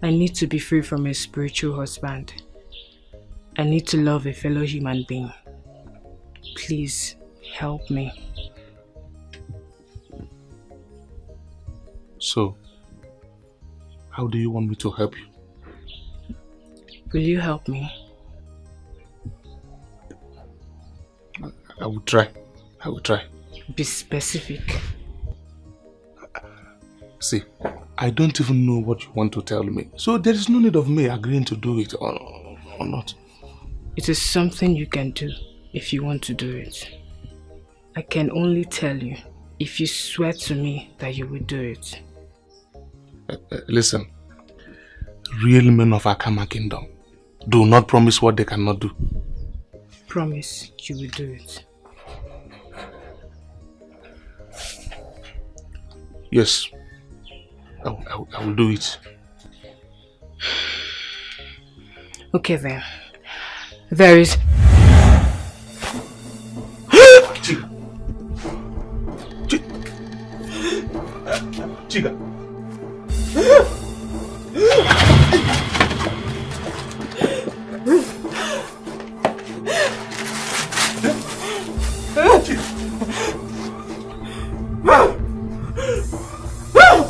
I need to be free from a spiritual husband. I need to love a fellow human being. Please, help me. So, how do you want me to help you? Will you help me? I will try. I will try. Be specific. See, I don't even know what you want to tell me. So there is no need of me agreeing to do it or not. It is something you can do if you want to do it. I can only tell you if you swear to me that you will do it. Listen, real men of Akama Kingdom do not promise what they cannot do. Promise you will do it. Yes, I will do it. Okay then. There is... Chiga!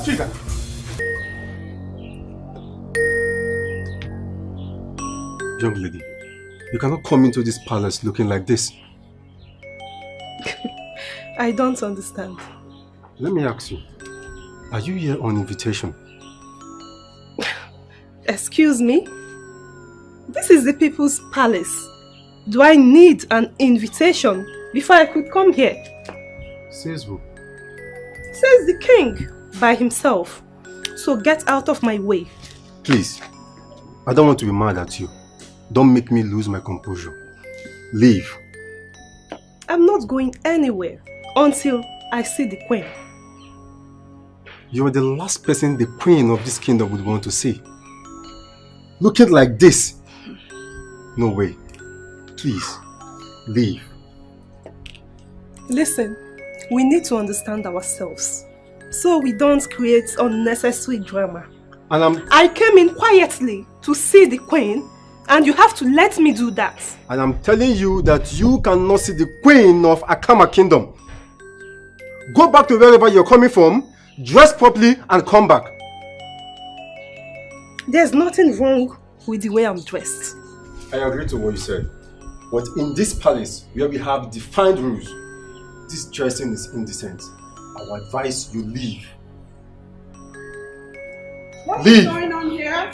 Chiga! Young lady, you cannot come into this palace looking like this. I don't understand. Let me ask you, are you here on invitation? Excuse me? This is the people's palace. Do I need an invitation before I could come here? Says who? Says the king by himself. So get out of my way. Please, I don't want to be mad at you. Don't make me lose my composure. Leave. I'm not going anywhere until I see the queen. You are the last person the queen of this kingdom would want to see. Looking like this. No way. Please, leave. Listen, we need to understand ourselves so we don't create unnecessary drama. And I came in quietly to see the queen, and you have to let me do that. And I'm telling you that you cannot see the queen of Akama Kingdom. Go back to wherever you're coming from, dress properly, and come back. There's nothing wrong with the way I'm dressed. I agree to what you said. But in this palace, where we have defined rules, this dressing is indecent. I would advise you leave. What's Leave. going on here?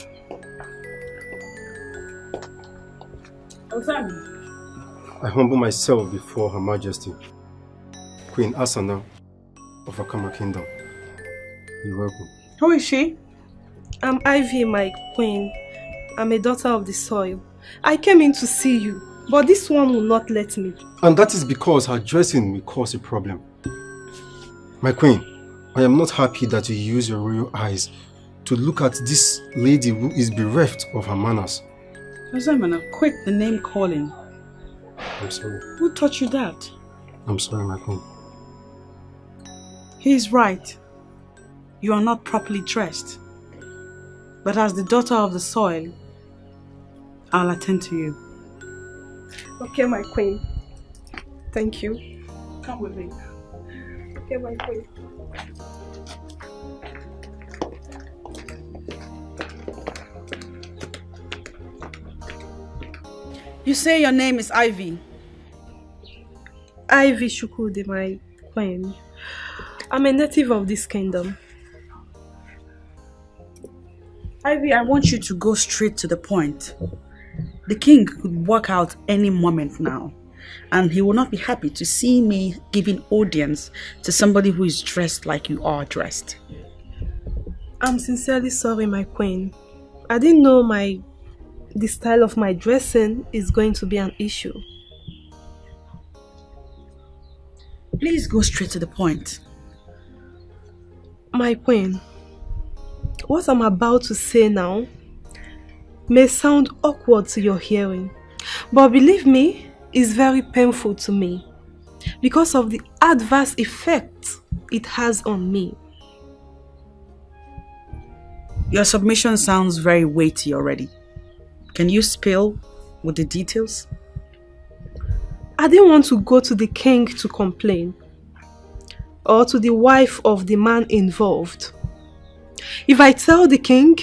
I humble myself before Her Majesty, Queen Asana of Akama Kingdom. You're welcome. Who is she? I'm Ivy, my queen. I'm a daughter of the soil. I came in to see you, but this one will not let me. And that is because her dressing will cause a problem. My queen, I am not happy that you use your royal eyes to look at this lady who is bereft of her manners. Ozamana, quit the name calling. I'm sorry. Who taught you that? I'm sorry, my queen. He's right. You are not properly dressed. But as the daughter of the soil, I'll attend to you. Okay, my queen. Thank you. Come with me. Okay, my queen. You say your name is Ivy. Ivy Shukude, my queen. I'm a native of this kingdom. Ivy, I want you to go straight to the point. The king could walk out any moment now, and he will not be happy to see me giving audience to somebody who is dressed like you are dressed. I'm sincerely sorry, my queen. I didn't know the style of my dressing is going to be an issue. Please go straight to the point. My queen, what I'm about to say now may sound awkward to your hearing, but believe me, it's very painful to me because of the adverse effect it has on me. Your submission sounds very weighty already. Can you spill with the details? I didn't want to go to the king to complain, or to the wife of the man involved. If I tell the king,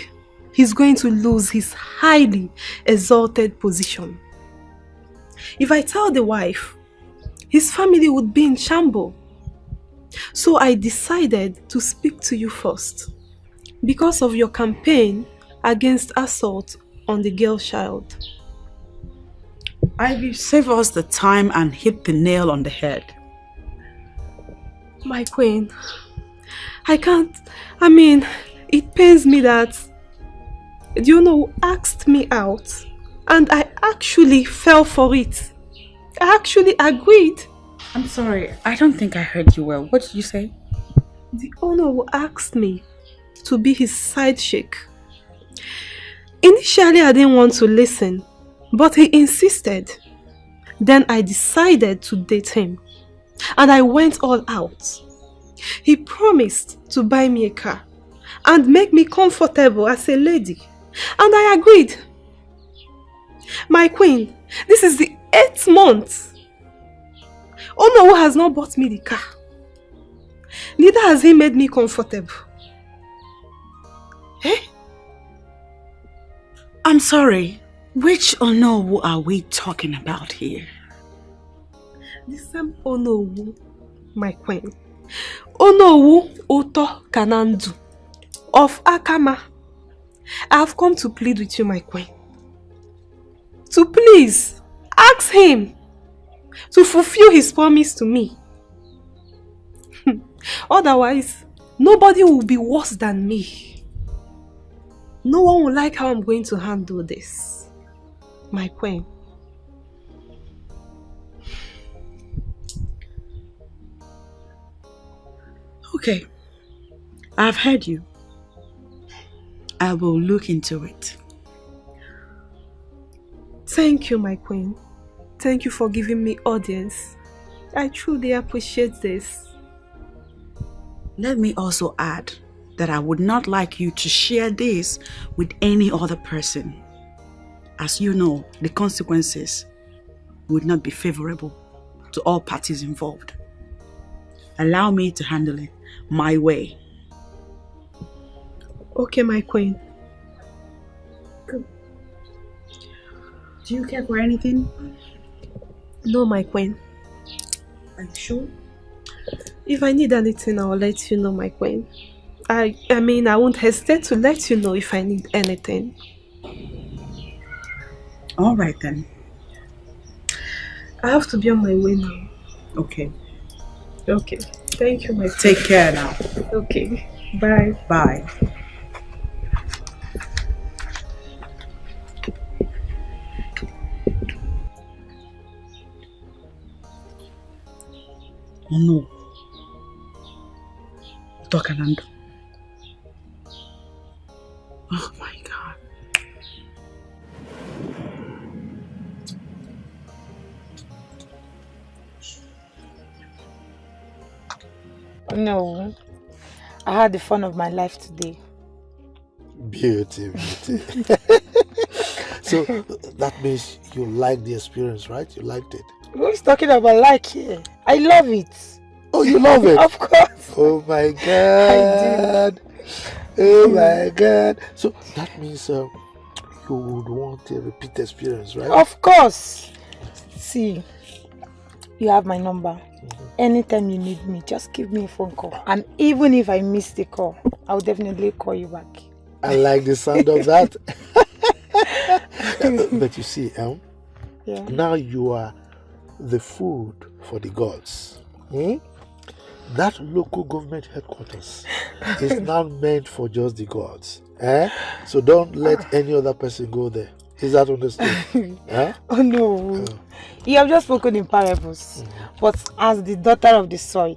he's going to lose his highly exalted position. If I tell the wife, his family would be in shambles. So I decided to speak to you first, because of your campaign against assault on the girl child. Ivy, save us the time and hit the nail on the head. My queen, I can't, it pains me that, you asked me out and I actually fell for it. I actually agreed. I'm sorry, I don't think I heard you well. What did you say? The owner who asked me to be his side chick. Initially, I didn't want to listen, but he insisted. Then I decided to date him, and I went all out. He promised to buy me a car and make me comfortable as a lady, and I agreed. My queen, this is the 8th month. Ono has not bought me the car. Neither has he made me comfortable. Eh? I'm sorry. Which Onowu are we talking about here? The same Onowu, my queen. Onowu Oto Kanandu of Akama. I have come to plead with you, my queen. To please ask him to fulfill his promise to me. Otherwise, nobody will be worse than me. No one will like how I'm going to handle this, my queen. Okay, I've heard you. I will look into it. Thank you, my queen. Thank you for giving me audience. I truly appreciate this. Let me also add that I would not like you to share this with any other person. As you know, the consequences would not be favorable to all parties involved. Allow me to handle it my way. Okay, my queen. Good. Do you care for anything? No, my queen. Are you sure? If I need anything, I will let you know, my queen. I won't hesitate to let you know if I need anything. All right then. I have to be on my way now. Okay. Okay. Thank you, my queen. Take care now. Okay. Bye. Bye. Oh no. Tokanando. Oh my God. No. I had the fun of my life today. Beauty. So that means you liked the experience, right? You liked it. Who's talking about like here? I love it. Oh, you love it? Of course. Oh my God. Oh my God. So that means you would want a repeat experience, right? Of course. See, you have my number. Anytime you need me, just give me a phone call. And even if I miss the call, I'll definitely call you back. I like the sound of that. But you see, yeah. Now you are the food for the gods. That local government headquarters is now meant for just the gods. So don't let any other person go there. Is that understood? Oh no. You have just spoken in parables. But as the daughter of the soil,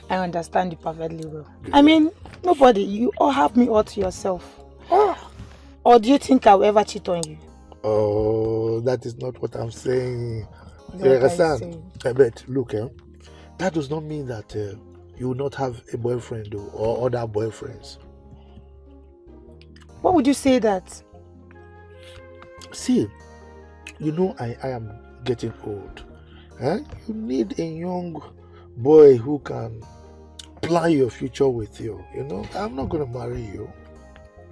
I understand you perfectly well. I mean, nobody, you all have me all to yourself. Or do you think I'll ever cheat on you? Oh, that is not what I'm saying. You understand? But look, that does not mean that you will not have a boyfriend or other boyfriends. What would you say that? See, you know I am getting old. You need a young boy who can plan your future with you. You know, I'm not going to marry you.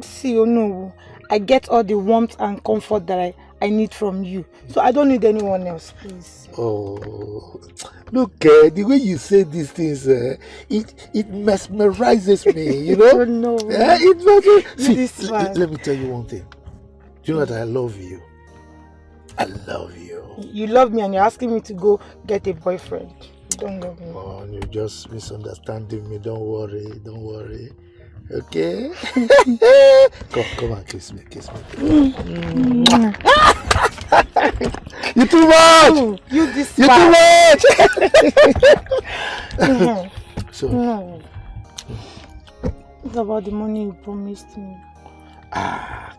See, oh no, I get all the warmth and comfort that I need from you. So I don't need anyone else, please. Oh, look, the way you say these things, it mesmerizes me, you know? Oh no. See, let me tell you one thing. Do you know that I love you? I love you. You love me and you're asking me to go get a boyfriend. You don't love me. Oh, you're just misunderstanding me. Don't worry, don't worry. Okay? Come on, kiss me. You too much! You this You too much! So, what about the money you promised me?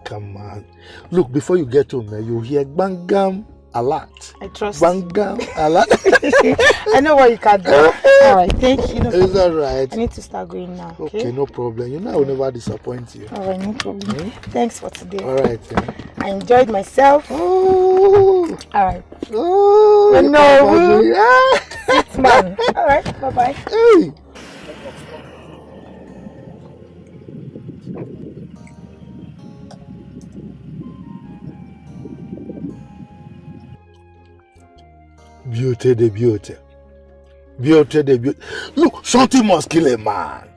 Come on. Look, before you get home, you'll hear bangam a lot. I trust bangam a lot. I know what you can do. Alright, thank you. No it's alright. I need to start going now. Okay, no problem. You know I will never disappoint you. Alright, no problem. Thanks for today. Alright. I enjoyed myself. Oh. Alright. Oh. No. Sweet man. Alright, bye-bye. Hey. Beauty the beauty. Beauty the beauty. Look, something must kill a man.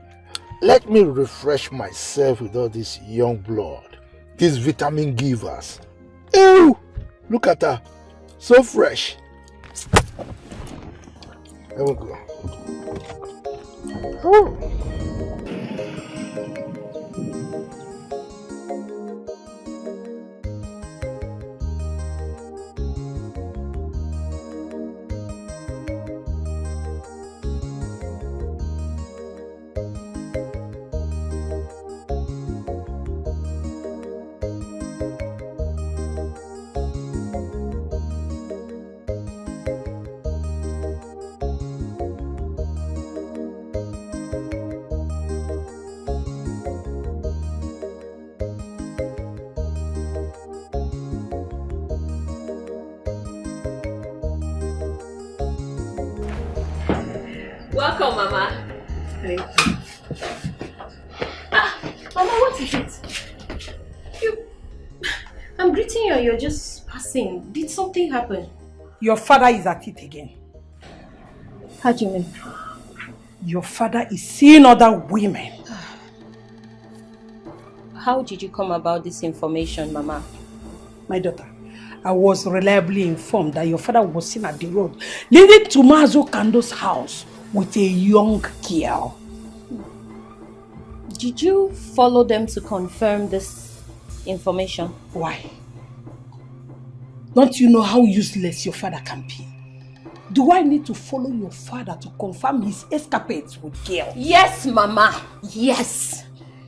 Let me refresh myself with all this young blood. These vitamin givers. Ew! Look at her. So fresh. There we go. Oh. Welcome, Mama. Thank you. Mama, what is it? I'm greeting you and you're just passing. Did something happen? Your father is at it again. How do you mean? Your father is seeing other women. How did you come about this information, Mama? My daughter, I was reliably informed that your father was seen at the road leading to Mazo Kando's house with a young girl. Did you follow them to confirm this information? Why? Don't you know how useless your father can be? Do I need to follow your father to confirm his escapades with girls? Yes, Mama. Yes.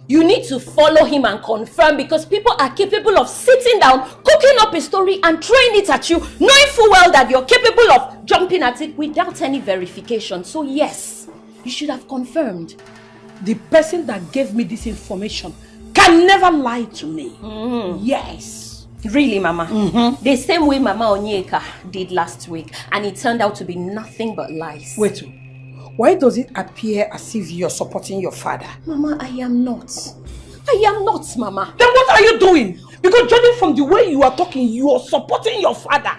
You need to follow him and confirm because people are capable of sitting down, cooking up a story and throwing it at you, knowing full well that you're capable of jumping at it without any verification. So yes, you should have confirmed. The person that gave me this information can never lie to me. Yes. Really, Mama? The same way Mama Onyeka did last week, and it turned out to be nothing but lies. Wait, why does it appear as if you're supporting your father? Mama, I am not. I am not, Mama. Then what are you doing? Because judging from the way you are talking, you are supporting your father.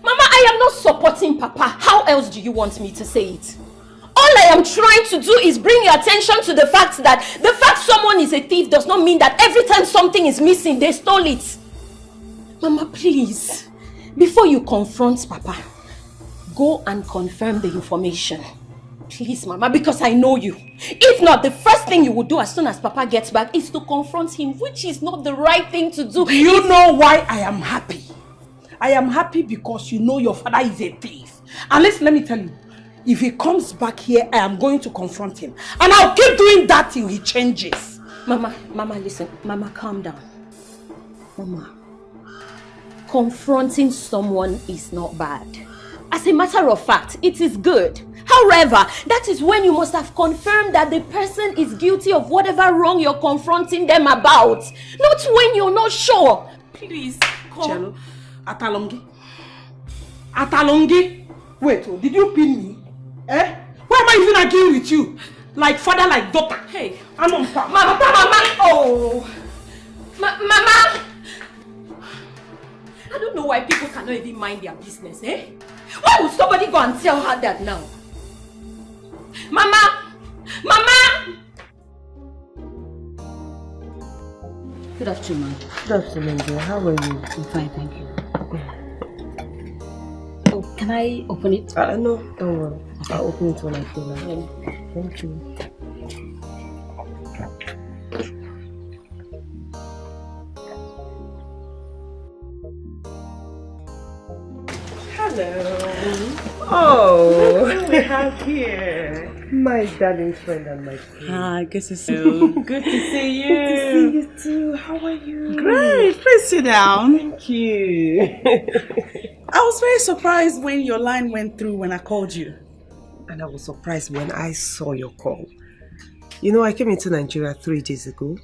Mama, I am not supporting Papa. How else do you want me to say it? All I am trying to do is bring your attention to the fact that the fact someone is a thief does not mean that every time something is missing, they stole it. Mama, please, before you confront Papa, go and confirm the information. Please, Mama, because I know you. If not, the first thing you will do as soon as Papa gets back is to confront him, which is not the right thing to do. Do you know why I am happy? I am happy because you know your father is a thief. And let me tell you, if he comes back here, I am going to confront him. And I'll keep doing that till he changes. Mama, listen. Mama, calm down. Mama, confronting someone is not bad. As a matter of fact, it is good. How However, that is when you must have confirmed that the person is guilty of whatever wrong you're confronting them about. Not when you're not sure. Please, Cello, Atalongi. Atalongi? Wait, did you pin me? Eh? Why am I even arguing with you? Like father, like daughter. Hey, I'm on fire. Mama, oh. Mama! I don't know why people cannot even mind their business, eh? Why would somebody go and tell her that now? Mama! Mama! Good afternoon. Good afternoon, dear. How are you? I'm fine, thank you. Oh, can I open it? No, don't worry. I'll open it when I feel like it. Thank you. Hello. Oh, what do we have here? My darling friend and my friend. Good to see you. Good to see you. Good to see you too. How are you? Great. Please sit down. Thank you. I was very surprised when your line went through when I called you. And I was surprised when I saw your call. You know, I came into Nigeria 3 days ago.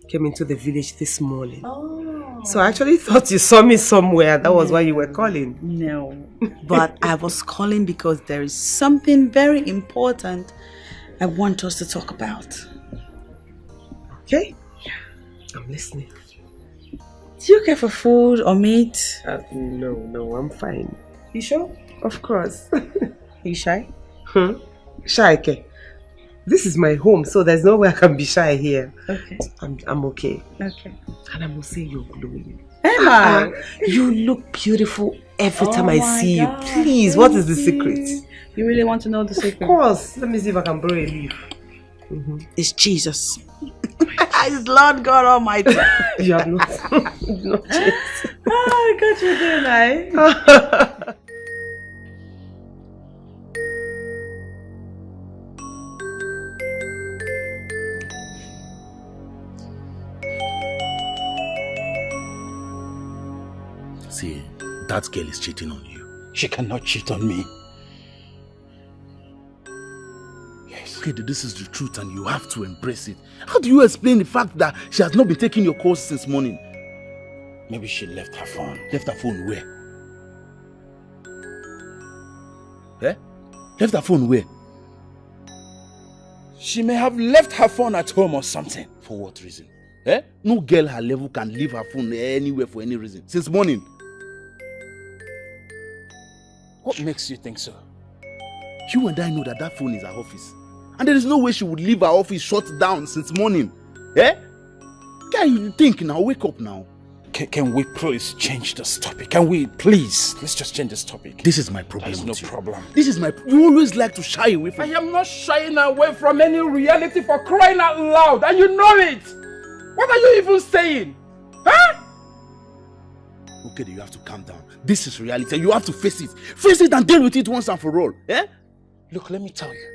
Came into the village this morning. Oh. So I actually thought you saw me somewhere. That was why you were calling. No. But I was calling because there is something very important I want us to talk about. Okay? Yeah. I'm listening. Do you care for food or meat? No, I'm fine. You sure? Of course. Are you shy? Shy, okay. This is my home, so there's no way I can be shy here. Okay. I'm okay. Okay. And I must say you're glowing. Emma! You look beautiful every time I see God, you. Please, what is the secret? You really want to know the secret? Of course. Let me see if I can borrow a leaf. It's Jesus. It's Lord God Almighty. You have not changed. Oh, God, you're doing right. See, that girl is cheating on you. She cannot cheat on me. Yes. Okay, this is the truth and you have to embrace it. How do you explain the fact that she has not been taking your calls since morning? Maybe she left her phone. Left her phone where? Eh? Left her phone where? She may have left her phone at home or something. For what reason? Eh? No girl her level can leave her phone anywhere for any reason. Since morning. What makes you think so? You and I know that that phone is her office. And there is no way she would leave her office shut down since morning. Eh? Guy, you think now? Wake up now. Can we please change this topic? Can we please? Let's just change this topic. This is my problem. There's no problem. This is my... You always like to shy away from... I am not shying away from any reality, for crying out loud, and you know it. What are you even saying? Huh? Okay, you have to calm down. This is reality. You have to face it. Face it and deal with it once and for all. Eh? Look, let me tell you.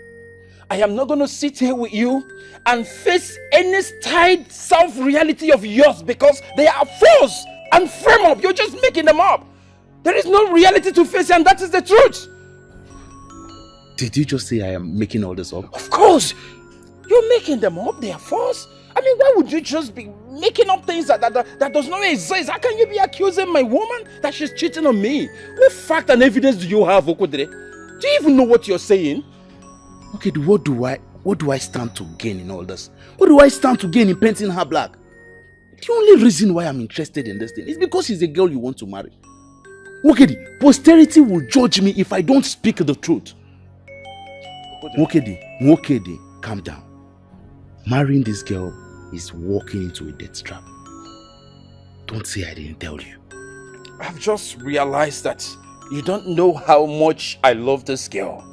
I am not going to sit here with you and face any style self-reality of yours because they are false and frame up. You're just making them up. There is no reality to face and that is the truth. Did you just say I am making all this up? Of course. You're making them up. They are false. I mean, why would you just be making up things that does not exist? How can you be accusing my woman that she's cheating on me? What fact and evidence do you have, Okodre? Do you even know what you're saying? Okay, what do I stand to gain in all this? What do I stand to gain in painting her black? The only reason why I'm interested in this thing is because she's a girl you want to marry. Okay, posterity will judge me if I don't speak the truth. Okay, calm down. Marrying this girl is walking into a death trap. Don't say I didn't tell you. I've just realized that you don't know how much I love this girl.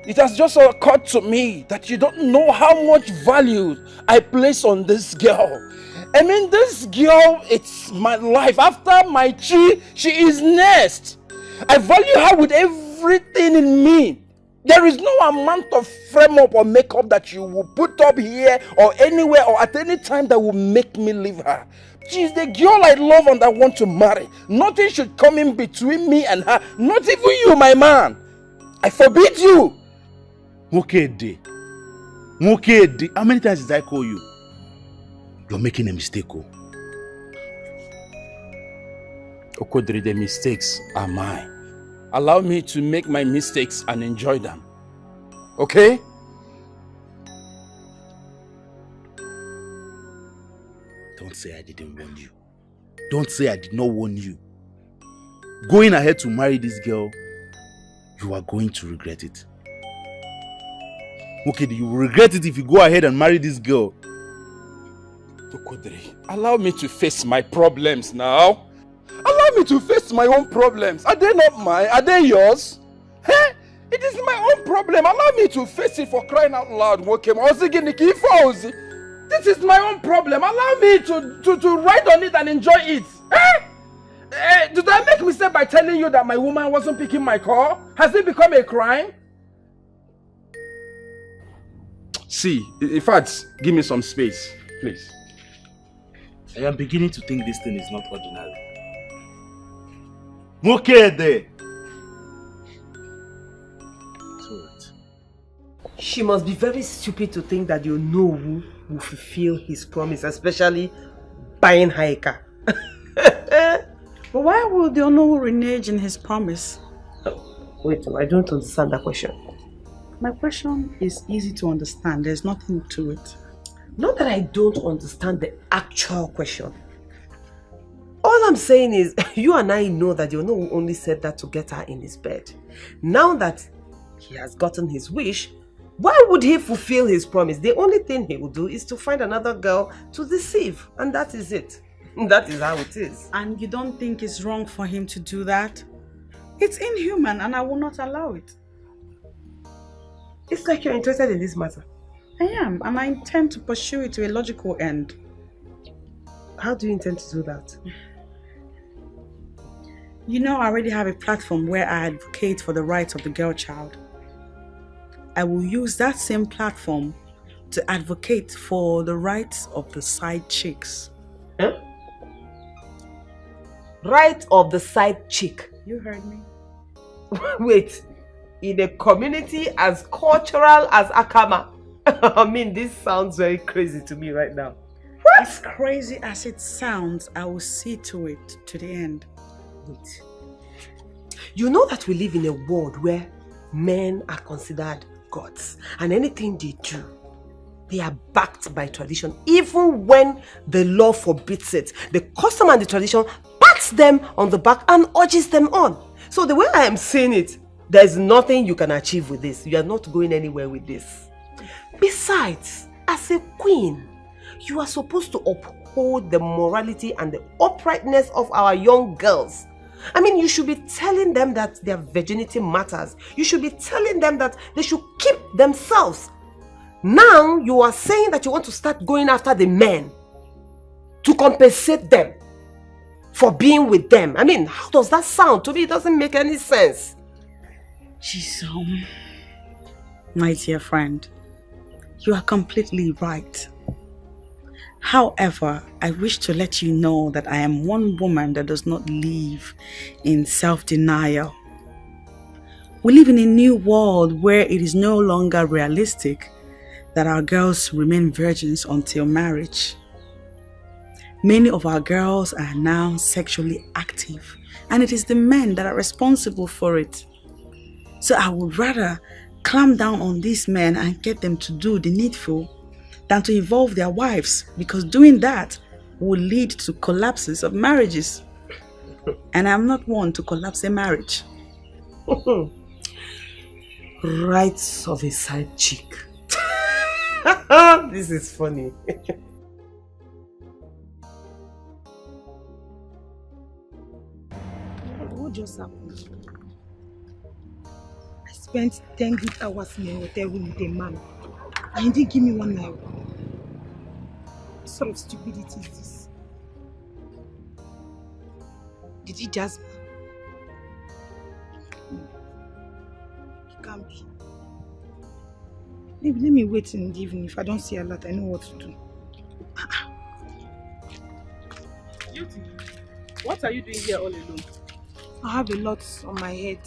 It has just occurred to me that you don't know how much value I place on this girl. I mean, this girl, it's my life. After my chi, she is next. I value her with everything in me. There is no amount of frame up or makeup that you will put up here or anywhere or at any time that will make me leave her. She is the girl I love and I want to marry. Nothing should come in between me and her. Not even you, my man. I forbid you! Mokede. Mokede. How many times did I call you? You're making a mistake, oh. Okodri, the mistakes are mine. Allow me to make my mistakes and enjoy them. Okay? Don't say I didn't warn you. Don't say I did not warn you. Going ahead to marry this girl, you are going to regret it. Okay, you will regret it if you go ahead and marry this girl. Okodri, allow me to face my problems now. Allow me to face my own problems. Are they not mine? Are they yours? Hey, it is my own problem. Allow me to face it, for crying out loud. This is my own problem. Allow me to write on it and enjoy it. Did I make a mistake by telling you that my woman wasn't picking my call? Has it become a crime? See, in fact, give me some space, please. I am beginning to think this thing is not ordinary. Mokede! She must be very stupid to think that you know who will fulfill his promise, especially buying her a car. But why would the Onowu renege in his promise? Wait, I don't understand that question. My question is easy to understand. There's nothing to it. Not that I don't understand the actual question. All I'm saying is, you and I know that the Onowu only said that to get her in his bed. Now that he has gotten his wish, why would he fulfill his promise? The only thing he will do is to find another girl to deceive. And that is it. That is how it is. And you don't think it's wrong for him to do that? It's inhuman and I will not allow it. It's like you're interested in this matter. I am, and I intend to pursue it to a logical end. How do you intend to do that? You know, I already have a platform where I advocate for the rights of the girl child. I will use that same platform to advocate for the rights of the side chicks. Huh? Right of the side chick? You heard me. Wait, in a community as cultural as Akama? I mean, this sounds very crazy to me right now. What? As crazy as it sounds, I will see to it to the end. Wait. You know that we live in a world where men are considered gods, and anything they do, they are backed by tradition. Even when the law forbids it, the custom and the tradition pats them on the back and urges them on. So the way I am saying it, there's nothing you can achieve with this. You are not going anywhere with this. Besides, as a queen, you are supposed to uphold the morality and the uprightness of our young girls. I mean, you should be telling them that their virginity matters. You should be telling them that they should keep themselves. Now, you are saying that you want to start going after the men to compensate them for being with them. I mean, how does that sound? To me, it doesn't make any sense. Chisom, my dear friend, you are completely right. However, I wish to let you know that I am one woman that does not live in self-denial. We live in a new world where it is no longer realistic that our girls remain virgins until marriage. Many of our girls are now sexually active, and it is the men that are responsible for it. So I would rather clamp down on these men and get them to do the needful than to involve their wives, because doing that will lead to collapses of marriages. And I'm not one to collapse a marriage. Rights of a side chick. This is funny. What just happened? I spent 10 good hours in a hotel room with a man, and he didn't give me 1 naira. What sort of stupidity is this? Did he just... It can't be. Maybe let me wait in the evening. If I don't see a lot, I know what to do. Beauty, what are you doing here all alone? I have a lot on my head.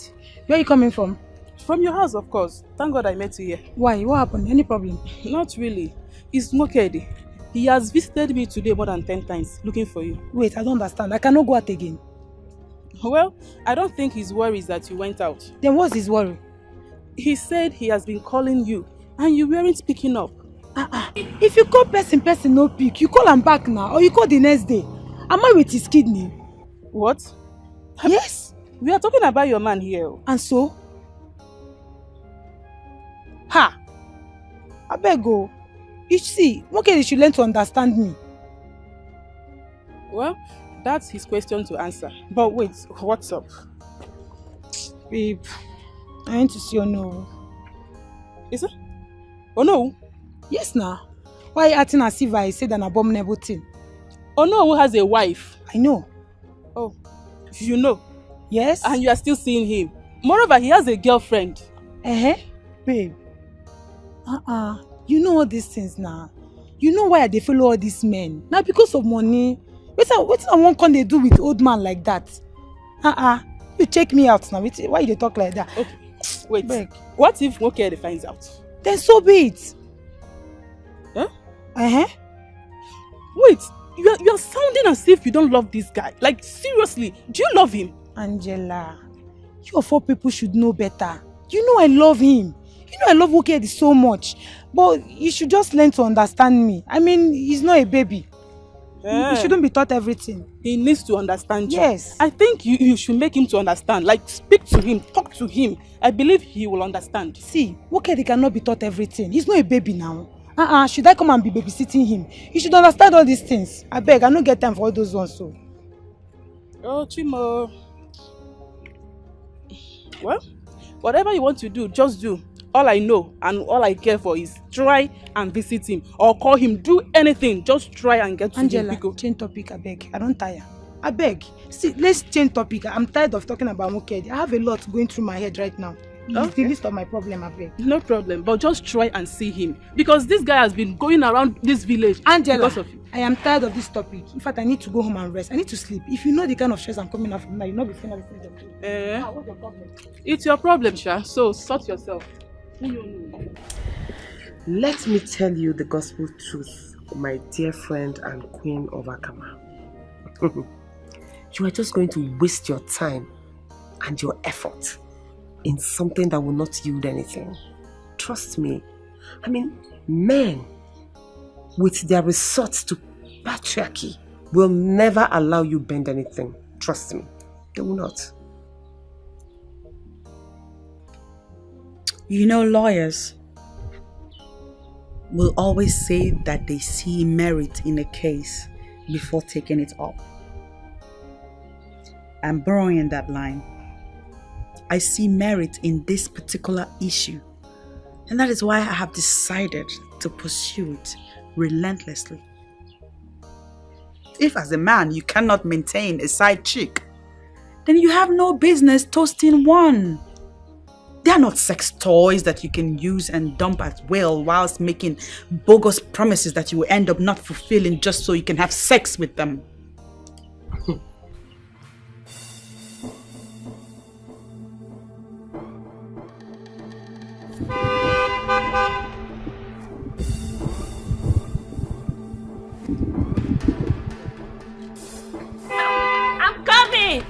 Where are you coming from? From your house, of course. Thank God I met you here. Why? What happened? Any problem? Not really. It's Mokedi. He has visited me today more than 10 times, looking for you. Wait, I don't understand. I cannot go out again. Well, I don't think his worry is that you went out. Then what's his worry? He said he has been calling you, and you weren't picking up. If you call person no pick, you call him back now, or you call the next day. Am I with his kidney? What? Yes. We are talking about your man here. And so? Ha! I beg go. You see, Mokedi should learn to understand me. Well, that's his question to answer. But wait, what's up? Babe, I want to see Ono. Is it? Ono? Yes, now. Why are you acting as if I said an abominable thing? Ono has a wife. I know. Oh, you know? Yes. And you are still seeing him. Moreover, he has a girlfriend. Babe. You know all these things now. You know why they follow all these men. Now because of money. What one can they do with old man like that? You check me out now. Why they talk like that? Okay. Wait. Beg. What if Mokedi finds out? Then so be it. Huh? Wait. You are sounding as if you don't love this guy. Like, seriously, do you love him? Angela, you of all people should know better. You know I love him. You know I love Mokedi so much. But you should just learn to understand me. I mean, he's not a baby. He shouldn't be taught everything. He needs to understand you. Yes. I think you should make him to understand. Like, speak to him, talk to him. I believe he will understand. See, Mokedi cannot be taught everything. He's not a baby now. Should I come and be babysitting him? You should understand all these things. I beg, I don't get time for all those ones. So. Oh, Chimo. Well, whatever you want to do, just do. All I know and all I care for is try and visit him or call him. Do anything. Just try and get to Angela, him. change topic, I beg. I don't tire. I beg. See, let's change topic. I'm tired of talking about Mokedi. I have a lot going through my head right now. It's the list of my problem, I beg. No problem, but just try and see him. Because this guy has been going around this village. Angela, because of you. I am tired of this topic. In fact, I need to go home and rest. I need to sleep. If you know the kind of stress I'm coming out from now, you'll not be saying everything. What's your problem? It's your problem, Sha. So sort yourself. Let me tell you the gospel truth, my dear friend and queen of Akama. You are just going to waste your time and your effort in something that will not yield anything. Trust me. I mean, men with their resort to patriarchy will never allow you bend anything. Trust me. They will not. You know, lawyers will always say that they see merit in a case before taking it up. I'm borrowing that line. I see merit in this particular issue, and that is why I have decided to pursue it relentlessly. If as a man you cannot maintain a side chick, then you have no business toasting one. They are not sex toys that you can use and dump at will whilst making bogus promises that you will end up not fulfilling just so you can have sex with them. I'm coming!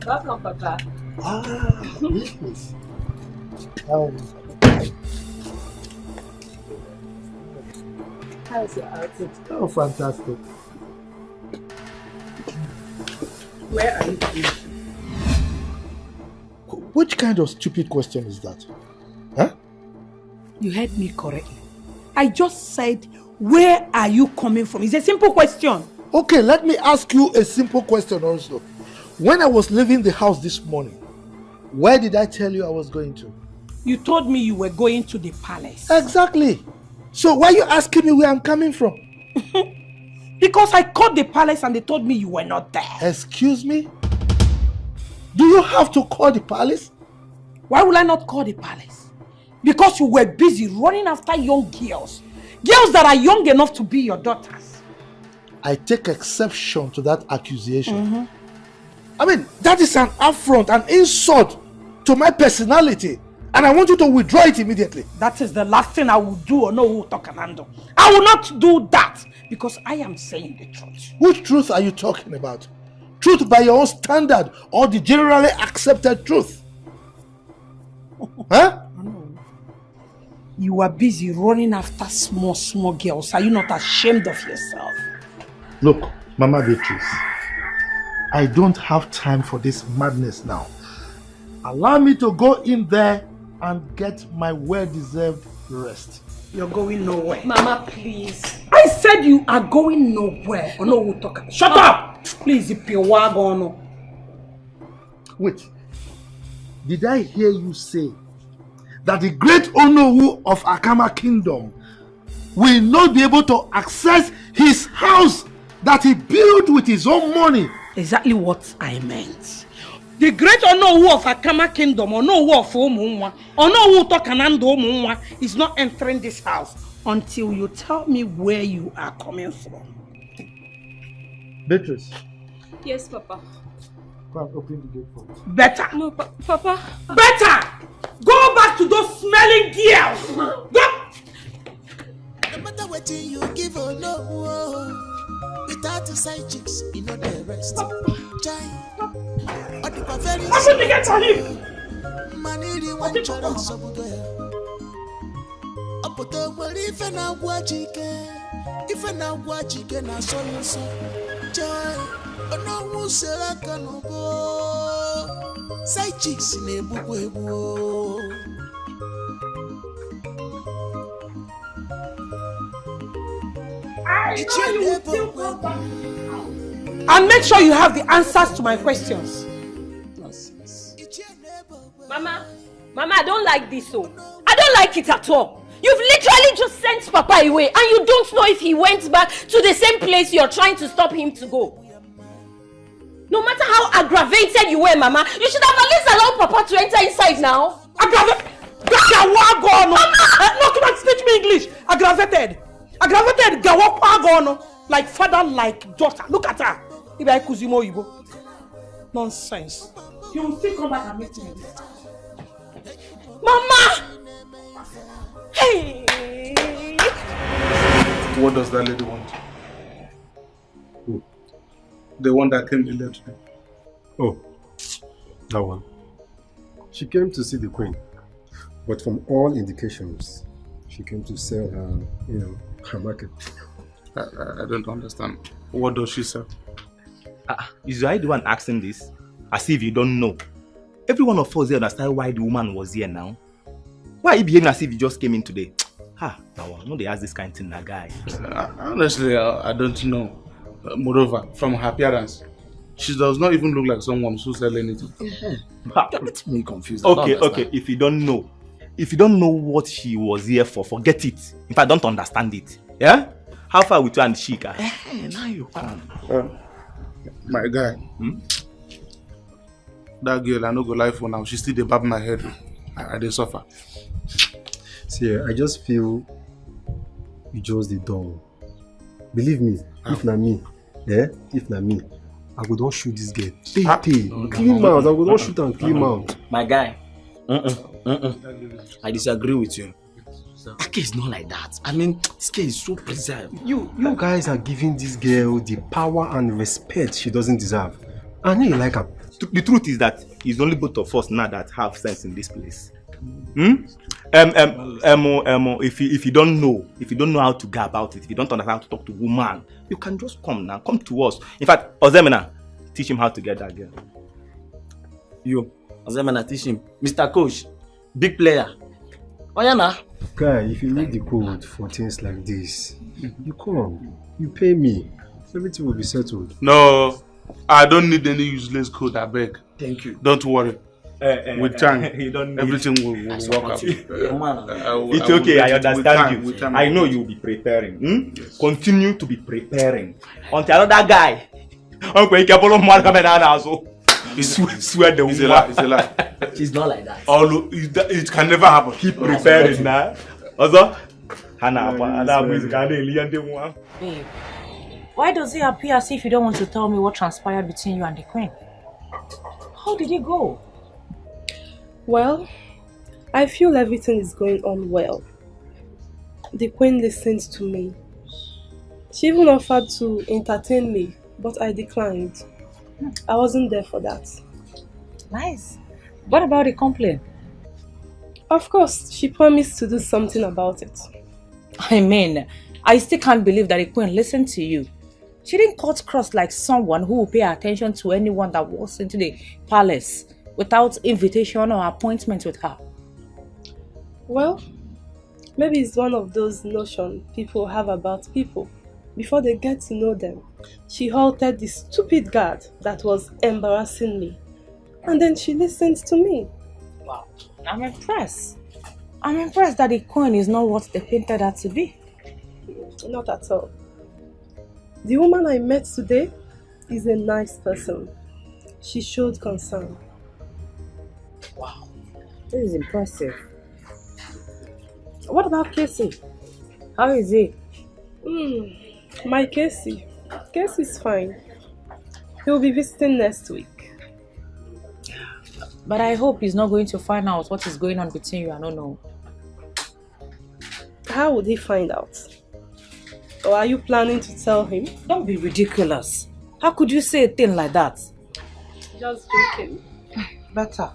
Welcome, Papa. Business. How's your outfit? Oh, fantastic. Where are you going? Which kind of stupid question is that? Huh? You heard me correctly. I just said, where are you coming from? It's a simple question. Okay, let me ask you a simple question also. When I was leaving the house this morning, where did I tell you I was going to? You told me you were going to the palace. Exactly. So why are you asking me where I'm coming from? Because I called the palace and they told me you were not there. Excuse me? Do you have to call the palace? Why will I not call the palace? Because you were busy running after young girls. Girls that are young enough to be your daughters. I take exception to that accusation. I mean, that is an affront, an insult to my personality. And I want you to withdraw it immediately. That is the last thing I will do or know who talk and handle. I will not do that because I am saying the truth. Which truth are you talking about? Truth by your own standard or the generally accepted truth? Huh? You are busy running after small girls. Are you not ashamed of yourself? Look, Mama Beatrice, I don't have time for this madness now. Allow me to go in there and get my well-deserved rest. You're going nowhere. Mama, please. I said you are going nowhere. Oh, no, we'll talk. Shut up! Please, if you're wagon. Wait. Did I hear you say that the great Onowu of Akama Kingdom will not be able to access his house that he built with his own money? Exactly what I meant. The great Onowu of Akama Kingdom, Onowu of Omunwa, Onowu Tokanando Omunwa is not entering this house until you tell me where you are coming from. Beatrice. Yes, Papa. Go and open the gate for me. Better. No, Papa. Better! Go back to those smelling girls! Go! No matter what you give or no, without the side chicks, you know the rest. I'm going to get on him! Maniri one chora sobudoya. Apoto wali ife na gwa chike na soluso. Joy, ono wusela kanobo. Side chicks in a bubu. And make sure you have the answers to my questions. Mama, I don't like this so. I don't like it at all. You've literally just sent Papa away and you don't know if he went back to the same place you're trying to stop him to go. No matter how aggravated you were, Mama, you should have at least allowed Papa to enter inside now. Aggravated? No, come on, teach me English. Aggravated. Aggravated gawapagono. Like father, like daughter. Look at her. Ibe kuzimo ibo. Nonsense. You will still come back and meet me. Mama! Hey! What does that lady want? Who? The one that came earlier today. Oh, that one. She came to see the queen, but from all indications, she came to sell her, her market. I don't understand. What does she sell? Is I the one asking this? As if you don't know. Every one of us here understand why the woman was here now. Why are you behaving as if you just came in today? No, they ask this kind of thing, that guy. Honestly, I don't know. Moreover, from her appearance, she does not even look like someone who sells anything. Get me confused. Okay. If you don't know what she was here for, forget it. If I don't understand it, yeah? How far with you and Shika? Now you come. My guy. That girl, I no go lie for now. She still dey bab my head. I dey suffer. See, I just feel you just the dumb. Believe me, if not me, I would not shoot this girl. Clean mouth. I would not shoot and clean mouth. My guy, I disagree with you. That case is not like that. I mean, this case is so preserved. You guys are giving this girl the power and respect she doesn't deserve. I know you like her. The truth is that it's only both of us now that have sense in this place. If you don't know how to go about it, if you don't understand how to talk to woman, you can just come now. Come to us. In fact, Ozemina, teach him how to get that girl. You, Azemana, teach him. Mr. Coach, big player. Oh yeah, nah. Guy, if you need the code for things like this, you come, you pay me, everything will be settled. No, I don't need any useless code, I beg. Thank you. Don't worry. With time, everything will work out. It's okay, I understand you. I know you'll be preparing. Yes. Continue to be preparing. Until another guy. Swear the woman. It's a lie. She's not like that. It can never happen. Keep preparing now. Also, Babe, why does it appear as if you don't want to tell me what transpired between you and the queen? How did it go? Well, I feel everything is going on well. The queen listened to me. She even offered to entertain me, but I declined. I wasn't there for that. Nice. What about the complaint? Of course, she promised to do something about it. I mean, I still can't believe that the queen listened to you. She didn't cut cross like someone who will pay attention to anyone that walks into the palace without invitation or appointment with her. Well, maybe it's one of those notions people have about people before they get to know them. She halted the stupid guard that was embarrassing me. And then she listened to me. Wow, I'm impressed. I'm impressed that the queen is not what they painted her to be. Not at all. The woman I met today is a nice person. She showed concern. Wow, this is impressive. What about Casey? How is he? My Casey. Casey's fine. He'll be visiting next week. But I hope he's not going to find out what is going on between you. I don't know. How would he find out? Or are you planning to tell him? Don't be ridiculous. How could you say a thing like that? Just joking. Better.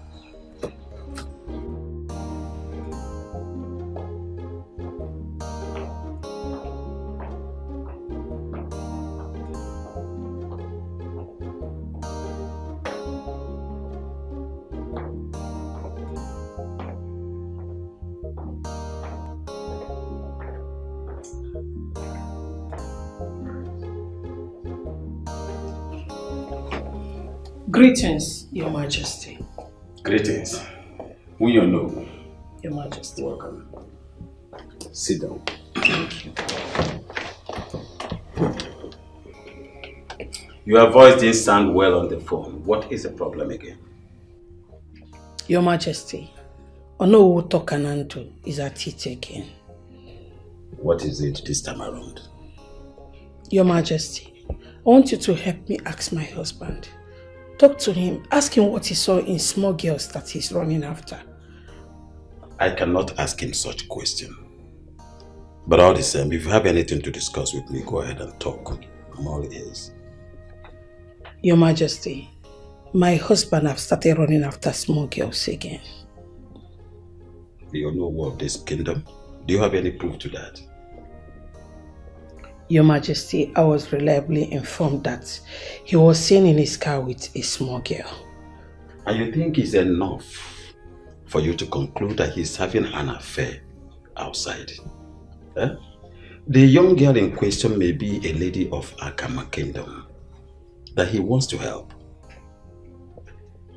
Greetings, Your Majesty. Greetings. We you know. Your Majesty. Welcome. Sit down. Thank you. Your voice didn't sound well on the phone. What is the problem again? Your Majesty, Ono Tokananto is at it again. What is it this time around? Your Majesty, I want you to help me ask my husband. Talk to him, ask him what he saw in small girls that he's running after. I cannot ask him such question. But all the same, if you have anything to discuss with me, go ahead and talk. I'm all ears. Your Majesty, my husband have started running after small girls again. Do you know war of this kingdom? Do you have any proof to that? Your Majesty, I was reliably informed that he was seen in his car with a small girl. And you think it's enough for you to conclude that he's having an affair outside? Eh? The young girl in question may be a lady of Akama Kingdom that he wants to help.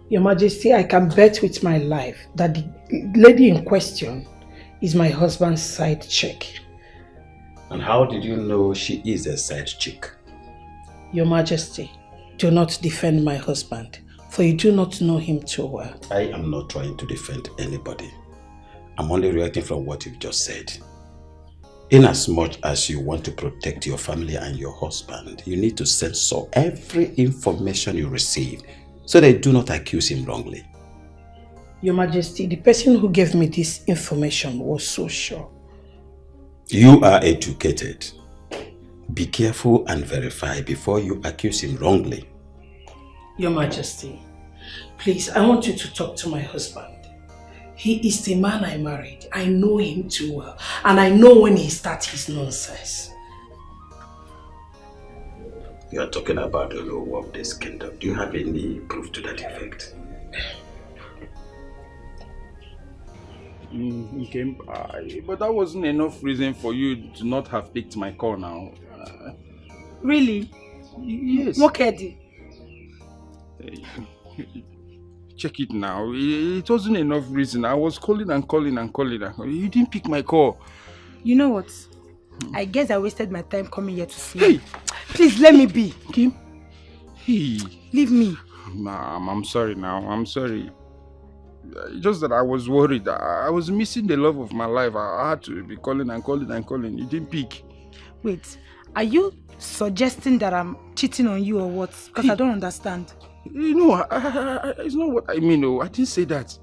Your Majesty, I can bet with my life that the lady in question is my husband's side chick. And how did you know she is a side chick? Your Majesty, do not defend my husband, for you do not know him too well. I am not trying to defend anybody. I'm only reacting from what you've just said. Inasmuch as you want to protect your family and your husband, you need to censor every information you receive so they do not accuse him wrongly. Your Majesty, the person who gave me this information was so sure. You are educated. Be careful and verify before you accuse him wrongly. Your Majesty, please, I want you to talk to my husband. He is the man I married. I know him too well. And I know when he starts his nonsense. You are talking about the law of this kingdom. Do you have any proof to that effect? Okay, but that wasn't enough reason for you to not have picked my call now. Really? Yes. Mokedi. Check it now. It wasn't enough reason. I was calling and calling and calling. You didn't pick my call. You know what? I guess I wasted my time coming here to see you. Please let me be. Kim? Hey. Leave me. Ma'am, I'm sorry now. I'm sorry. Just that I was worried. I was missing the love of my life. I had to be calling and calling and calling. You didn't pick. Wait, are you suggesting that I'm cheating on you or what? Because I don't understand. You know, it's not what I mean. No, I didn't say that.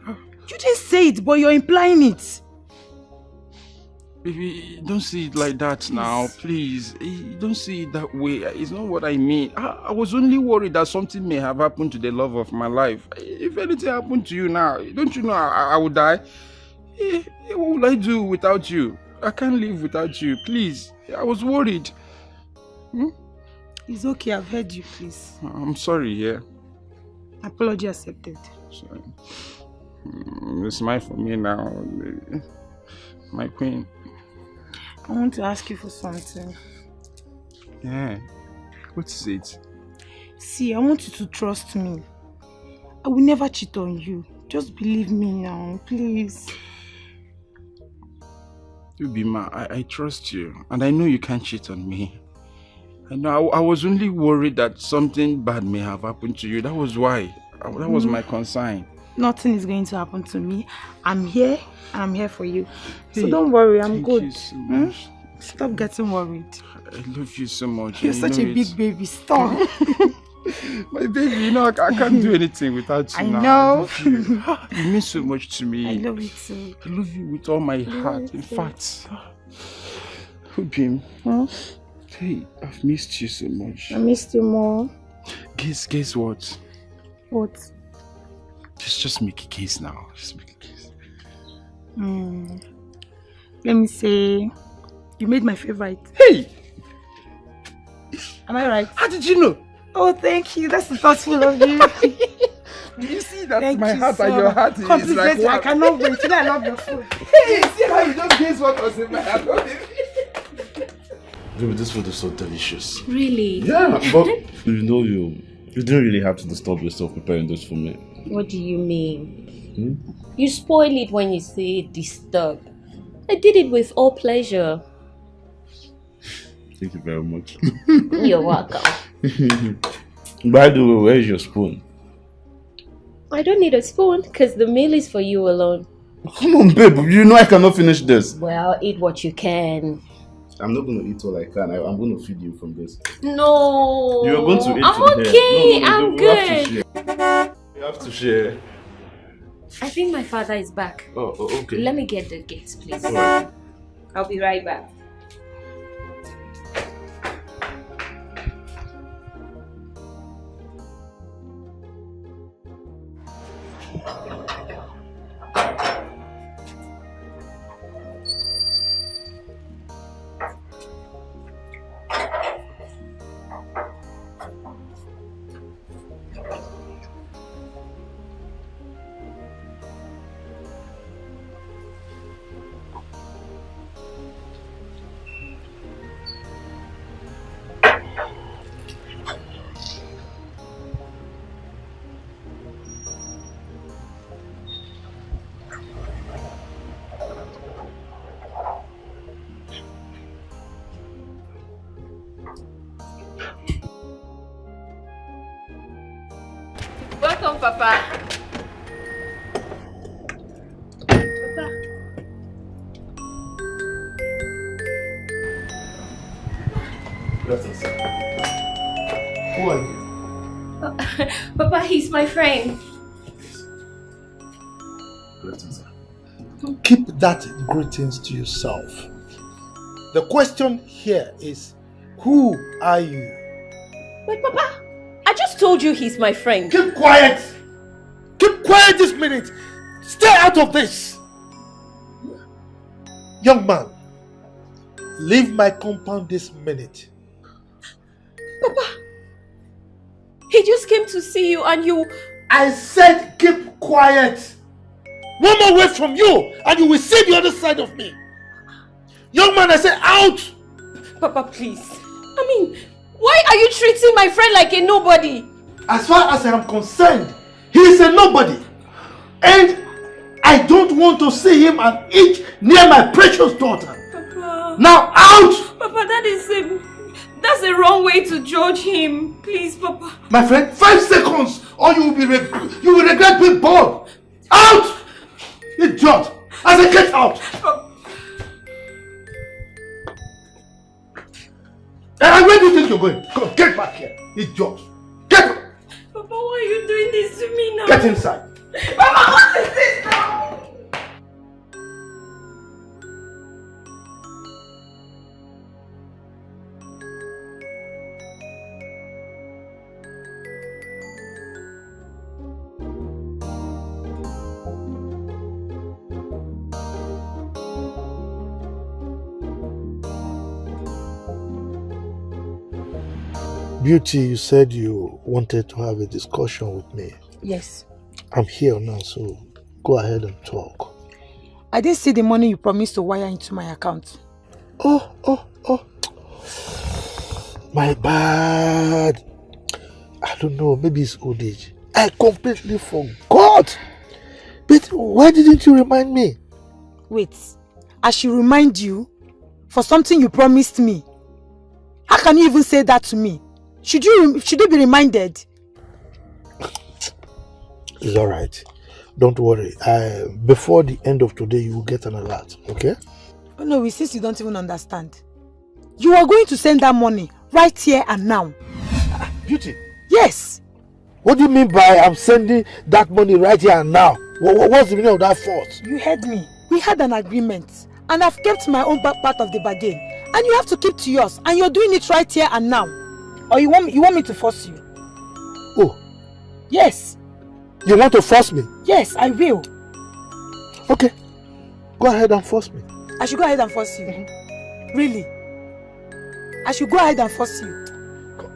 You didn't say it, but you're implying it. Baby, don't see it like that now, please. Don't see it that way. It's not what I mean. I was only worried that something may have happened to the love of my life. If anything happened to you now, don't you know I would die? What will I do without you? I can't live without you, please. I was worried. It's okay, I've heard you, please. I'm sorry, yeah. Apology accepted. Sorry. Smile for me now, my queen. I want to ask you for something. Yeah. What is it? See, I want you to trust me. I will never cheat on you. Just believe me now, please. Ubima, I trust you. And I know you can't cheat on me. I know I was only worried that something bad may have happened to you. That was why. That was my concern. Nothing is going to happen to me. I'm here and I'm here for you. So don't worry, I'm good. Thank you so much. Stop getting worried. I love you so much. You're such a big baby. Stop. My baby, you know, I can't do anything without you. I now. know. You mean so much to me. I love you too. I love you with all my heart. In fact, Ubim, hey, I've missed you so much. I missed you more. Guess what? What? Just make a case now. Just make a case. Let me say, you made my favorite. Hey! Am I right? How did you know? Oh, thank you. That's thoughtful of you. You see that Thank my you heart so and your heart much. is like I cannot wait. Today I love your food. Hey, see how you just guess what was in my heart? Baby, this food is so delicious. Really? Yeah, but you know you didn't really have to disturb yourself preparing this for me. What do you mean? You spoil it when you say disturb. I did it with all pleasure. Thank you very much. You're welcome. By the way, where's your spoon? I don't need a spoon because the meal is for you alone. Come on, babe. You know I cannot finish this. Well, eat what you can. I'm not going to eat all I can. I'm going to feed you from this. No. You're going to eat I'm from okay. here. No, I'm good. We have to share. I think my father is back. Oh, okay. Let me get the gates, please. Alright. I'll be right back. Welcome, Papa. Papa. Who are you? Papa, he's my friend. Keep that greetings to yourself. The question here is, who are you? Wait, Papa. I just told you he's my friend. Keep quiet! Keep quiet this minute! Stay out of this! Young man, leave my compound this minute. Papa, he just came to see you and you... I said keep quiet. One more word from you and you will see the other side of me. Young man, I said out. Papa, please. I mean, why are you treating my friend like a nobody? As far as I am concerned, he is a nobody. And I don't want to see him an inch near my precious daughter. Papa. Now out! Papa, that's a wrong way to judge him. Please, Papa. My friend, 5 seconds or you will regret being born. Out! Idiot! I said get out! And where do you think you're going? Come, get back here. Idiot! Get! Papa, why are you doing this to me now? Get inside. Papa, what is this now? Beauty, you said you wanted to have a discussion with me. Yes. I'm here now, so go ahead and talk. I didn't see the money you promised to wire into my account. Oh. My bad. I don't know, maybe it's old age. I completely forgot. But why didn't you remind me? Wait, I should remind you for something you promised me. How can you even say that to me? Should you be reminded? It's alright. Don't worry. Before the end of today, you will get an alert, okay? Oh no, since you don't even understand. You are going to send that money right here and now. Beauty? Yes. What do you mean by I'm sending that money right here and now? What's the meaning of that force? You heard me. We had an agreement and I've kept my own part of the bargain. And you have to keep to yours and you're doing it right here and now. Or you want me to force you? Oh. Yes. You want to force me? Yes, I will. Okay. Go ahead and force me. I should go ahead and force you? Really? I should go ahead and force you?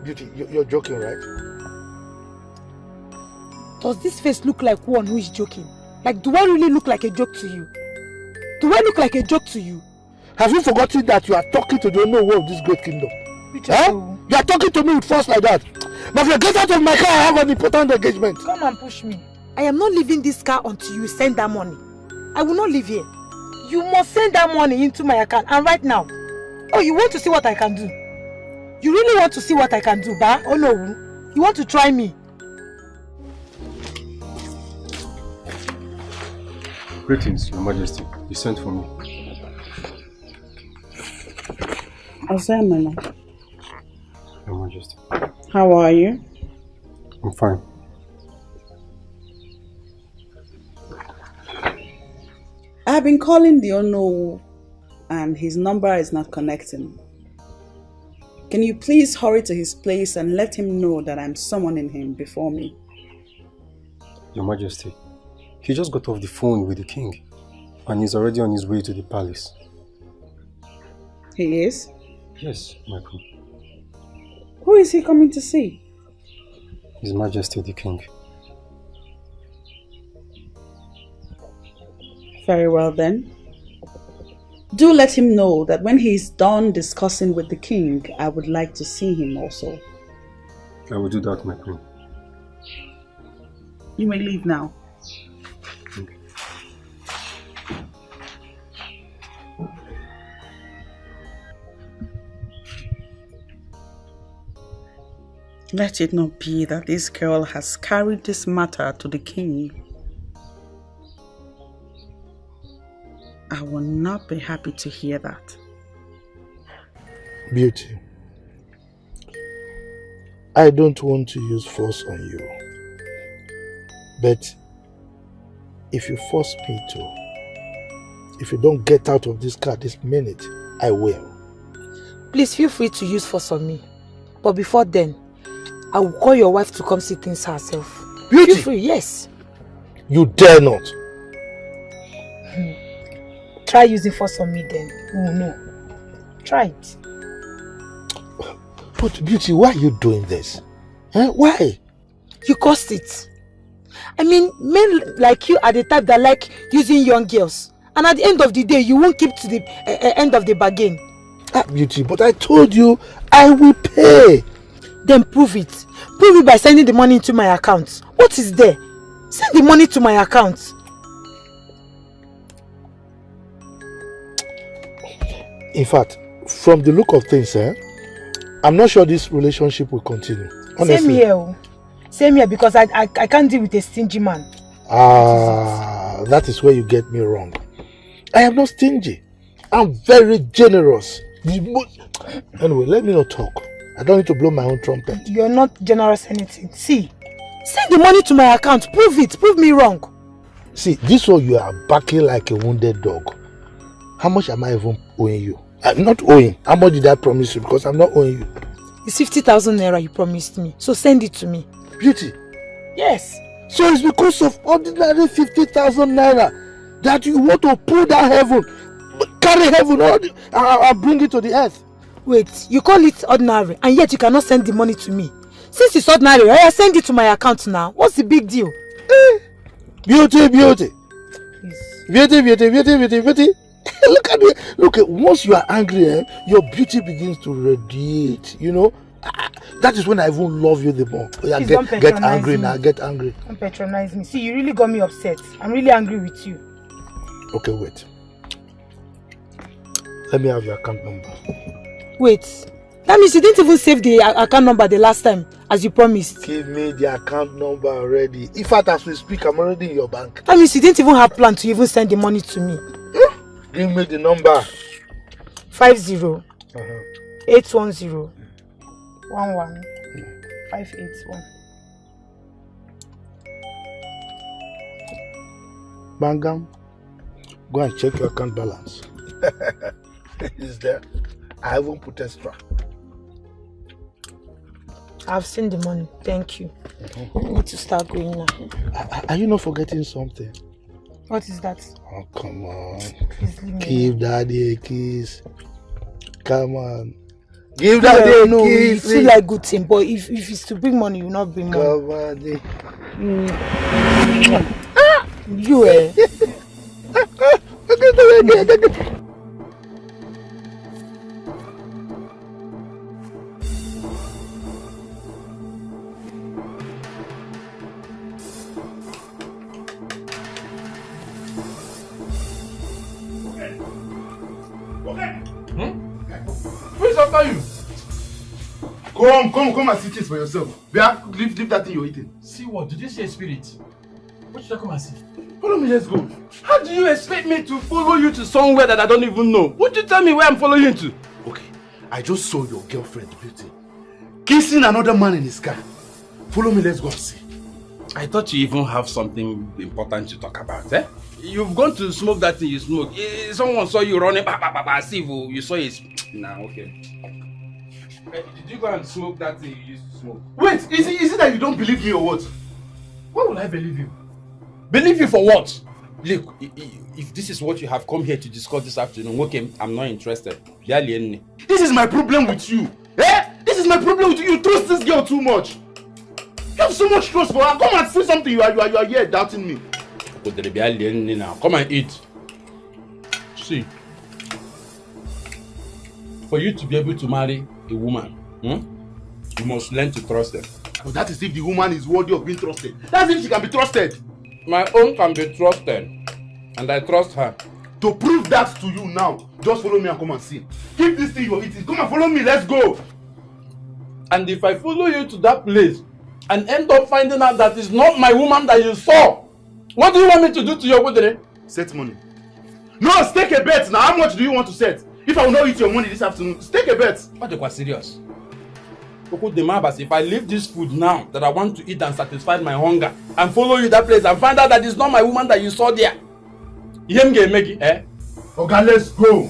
Beauty, you're joking, right? Does this face look like one who is joking? Like, do I really look like a joke to you? Do I look like a joke to you? Have you forgotten that you are talking to the owner of this great kingdom? You are talking to me with force like that. But if you get out of my car, I have an important engagement. Come and push me. I am not leaving this car until you send that money. I will not leave here. You must send that money into my account and right now. Oh, you want to see what I can do? You really want to see what I can do, ba? Oh no, you want to try me? Greetings, Your Majesty. You sent for me. Osemana. Your Majesty. How are you? I'm fine. I've been calling the Ono and his number is not connecting. Can you please hurry to his place and let him know that I'm summoning him before me? Your Majesty, he just got off the phone with the king and he's already on his way to the palace. He is? Yes, my queen. Who is he coming to see? His Majesty the King. Very well then. Do let him know that when he is done discussing with the king, I would like to see him also. I will do that, my queen. You may leave now. Okay. Let it not be that this girl has carried this matter to the king. I will not be happy to hear that. Beauty, I don't want to use force on you. But if you force me to, if you don't get out of this car this minute, I will. Please feel free to use force on me. But before then, I will call your wife to come see things herself. Beauty! Feel free, yes. You dare not. Try using force on me then. Oh no. Try it. But Beauty, why are you doing this? Why? You caused it. I mean, men like you are the type that like using young girls. And at the end of the day, you won't keep to the end of the bargain. Beauty, but I told you I will pay. Then prove it. Prove it by sending the money into my account. What is there? Send the money to my account. In fact, from the look of things, I'm not sure this relationship will continue. Honestly. Same here. Same here, because I can't deal with a stingy man. That is where you get me wrong. I am not stingy. I'm very generous. Anyway, let me not talk. I don't need to blow my own trumpet. You're not generous anything. See, send the money to my account. Prove it. Prove me wrong. See, this one you are barking like a wounded dog. How much am I even owing you? I'm not owing. How much did I promise you? Because I'm not owing you. It's 50,000 naira you promised me. So send it to me. Beauty? Yes. So it's because of ordinary 50,000 naira that you want to pull down heaven, carry heaven and bring it to the earth? Wait, you call it ordinary and yet you cannot send the money to me. Since it's ordinary, I send it to my account now. What's the big deal? Beauty. Beauty. Look at me. Look, once you are angry, your beauty begins to radiate, you know. That is when I even love you the more. Yeah, get angry now, get angry. Don't patronize me. See, you really got me upset. I'm really angry with you. Okay, wait. Let me have your account number. Wait. That means you didn't even save the account number the last time, as you promised. Give me the account number already. In fact, as we speak, I'm already in your bank. That means you didn't even have plan to even send the money to me. Give me the number. 50 810 11 581. Bangam, go and check your account balance. Is there? I haven't put extra. I've seen the money. Thank you. I need to start going now. Are you not forgetting something? What is that? Oh, come on. Give daddy a kiss. Come on. Give daddy a kiss. You feel like good thing, but if it's to bring money, you will not bring money. Come on. You Who is after you? Come and see things for yourself. Leave that thing you're eating. See what? Did you see a spirit? What should I come and see? Follow me, let's go. How do you expect me to follow you to somewhere that I don't even know? Would you tell me where I'm following you to? Okay, I just saw your girlfriend, Beauty, kissing another man in his car. Follow me, let's go and see. I thought you even have something important to talk about, eh? You've gone to smoke that thing you smoke. Someone saw you running, see you saw it. Nah, okay. Did you go and smoke that thing you used to smoke? Wait, is it that you don't believe me or what? Why would I believe you? Believe you for what? Look, if this is what you have come here to discuss this afternoon, okay, I'm not interested. This is my problem with you. Eh? This is my problem with you. You trust this girl too much. You have so much trust for her. Come and see something. You are here doubting me. Come and eat. See, for you to be able to marry a woman, you must learn to trust them. But that is if the woman is worthy of being trusted. That's if she can be trusted. My own can be trusted, and I trust her. To prove that to you now, just follow me and come and see. Keep this thing you're eating. Come and follow me. Let's go. And if I follow you to that place and end up finding out that it's not my woman that you saw, what do you want me to do to your woman? Set money. No, stake a bet now. How much do you want to set? If I will not eat your money this afternoon, stake a bet. What, they were serious? If I leave this food now that I want to eat and satisfy my hunger and follow you that place and find out that it's not my woman that you saw there, eh? Okay, let's go.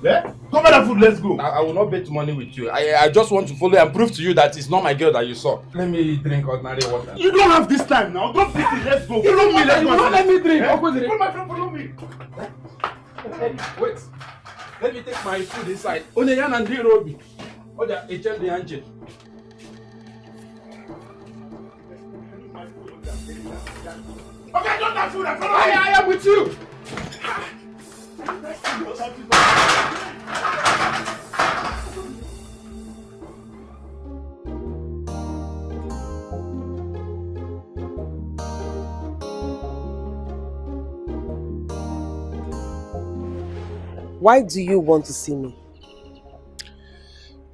Yeah? Come on, that food, let's go. I will not bet money with you. I just want to follow and prove to you that it's not my girl that you saw. Let me drink ordinary water. You don't have this time now. Don't beat it, let's go. Follow me, let's go. You won't let me drink. Come, my friend, follow me. Wait. Let me take my food inside. Oneyan and Robi. Oh, yeah, it's the engine. Okay, don't touch food. I am with you. Why do you want to see me?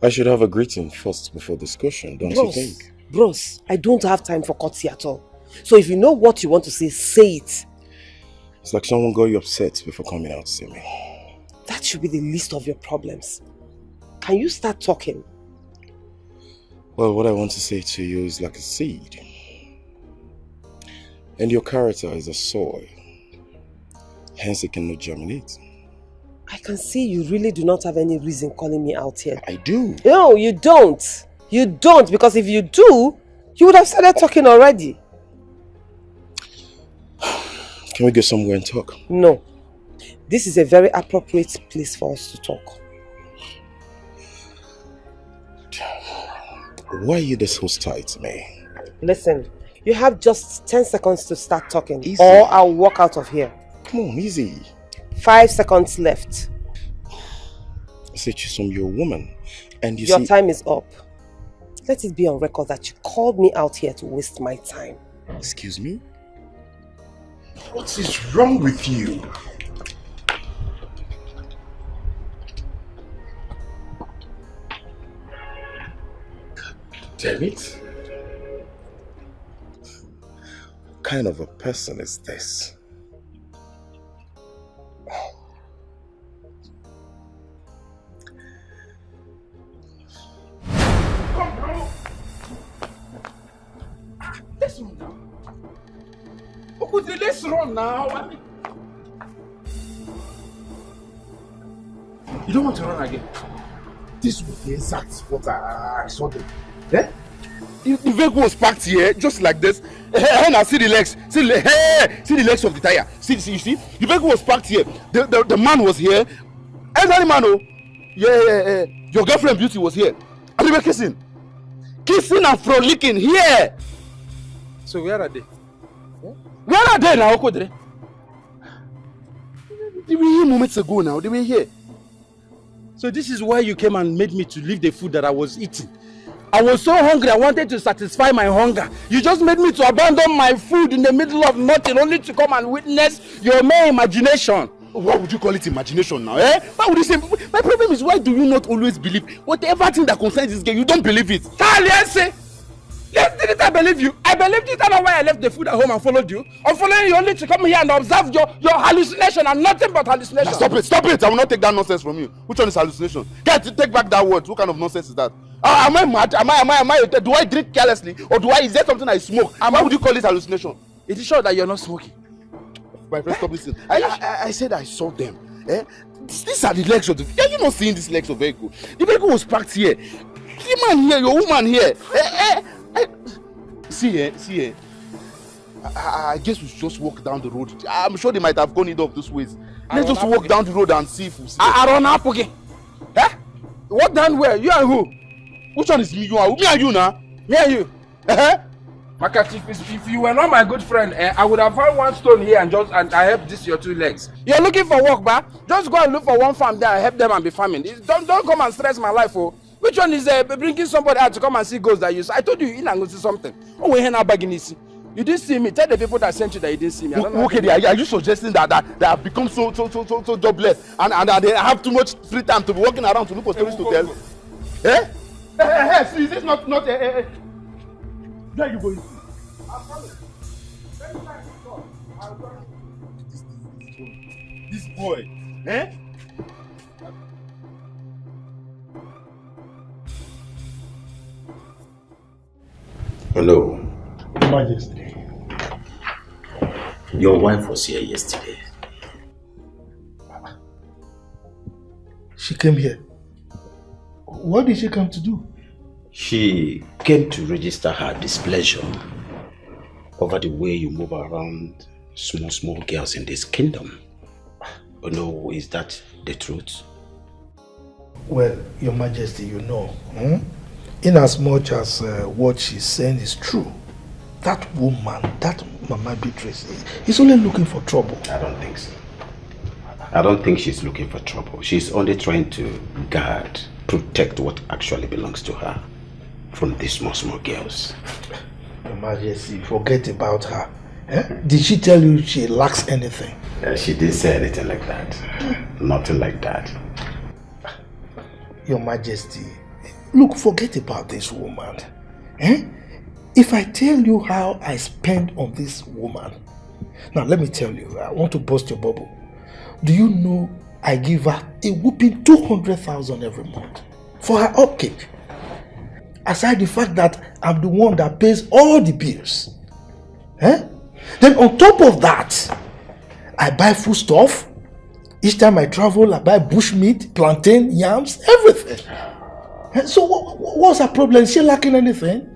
I should have a greeting first before discussion, don't you think? Bros, I don't have time for courtesy at all. So if you know what you want to say it. It's like someone got you upset before coming out to see me. That should be the least of your problems. Can you start talking? Well, what I want to say to you is like a seed. And your character is a soil. Hence it cannot germinate. I can see you really do not have any reason calling me out here. I do. No, you don't. You don't, because if you do, you would have started talking already. Can we go somewhere and talk? No. This is a very appropriate place for us to talk. Why are you this hostile to me? Listen, you have just 10 seconds to start talking. Easy. Or I'll walk out of here. Come on, easy. 5 seconds left. I said, Chisom, you're a woman. And Your time is up. Let it be on record that you called me out here to waste my time. Excuse me? What is wrong with you? God damn it. What kind of a person is this? Let's run now. Let's run now. You don't want to run again? This was the exact spot I saw them. Eh? The vehicle was parked here, just like this. And I see the legs. See the legs of the tire. See, you see? The vehicle was parked here. The man was here. Elderly man, oh. Yeah. Your girlfriend Beauty was here. And they were kissing. Kissing and frolicking here. So where are they? Where are they now, Okodre? They were here moments ago now. They were here. So this is why you came and made me to leave the food that I was eating. I was so hungry, I wanted to satisfy my hunger. You just made me to abandon my food in the middle of nothing only to come and witness your mere imagination. What would you call it imagination now, eh? Why would you say? My problem is, why do you not always believe whatever thing that concerns this girl, you don't believe it? Yes, didn't I believe you? I believed it. That's why I left the food at home and followed you. I'm following you only to come here and observe your hallucination and nothing but hallucination. Now stop it! I will not take that nonsense from you. Which one is hallucination? Take back that word. What kind of nonsense is that? Am I mad? Am I? Do I drink carelessly, or is there something I smoke? Why would you call it hallucination? It is sure that you're not smoking. My friend, stop listening. I said I saw them. Eh? These are the legs of the. Are you not seeing these legs of vehicle? The vehicle was parked here. The man here, your woman here. See here. I guess we should just walk down the road. I'm sure they might have gone either of those ways. Let's just walk down the road and see if we see. I run up again. Eh? What down where? You and who? Which one is me? You are me and you now? Me and you. Makati, if you were not my good friend, I would have found one stone here and I help this your two legs. You're looking for work, ba? Just go and look for one farm there and help them and be farming. Don't come and stress my life, oh. Which one is bringing somebody out to come and see ghosts that you saw? I told you in and go see something. Oh, we're not begging you. You didn't see me. Tell the people that sent you that you didn't see me. Okay, are you suggesting that I've become so jobless and they have too much free time to be walking around to look for stories to tell? Eh? See, is this not where are you going? This boy, eh? Hello. Majesty. Your wife was here yesterday. She came here. What did she come to do? She came to register her displeasure over the way you move around small girls in this kingdom. Oh no, is that the truth? Well, Your Majesty, you know, in as much as what she's saying is true, that woman, that Mama Beatrice, is only looking for trouble. I don't think so. I don't think she's looking for trouble. She's only trying to guard, protect what actually belongs to her from these small girls. Your Majesty, forget about her. Did she tell you she lacks anything? She didn't say anything like that. Nothing like that. Your Majesty, look, forget about this woman. If I tell you how I spend on this woman, now let me tell you, I want to burst your bubble. Do you know I give her a whooping 200,000 every month for her upkeep? Aside the fact that I'm the one that pays all the bills. Then on top of that, I buy food stuff. Each time I travel, I buy bushmeat, plantain, yams, everything. So what's her problem? Is she lacking anything?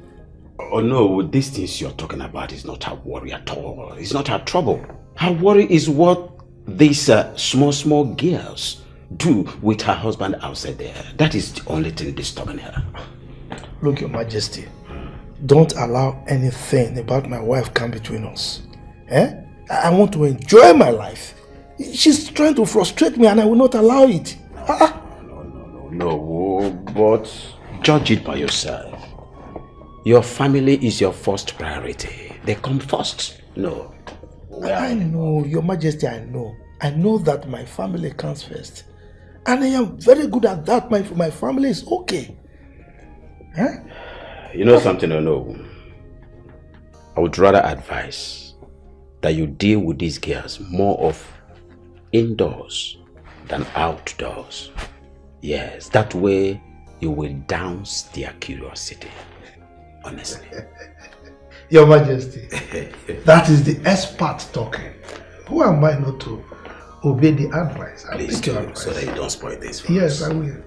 Oh no, these things you're talking about is not her worry at all. It's not her trouble. Her worry is what these small girls do with her husband outside there. That is the only thing disturbing her. Look, Your Majesty, don't allow anything about my wife come between us. I want to enjoy my life. She's trying to frustrate me and I will not allow it. No, but judge it by yourself. Your family is your first priority. They come first. No. I know, Your Majesty, I know. I know that my family comes first. And I am very good at that. My family is okay. You know something or no? I would rather advise that you deal with these girls more of indoors than outdoors. Yes, that way you will douse their curiosity. Honestly. Your Majesty, that is the expert talking. Who am I not to obey the advice? Please do, so that you don't spoil this for yes, us. I will.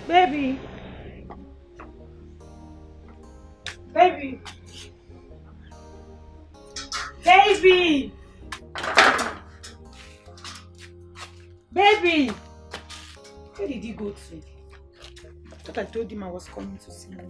Baby. Baby. Baby. Baby. Where did he go to? I thought I told him I was coming to see him.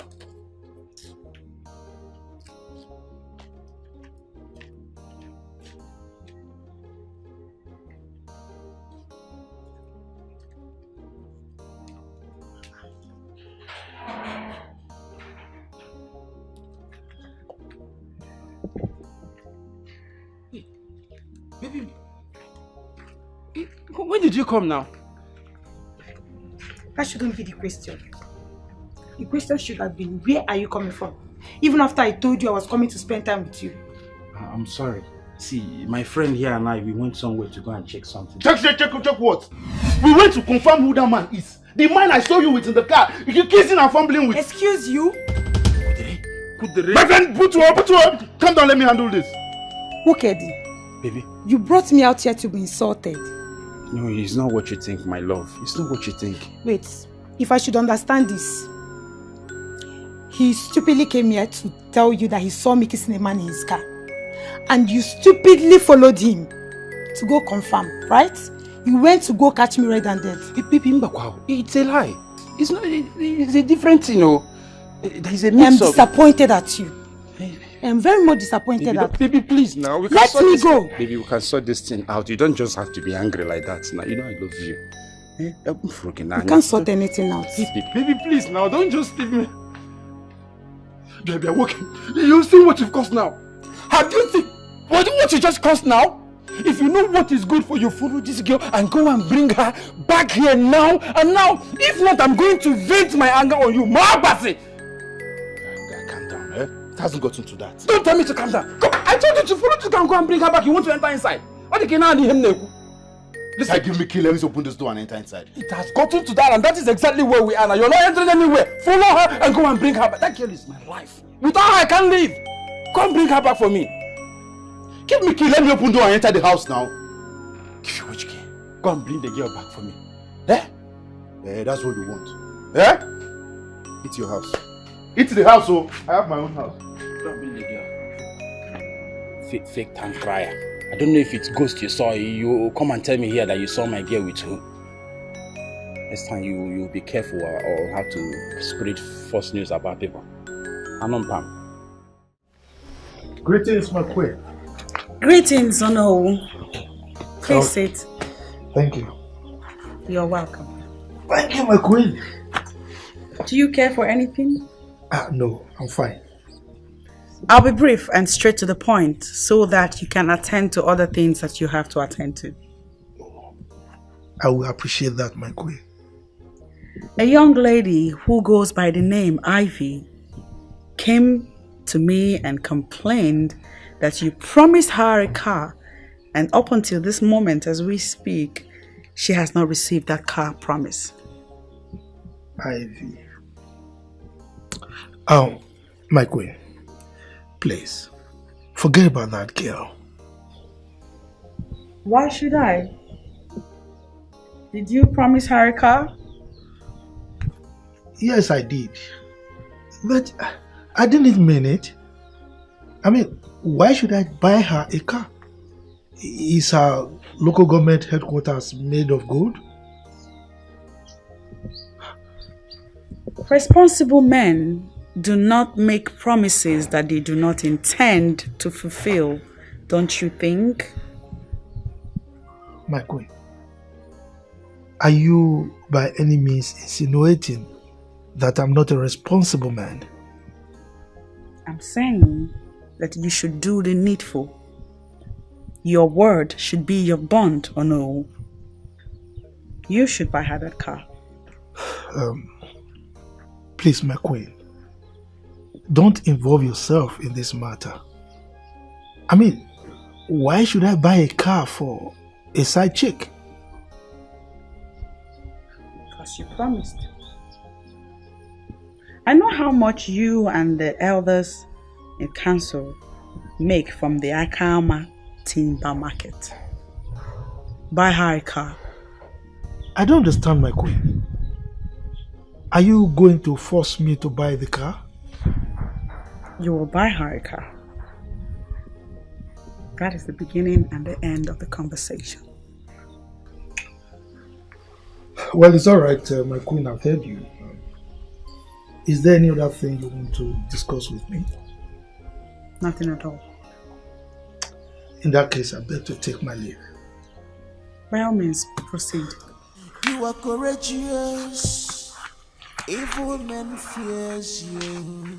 Baby, when did you come now? That shouldn't be the question. The question should have been, where are you coming from? Even after I told you I was coming to spend time with you. I'm sorry. See, my friend here and I, we went somewhere to go and check something. Check what? We went to confirm who that man is. The man I saw you with in the car. You kissing and fumbling with. Excuse you? My friend, put you up. Come down, let me handle this. Ukedi. Baby. You brought me out here to be insulted. No, it's not what you think, my love. It's not what you think. Wait, if I should understand this, he stupidly came here to tell you that he saw me kissing a man in his car. And you stupidly followed him to go confirm, right? You went to go catch me red-handed. It's a lie. It's not. It's a different thing, you know. There's a mix-up. I'm disappointed at you. I'm very much disappointed at you. Baby, please now. Let me go. Baby, we can sort this thing out. You don't just have to be angry like that now. You know I love you. You can't sort anything out. Baby, please now. Don't just leave me. Baby, I'm working. You've seen what you've caused now. Have you seen what you just caused now? If you know what is good for you, follow this girl and go and bring her back here now. And now, if not, I'm going to vent my anger on you. Mahabasi! Calm down, It hasn't gotten to that. Don't tell me to calm down. Come, I told you to follow this girl and go and bring her back. You want to enter inside? What the hell him neku? Listen, give me key. Let me open this door and enter inside. It has gotten to that, and that is exactly where we are now. You're not entering anywhere. Follow her and go and bring her back. That girl is my life. Without her, I can't live. Come bring her back for me. Give me key. Let me open door and enter the house now. Give you which key? Go and bring the girl back for me. That's what you want. It's your house. It's the house, so I have my own house. Go and bring the girl. Fake time crier. I don't know if it's ghost you saw. You come and tell me here that you saw my girl with who. Next time you be careful or have to spread false news about people. Anon Pam. Greetings, my queen. Greetings, Ono. Please sit. Thank you. You're welcome. Thank you, my queen. Do you care for anything? No, I'm fine. I'll be brief and straight to the point so that you can attend to other things that you have to attend to. I will appreciate that, my queen. A young lady who goes by the name Ivy came to me and complained that you promised her a car, and up until this moment as we speak, she has not received that car promise. Ivy. My queen, please, forget about that girl. Why should I? Did you promise her a car? Yes, I did. But I didn't mean it. I mean, why should I buy her a car? Is her local government headquarters made of gold? Responsible men do not make promises that they do not intend to fulfill, don't you think? My queen, are you by any means insinuating that I'm not a responsible man? I'm saying that you should do the needful. Your word should be your bond, or no? You should buy her that car. Please, my queen, don't involve yourself in this matter. I mean, why should I buy a car for a side chick? Because you promised. I know how much you and the elders in council make from the Akama timber market. Buy her a car. I don't understand, my queen. Are you going to force me to buy the car? You will buy her a car. That is the beginning and the end of the conversation. Well, it's alright, my queen, I've heard you. Is there any other thing you want to discuss with me? Nothing at all. In that case, I beg to take my leave. By all means, proceed. You are courageous. Evil men fears you.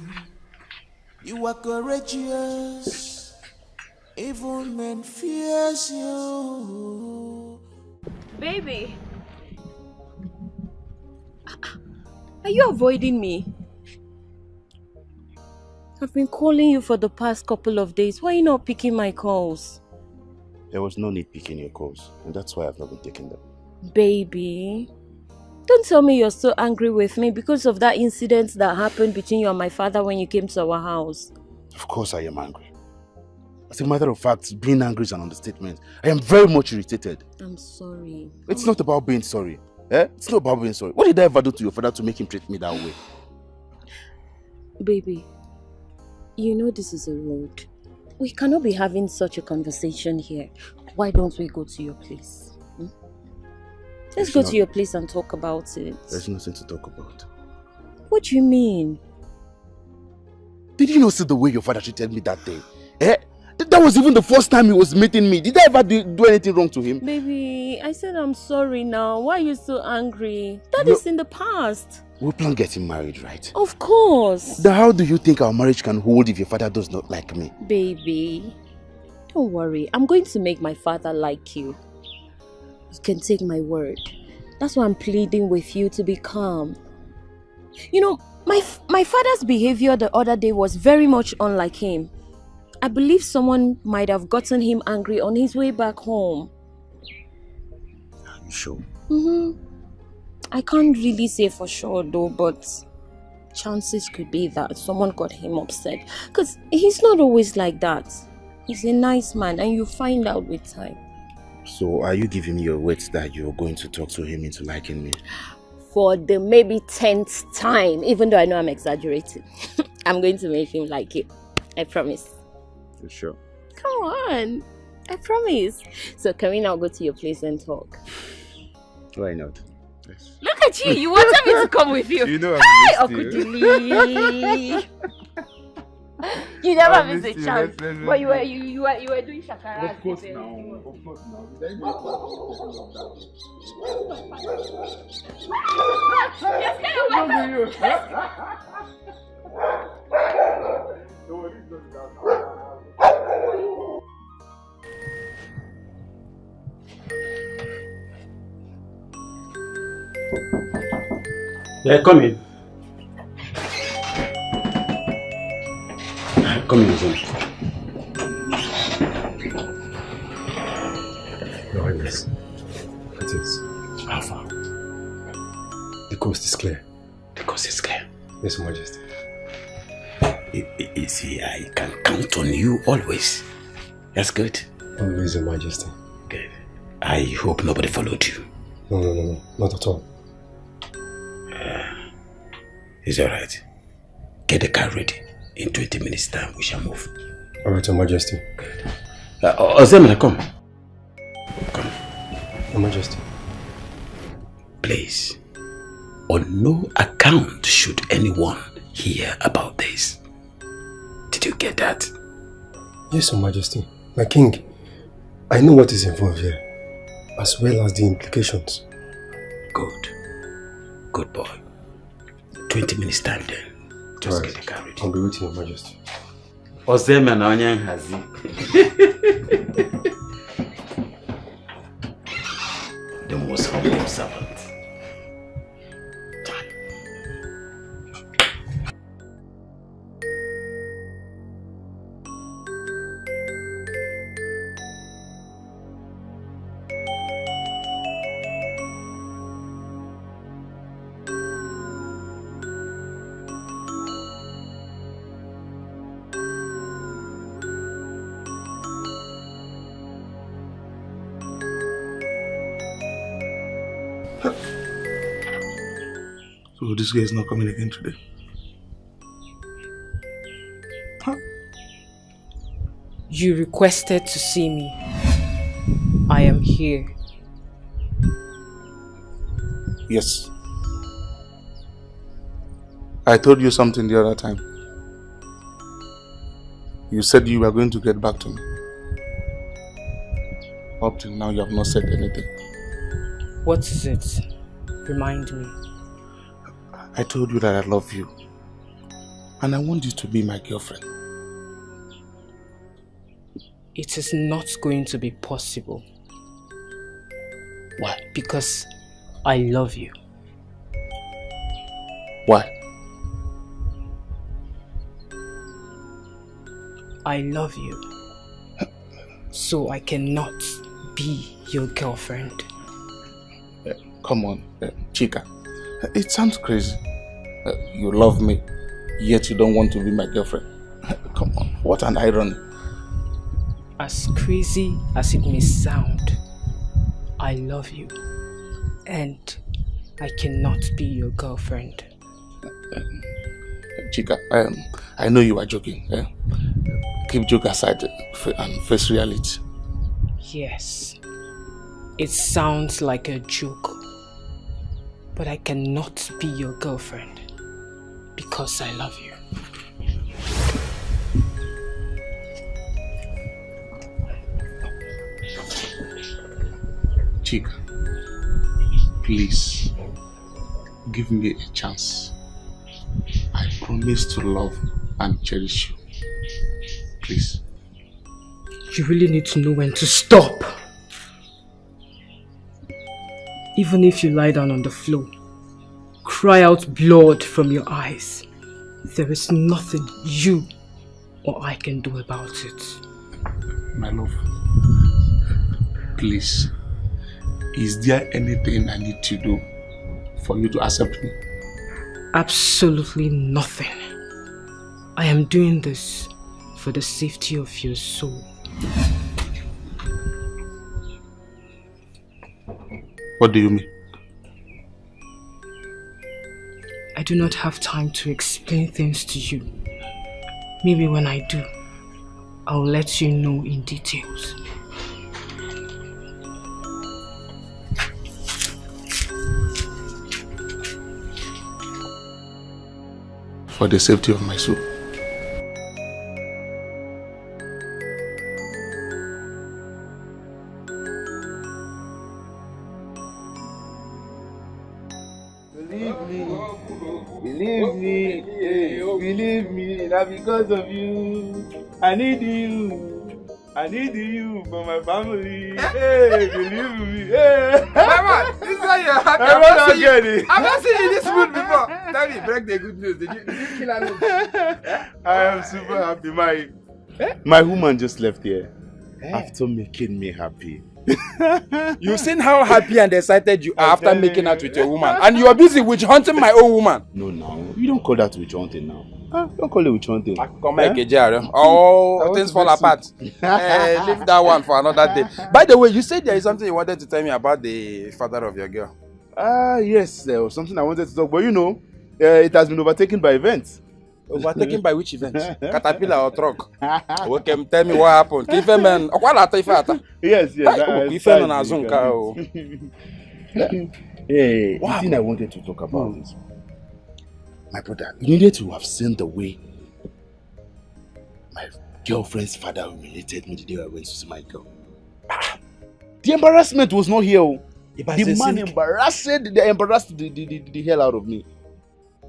You are courageous. Evil men fears you. Baby. Are you avoiding me? I've been calling you for the past couple of days. Why are you not picking my calls? There was no need picking your calls, and that's why I've not been taking them. Baby, don't tell me you're so angry with me because of that incident that happened between you and my father when you came to our house. Of course I am angry. As a matter of fact, being angry is an understatement. I am very much irritated. I'm sorry. It's not about being sorry. It's not about being sorry. What did I ever do to your father to make him treat me that way? Baby, you know this is a road. We cannot be having such a conversation here. Why don't we go to your place? Let's go to your place and talk about it. There's nothing to talk about. What do you mean? Did you not see the way your father treated me that day? That was even the first time he was meeting me. Did I ever do anything wrong to him? Baby, I said I'm sorry now. Why are you so angry? That is in the past. We plan getting married, right? Of course. Then how do you think our marriage can hold if your father does not like me? Baby, don't worry. I'm going to make my father like you. You can take my word. That's why I'm pleading with you to be calm. You know, my father's behavior the other day was very much unlike him. I believe someone might have gotten him angry on his way back home. Are you sure? I can't really say for sure though, but chances could be that someone got him upset. Because he's not always like that. He's a nice man and you find out with time. So are you giving me your words that you're going to talk to him into liking me? For the maybe 10th time, even though I know I'm exaggerating. I'm going to make him like you. I promise. You sure? Come on. I promise. So can we now go to your place and talk? Why not? Yes. Look Gee, you wanted me to come with you. You know Hi, I Uncle missed you. Dilly. You never I missed a missed you, chance. let's But you were doing shakara. Of course now. Of course now. Yes, get away from Yeah, come in. Come in, son. Your Highness, it is. How far? The coast is clear. The coast is clear. Yes, Your Majesty. You see, I can count on you always. That's good. Always, Your Majesty. Good. I hope nobody followed you. No, not at all. It's alright. Get the car ready. In 20 minutes time, we shall move. Alright, Your Majesty. Ozemena, come. Come. Your Majesty. Please, on no account should anyone hear about this. Did you get that? Yes, Your Majesty. My king, I know what is involved here, as well as the implications. Good. Good boy. 20 minutes time then. Just get the car ready. I'll be waiting, Your Majesty. Ozemena onye nhazi. The most humble servant. So this guy is not coming again today. Huh? You requested to see me. I am here. Yes. I told you something the other time. You said you were going to get back to me. Up till now you have not said anything. What is it? Remind me. I told you that I love you. And I want you to be my girlfriend. It is not going to be possible. Why? Because I love you. Why? I love you. So I cannot be your girlfriend. Come on, Chica. It sounds crazy. You love me, yet you don't want to be my girlfriend. Come on, what an irony. As crazy as it may sound, I love you. And I cannot be your girlfriend. Chica, I know you are joking. Keep joke aside and face reality. Yes, it sounds like a joke. But I cannot be your girlfriend because I love you. Chica, please give me a chance. I promise to love and cherish you. Please. You really need to know when to stop. Even if you lie down on the floor, cry out blood from your eyes, there is nothing you or I can do about it. My love, please, is there anything I need to do for you to accept me? Absolutely nothing. I am doing this for the safety of your soul. What do you mean? I do not have time to explain things to you. Maybe when I do, I'll let you know in details. for the safety of my soul. Believe me, now because of you, I need you for my family. Hey, believe me. Hey. Mama, this is why you're happy. I've not seen you in this mood before. Tell me, break the good news. Did you kill her? I am super happy. My woman just left here after making me happy. You've seen how happy and excited you are after making out with your woman, and you are busy witch hunting my own woman. No, you don't call that witch hunting now. Don't call it witch hunting. Come here, oh, things fall apart. Leave that one for another day. By the way, you said there is something you wanted to tell me about the father of your girl. Yes, there was something I wanted to talk, but you know, it has been overtaken by events. Overtaken by which event? Caterpillar or truck? Okay, tell me what happened. Yes. Hey, the thing I wanted to talk about is, my brother, you needed to have seen the way my girlfriend's father humiliated me the day I went to see my girl. The embarrassment was not here. The man embarrassed the hell out of me.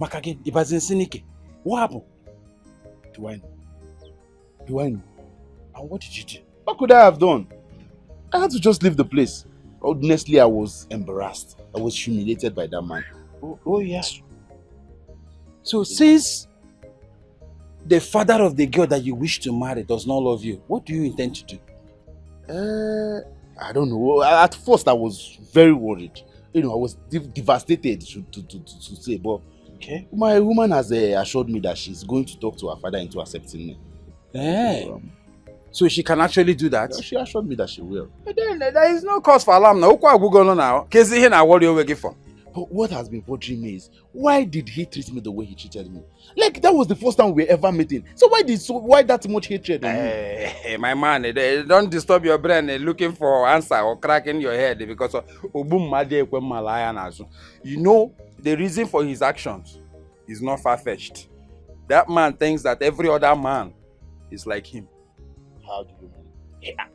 Makage, Ibazinsinike. What happened? Do I know? And what did you do? What could I have done? I had to just leave the place. Honestly, I was embarrassed. I was humiliated by that man. Oh yes. So since the father of the girl that you wish to marry does not love you, what do you intend to do? I don't know. At first, I was very worried. You know, I was devastated to say, but okay. My woman has assured me that she's going to talk to her father into accepting me. So she can actually do that? Yeah, she assured me that she will. But then there is no cause for alarm now. But what has been bothering me is, why did he treat me the way he treated me? Like, that was the first time we were ever meeting. So why that much hatred? Hey, my man, don't disturb your brain looking for answer or cracking your head because of you know, the reason for his actions is not far-fetched. That man thinks that every other man is like him. How do you mean? Yeah.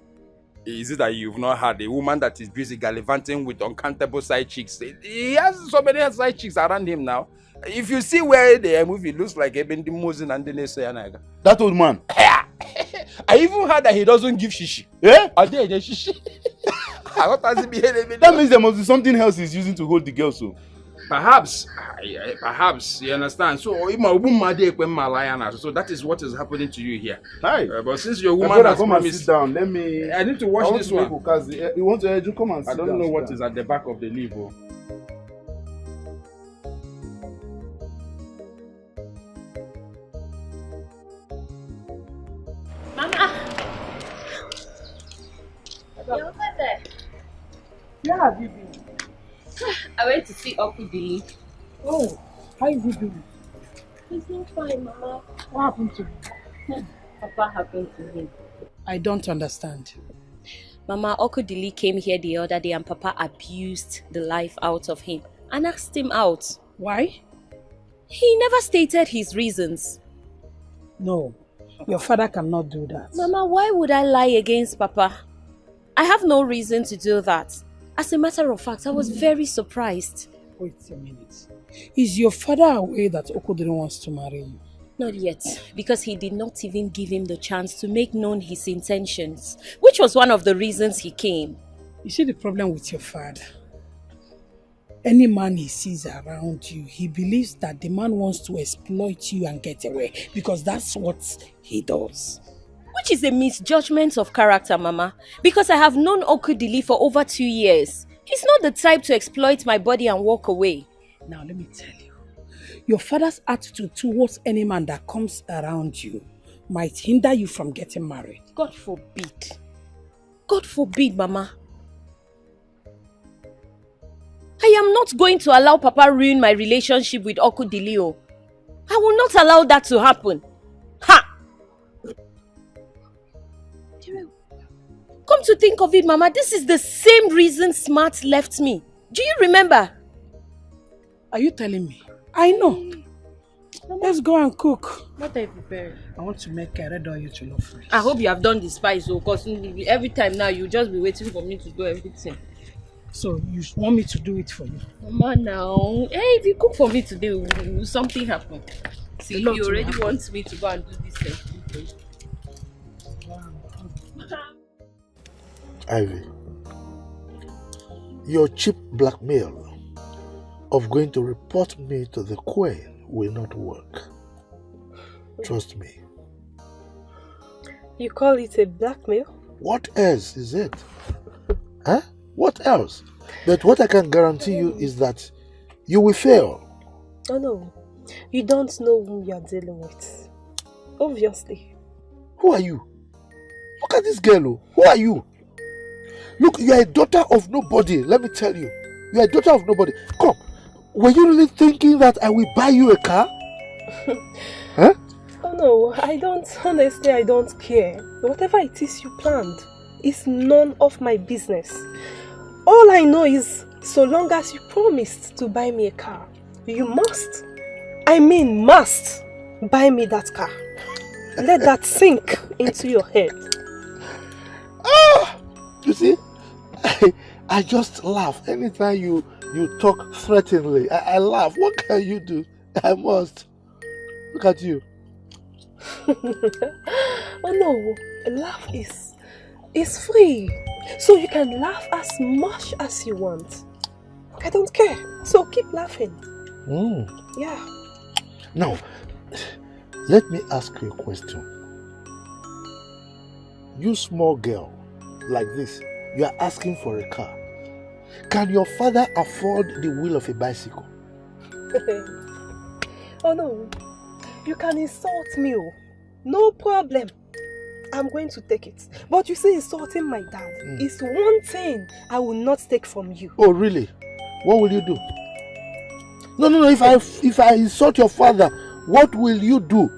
Is it that you've not had a woman that is busy gallivanting with uncountable side chicks? He has so many side chicks around him now. If you see where the movie looks like that old man. I even heard that he doesn't give shishi. Yeah? Shishi. That means there must be something else he's using to hold the girl so. Perhaps, you understand. So that is what is happening to you here. Hi. But since your woman has come promised, and sit down. I need to watch this one. You want to come and sit down? I don't know what is at the back of the leaf. Mama. You're over there. Where have you been? I went to see Okudili. Oh, how is he doing? He's not fine, Mama. What happened to him? Papa happened to him. I don't understand. Mama, Okudili came here the other day and Papa abused the life out of him and asked him out. Why? He never stated his reasons. No, your father cannot do that. Mama, why would I lie against Papa? I have no reason to do that. As a matter of fact, I was very surprised. Wait a minute. Is your father aware that Okudili wants to marry you? Not yet, because he did not even give him the chance to make known his intentions, which was one of the reasons he came. You see the problem with your father? Any man he sees around you, he believes that the man wants to exploit you and get away, because that's what he does. Which is a misjudgment of character, Mama, because I have known Okudili for over 2 years. He's not the type to exploit my body and walk away. Now let me tell you, your father's attitude towards any man that comes around you might hinder you from getting married. God forbid. God forbid, Mama. I am not going to allow Papa ruin my relationship with Okudili. I will not allow that to happen. Ha! Come to think of it, Mama, this is the same reason Smart left me. Do you remember? Are you telling me? I know. Let's go and cook. What are you preparing? I want to make a red oil jollof rice. I hope you have done the spice, because every time now you just be waiting for me to do everything. So you want me to do it for you? Mama, now, hey, if you cook for me today, will something happen? See, you already want me to go and do this thing. Ivy, your cheap blackmail of going to report me to the Queen will not work. Trust me. You call it a blackmail? What else is it? Huh? What else? But what I can guarantee you is that you will fail. Oh no, you don't know whom you are dealing with. Obviously. Who are you? Look at this girl. Who are you? Look, you are a daughter of nobody. Let me tell you. You are a daughter of nobody. Come. Were you really thinking that I will buy you a car? Huh? Oh no, I don't care. Whatever it is you planned is none of my business. All I know is, so long as you promised to buy me a car, you must buy me that car. Let that sink into your head. Ah! You see, I just laugh anytime you talk threateningly. I laugh. What can you do? I must. Look at you. Oh no, laugh is free. So you can laugh as much as you want. I don't care. So keep laughing. Yeah. Now, let me ask you a question. You small girl like this, you are asking for a car. Can your father afford the wheel of a bicycle? Oh no, you can insult me. No problem. I'm going to take it. But you see, insulting my dad is one thing I will not take from you. Oh really? What will you do? No. If I insult your father, what will you do?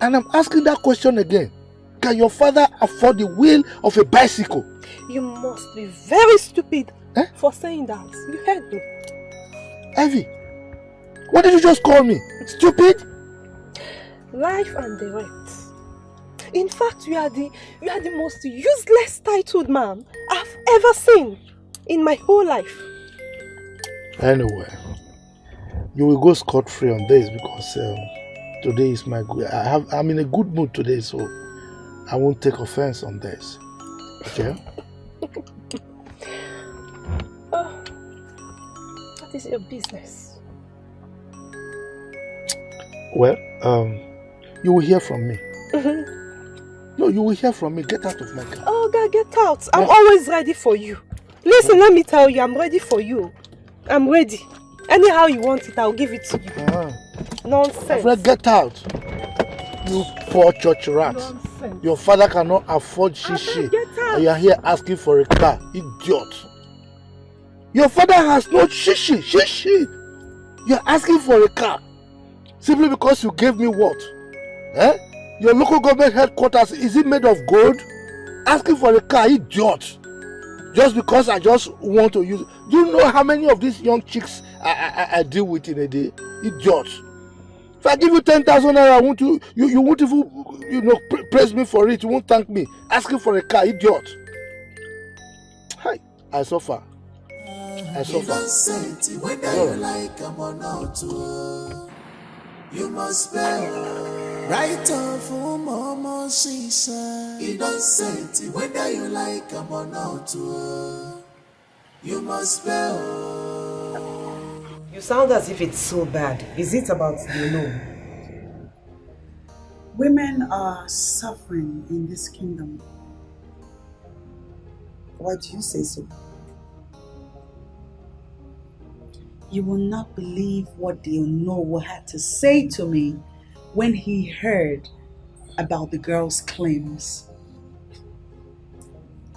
And I'm asking that question again. Can your father afford the wheel of a bicycle? You must be very stupid for saying that. You heard me. Ivy, what did you just call me? Stupid? Life and direct. In fact, you are the most useless titled man I've ever seen in my whole life. Anyway, you will go scot-free on this because today is my good. I'm in a good mood today, so I won't take offense on this. Okay? Oh, what is your business? Well, you will hear from me. No, you will hear from me. Get out of my car. Oh, God, get out. I'm always ready for you. Listen, let me tell you, I'm ready for you. I'm ready. Anyhow you want it, I'll give it to you. Nonsense. Fred, get out. You poor church rat. Nonsense. Your father cannot afford shishi. And you are here asking for a car. Idiot. Your father has no shishi. You are asking for a car. Simply because you gave me what? Your local government headquarters, is it made of gold? Asking for a car, idiot. Just because I just want to use it. Do you know how many of these young chicks I deal with in a day? Idiot. If I give you 10,000 naira, you won't even praise me for it. You won't thank me. Asking for a car, idiot. Hi, I suffer. You must bear. Right off mama she said. Innocent, whether you like I'm or not. You must bear. You sound as if it's so bad. Is it about the no? Women are suffering in this kingdom. Why do you say so? You will not believe what the Onowo had to say to me when he heard about the girl's claims.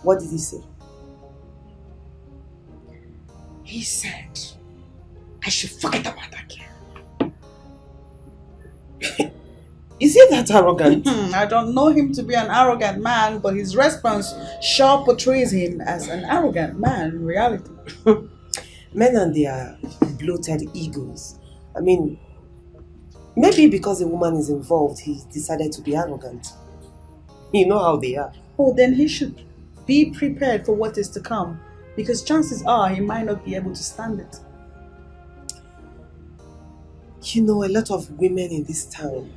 What did he say? He said, I should forget about that girl. Is he that arrogant? I don't know him to be an arrogant man, but his response sure portrays him as an arrogant man in reality. Men and their bloated egos. I mean, Maybe because the woman is involved, he decided to be arrogant. You know how they are. Oh, then he should be prepared for what is to come, because chances are he might not be able to stand it. You know, a lot of women in this town,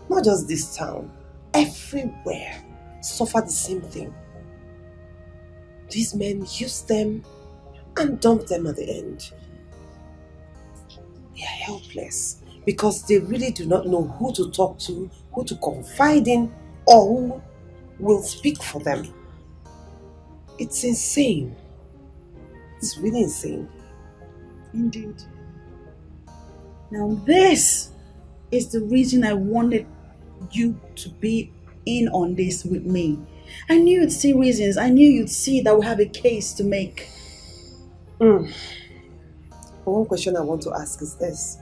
not just this town, everywhere, suffer the same thing. These men use them and dump them at the end. They are helpless because they really do not know who to talk to, who to confide in, or who will speak for them. It's insane. It's really insane. Indeed. Now this is the reason I wanted you to be in on this with me. I knew you'd see reasons. I knew you'd see that we have a case to make. But one question I want to ask is this.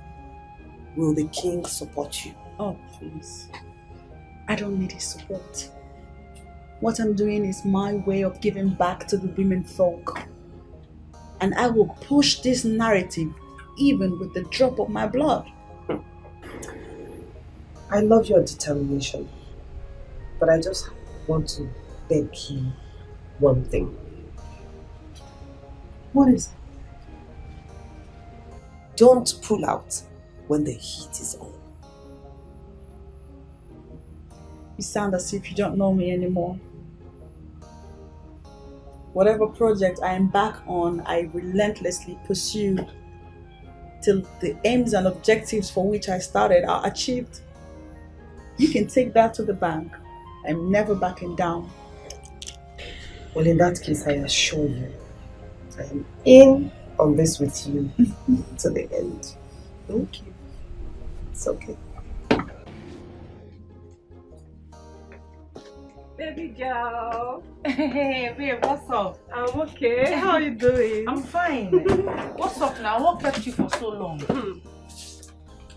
Will the king support you? Oh, please. I don't need his support. What I'm doing is my way of giving back to the women folk. And I will push this narrative even with the drop of my blood. I love your determination. But I just want to beg you one thing. What is it? Don't pull out when the heat is on. You sound as if you don't know me anymore. Whatever project I embark on, I relentlessly pursue till the aims and objectives for which I started are achieved. You can take that to the bank. I'm never backing down. Well, in that case, I assure you, I am in on this with you to the end. Thank you. It's okay. Baby girl. Hey, babe, what's up? I'm okay. How are you doing? I'm fine. What's up now? What kept you for so long?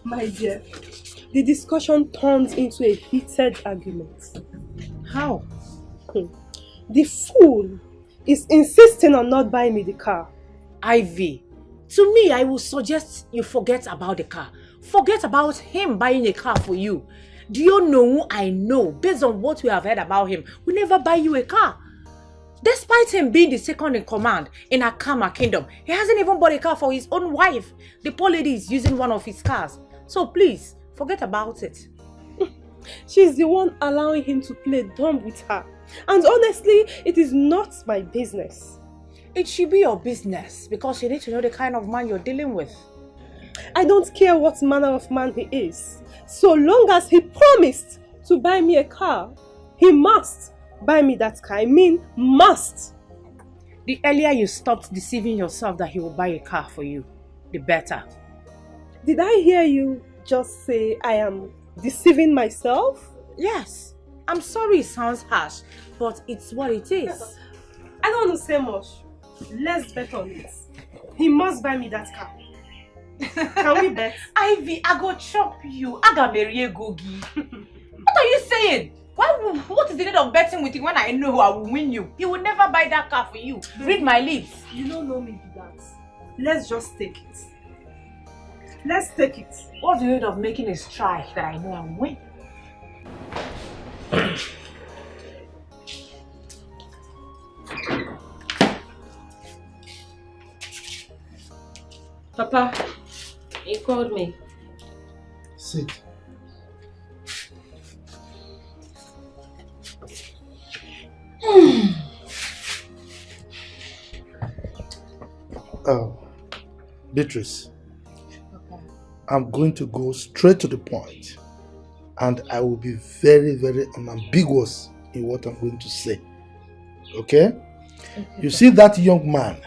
My dear, the discussion turned into a heated argument. How? The fool is insisting on not buying me the car. Ivy, to me, I would suggest you forget about the car. Forget about him buying a car for you. Do you know who I know? Based on what we have heard about him, we never buy you a car. Despite him being the second in command in Akama Kingdom, he hasn't even bought a car for his own wife. The poor lady is using one of his cars. So please, forget about it. She's the one allowing him to play dumb with her. And honestly, it is not my business. It should be your business because you need to know the kind of man you're dealing with. I don't care what manner of man he is. So long as he promised to buy me a car, he must buy me that car. I mean, must. The earlier you stopped deceiving yourself that he will buy a car for you, the better. Did I hear you just say I am deceiving myself? Yes. I'm sorry it sounds harsh, but it's what it is. I don't want to say much. Let's bet on it. He must buy me that car. Can we bet? Ivy, I go chop you. I got marry Gogi. What are you saying? What is the need of betting with you when I know I will win you? He will never buy that car for you. Read my lips. You don't know me with that. Let's just take it. Let's take it. What's the need of making a strike that I know I will win? Papa, he called me. Sit. Beatrice, I'm going to go straight to the point, and I will be very, very unambiguous in what I'm going to say. Okay? You see that young man,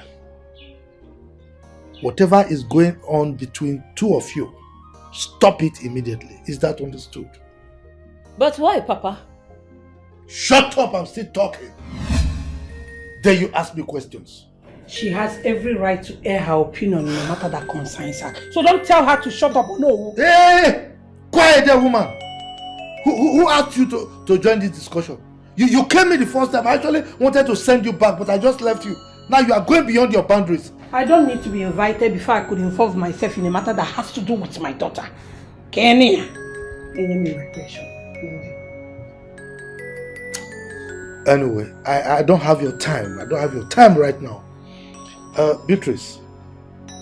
whatever is going on between two of you, stop it immediately. Is that understood? But why, Papa? Shut up, I'm still talking. Then you ask me questions. She has every right to air her opinion no matter that concerns her. So don't tell her to shut up. No. Hey! Quiet there, woman. Who asked you to join this discussion? You came in the first time. I actually wanted to send you back, but I just left you. Now you are going beyond your boundaries. I don't need to be invited before I could involve myself in a matter that has to do with my daughter. Kenya. Anyway, I don't have your time. I don't have your time right now. Beatrice.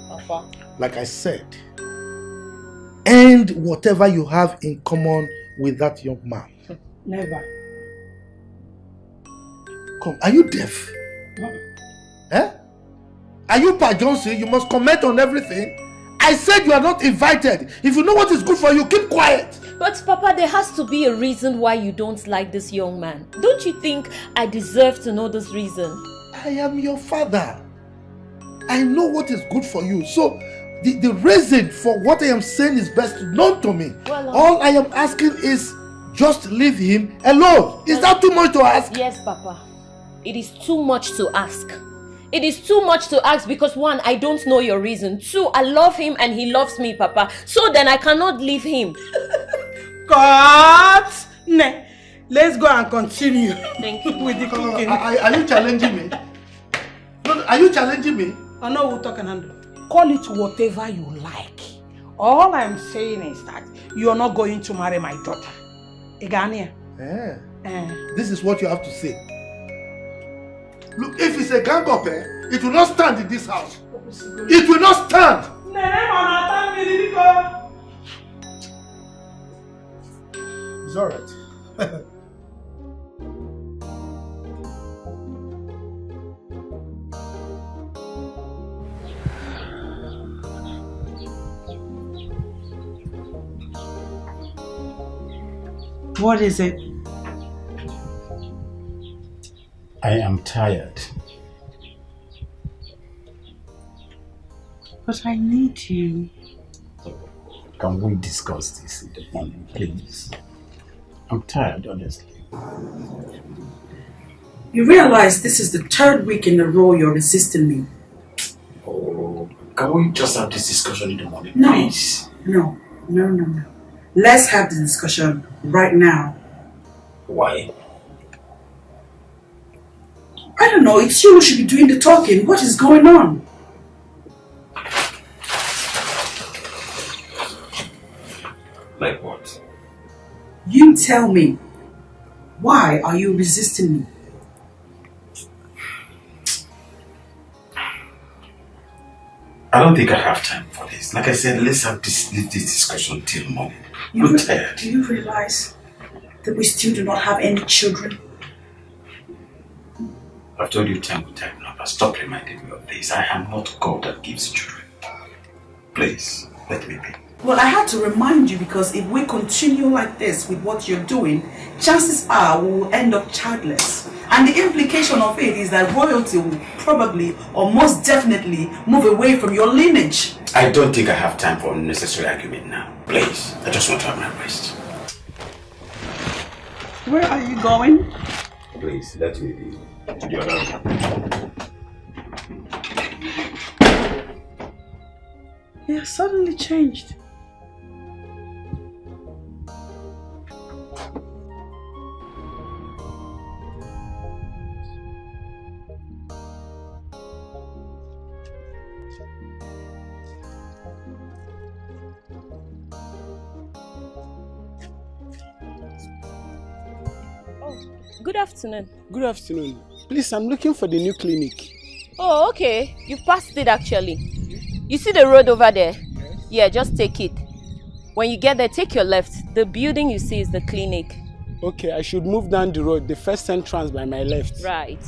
Papa. Like I said, end whatever you have in common with that young man. Never. Come, are you deaf? Eh? Are you Pa Johnson? You must comment on everything. I said you are not invited. If you know what is good for you, keep quiet. But Papa, there has to be a reason why you don't like this young man. Don't you think I deserve to know this reason? I am your father. I know what is good for you. So the reason for what I am saying is best known to me. Well, all I am asking is just leave him alone. Is that too much to ask? Yes, Papa. It is too much to ask. It is too much to ask because 1, I don't know your reason. 2, I love him and he loves me, Papa. So then I cannot leave him. Cut! Ne. Let's go and continue. Thank you. With the cooking. Are you challenging me? No, are you challenging me? I know we'll talk and handle. Call it whatever you like. All I'm saying is that you're not going to marry my daughter. Igania. This is what you have to say. Look, if it's a gang up, it will not stand in this house. It will not stand. It's alright. What is it? I am tired. But I need you. Can we discuss this in the morning, please? I'm tired, honestly. You realize this is the 3rd week in a row you're resisting me. Oh, can we just have this discussion in the morning, No. please? No. Let's have the discussion right now. Why? I don't know, it's you who should be doing the talking. What is going on? Like what? You tell me. Why are you resisting me? I don't think I have time for this. Like I said, let's have this discussion till morning. I'm tired. Do you realize that we still do not have any children? I've told you time and time now, but stop reminding me of this. I am not God that gives children. Please, let me be. Well, I had to remind you because if we continue like this with what you're doing, chances are we will end up childless. And the implication of it is that royalty will probably or most definitely move away from your lineage. I don't think I have time for unnecessary argument now. Please, I just want to have my rest. Where are you going? Please, let me be. To the other room. You have suddenly changed. Good afternoon. Good afternoon. Please, I'm looking for the new clinic. Oh, okay. You've passed it actually. You see the road over there? Yeah, just take it. When you get there, take your left. The building you see is the clinic. Okay, I should move down the road, the first entrance by my left. Right.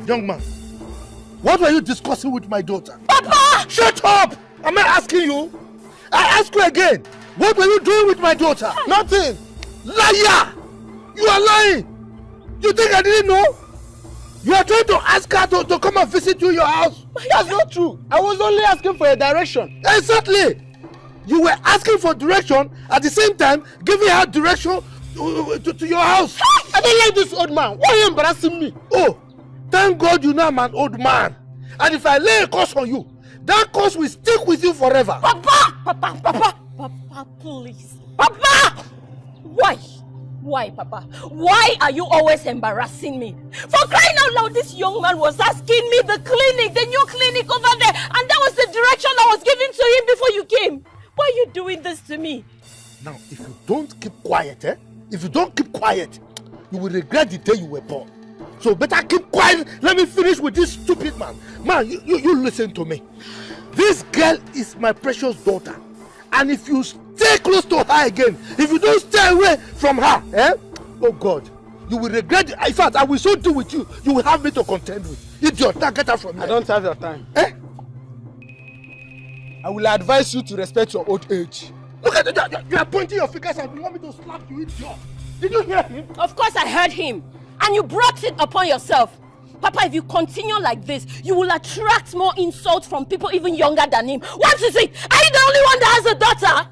Young man, what were you discussing with my daughter? Papa! Shut up! Am I asking you? I ask you again. What were you doing with my daughter? Nothing. Liar! You are lying. You think I didn't know? You are trying to ask her to come and visit you in your house. That's not true. I was only asking for a direction. Exactly. You were asking for direction at the same time giving her direction to your house. I don't like this old man. Why are you embarrassing me? Oh, thank God you know I'm an old man. And if I lay a curse on you, that curse will stick with you forever. Papa! Papa, please. Papa! Why? Why, Papa? Why are you always embarrassing me? For crying out loud, this young man was asking me the clinic, the new clinic over there, and that was the direction I was giving to him before you came. Why are you doing this to me? Now, if you don't keep quiet, if you don't keep quiet, you will regret the day you were born. So better keep quiet. Let me finish with this stupid man. Man, you listen to me. This girl is my precious daughter. And if you stay close to her again, if you don't stay away from her, oh God, you will regret it. In fact, I will so deal with you. You will have me to contend with. Idiot, now get out from here. I don't have your time. I will advise you to respect your old age. Look at that. You are pointing your fingers and you want me to slap you, idiot. Did you hear him? Of course I heard him. And you brought it upon yourself. Papa, if you continue like this, you will attract more insults from people even younger than him. What is it? Are you the only one that has a daughter?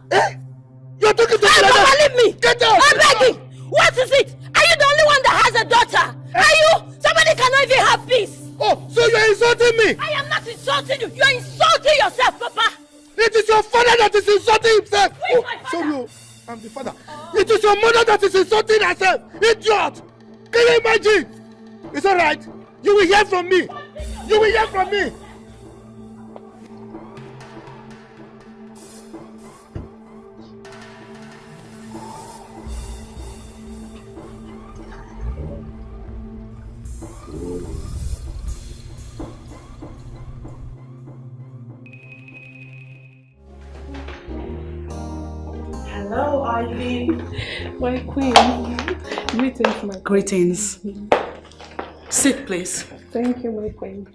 You're talking to me like Papa, that. leave me. Get out. I'm begging. What is it? Are you the only one that has a daughter? Are you? Somebody cannot even have peace. Oh, so you're insulting me? I am not insulting you. You are insulting yourself, Papa. It is your father that is insulting himself. Sorry, I'm the father. It is your mother that is insulting herself. Idiot. Can you imagine? It's all right. You will hear from me. You will hear from me. Hello, Ivy. My queen. Greetings, my queen. Greetings. Sit, please. Thank you, my queen.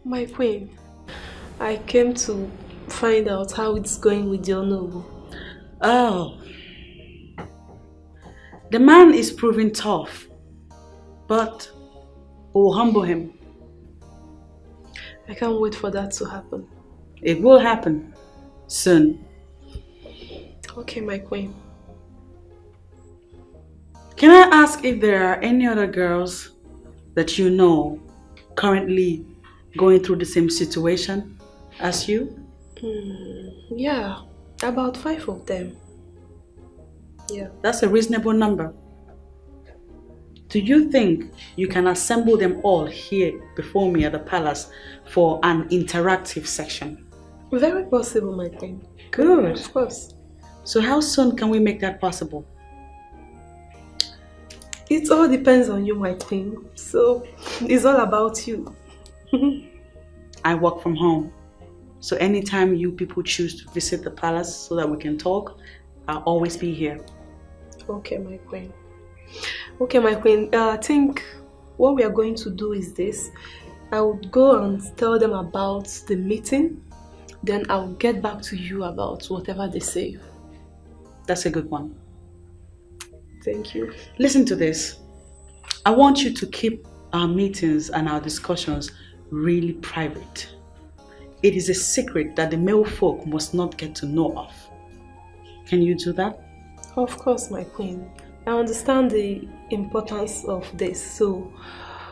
My queen, I came to find out how it's going with your noble. Oh. The man is proving tough, but we'll humble him. I can't wait for that to happen. It will happen soon. Okay, my queen. Can I ask if there are any other girls that you know currently going through the same situation as you? Yeah, about 5 of them. Yeah. That's a reasonable number. Do you think you can assemble them all here before me at the palace for an interactive section? Very possible, my queen. Good. Of course. So how soon can we make that possible? It all depends on you, my queen. So, it's all about you. I work from home. So anytime you people choose to visit the palace so that we can talk, I'll always be here. Okay, my queen. Okay, my queen. I think what we are going to do is this. I would go and tell them about the meeting. Then I'll get back to you about whatever they say. That's a good one. Thank you. Listen to this. I want you to keep our meetings and our discussions really private. It is a secret that the male folk must not get to know of. Can you do that? Of course, my queen. I understand the importance of this, so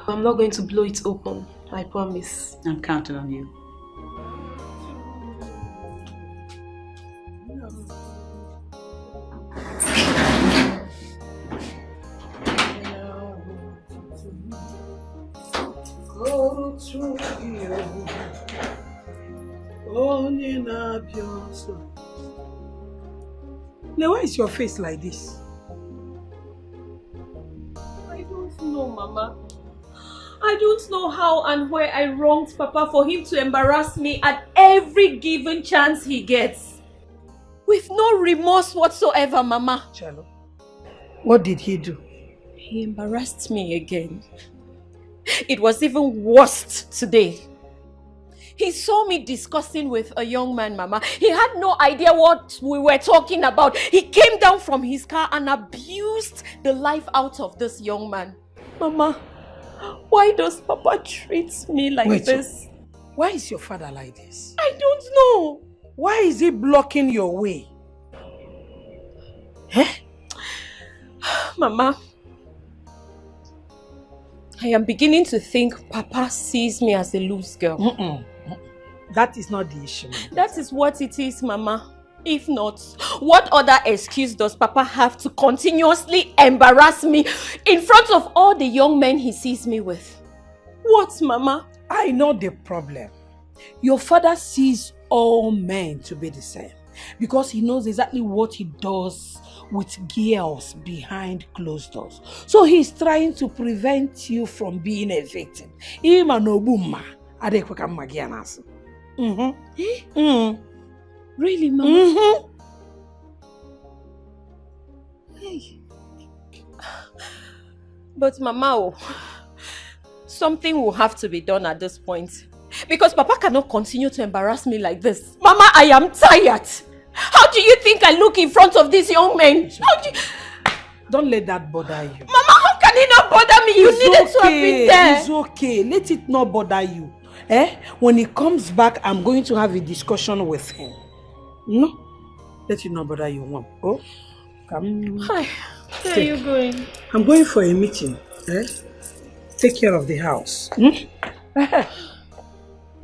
I'm not going to blow it open. I promise. I'm counting on you. Go to you. Now, why is your face like this? I don't know, Mama. I don't know how and where I wronged Papa for him to embarrass me at every given chance he gets. With no remorse whatsoever, Mama. Chalo, what did he do? He embarrassed me again. It was even worse today. He saw me discussing with a young man, Mama. He had no idea what we were talking about. He came down from his car and abused the life out of this young man. Mama, why does Papa treat me like this? Why is your father like this? I don't know. Why is he blocking your way? Mama, I am beginning to think Papa sees me as a loose girl. That is not the issue. That is what it is, Mama. If not, what other excuse does Papa have to continuously embarrass me in front of all the young men he sees me with? What, Mama? I know the problem. Your father sees all men to be the same because he knows exactly what he does with girls behind closed doors. So he's trying to prevent you from being a victim. Really, Mama? Hey. But Mama, something will have to be done at this point. Because Papa cannot continue to embarrass me like this. Mama, I am tired. How do you think I look in front of these young men? Don't let that bother you. Mama, how can it not bother me? You needed to have been there. It's okay. Let it not bother you. When he comes back, I'm going to have a discussion with him. No? Let it not bother you, Mom. Oh, come. Hi. Where are you going? I'm going for a meeting. Take care of the house.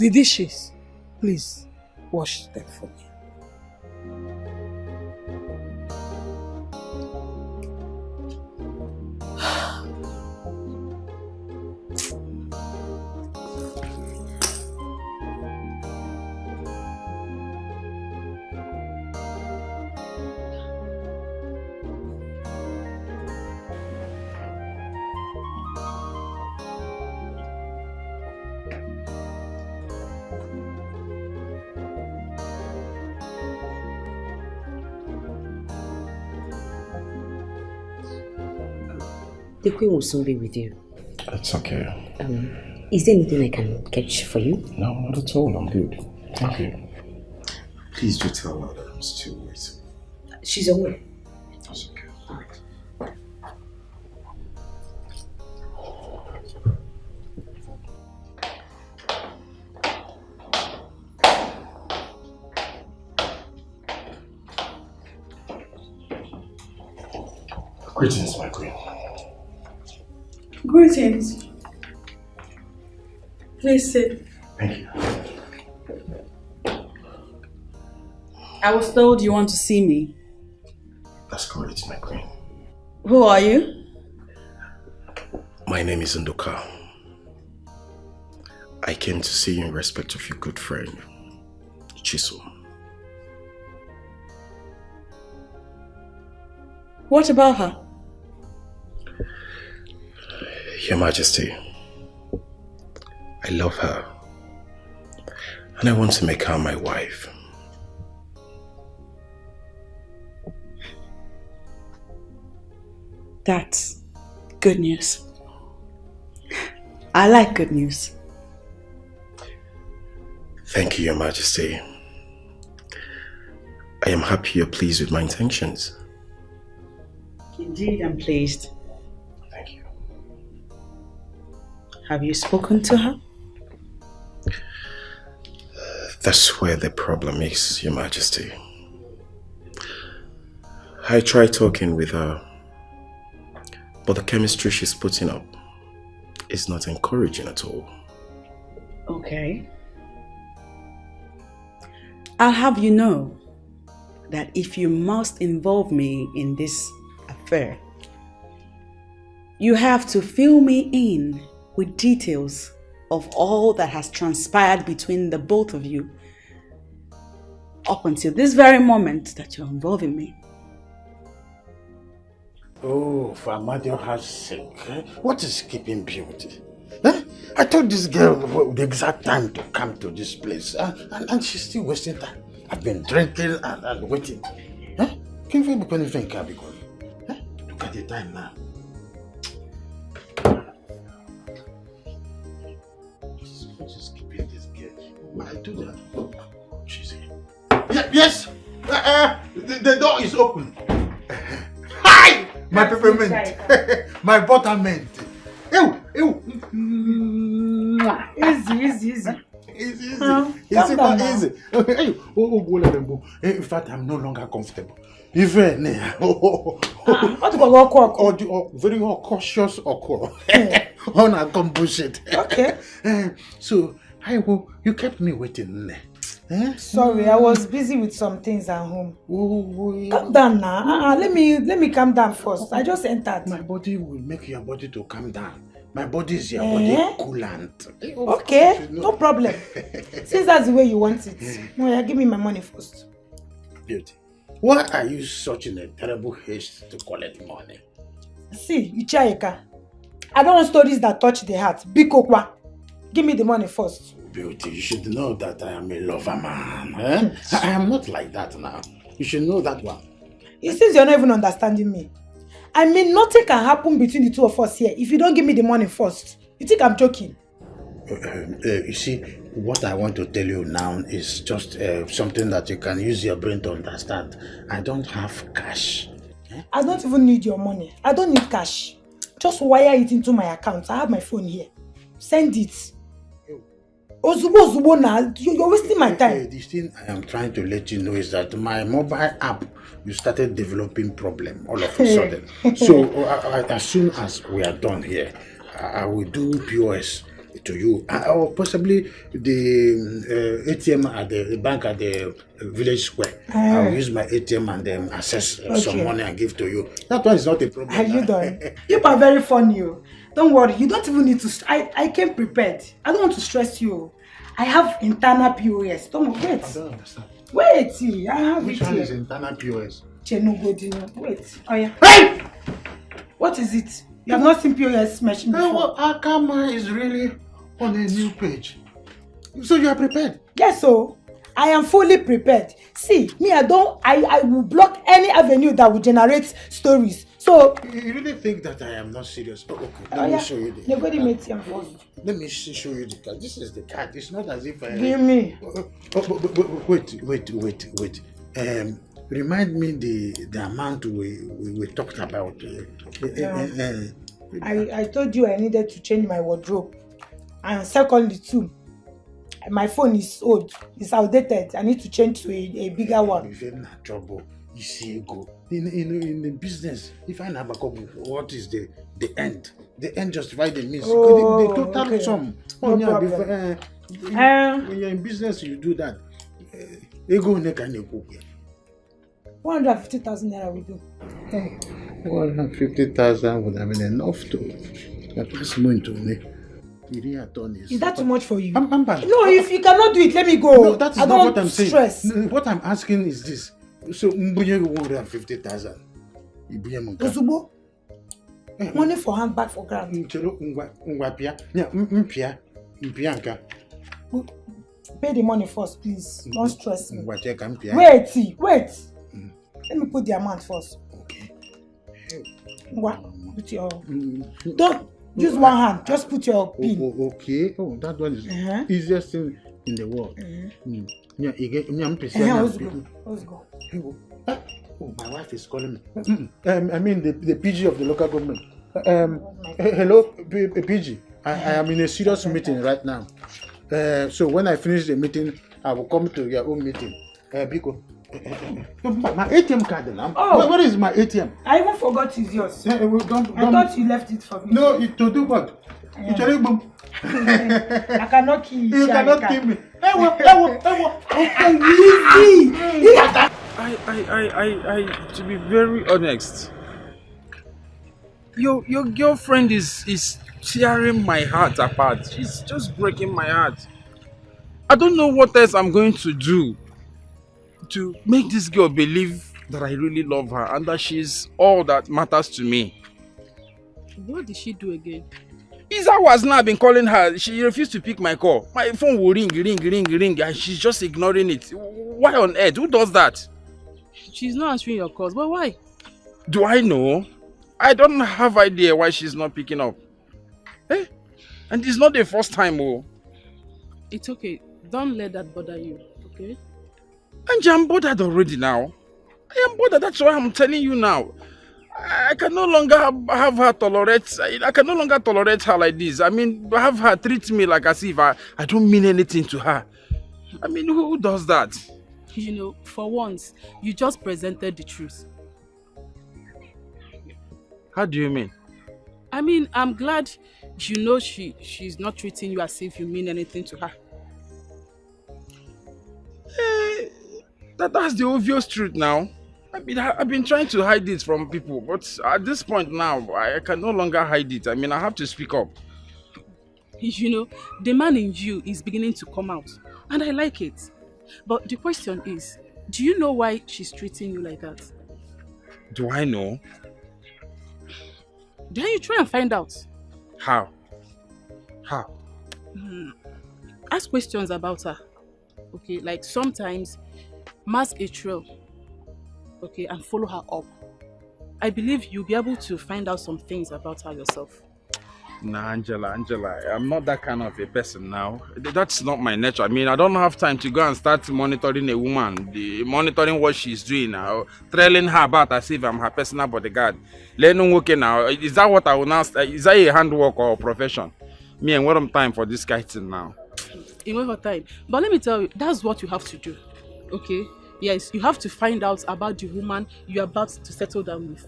The dishes, please wash them for me. The Queen will soon be with you. It's okay. Is there anything I can catch for you? No, not at all. I'm good. Thank you. Please do tell her that I'm still waiting. She's aware. That's okay. Greetings, my queen. Greetings. Please sit. Thank you. I was told you want to see me. That's correct, my queen. Who are you? My name is Ndoka. I came to see you in respect of your good friend, Chiso. What about her? Your Majesty, I love her and I want to make her my wife. That's good news. I like good news. Thank you, Your Majesty. I am happy you're pleased with my intentions. Indeed, I'm pleased. Thank you. Have you spoken to her? That's where the problem is, Your Majesty. I tried talking with her, but the chemistry she's putting up is not encouraging at all. Okay. I'll have you know that if you must involve me in this affair, you have to fill me in with details of all that has transpired between the both of you up until this very moment that you're involving me. Oh, for Amadioha's sake, what is keeping beauty? I told this girl the exact time to come to this place, and she's still wasting time. I've been drinking and waiting. Can you be anything can be good? Look at the time now. What is keeping this girl? I do that. She's here. Yes! The door is open. Hi! My peppermint. My buttermint. Ew! Ew! Easy. Easy. In fact, I'm no longer comfortable. Even very cautious on a bullshit. Okay. So you kept me waiting. Eh? Sorry, I was busy with some things at home. Calm down now. Let me calm down first. I just entered. My body will make your body to calm down. My body is your body coolant. Okay, no problem. Since that's the way you want it. No, yeah, give me my money first. Beauty, why are you such in a terrible haste to collect money? See, Ichaika, I don't want stories that touch the heart. Big Okwa, give me the money first. Beauty, you should know that I am a lover man. Eh? I am not like that now. You should know that one. It seems you're not even understanding me. I mean, nothing can happen between the two of us here if you don't give me the money first. You think I'm joking? You see, what I want to tell you now is just something that you can use your brain to understand. I don't have cash. I don't even need your money. I don't need cash. Just wire it into my account. I have my phone here. Send it. Ozubo now, you're wasting my time. The thing I am trying to let you know is that my mobile app, you started developing problem all of a sudden. So as soon as we are done here, I will do POS to you, or possibly the ATM at the bank at the village square. I will use my ATM and then access some money and give to you. That one is not a problem. Are you done? You are very funny. Don't worry, you don't even need to. I came prepared. I don't want to stress you. I have internal POS. Don't wait. I don't understand. Wait, I have Which it one here. is internal POS? Wait. Oh yeah. Hey! What is it? You have not seen POS machine before. Akama is really on a new page. So you are prepared? Yes, so I am fully prepared. See, me, I will block any avenue that will generate stories. So you really think that I am not serious? Oh, okay. Let me show you the card. Let me show you the card. This is the card. It's not as if I give me. Wait. Remind me the amount we talked about. I told you I needed to change my wardrobe. And secondly too, my phone is old. It's outdated. I need to change to a bigger one. If you're in trouble, you see go. In the business, if I have a couple, what is the end? The end justifies the means. The total sum. No problem. When you're in business, you do that. Ego neck and 150,000 naira will do. 150,000 would have been enough to pass money to me. Is that too much for you? No, if you cannot do it, let me go. No, that is not what I'm stress. saying. What I'm asking is this. So, 150,000. Ozubo, money for handbag for ground. Pay the money first, please. Don't stress me. Wait. Let me put the amount first. Okay. Put your. Don't use one hand. Just put your pin. Okay. Oh, that one is easiest thing in the world. Let's go. Oh, my wife is calling me. I mean the PG of the local government. Hello, PG. I am in a serious meeting right now. So when I finish the meeting, I will come to your own meeting. Biko. My ATM card now. Oh. Where is my ATM? I even forgot it's yours. I thought you left it for me. No, to do what? I cannot kill you. You cannot kill me. I to be very honest, your girlfriend is tearing my heart apart. She's just breaking my heart. I don't know what else I'm going to do to make this girl believe that I really love her and that she's all that matters to me. What did she do again? Isa was now been calling her. She refused to pick my call. My phone will ring, and she's just ignoring it. Why on earth? Who does that? She's not answering your calls, but why? Do I know? I don't have idea why she's not picking up. Eh? And it's not the first time, oh. It's okay. Don't let that bother you, okay? And I'm bothered already now. I am bothered. That's why I'm telling you now. I can no longer have her tolerate. I can no longer tolerate her like this. I mean, have her treat me like as if I don't mean anything to her. I mean, who does that? You know, for once, you just presented the truth. How do you mean? I mean, I'm glad you know she's not treating you as if you mean anything to her. That's the obvious truth now. I mean, I've been trying to hide it from people, but at this point now, I can no longer hide it. I mean, I have to speak up. You know, the man in you is beginning to come out, and I like it. But the question is, do you know why she's treating you like that? Do I know? Then you try and find out. How? How? Ask questions about her. Okay, like sometimes mask a trail. Okay, and follow her up. I believe you'll be able to find out some things about her yourself. Nah, Angela, I'm not that kind of a person now. That's not my nature. I mean, I don't have time to go and start monitoring a woman, monitoring what she's doing now, trailing her about as if I'm her personal bodyguard. Learning working now. Is that what I will now? Is that a handwork or a profession? Me and what I'm time for this guy thing now. In what time? But let me tell you, that's what you have to do. Okay? Yes, you have to find out about the woman you're about to settle down with.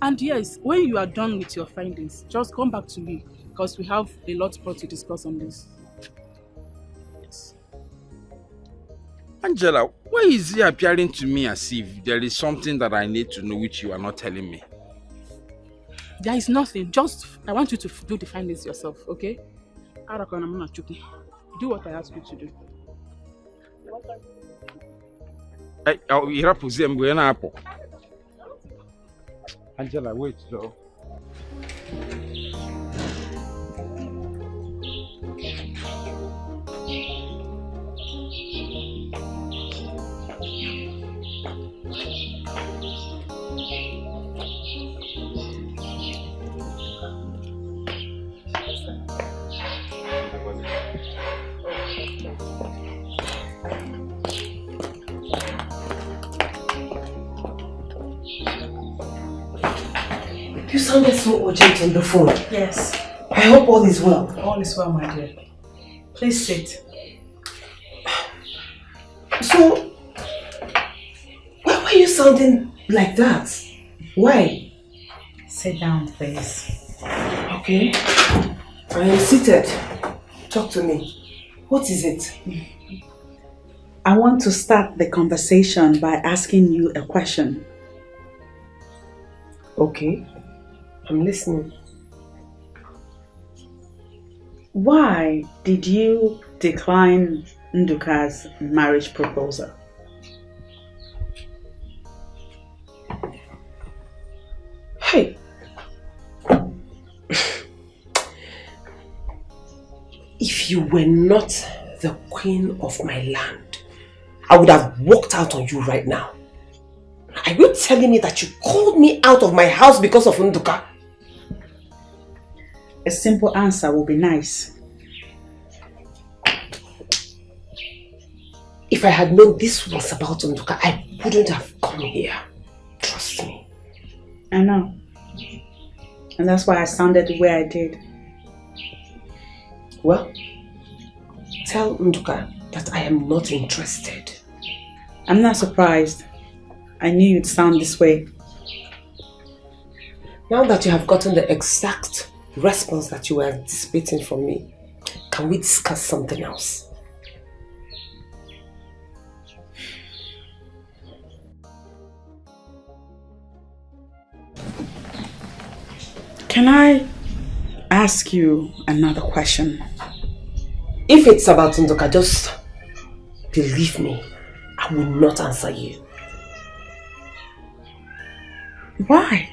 And yes, when you are done with your findings, just come back to me because we have a lot more to discuss on this. Yes. Angela, why is it appearing to me as if there is something that I need to know which you are not telling me? There is nothing. Just, I want you to do the findings yourself, okay? Do what I ask you to do. Angela, wait, though. You sounded so urgent on the phone. Yes. I hope all is well. All is well, my dear. Please sit. So, why were you sounding like that? Why? Sit down, please. Okay. I am seated. Talk to me. What is it? I want to start the conversation by asking you a question. Okay. I'm listening. Why did you decline Nduka's marriage proposal? Hey. If you were not the queen of my land, I would have walked out on you right now. Are you telling me that you called me out of my house because of Nduka? A simple answer will be nice. If I had known this was about Nduka, I wouldn't have come here. Trust me. I know. And that's why I sounded the way I did. Well, tell Nduka that I am not interested. I'm not surprised. I knew you'd sound this way. Now that you have gotten the exact response that you were anticipating from me, can we discuss something else? Can I ask you another question? If it's about Nduka, just believe me, I will not answer you. Why?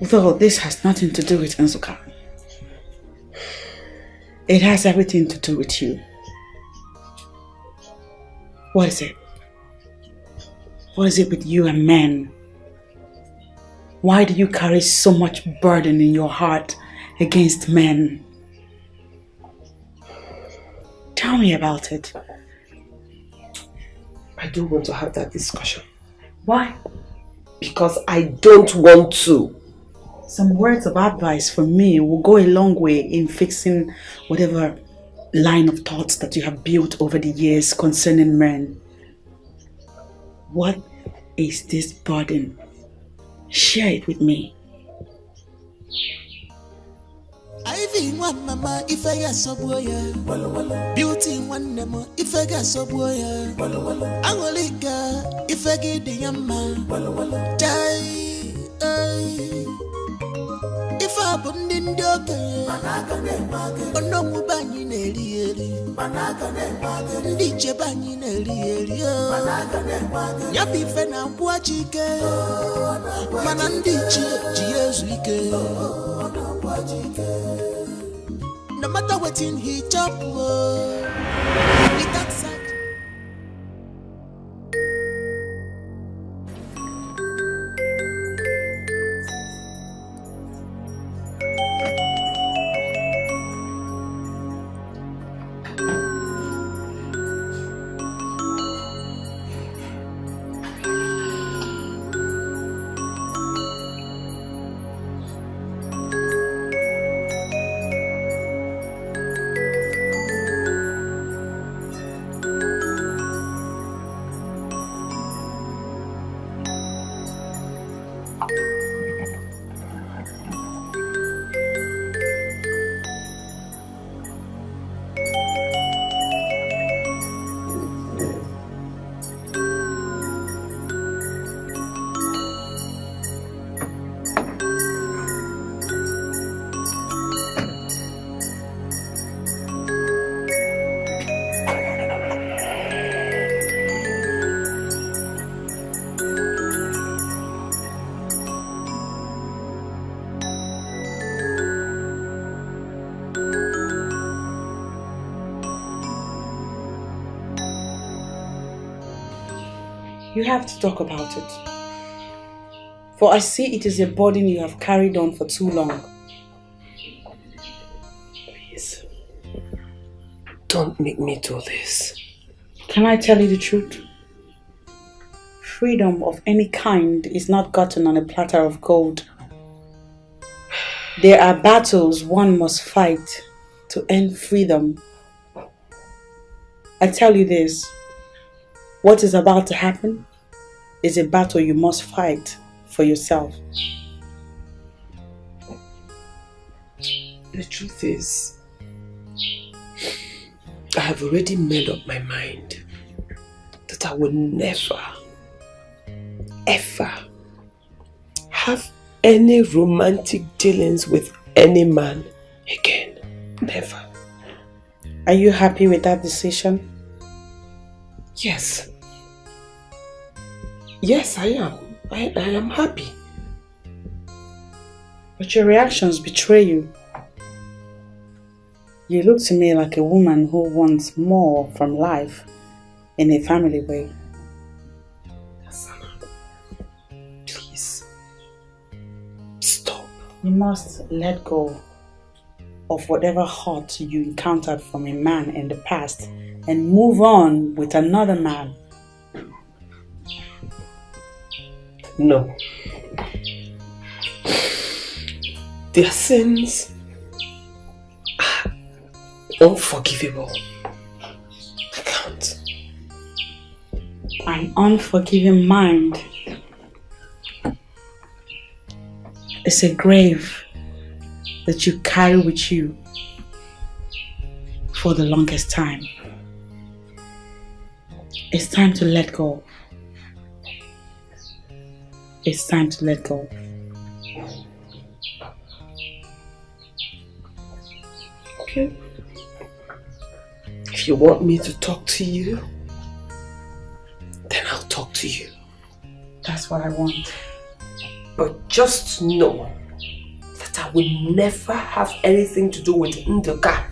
Though this has nothing to do with Nzuka. It has everything to do with you. What is it? What is it with you and men? Why do you carry so much burden in your heart against men? Tell me about it. I don't want to have that discussion. Why? Because I don't want to. Some words of advice from me will go a long way in fixing whatever line of thoughts that you have built over the years concerning men. What is this burden? Share it with me. Ivy one mama if I get so boy. Beauty one nemo if I get so boy. Angolika if I get the yamma. Die. If I put in the okay, no mubani neri, DJ bani neri, Yapi fena buachike, Manandichi, Gieswike. No matter what in he chop, with that side. You have to talk about it. For I see it is a burden you have carried on for too long. Please, don't make me do this. Can I tell you the truth? Freedom of any kind is not gotten on a platter of gold. There are battles one must fight to earn freedom. I tell you this, what is about to happen is a battle you must fight for yourself. The truth is, I have already made up my mind that I will never, ever have any romantic dealings with any man again. Never. Are you happy with that decision? Yes. Yes, I am. I am happy. But your reactions betray you. You look to me like a woman who wants more from life in a family way. Please. Stop. You must let go of whatever hurt you encountered from a man in the past and move on with another man. No. Their sins are unforgivable. I can't. An unforgiving mind is a grave that you carry with you for the longest time. It's time to let go. It's time to let go. Okay. If you want me to talk to you, then I'll talk to you. That's what I want. But just know that I will never have anything to do with Ndoka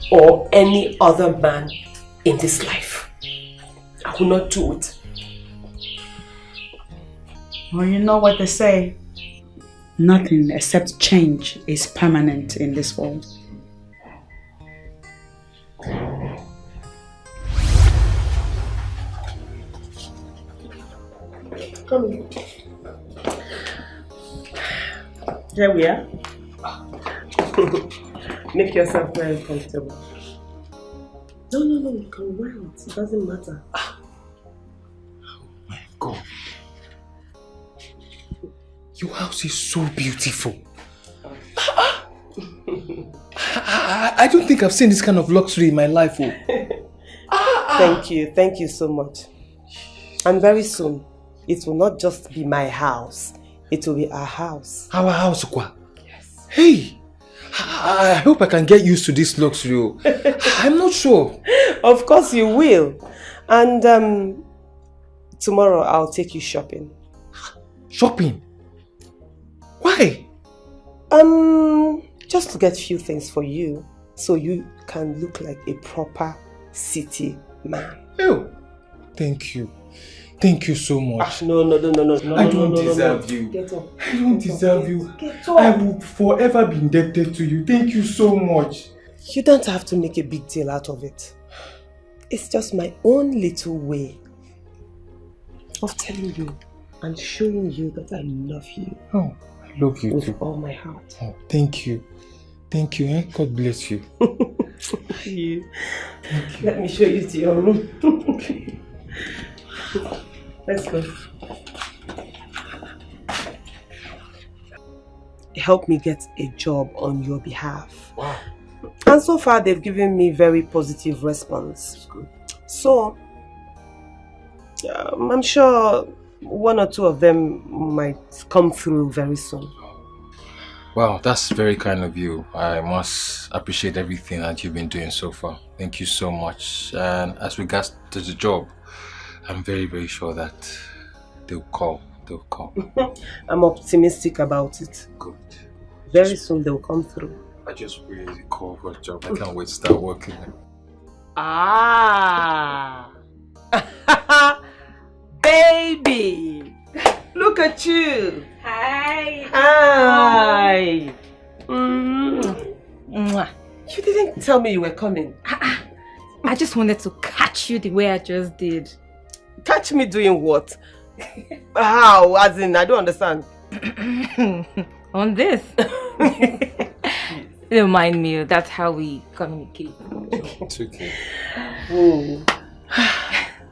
or any other man in this life. I will not do it. Well, you know what they say. Nothing except change is permanent in this world. Come in. There we are. Make yourself very comfortable. No, you can wear it. It doesn't matter. Oh my God. Your house is so beautiful. I don't think I've seen this kind of luxury in my life. Thank you so much. And very soon, it will not just be my house, it will be our house. Our house, Kwa? Yes. Hey, I hope I can get used to this luxury. I'm not sure. Of course you will. And tomorrow I'll take you shopping. Shopping? Why? Just to get a few things for you, so you can look like a proper city man. Oh, thank you. Thank you so much. No. I don't deserve you. Get up. I don't deserve you. Get up. I will forever be indebted to you. Thank you so much. You don't have to make a big deal out of it. It's just my own little way of telling you and showing you that I love you. Oh, I love you with too. all my heart. Oh, thank you. Thank you. God bless you. Thank you. Let me show you to your room. Let's go. Help me get a job on your behalf. Wow. And so far they've given me very positive response. That's good. So I'm sure one or two of them might come through very soon. Wow, that's very kind of you. I must appreciate everything that you've been doing so far. Thank you so much. And as regards to the job, I'm very, very sure that they'll call. I'm optimistic about it. Good. Very soon they'll come through. I just really call for a job. I can't wait to start working. Ah! Baby! Look at you! Hi! Hi! You didn't tell me you were coming. I just wanted to catch you the way I just did. Catch me doing what? How? As in, I don't understand. On this. Don't mind me, that's how we communicate. It's okay. Oh.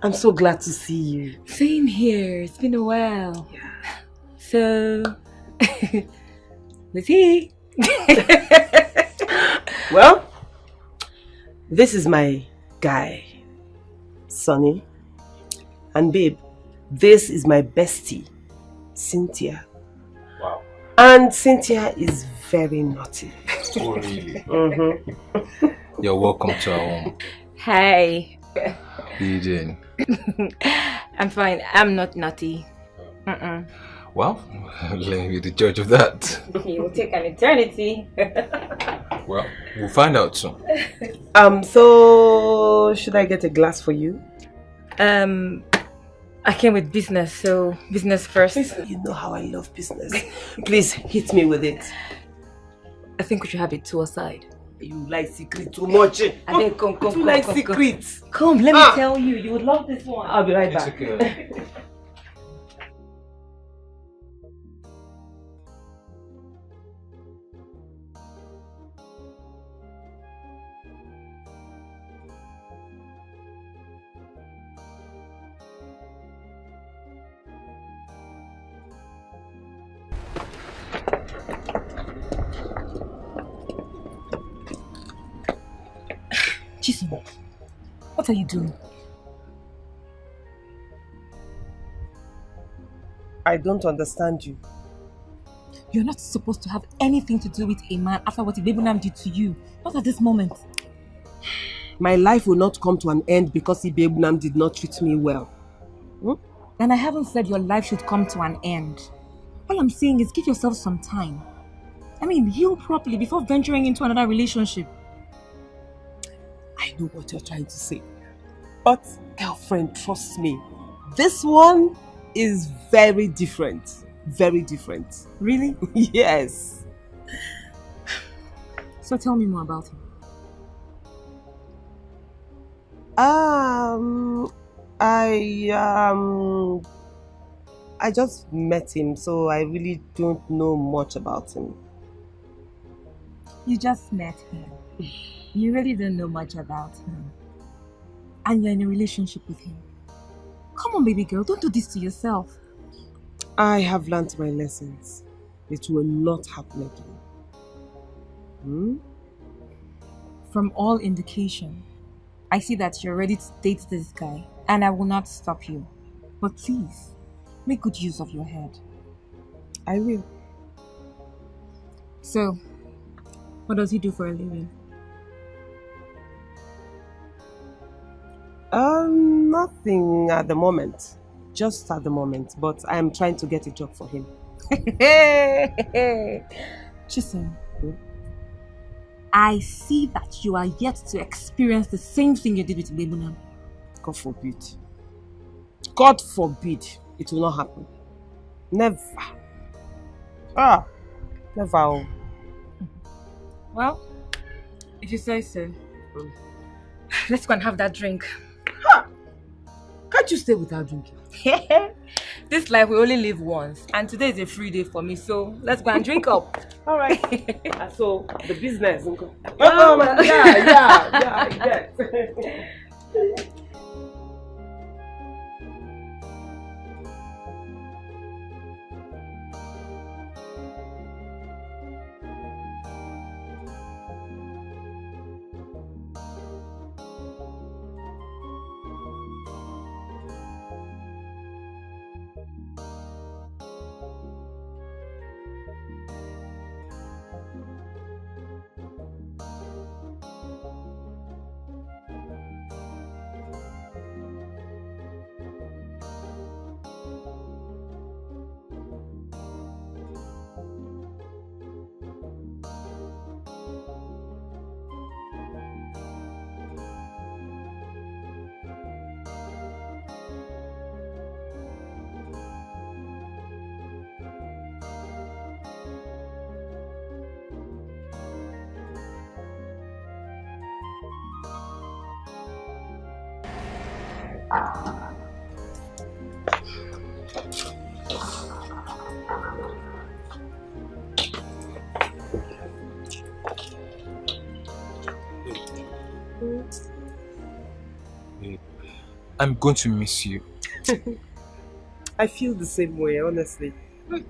I'm so glad to see you. Same here, it's been a while. Yeah. So, let's see. Well, this is my guy, Sonny. And babe, this is my bestie, Cynthia. Wow. And Cynthia is very naughty. Oh, really? Mm-hmm. You're welcome to our home. Hi. How are you doing? I'm fine. I'm not naughty. Well, let me be the judge of that. It will take an eternity. Well, we'll find out soon. So should I get a glass for you? I came with business, so business first. You know how I love business. Please hit me with it. I think we should have it two aside. You like secret too much. I think come. You like secrets. Come, let me tell you. You would love this one. I'll be right back. Okay. Jason, what are you doing? I don't understand you. You're not supposed to have anything to do with a man after what Ibebunam did to you. Not at this moment. My life will not come to an end because Ibebunam did not treat me well. And I haven't said your life should come to an end. All I'm saying is give yourself some time. I mean, heal properly before venturing into another relationship. I know what you're trying to say. But, girlfriend, trust me. This one is very different. Very different. Really? Yes. So tell me more about him. I just met him, so I really don't know much about him. You just met him. You really don't know much about him. And you're in a relationship with him. Come on, baby girl, don't do this to yourself. I have learned my lessons. It will not happen again. From all indication, I see that you're ready to date this guy, and I will not stop you. But please, make good use of your head. I will. So, what does he do for a living? Nothing at the moment. Just at the moment, but I'm trying to get a job for him. Chisholm, I see that you are yet to experience the same thing you did with Lebanon. God forbid. God forbid it will not happen. Never. Never. Well, if you say so. Let's go and have that drink. Can't you stay without drinking? This life we only live once, and today is a free day for me, so let's go and drink up. All right. So the business. Yeah. I'm going to miss you. I feel the same way, honestly.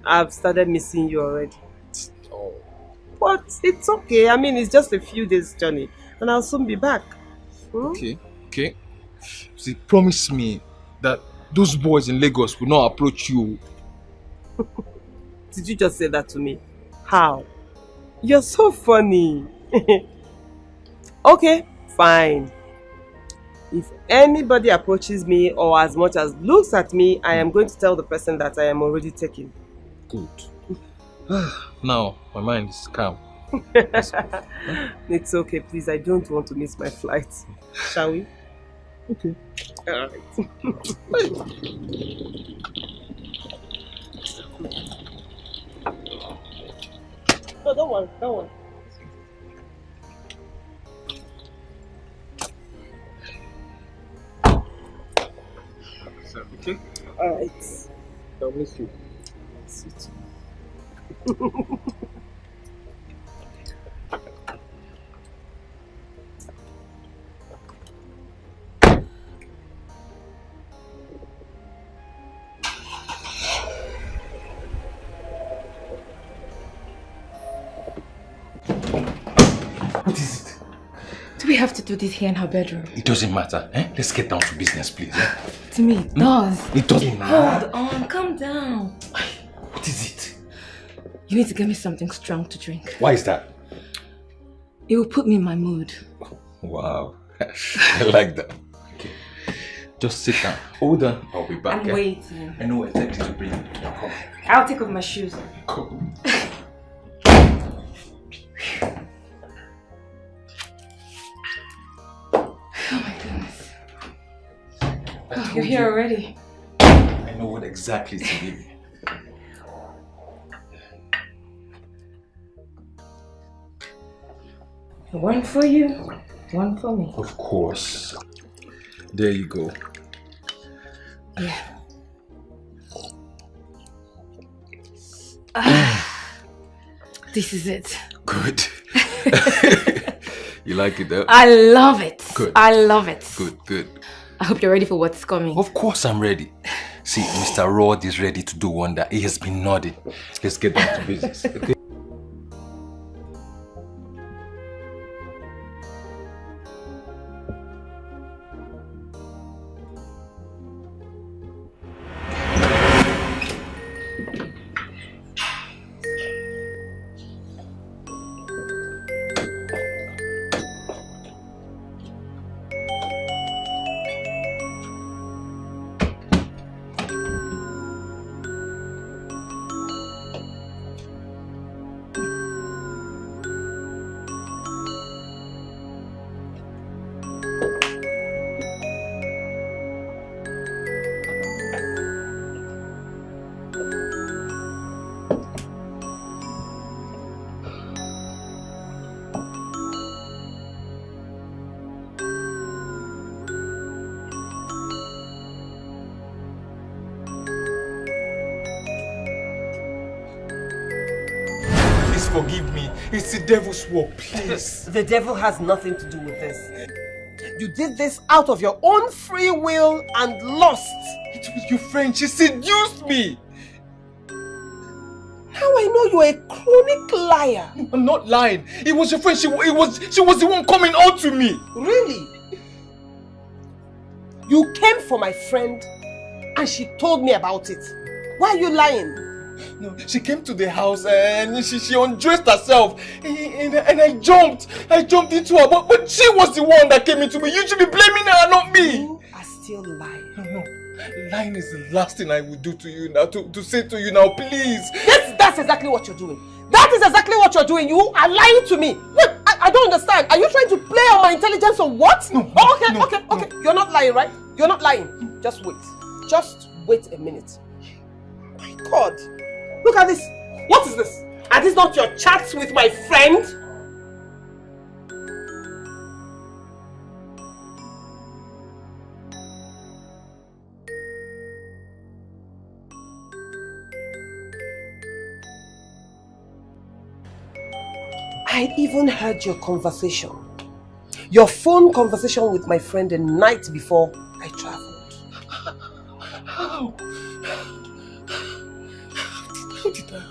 I've started missing you already. Oh. But it's okay. I mean, it's just a few days journey, and I'll soon be back. Okay. See, promise me that those boys in Lagos will not approach you. Did you just say that to me? How? You're so funny. Okay, fine. If anybody approaches me or as much as looks at me, I am going to tell the person that I am already taken. Good. Now, my mind is calm. It's okay, please. I don't want to miss my flight. Shall we? Okay. All right. No, don't worry. Okay. All right. I'll miss you. What is it? Do we have to do this here in her bedroom? It doesn't matter. Let's get down to business, please. To me, it does. It doesn't matter. Hold on, calm down. What is it? You need to get me something strong to drink. Why is that? It will put me in my mood. Wow. I like that. Okay. Just sit down. Hold on. I'll be back. I'm waiting. I know exactly to bring you. Come. I'll take off my shoes. Come. Oh my goodness. Oh, you're here already. I know what exactly to give you. One for you, one for me. Of course. There you go. Yeah. This is it. Good. You like it though? I love it. Good. I love it. Good. I hope you're ready for what's coming. Of course I'm ready. See, Mr. Rod is ready to do wonder. He has been nodding. Let's get down to business, okay? Please forgive me. It's the devil's work, please. The devil has nothing to do with this. You did this out of your own free will and lust. It was your friend. She seduced me. Now I know you're a chronic liar. I'm not lying. It was your friend. She was the one coming out to me. Really? You came for my friend and she told me about it. Why are you lying? No, she came to the house and she undressed herself and I jumped. I jumped into her, but she was the one that came into me. You should be blaming her, not me. You are still lying. No. Lying is the last thing I will do to you now, to say to you now, please. Yes, that's exactly what you're doing. That is exactly what you're doing. You are lying to me. Wait, I don't understand. Are you trying to play on my intelligence or what? No. Okay. You're not lying, right? You're not lying. Just wait. Just wait a minute. My God. Look at this. What is this? Are these not your chats with my friend? I even heard your conversation. Your phone conversation with my friend the night before I traveled. How? How did that?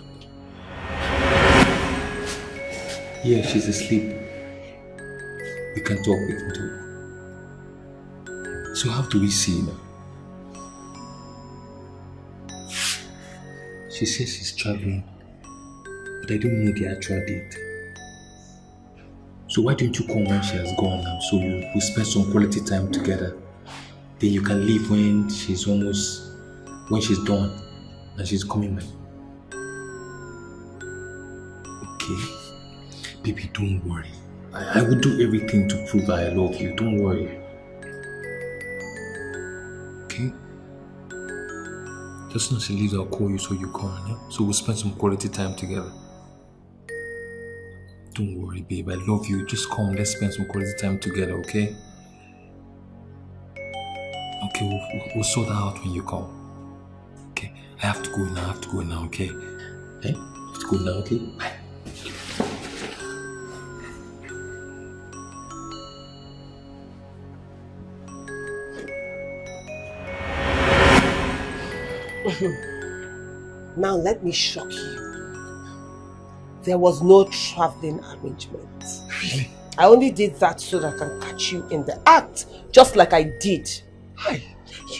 Yeah, she's asleep. We can talk. So how do we see now? She says she's traveling, but I don't know the actual date. So why don't you come when she has gone now, so we'll spend some quality time together. Then you can leave when she's done and she's coming back. Okay? Baby, don't worry. I will do everything to prove that I love you. Don't worry. Okay? Just as she leaves, I'll call you so you come, yeah? So we'll spend some quality time together. Don't worry, babe. I love you. Just come. Let's spend some quality time together, okay? Okay, we'll sort that out when you come. Okay? I have to go now, okay? Eh? I have to go now, okay? Bye. Now let me shock you. There was no traveling arrangement. Really? I only did that so that I can catch you in the act, just like I did.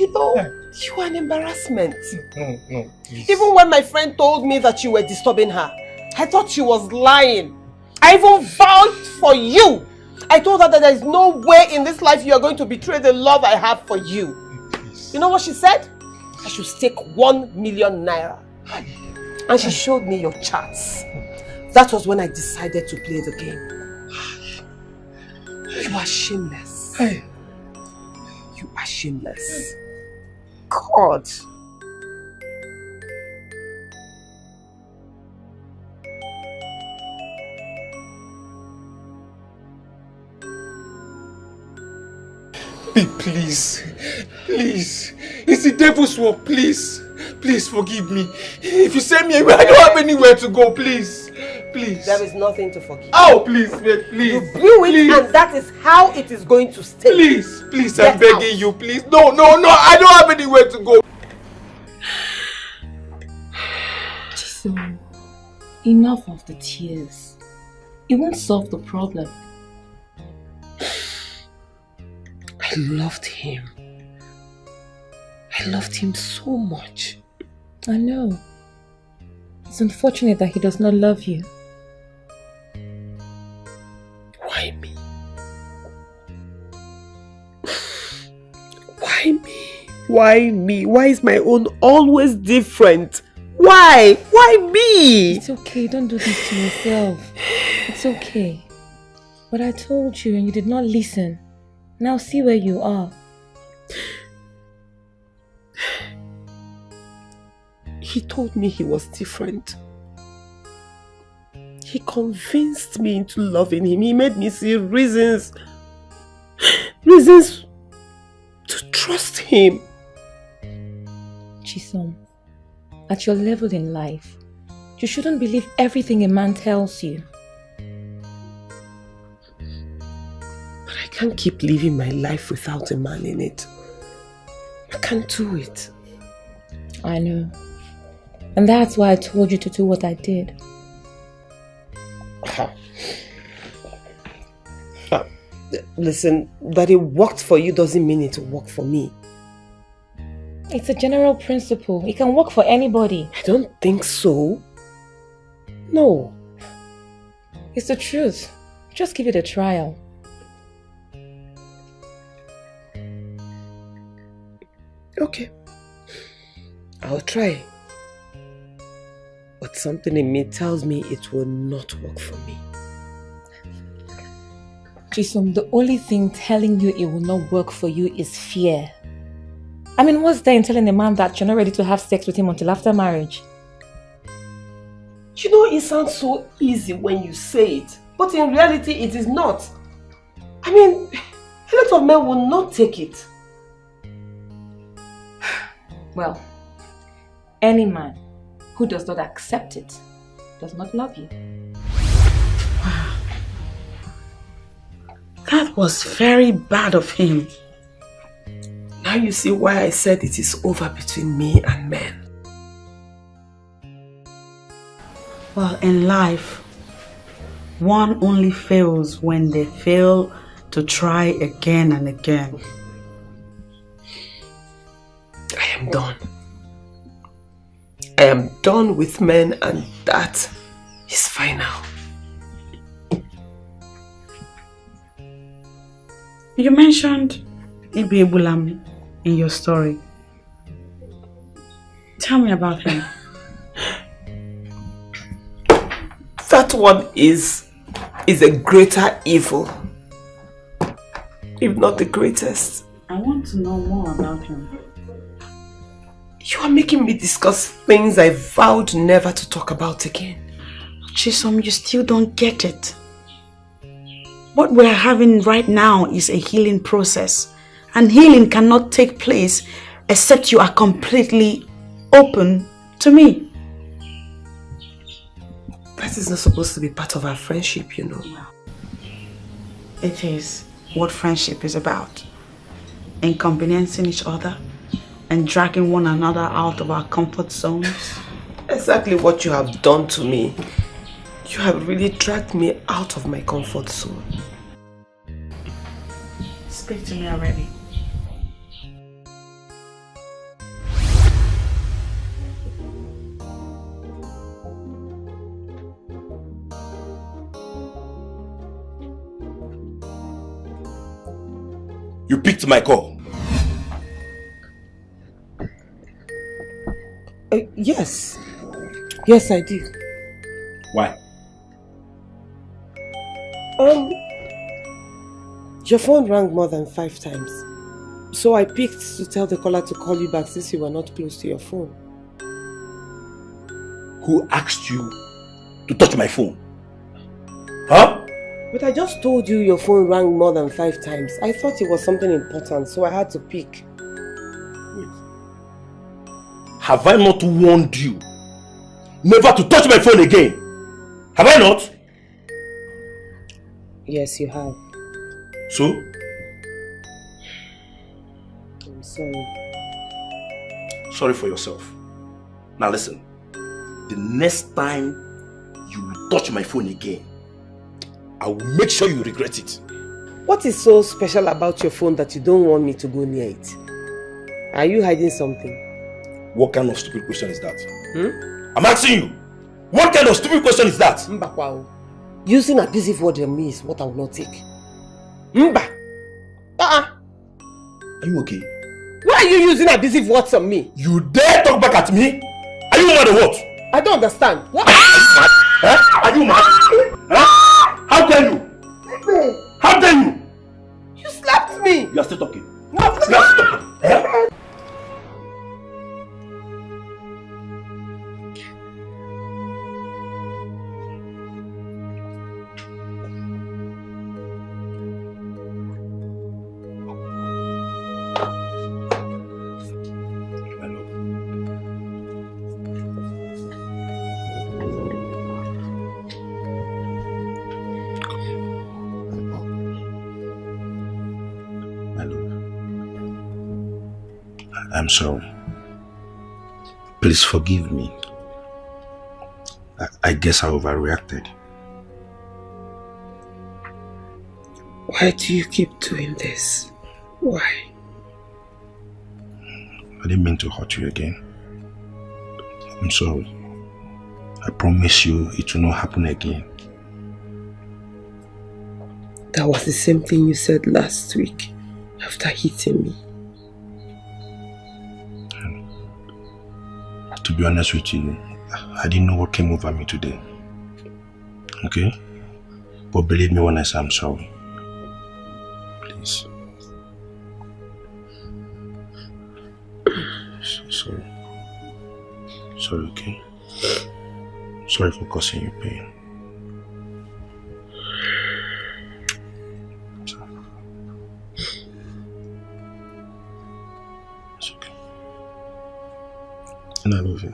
You know, you are an embarrassment. No, please. Even when my friend told me that you were disturbing her, I thought she was lying. I even vowed for you. I told her that there is no way in this life you are going to betray the love I have for you. Please. You know what she said? I should stake 1 million naira. And she showed me your charts. That was when I decided to play the game. You are shameless. You are shameless. God. Babe, please. It's the devil's work, please. Please forgive me. If you send me away, I don't have anywhere to go, please. There is nothing to forgive. Oh, please, babe, please. You blew it and that is how it is going to stay. Please, I'm begging you, please. No, I don't have anywhere to go. Jason, enough of the tears. It won't solve the problem. I loved him. I loved him so much. I know. It's unfortunate that he does not love you. Why me? Why me? Why me? Why is my own always different? Why? Why me? It's okay, don't do this to yourself. It's okay. But I told you and you did not listen. Now see where you are. He told me he was different. He convinced me into loving him. He made me see reasons to trust him. Chisom, at your level in life, You shouldn't believe everything a man tells you. But I can't keep living my life without a man in it. I can't do it. I know. And that's why I told you to do what I did. Listen, that it worked for you doesn't mean it will work for me. It's a general principle. It can work for anybody. I don't think so. No. It's the truth. Just give it a trial. Okay. I'll try. But something in me tells me it will not work for me. Chisom, the only thing telling you it will not work for you is fear. I mean, what's there in telling a man that you're not ready to have sex with him until after marriage? You know, it sounds so easy when you say it, but in reality it is not. I mean, a lot of men will not take it. Well, any man who does not accept it does not love you. That was very bad of him. Now you see why I said it is over between me and men. Well, in life, one only fails when they fail to try again and again. I am done. I am done with men, and that is final. You mentioned Ibi Ebulam in your story. Tell me about him. That one is a greater evil, if not the greatest. I want to know more about him. You are making me discuss things I vowed never to talk about again. Chisom, you still don't get it. What we're having right now is a healing process, and healing cannot take place except you are completely open to me. That is not supposed to be part of our friendship, you know. It is what friendship is about. Inconveniencing each other and dragging one another out of our comfort zones. Exactly what you have done to me. You have really dragged me out of my comfort zone. Speak to me already. You picked my call. Yes. Yes, I did. Why? Your phone rang more than 5 times. So I picked to tell the caller to call you back since you were not close to your phone. Who asked you to touch my phone? Huh? But I just told you your phone rang more than 5 times. I thought it was something important, so I had to pick. Have I not warned you never to touch my phone again? Have I not? Yes, you have. So? I'm sorry. Sorry for yourself. Now listen. The next time you touch my phone again, I will make sure you regret it. What is so special about your phone that you don't want me to go near it? Are you hiding something? What kind of stupid question is that? I'm asking you. What kind of stupid question is that? Mbakwao. Using abusive word on me is what I will not take. Mba! Are you okay? Why are you using abusive words on me? You dare talk back at me? Are you mad or what? I don't understand. What? Are you mad? Huh? How dare you? How dare you? You slapped me! You are still talking. No, you are still talking. Eh? I'm sorry. Please forgive me. I guess I overreacted. Why do you keep doing this? Why? I didn't mean to hurt you again. I'm sorry. I promise you it will not happen again. That was the same thing you said last week after hitting me. To be honest with you, I didn't know what came over me today. Okay? But believe me when I say I'm sorry. Please. Sorry. Sorry, okay? Sorry for causing you pain. It's okay. And I love you.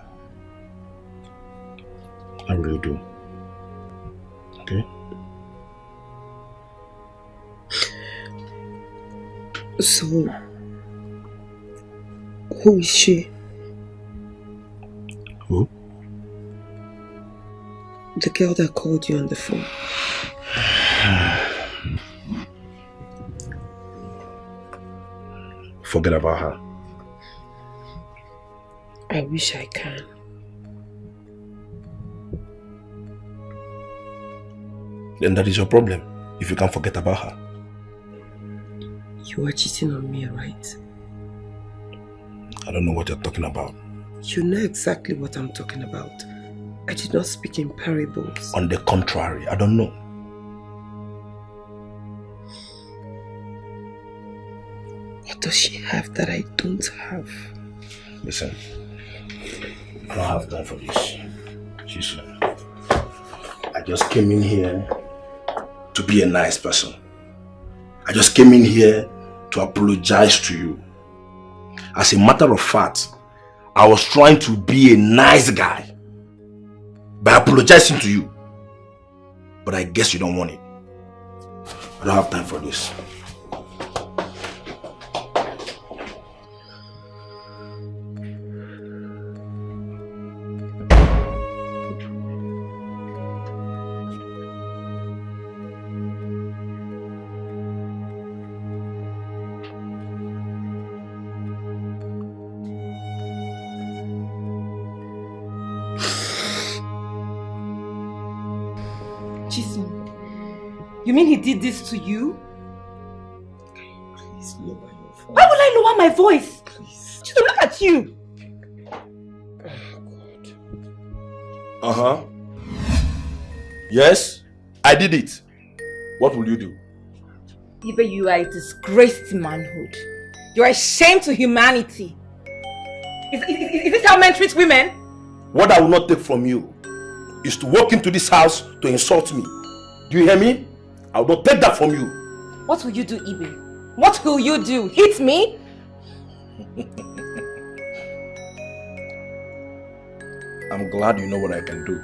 I really do. Okay? So, who is she? Who? The girl that called you on the phone. Forget about her. I wish I can. Then that is your problem, if you can't forget about her. You are cheating on me, right? I don't know what you're talking about. You know exactly what I'm talking about. I did not speak in parables. On the contrary, I don't know. What does she have that I don't have? Listen, I don't have time for this. Listen, I just came in here to be a nice person. I just came in here to apologize to you. As a matter of fact, I was trying to be a nice guy by apologizing to you. But I guess you don't want it. I don't have time for this. You mean he did this to you? Please lower your voice. Why would I lower my voice? Please. Just look at you. Oh, God. Yes, I did it. What will you do? Ibe, you are a disgrace to manhood. You are a shame to humanity. Is this how men treat women? What I will not take from you is to walk into this house to insult me. Do you hear me? I will not take that from you. What will you do, Ibe? What will you do? Hit me? I'm glad you know what I can do.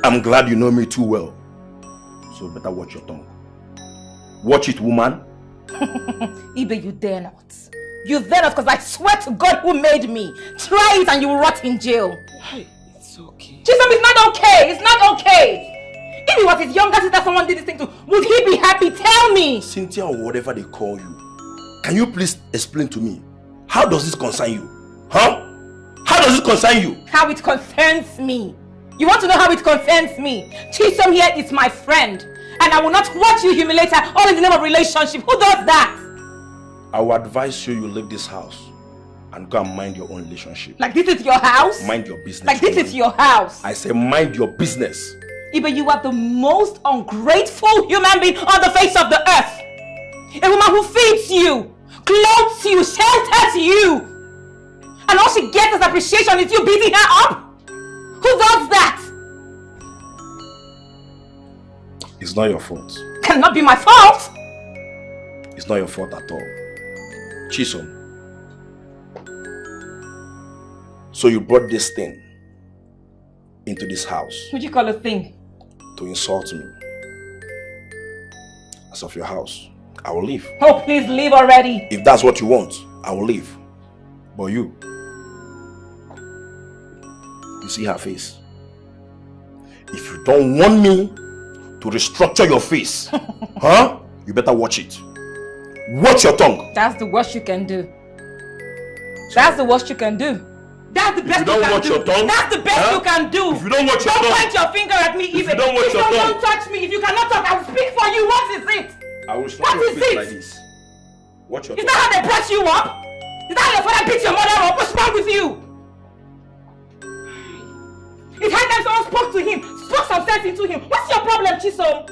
I'm glad you know me too well. So better watch your tongue. Watch it, woman. Ibe, you dare not. You dare not, because I swear to God who made me. Try it and you will rot in jail. Hey, it's okay. Chisholm, it's not okay. It's not okay. If he was his younger sister someone did this thing to, would he be happy? Tell me! Cynthia or whatever they call you, can you please explain to me, how does this concern you? Huh? How does it concern you? How it concerns me. You want to know how it concerns me? Chisholm here is my friend. And I will not watch you humiliate her all in the name of relationship. Who does that? I will advise you leave this house and go and mind your own relationship. Like this is your house? Mind your business. Like this is your house? I say mind your business. Ibe, you are the most ungrateful human being on the face of the earth. A woman who feeds you, clothes you, shelters you. And all she gets as appreciation is you beating her up? Who does that? It's not your fault. Cannot be my fault. It's not your fault at all. Chisholm. So you brought this thing into this house. What do you call a thing? To insult me. As of your house, I will leave. Oh, please leave already. If that's what you want, I will leave. But you see her face. If you don't want me to restructure your face, huh? You better watch it. Watch your tongue. That's the worst you can do. That's the worst you can do. That's the best you can do. If you don't watch your tongue, that's the best you can do. If you don't watch your tongue, don't point your finger at me. If you don't watch your tongue, don't touch me. If you cannot talk, I will speak for you. What is it? I will slap your face like this. Watch your tongue. Is that how they press you up? Is that how your father beats your mother up? What's wrong with you? It's high time someone spoke to him, spoke some sense into him. What's your problem, Chisom?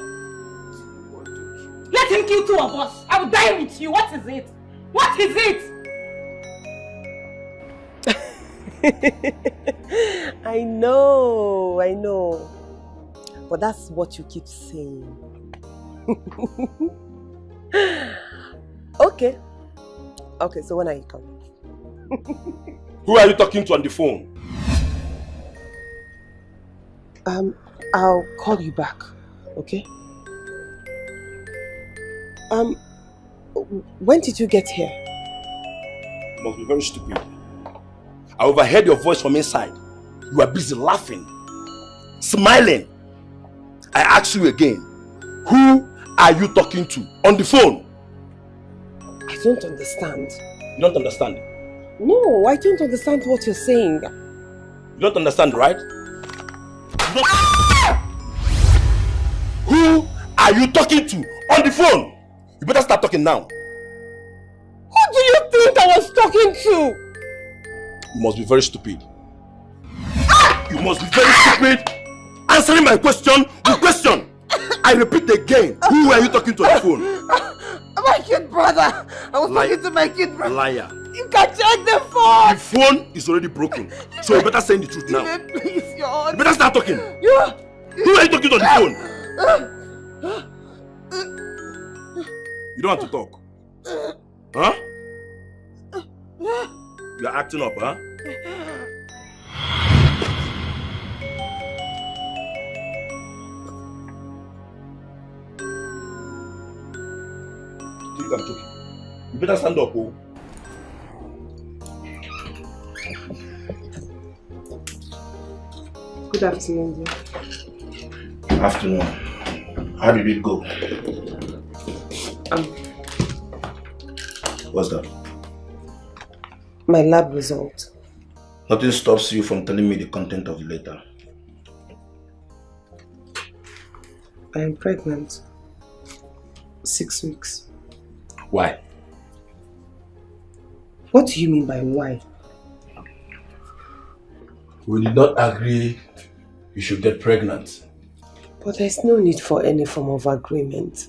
Let him kill two of us. I will die with you. What is it? What is it? I know. But that's what you keep saying. Okay, so when are you coming? Who are you talking to on the phone? I'll call you back, okay? When did you get here? You must be very stupid. I overheard your voice from inside. You are busy laughing, smiling. I ask you again, who are you talking to on the phone? I don't understand. You don't understand? No, I don't understand what you're saying. You don't understand, right? Who are you talking to on the phone? You better start talking now. Who do you think I was talking to? You must be very stupid. You must be very stupid. Answering my question with question. I repeat again. Who are you talking to on the phone? My kid brother. I was talking to my kid brother. Liar. You can check the phone. The phone is already broken. So you better say the truth now. Please, you better start talking. Who are you talking to on the phone? You don't have to talk. Huh? You are acting up, huh? You think I'm joking? You better stand up, oh. Good afternoon, dear. Afternoon. How did it go? What's that? My lab result. Nothing stops you from telling me the content of the letter. I am pregnant. 6 weeks. Why? What do you mean by why? We did not agree you should get pregnant. But there's no need for any form of agreement.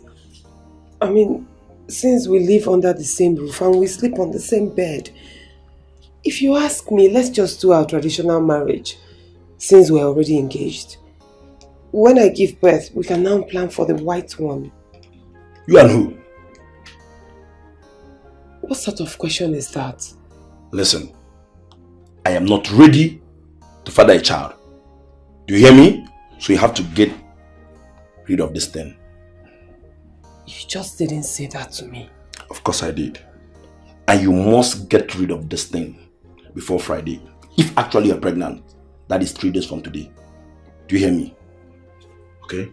I mean, since we live under the same roof and we sleep on the same bed, if you ask me, let's just do our traditional marriage since we're already engaged. When I give birth, we can now plan for the white one. You and who? What sort of question is that? Listen, I am not ready to father a child. Do you hear me? So you have to get rid of this thing. You just didn't say that to me. Of course I did. And you must get rid of this thing before Friday. If actually you're pregnant, that is 3 days from today. Do you hear me? Okay?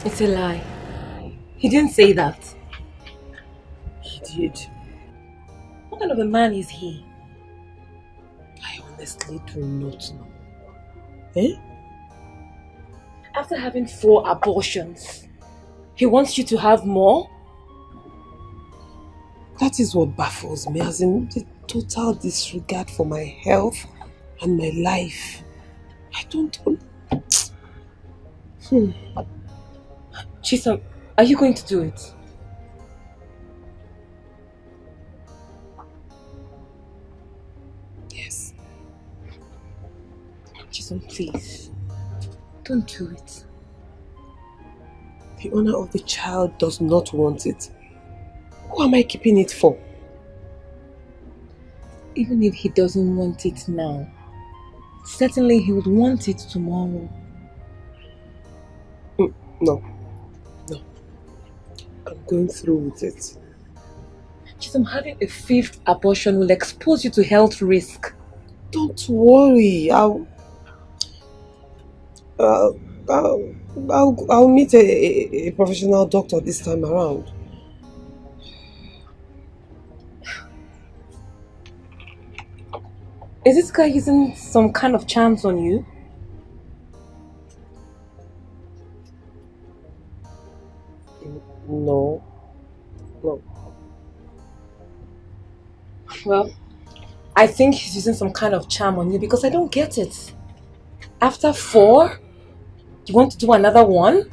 It's a lie. He didn't say that. He did. What kind of a man is he? I honestly do not know. Eh? After having 4 abortions, he wants you to have more? That is what baffles me, as in the total disregard for my health and my life. I don't know. Chisom, are you going to do it? Yes. Chisom, please. Don't do it. The owner of the child does not want it. am I keeping it for? Even if he doesn't want it now, certainly he would want it tomorrow. No. I'm going through with it. Chisholm, having a 5th abortion will expose you to health risk. Don't worry. I'll meet a professional doctor this time around. Is this guy using some kind of charms on you? No. Well, I think he's using some kind of charm on you because I don't get it. After 4, you want to do another one?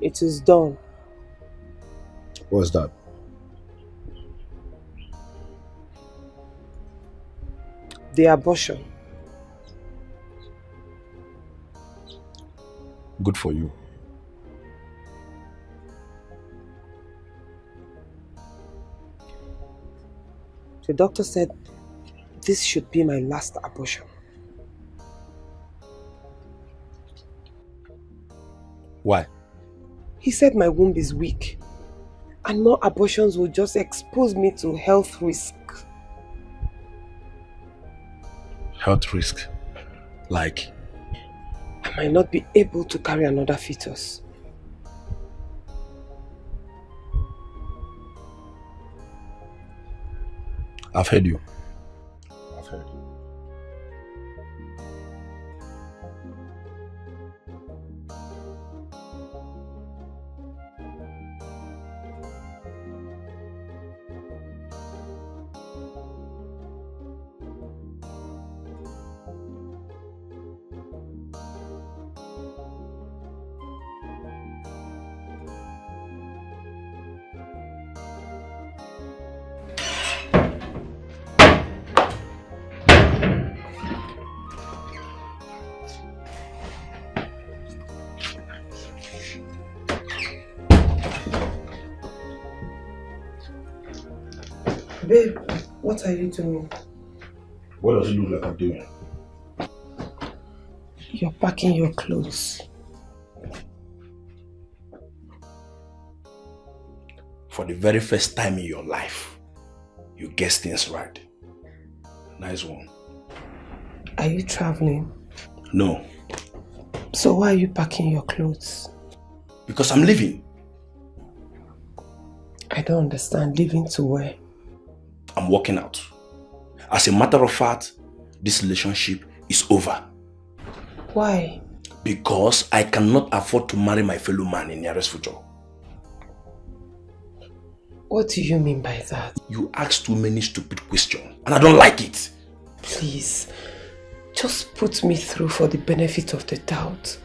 It is done. What's that? The abortion. Good for you. The doctor said this should be my last abortion. Why? He said my womb is weak and more abortions will just expose me to health risk. Health risk? Like? I might not be able to carry another fetus. I've heard you. Babe, what are you doing? What does it look like I'm doing? You're packing your clothes. For the very first time in your life, you guessed things right. Nice one. Are you traveling? No. So why are you packing your clothes? Because I'm leaving. I don't understand. Leaving to where? I'm walking out. As a matter of fact, this relationship is over. Why? Because I cannot afford to marry my fellow man in the nearest future. What do you mean by that? You ask too many stupid questions and I don't like it. Please, just put me through for the benefit of the doubt.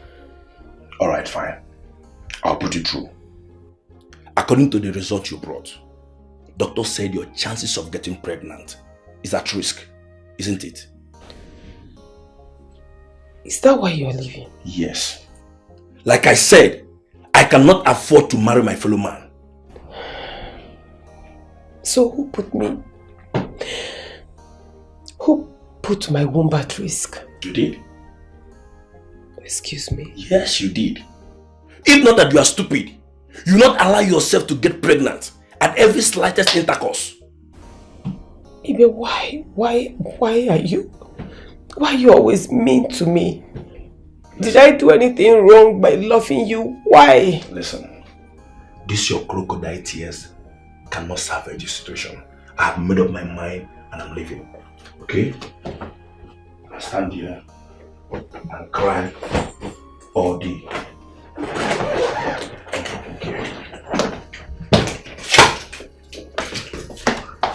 Alright, fine. I'll put you through. According to the result you brought, doctor said your chances of getting pregnant is at risk, isn't it? Is that why you're leaving? Yes. Like I said, I cannot afford to marry my fellow man. So who put my womb at risk? You did? Excuse me? Yes, you did. If not that you are stupid, you not allow yourself to get pregnant at every slightest intercourse. Ibe, why are you always mean to me? Did I do anything wrong by loving you? Why? Listen, this your crocodile tears cannot salvage the situation. I have made up my mind and I'm leaving. Okay? I stand here and cry all day.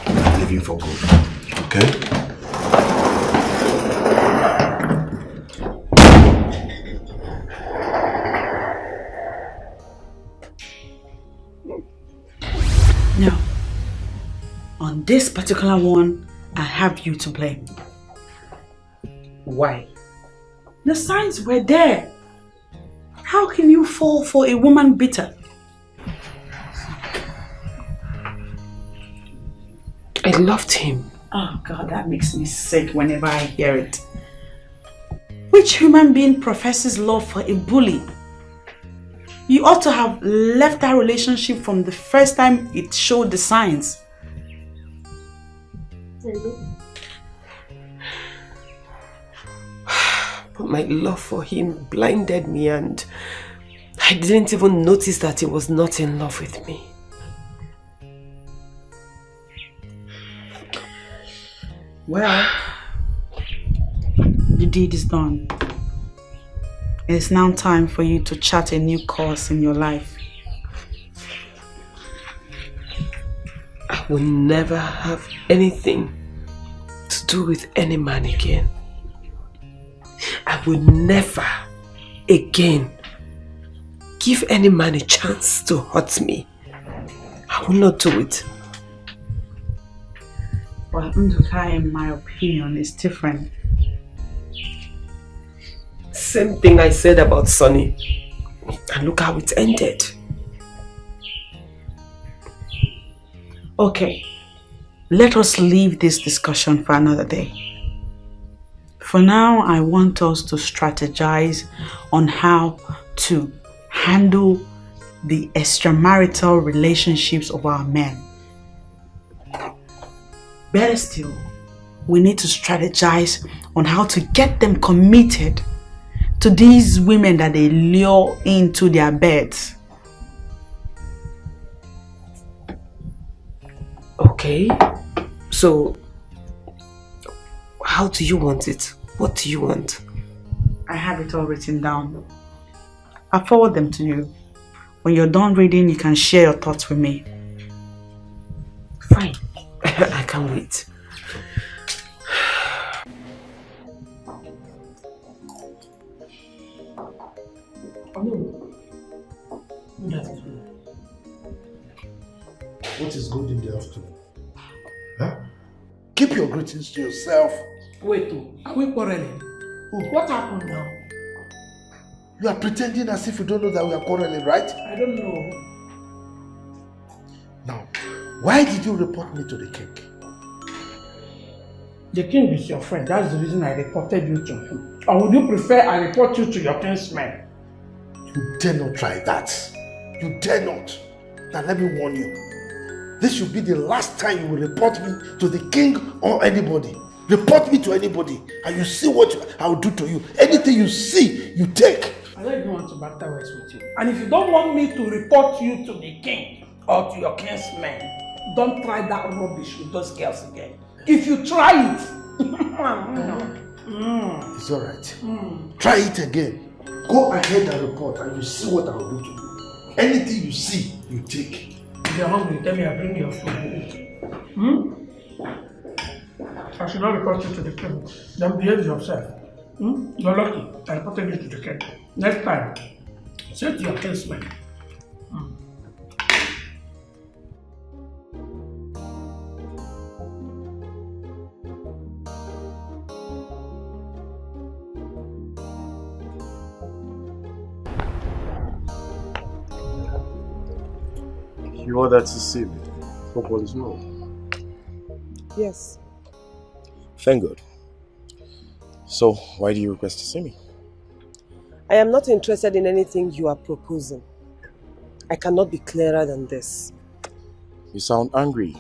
I'm leaving for good. Okay? On this particular one, I have you to blame. Why? The signs were there. How can you fall for a woman beater? I loved him. Oh God, that makes me sick whenever I hear it. Which human being professes love for a bully? You ought to have left that relationship from the first time it showed the signs. But my love for him blinded me and I didn't even notice that he was not in love with me. Well, the deed is done. It's now time for you to chart a new course in your life. I will never have anything to do with any man again. I will never again give any man a chance to hurt me. I will not do it. Well, Nduka, in my opinion, is different. Same thing I said about Sonny. And look how it ended. Okay, let us leave this discussion for another day. For now, I want us to strategize on how to handle the extramarital relationships of our men. Better still, we need to strategize on how to get them committed to these women that they lure into their beds. Okay, so how do you want it? What do you want? I have it all written down. I'll forward them to you. When you're done reading, you can share your thoughts with me. Fine. I can't wait. What is good in the afternoon? Huh? Keep your greetings to yourself. Wait, are we quarreling? What happened now? You are pretending as if you don't know that we are quarreling, right? I don't know. Now, why did you report me to the king? The king is your friend. That's the reason I reported you to him. Or would you prefer I report you to your kinsman? You dare not try that. You dare not. Now let me warn you. This should be the last time you will report me to the king or anybody. Report me to anybody and you see what I will do to you. Anything you see, you take. I don't want to battle words with you. And if you don't want me to report you to the king or to your kinsman, don't try that rubbish with those girls again. If you try it, It's alright. Try it again. Go ahead and report and you see what I will do to you. Anything you see, you take. If you're hungry, tell me I'll bring your food. I should not report you to the king. Then behave yourself. You're lucky. I reported you to the king. Next time, say to your kinsman. You ordered to see me. Hope all is well. Yes. Thank God. So, why do you request to see me? I am not interested in anything you are proposing. I cannot be clearer than this. You sound angry.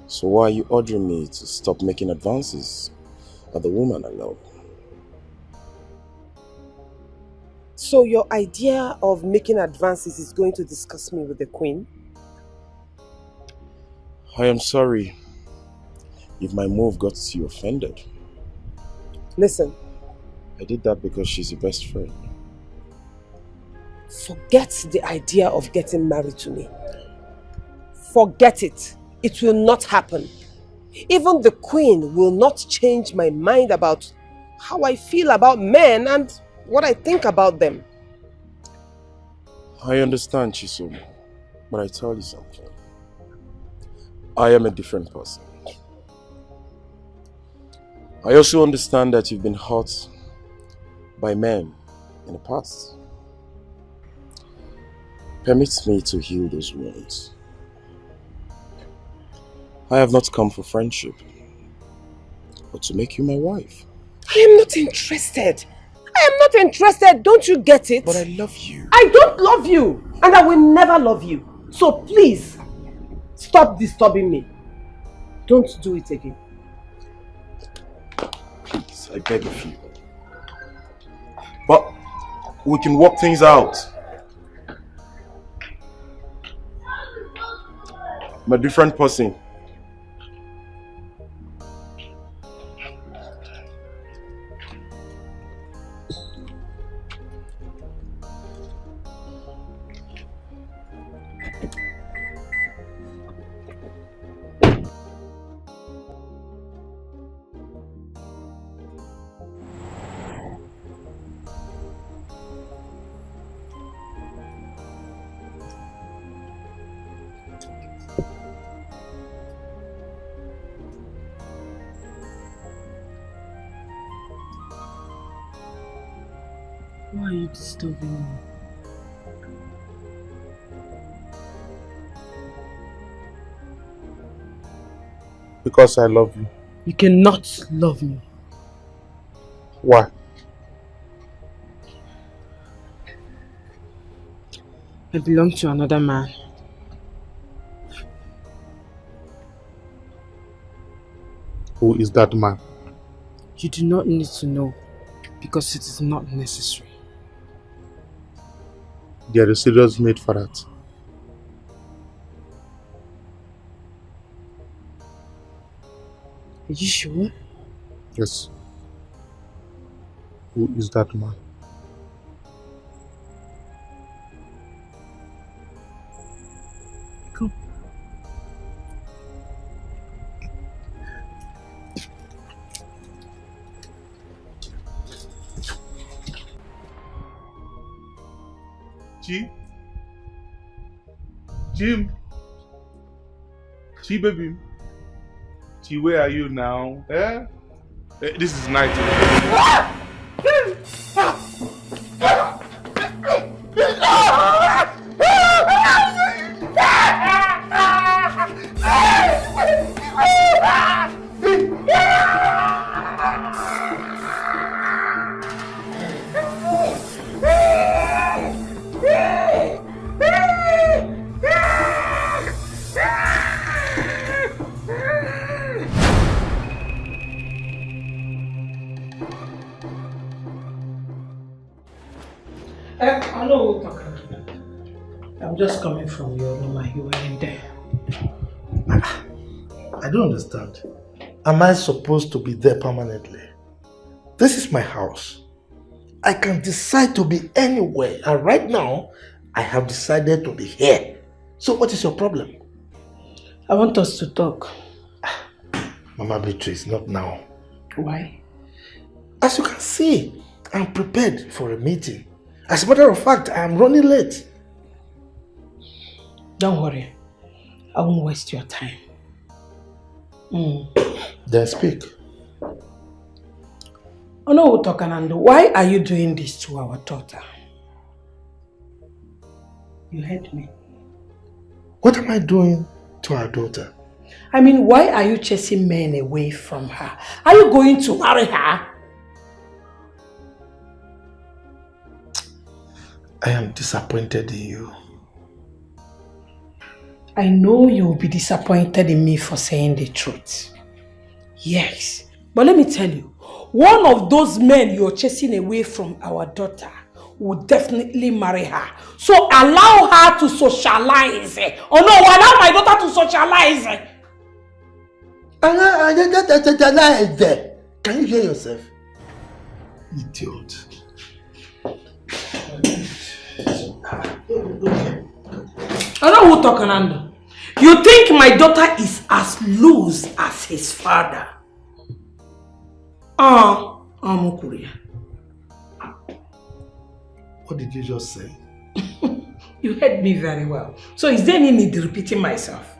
So why are you ordering me to stop making advances at the woman I love? So your idea of making advances is going to discuss me with the queen? I am sorry if my move got you offended. Listen. I did that because she's your best friend. Forget the idea of getting married to me. Forget it. It will not happen. Even the queen will not change my mind about how I feel about men and what I think about them. I understand, Chisom, but I tell you something. I am a different person. I also understand that you've been hurt by men in the past. Permit me to heal those wounds. I have not come for friendship, but to make you my wife. I am not interested. I am not interested. Don't you get it? But I love you. I don't love you. And I will never love you. So please, stop disturbing me. Don't do it again. Please, I beg of you. But we can work things out. I'm a different person. Why are you disturbing me? Because I love you. You cannot love me. Why? I belong to another man. Who is that man? You do not need to know, because it is not necessary. There is a serious need for that. Are you sure? Yes. Who is that man? Come. Jim, baby. Where are you now? Eh? This is night. Hello, I'm just coming from your room. You were in there. I don't understand. Am I supposed to be there permanently? This is my house. I can decide to be anywhere, and right now, I have decided to be here. So what is your problem? I want us to talk. Mama Beatrice, not now. Why? As you can see, I'm prepared for a meeting. As a matter of fact, I am running late. Don't worry. I won't waste your time. Then speak. Oh no, Tokanando, why are you doing this to our daughter? You heard me. What am I doing to our daughter? I mean, why are you chasing men away from her? Are you going to marry her? I am disappointed in you. I know you will be disappointed in me for saying the truth. Yes, but let me tell you, one of those men you're chasing away from our daughter will definitely marry her. So allow her to socialize. Oh no, allow my daughter to socialize. Can you hear yourself? Idiot. I know who talking, Nando. You think my daughter is as loose as his father? Mukuria. What did you just say? You heard me very well. So is there any need repeating myself?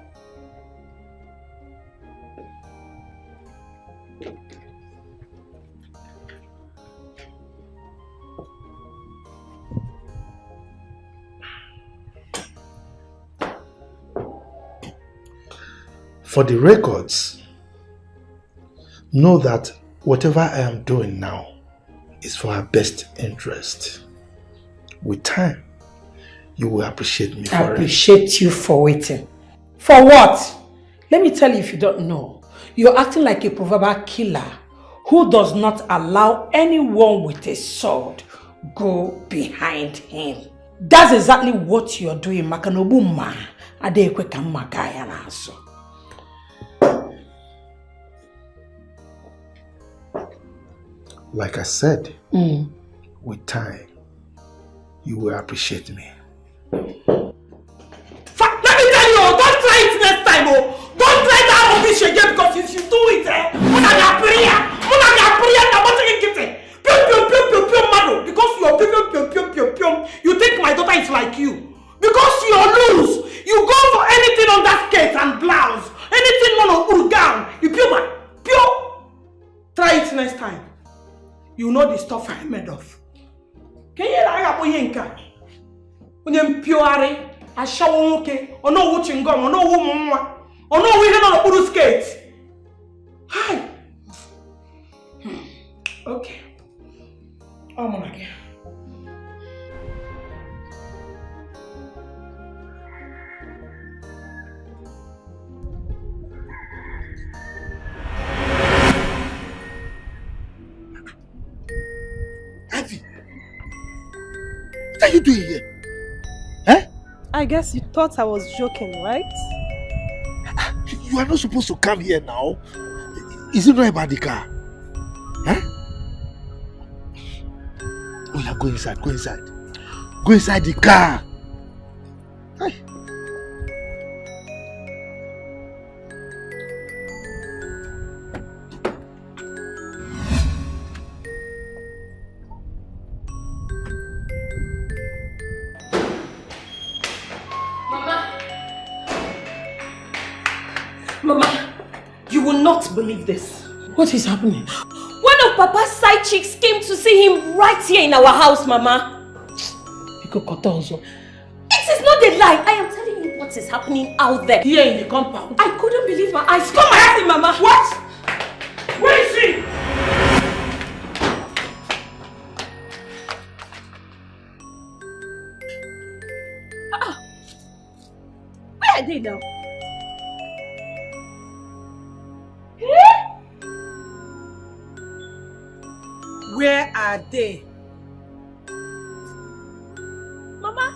For the records, know that whatever I am doing now is for her best interest. With time, you will appreciate me for it. I appreciate you for waiting. For what? Let me tell you if you don't know. You're acting like a proverbial killer who does not allow anyone with a sword go behind him. That's exactly what you're doing, Makanobu ma. Adekwe kamagaya na aso. Like I said, with time, you will appreciate me. Let me tell you, don't try it next time, oh! Don't try that rubbish again, because if you do it, you think my daughter is like you. Because you're loose. You go for anything on that skirt and blouse. Anything on a gown. You pure. Try it next time. You know the stuff I'm made of. Can you like when you pure I show okay, or no watching gum, or no woman, or no we don't put skate. Hi. Okay. I'm on again. Avi, what are you doing here? Eh? I guess you thought I was joking, right? You are not supposed to come here now. Is it not about the car? Huh? Oh yeah, go inside, go inside. Go inside the car. Hey. Mama, you will not believe this. What is happening? One of Papa's side chicks came to see him right here in our house, Mama. It is not a lie. I am telling you what is happening out there. Here in the compound. I couldn't believe my eyes. Come and see, Mama. What? Where is she? Where are they now? Where are they? Mama,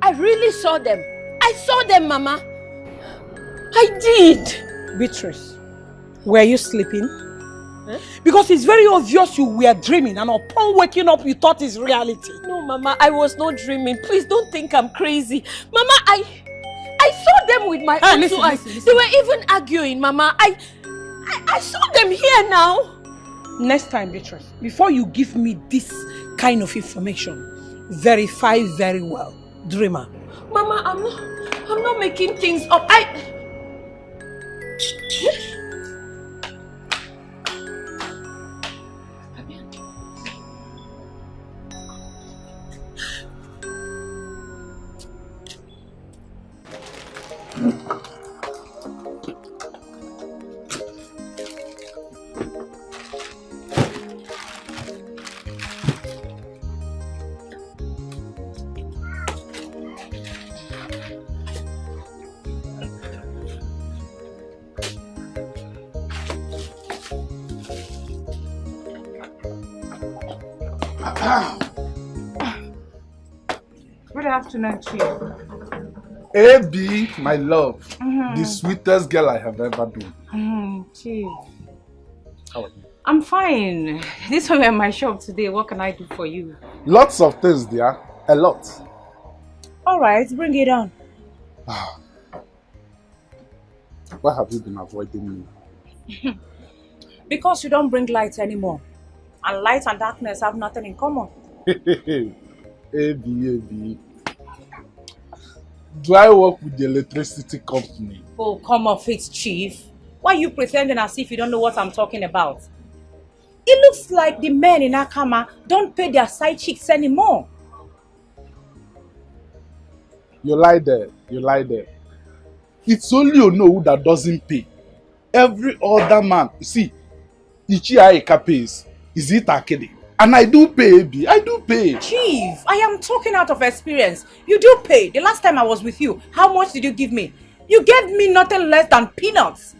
I really saw them. I saw them, Mama. I did. Beatrice, were you sleeping? Huh? Because it's very obvious you were dreaming, and upon waking up you thought it's reality. No, Mama, I was not dreaming. Please don't think I'm crazy. Mama, I saw them with my own two eyes. They were even arguing, Mama. I saw them here now. Next time, Beatrice, before you give me this kind of information, verify very well. Dreamer. Mama, I'm not making things up. Good afternoon, Chief. AB, my love, the sweetest girl I have ever been. Chief. How are you? I'm fine. This one at my shop today. What can I do for you? Lots of things there, a lot. Alright, bring it on. Why have you been avoiding me? Because you don't bring light anymore. And light and darkness have nothing in common. AB. Do I work with the electricity company? Oh, come off it, Chief. Why are you pretending as if you don't know what I'm talking about? It looks like the men in Akama don't pay their side chicks anymore. You lie there. You lie there. It's only Onowu that doesn't pay. Every other man, see, Ichi Aika pays. Is it Akede? And I do pay, Abi. I do pay. Chief, I am talking out of experience. You do pay. The last time I was with you, how much did you give me? You gave me nothing less than peanuts.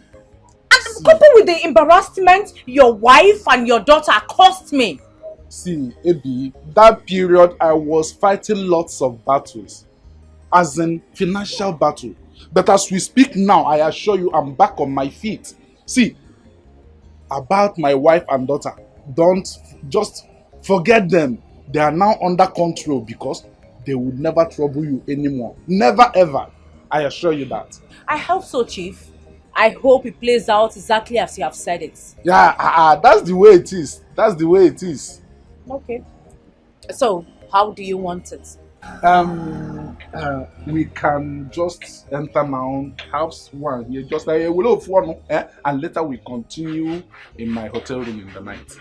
And coupled with the embarrassment your wife and your daughter cost me. See, Abi, that period I was fighting lots of battles. As in financial battle. But as we speak now, I assure you I'm back on my feet. See, about my wife and daughter, don't just forget them. They are now under control because they would never trouble you anymore. Never ever. I assure you that. I hope so, Chief. I hope it plays out exactly as you have said it. Yeah, that's the way it is. That's the way it is. Okay. So, how do you want it? We can just enter now, house one. You just like we'll have one, and later we continue in my hotel room in the night.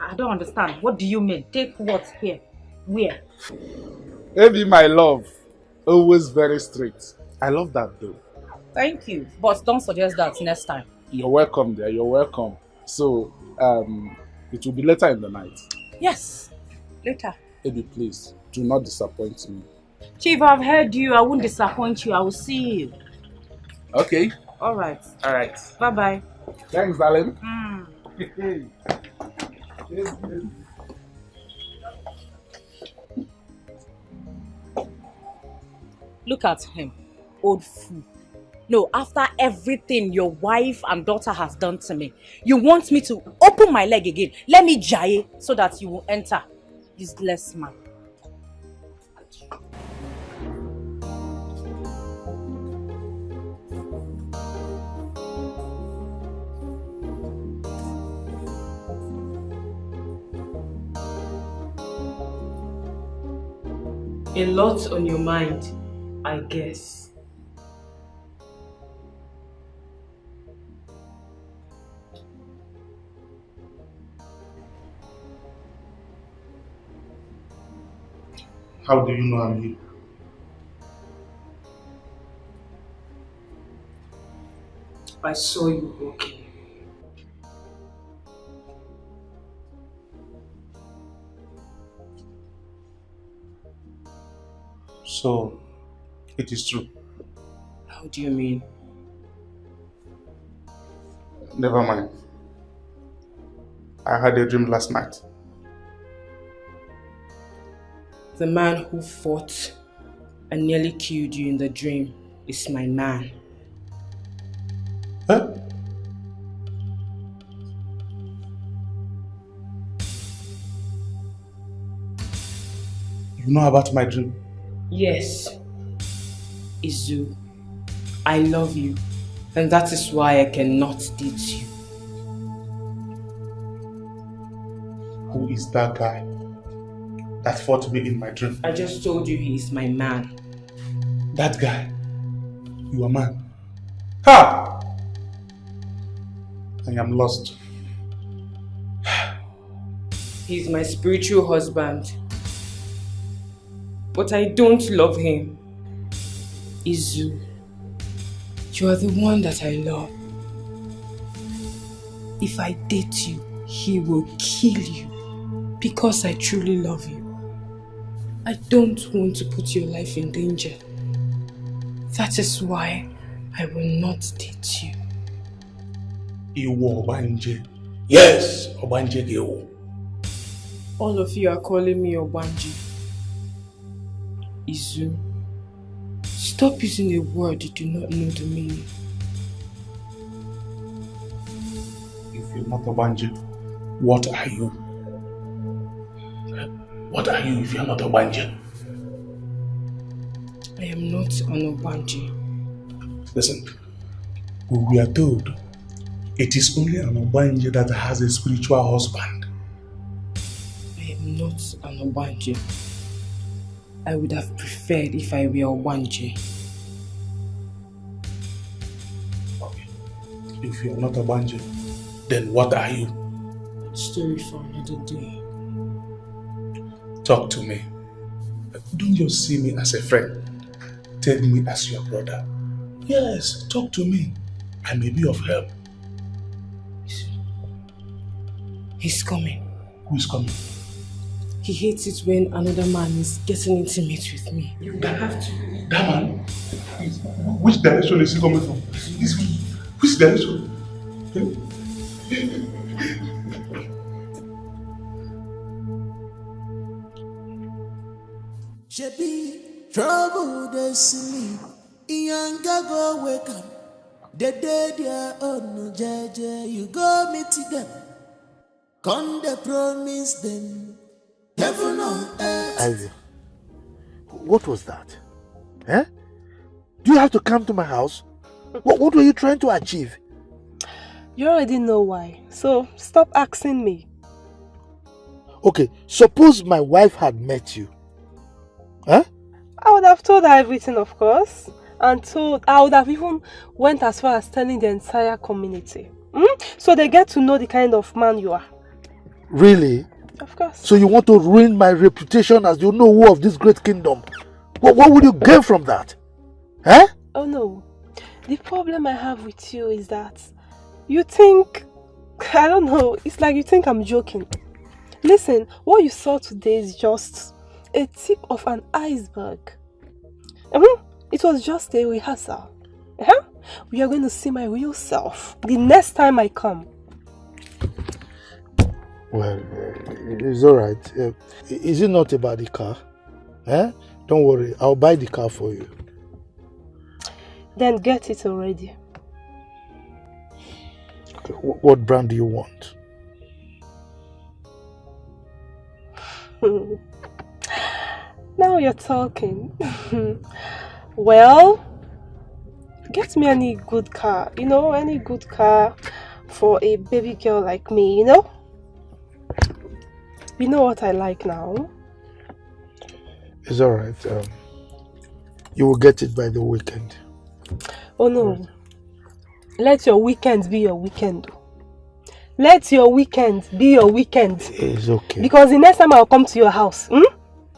I don't understand. What do you mean? Take what here? Where? Maybe my love, always very strict. I love that though. Thank you, but don't suggest that next time. You're welcome there. You're welcome. So, it will be later in the night. Yes, later. Maybe please do not disappoint me. Chief, I've heard you. I won't disappoint you. I will see you. Okay. All right. All right. Bye-bye. Thanks, darling. Look at him, old fool. No, after everything your wife and daughter has done to me, you want me to open my leg again. Let me jaye so that you will enter. Useless man. A lot on your mind, I guess. How do you know I'm here? I saw you walking. So, it is true. How do you mean? Never mind. I had a dream last night. The man who fought and nearly killed you in the dream is my man. Huh? You know about my dream? Yes. Izu, I love you, and that is why I cannot ditch you. Who is that guy that fought me in my dream? I just told you he is my man. That guy? You are man? Ha! I am lost. He's my spiritual husband. But I don't love him. Izu, you are the one that I love. If I date you, he will kill you because I truly love you. I don't want to put your life in danger. That is why I will not date you. Iwo Obanje. Yes, Obanje Geo. All of you are calling me Obanji. Izu, stop using a word you do not know the meaning. If you're not Obanje, what are you? What are you if you're not Obanje? I am not an Obanji. Listen, we are told it is only an Obanje that has a spiritual husband. I am not an Obanji. I would have preferred if I were Obanji. Okay. If you're not a banjo, then what are you? Story for another day. Talk to me. Don't just see me as a friend. Take me as your brother. Yes, talk to me. I may be of help. He's coming. Who's coming? He hates it when another man is getting intimate with me. You have to. That man? Which direction is he coming from? Which direction? Shebi, trouble they sleep. Iyanga go wake up. The day they are on jeje, you go meet them. Come they promise them. Heaven on earth. Ivy, what was that? Eh? Do you have to come to my house? What were you trying to achieve? You already know why, so stop asking me. Okay, suppose my wife had met you. Huh? I would have told her everything, of course. And I would have even went as far as telling the entire community. So they get to know the kind of man you are. Really? Of course. So you want to ruin my reputation as the know-who of this great kingdom? What will you gain from that? Huh? Oh no. The problem I have with you is that you think, I don't know, it's like you think I'm joking. Listen, what you saw today is just a tip of an iceberg. It was just a rehearsal. We are going to see my real self the next time I come. Well, it's alright. Is it not about the car? Don't worry, I'll buy the car for you. Then get it already. Okay, what brand do you want? Now you're talking. Well, get me any good car. Any good car for a baby girl like me, You know what I like now? It's alright. You will get it by the weekend. Oh no. Let your weekend be your weekend. Let your weekend be your weekend. It's okay. Because the next time I'll come to your house,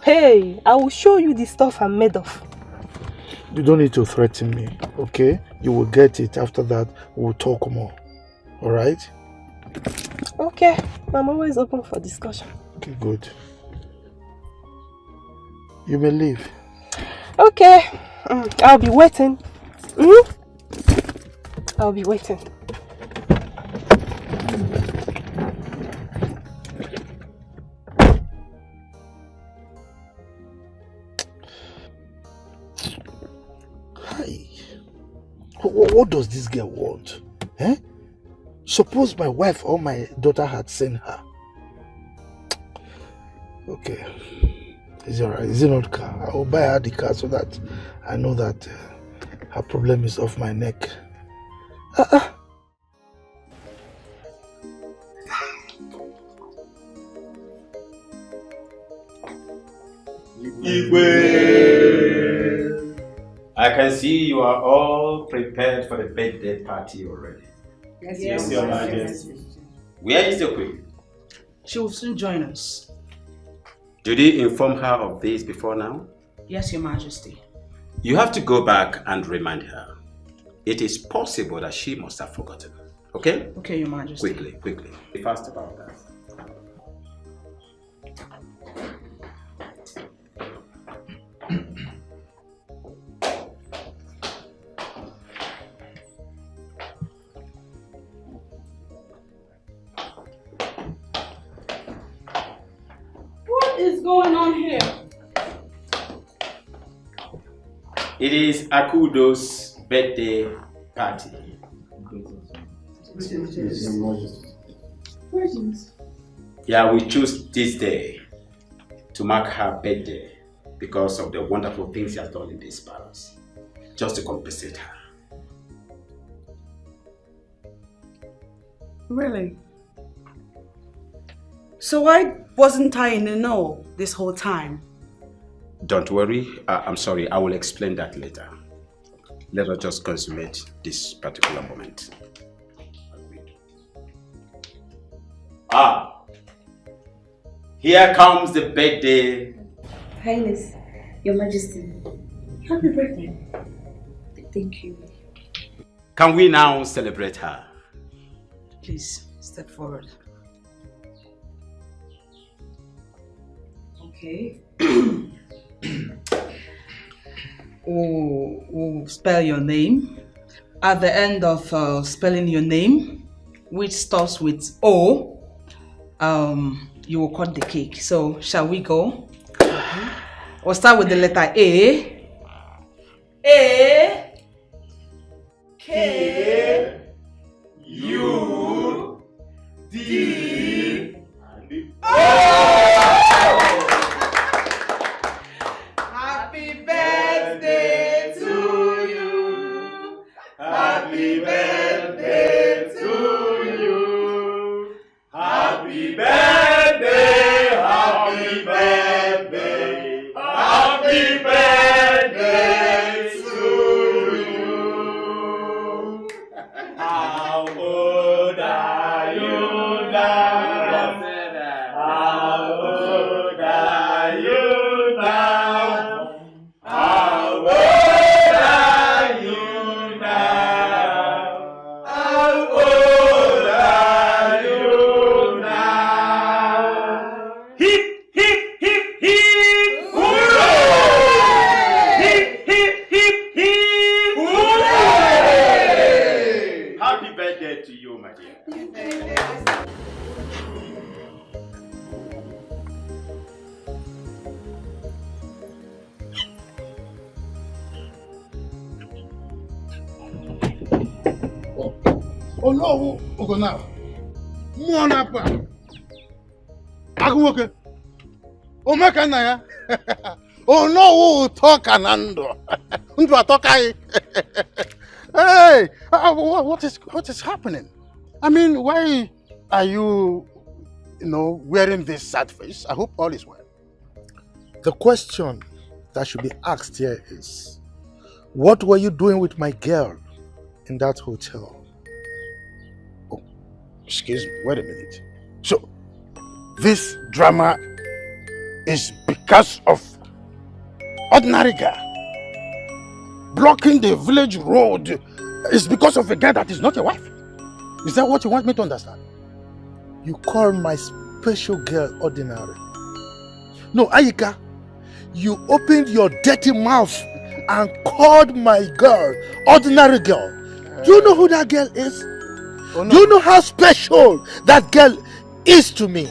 hey, I will show you the stuff I'm made of. You don't need to threaten me, okay? You will get it. After that, we'll talk more. Alright? Okay. I'm always open for discussion. Okay, good. You may leave. Okay. I'll be waiting. I'll be waiting. Hi. What does this girl want? Suppose my wife or my daughter had seen her. Okay. It's alright. Is it not car? I will buy her the car so that I know that her problem is off my neck. I can see you are all prepared for the birthday party already. Yes, Your Majesty. Where is the queen? She will soon join us. Did you inform her of this before now? Yes, Your Majesty. You have to go back and remind her. It is possible that she must have forgotten. Okay? Okay, Your Majesty. Quickly. Be fast about that. What is going on here? It is Akudo's birthday party. Yeah, we choose this day to mark her birthday because of the wonderful things she has done in this palace. Just to compensate her. Really? So why wasn't I in the know this whole time? Don't worry, I'm sorry, I will explain that later. Let us just consummate this particular moment. Aha! Here comes the birthday. Highness, Your Majesty. Happy birthday. Thank you. Can we now celebrate her? Please, step forward. Okay. We'll spell your name. At the end of spelling your name, which starts with O, you will cut the cake. So, shall we go? We'll start with the letter A. A. K. U. D. Happy birthday to you. Happy birthday to you. Happy birthday, happy birthday, happy birthday to you. How old are you now? How old are you now? How old are you now? How old are you now? Hip, hip, hip, hip, hooray! Hip, hip, hip, hip, hooray! Happy birthday to you, my dear. Olówó Ogonao. Mmụọ na-apụ a. Agụ nwoke. Omeka nna ya. Olówó ụtọ ka na ndụ. Ndụ atọka anyị. Hey, what is happening? I mean, why are you wearing this sad face? I hope all is well. The question that should be asked here is, what were you doing with my girl in that hotel? Oh, excuse me, wait a minute. So, this drama is because of ordinary girl blocking the village road is because of a girl that is not your wife. Is that what you want me to understand? You call my special girl ordinary? No, Ayika, you opened your dirty mouth and called my girl ordinary girl. Do you know who that girl is? Oh, no. Do you know how special that girl is to me?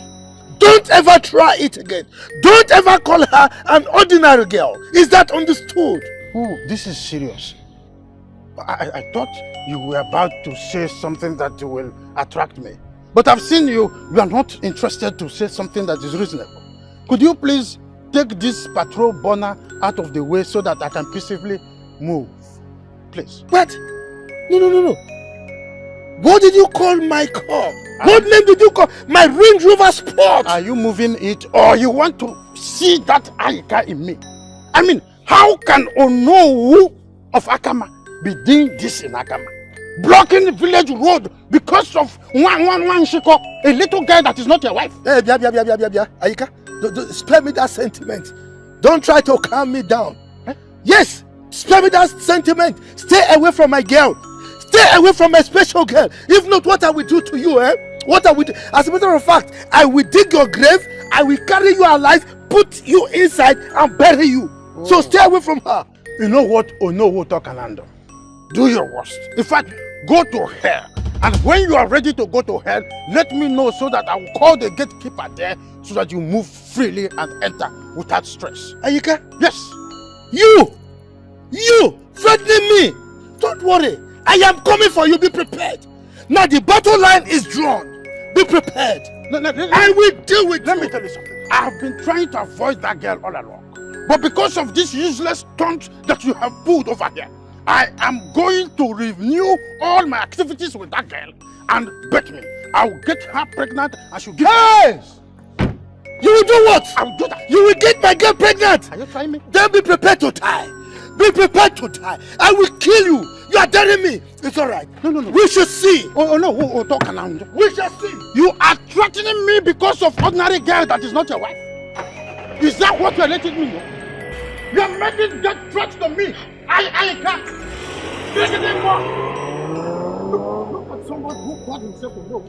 Don't ever try it again. Don't ever call her an ordinary girl. Is that understood? Oh, this is serious. I thought you were about to say something that will attract me. But I've seen you are not interested to say something that is reasonable. Could you please take this patrol burner out of the way so that I can peacefully move? Please. What? No. What did you call my car? What name did you call my Range Rover Sport? Are you moving it or you want to see that Ayika in me? I mean, how can Onowu of Akama be doing this in Akama? Blocking the village road because of one Shiko, a little guy that is not your wife. Hey, Ayika, spare me that sentiment. Don't try to calm me down. Eh? Yes, spare me that sentiment. Stay away from my girl. Stay away from my special girl. If not, what I will do to you, eh? What I will do? As a matter of fact, I will dig your grave, I will carry you alive, put you inside and bury you. Oh. So stay away from her. You know what Onowu can handle? Do your worst. In fact, go to hell. And when you are ready to go to hell, let me know so that I will call the gatekeeper there so that you move freely and enter without stress. Ayika? Yes. You threatening me. Don't worry. I am coming for you. Be prepared. Now the battle line is drawn. Be prepared. I will deal with you. Let me tell you something. I have been trying to avoid that girl all along. But because of this useless stunt that you have pulled over here, I am going to renew all my activities with that girl. And bet me, I will get her pregnant and she'll give Hey! You will do what? I will do that. You will get my girl pregnant. Are you trying me? Then be prepared to die. Be prepared to die. I will kill you. You are daring me. It's all right. No. We should see. No. Talk now. We shall see. You are threatening me because of ordinary girl that is not your wife. Is that what you are letting me know? You are making that threat to me. I can't. Look at someone who called himself a no.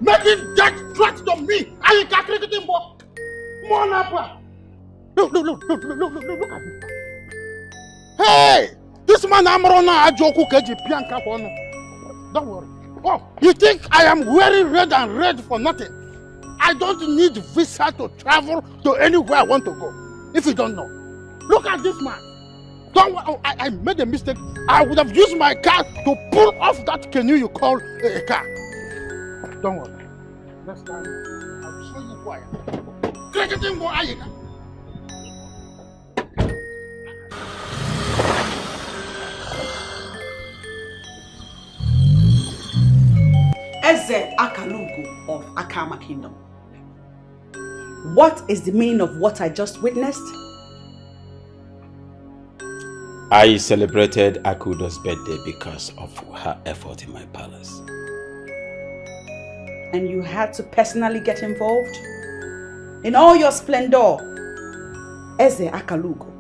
Making that threat to me. I can't look at him more. More now. Look at this. Hey! This man Amrona Ajoku Keji Pianka Hono. Don't worry. Oh, you think I am wearing red for nothing? I don't need visa to travel to anywhere I want to go. If you don't know. Look at this man. Don't worry. Oh, I made a mistake. I would have used my car to pull off that canoe you call a car. Don't worry. Next time, I will show you who I am. Eze Akalugo of Akama Kingdom. What is the meaning of what I just witnessed? I celebrated Akudo's birthday because of her effort in my palace. And you had to personally get involved? In all your splendor, Eze Akalugo.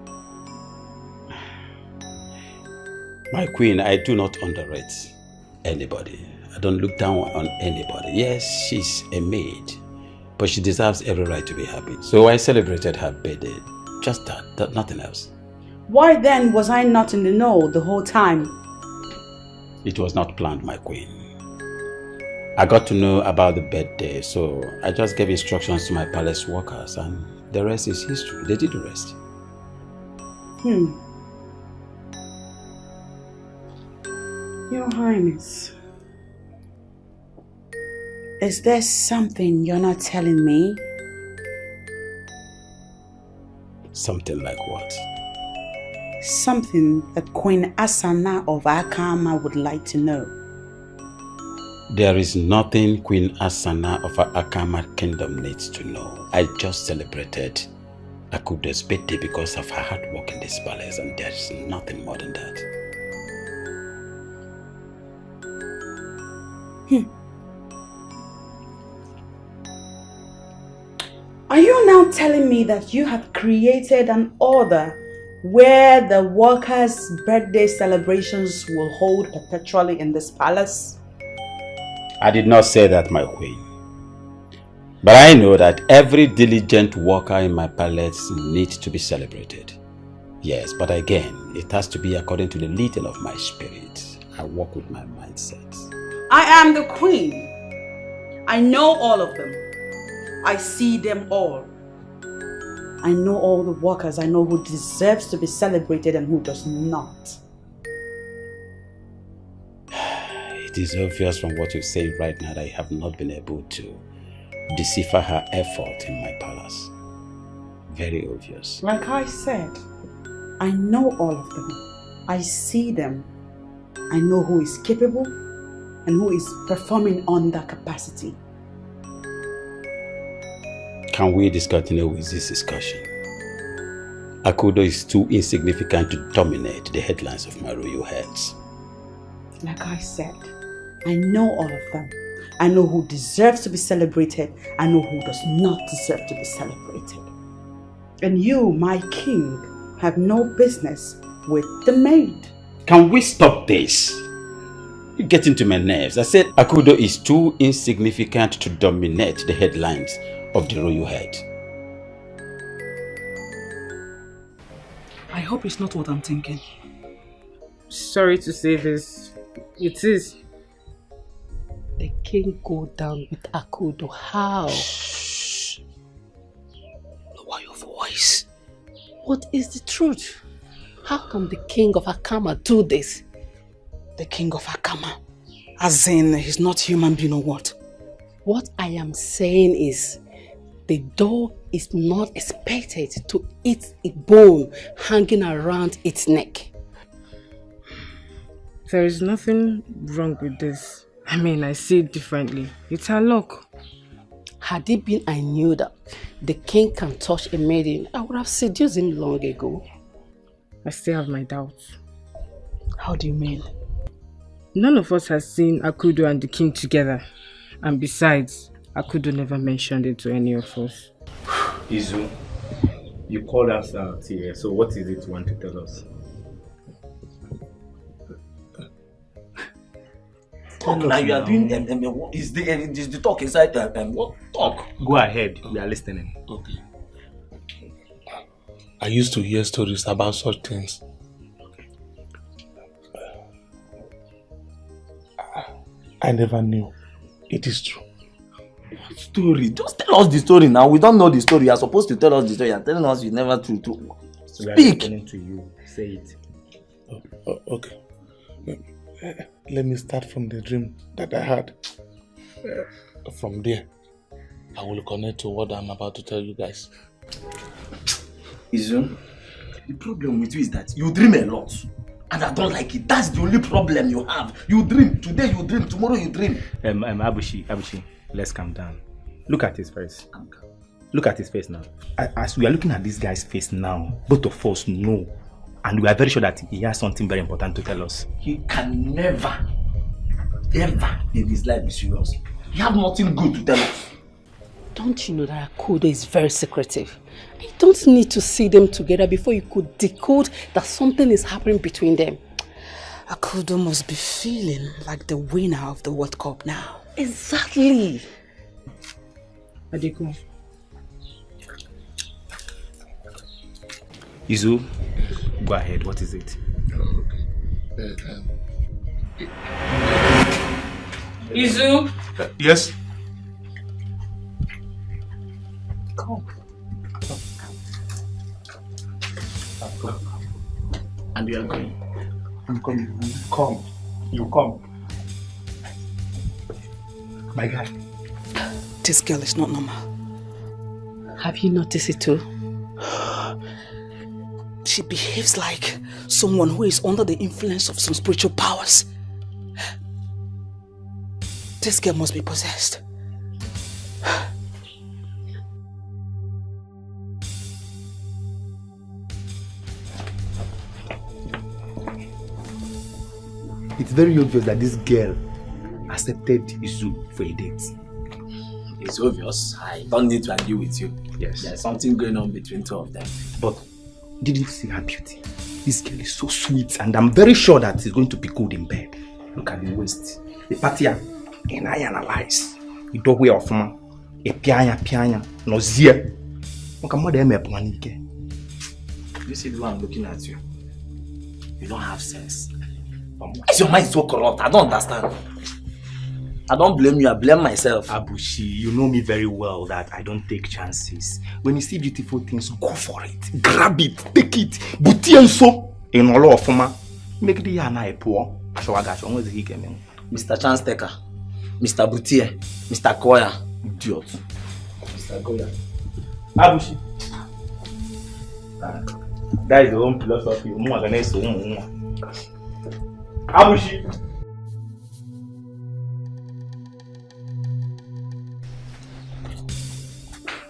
My queen, I do not underrate anybody. I don't look down on anybody. Yes, she's a maid, but she deserves every right to be happy. So I celebrated her birthday. Just that, nothing else. Why then was I not in the know the whole time? It was not planned, my queen. I got to know about the birthday, so I just gave instructions to my palace workers, and the rest is history. They did the rest. Your Highness, is there something you're not telling me? Something like what? Something that Queen Asana of Akama would like to know. There is nothing Queen Asana of Akama Kingdom needs to know. I just celebrated Akudo's birthday because of her hard work in this palace, and there's nothing more than that. Are you now telling me that you have created an order where the workers' birthday celebrations will hold perpetually in this palace? I did not say that, my queen. But I know that every diligent worker in my palace needs to be celebrated. Yes, but again, it has to be according to the leading of my spirit. I work with my mindset. I am the queen. I know all of them. I see them all. I know all the workers. I know who deserves to be celebrated and who does not. It is obvious from what you say right now that I have not been able to decipher her effort in my palace. Very obvious. Like I said, I know all of them. I see them. I know who is capable and who is performing under capacity. Can we discontinue with this discussion? Akudo is too insignificant to dominate the headlines of my royal heads. Like I said, I know all of them. I know who deserves to be celebrated. I know who does not deserve to be celebrated. And you, my king, have no business with the maid. Can we stop this? You're getting to my nerves. I said Akudo is too insignificant to dominate the headlines of the royal head. I hope it's not what I'm thinking. Sorry to say this. It is. The king go down with Akudo. How? Shh. Lower your voice. What is the truth? How can the king of Akama do this? The king of Akama? As in, he's not human being or what? What I am saying is, the dog is not expected to eat a bone hanging around its neck. There is nothing wrong with this. I mean, I see it differently. It's her luck. Had it been I knew that the king can touch a maiden, I would have seduced him long ago. I still have my doubts. How do you mean? None of us has seen Akudo and the king together. And besides, Akudo never mentioned it to any of us. Izu, you called us out here, so what is it you want to tell us? Talk now, you are doing is the talk inside what talk? Go ahead, we are listening. Okay. I used to hear stories about such things. I never knew. It is true. Story? Just tell us the story now. We don't know the story. You are supposed to tell us the story. You are telling us you never true. So we are Speak. listening to you. Say it. Okay. Let me start from the dream that I had. From there, I will connect to what I'm about to tell you guys. Izu, the problem with you is that you dream a lot. And I don't like it. That's the only problem you have. You dream. Today you dream. Tomorrow you dream. Abushi, let's calm down. Look at his face. Look at his face now. As we are looking at this guy's face now, both of us know. And we are very sure that he has something very important to tell us. He can never, ever in his life be serious. He have nothing good to tell us. Don't you know that Akudo is very secretive? You don't need to see them together before you could decode that something is happening between them. Akudo must be feeling like the winner of the World Cup now. Exactly. Adeko. Izu, go ahead. What is it? Izu? Yes? Come. And you are going. I'm coming. Come. You come. My guy. This girl is not normal. Have you noticed it too? She behaves like someone who is under the influence of some spiritual powers. This girl must be possessed. It's very obvious that this girl accepted Izu for a date. It's obvious. I don't need to argue with you. Yes. There's something going on between two of them. But did you see her beauty? This girl is so sweet, and I'm very sure that she's going to be good in bed. Look at the waist, the pattern, and I analyze. The doorway of man, a pianya, no zia. You see the one looking at you? You don't have sense. Why is your mind so corrupt? I don't understand. I don't blame you, I blame myself. Abushi, you know me very well that I don't take chances. When you see beautiful things, go for it. Grab it, take it. Buti and so. In all of them, make the yana poor. So I got you. Almost he came in. Mr. Chance Taker, Mr. Butie, Mr. Koya. Idiot. Mr. Koya. Abushi. That is the own philosophy. Abushi.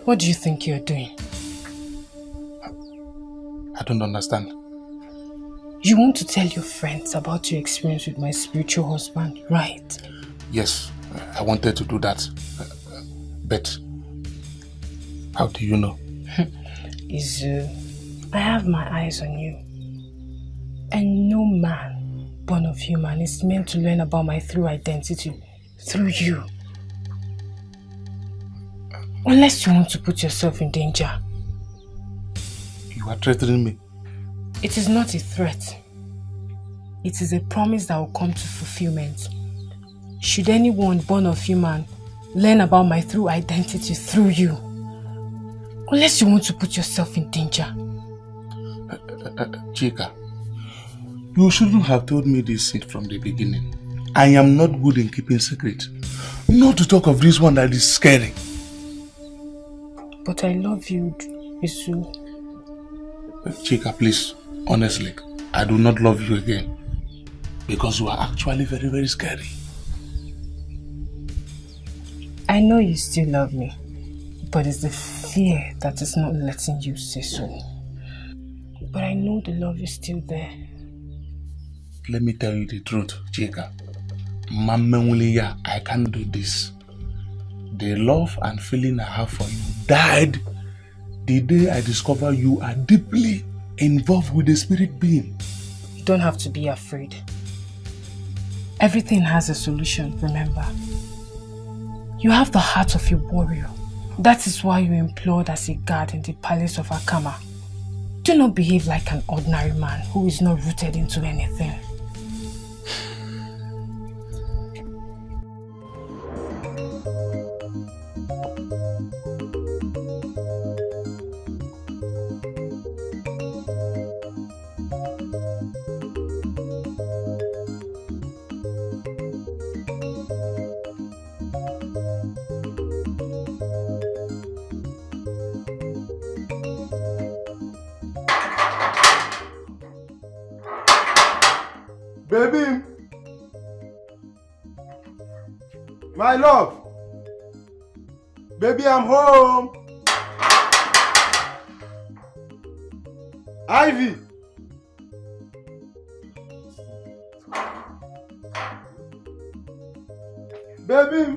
What do you think you're doing? I don't understand. You want to tell your friends about your experience with my spiritual husband, right? Yes, I wanted to do that. But how do you know? Izu, I have my eyes on you. And no man born of human is meant to learn about my true identity through you. Unless you want to put yourself in danger. You are threatening me. It is not a threat. It is a promise that will come to fulfillment. Should anyone born of human learn about my true identity through you, unless you want to put yourself in danger. Chika, you shouldn't have told me this from the beginning. I am not good in keeping secret. Not to talk of this one that is scary. But I love you, Isu. Chika, please, honestly, I do not love you again. Because you are actually very, very scary. I know you still love me, but it's the fear that is not letting you say so. but I know the love is still there. Let me tell you the truth, Chika. Mama, I can't do this. The love and feeling I have for you died the day I discover you are deeply involved with the spirit being. You don't have to be afraid. Everything has a solution, remember. You have the heart of a warrior. That is why you employed as a guard in the palace of Akama. Do not behave like an ordinary man who is not rooted into anything. Baby, my love, baby, I'm home. Ivy, baby,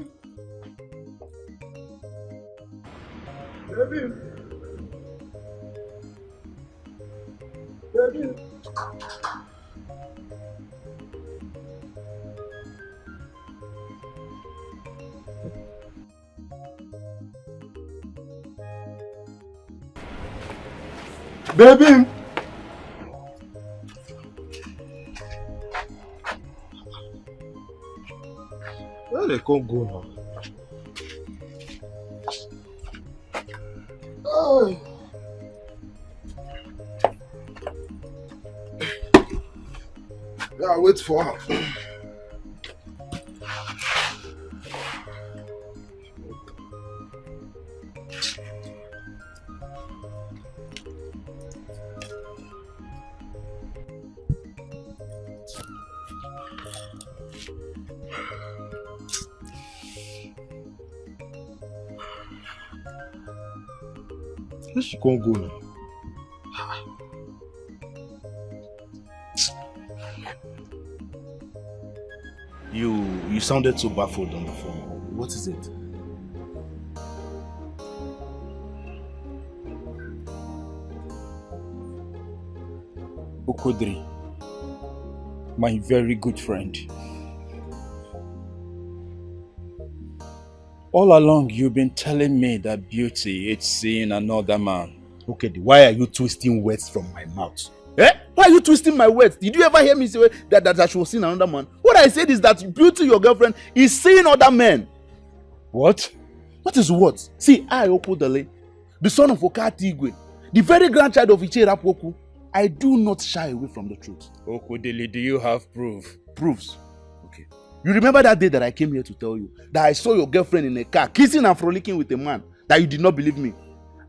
baby, baby. Baby! Where they can't go now? Oh. Yeah, wait for her. Where she can't go now? You sounded so baffled on the phone. What is it? Okodri, my very good friend. All along, you've been telling me that beauty is seeing another man. Okay, why are you twisting words from my mouth? Eh? Why are you twisting my words? Did you ever hear me say that she was seeing another man? What I said is that beauty, your girlfriend, is seeing other men. What? What is what? See, I, Okodale, the son of Okati Igwe, the very grandchild of Iche Rapwoku, I do not shy away from the truth. Okodele, do you have proof? Proofs? Okay. You remember that day that I came here to tell you that I saw your girlfriend in a car kissing and frolicking with a man, that you did not believe me?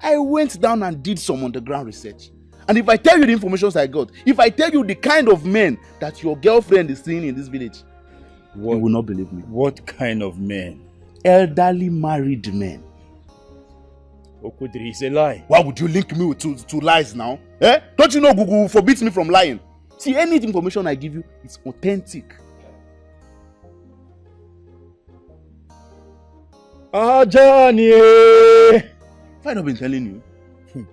I went down and did some underground research. And if I tell you the information I got, if I tell you the kind of men that your girlfriend is seeing in this village, you will not believe me. What kind of men? Elderly married men. Okodri is a lie. Why would you link me to lies now? Eh? Don't you know Google forbids me from lying? See, any information I give you is authentic. Ah, Johnny! Have I not been telling you?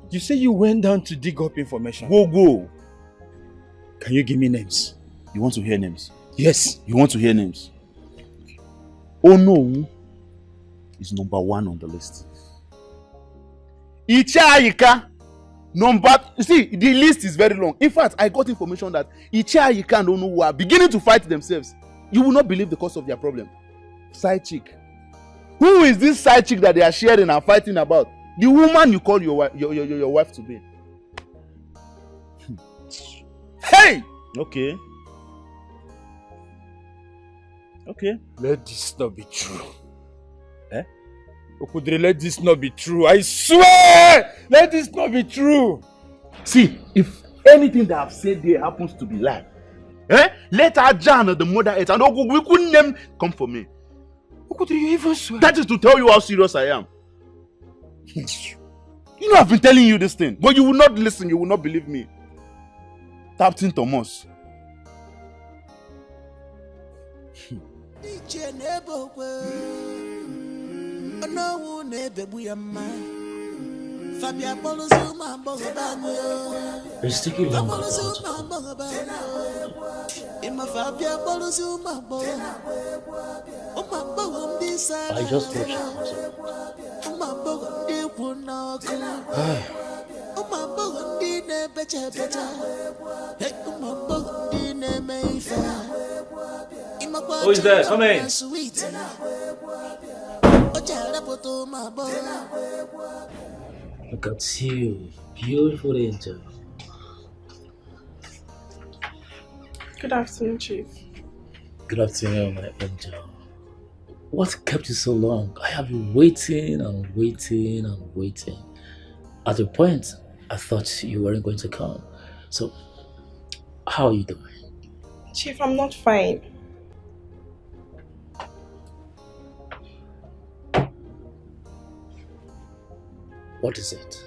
You say you went down to dig up information. Go. Can you give me names? You want to hear names? Yes. You want to hear names? Oh no. Is number 1 on the list. Ichayika, you see, the list is very long. In fact, I got information that Ichayika and Onu are beginning to fight themselves. You will not believe the cause of their problem. Side chick. Who is this side chick that they are sharing and fighting about? The woman you call your wife to be. Hey! Okay. Let this not be true. Eh? Okudre, let this not be true. I swear! Let this not be true. See, if anything that I've said there happens to be lie, let Ajan, the mother, and we couldn't name come for me. Okudre, you even swear? That is to tell you how serious I am. You know I've been telling you this thing, but you will not listen, you will not believe me. Captain Thomas. It's taking long. I just watched Who is there? Come in. Look at you, beautiful angel. Good afternoon, Chief. Good afternoon, my angel. What kept you so long? I have been waiting and waiting and waiting. At a point, I thought you weren't going to come. So, how are you doing? Chief, I'm not fine. What is it?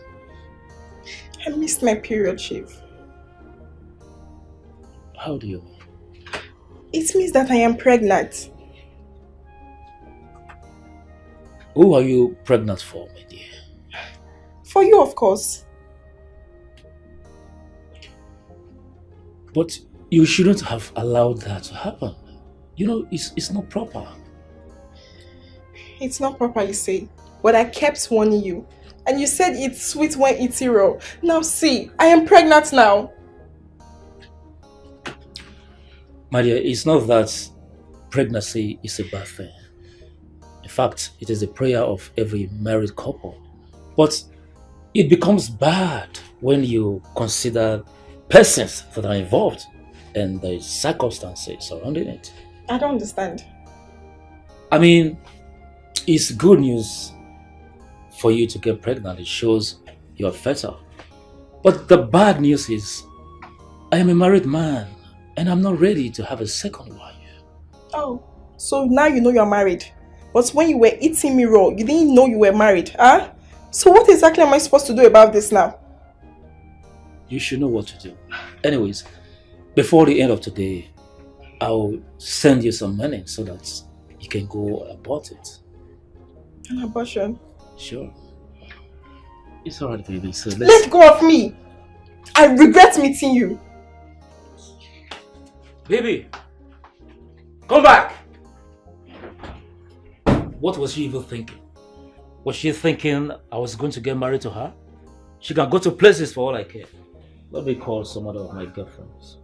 I missed my period, Chief. How do you mean? It means that I am pregnant. Who are you pregnant for, my dear? For you, of course. But you shouldn't have allowed that to happen. You know, it's not proper. It's not properly said, but I kept warning you. And you said it's sweet when it's raw. Now see, I am pregnant now. My dear, it's not that pregnancy is a bad thing. In fact, it is a prayer of every married couple. But it becomes bad when you consider persons that are involved and the circumstances surrounding it. I don't understand. I mean, it's good news for you to get pregnant. It shows you're fertile. But the bad news is, I am a married man and I'm not ready to have a second wife. Oh, so now you know you're married. But when you were eating me raw, you didn't know you were married, huh? So what exactly am I supposed to do about this now? You should know what to do. Anyways, before the end of today, I'll send you some money so that you can go abort it. An abortion? Sure. It's alright, baby. So Let go of me! I regret meeting you. Baby, come back! What was she even thinking? Was she thinking I was going to get married to her? She can go to places for all I care. Let me call some other of my girlfriends.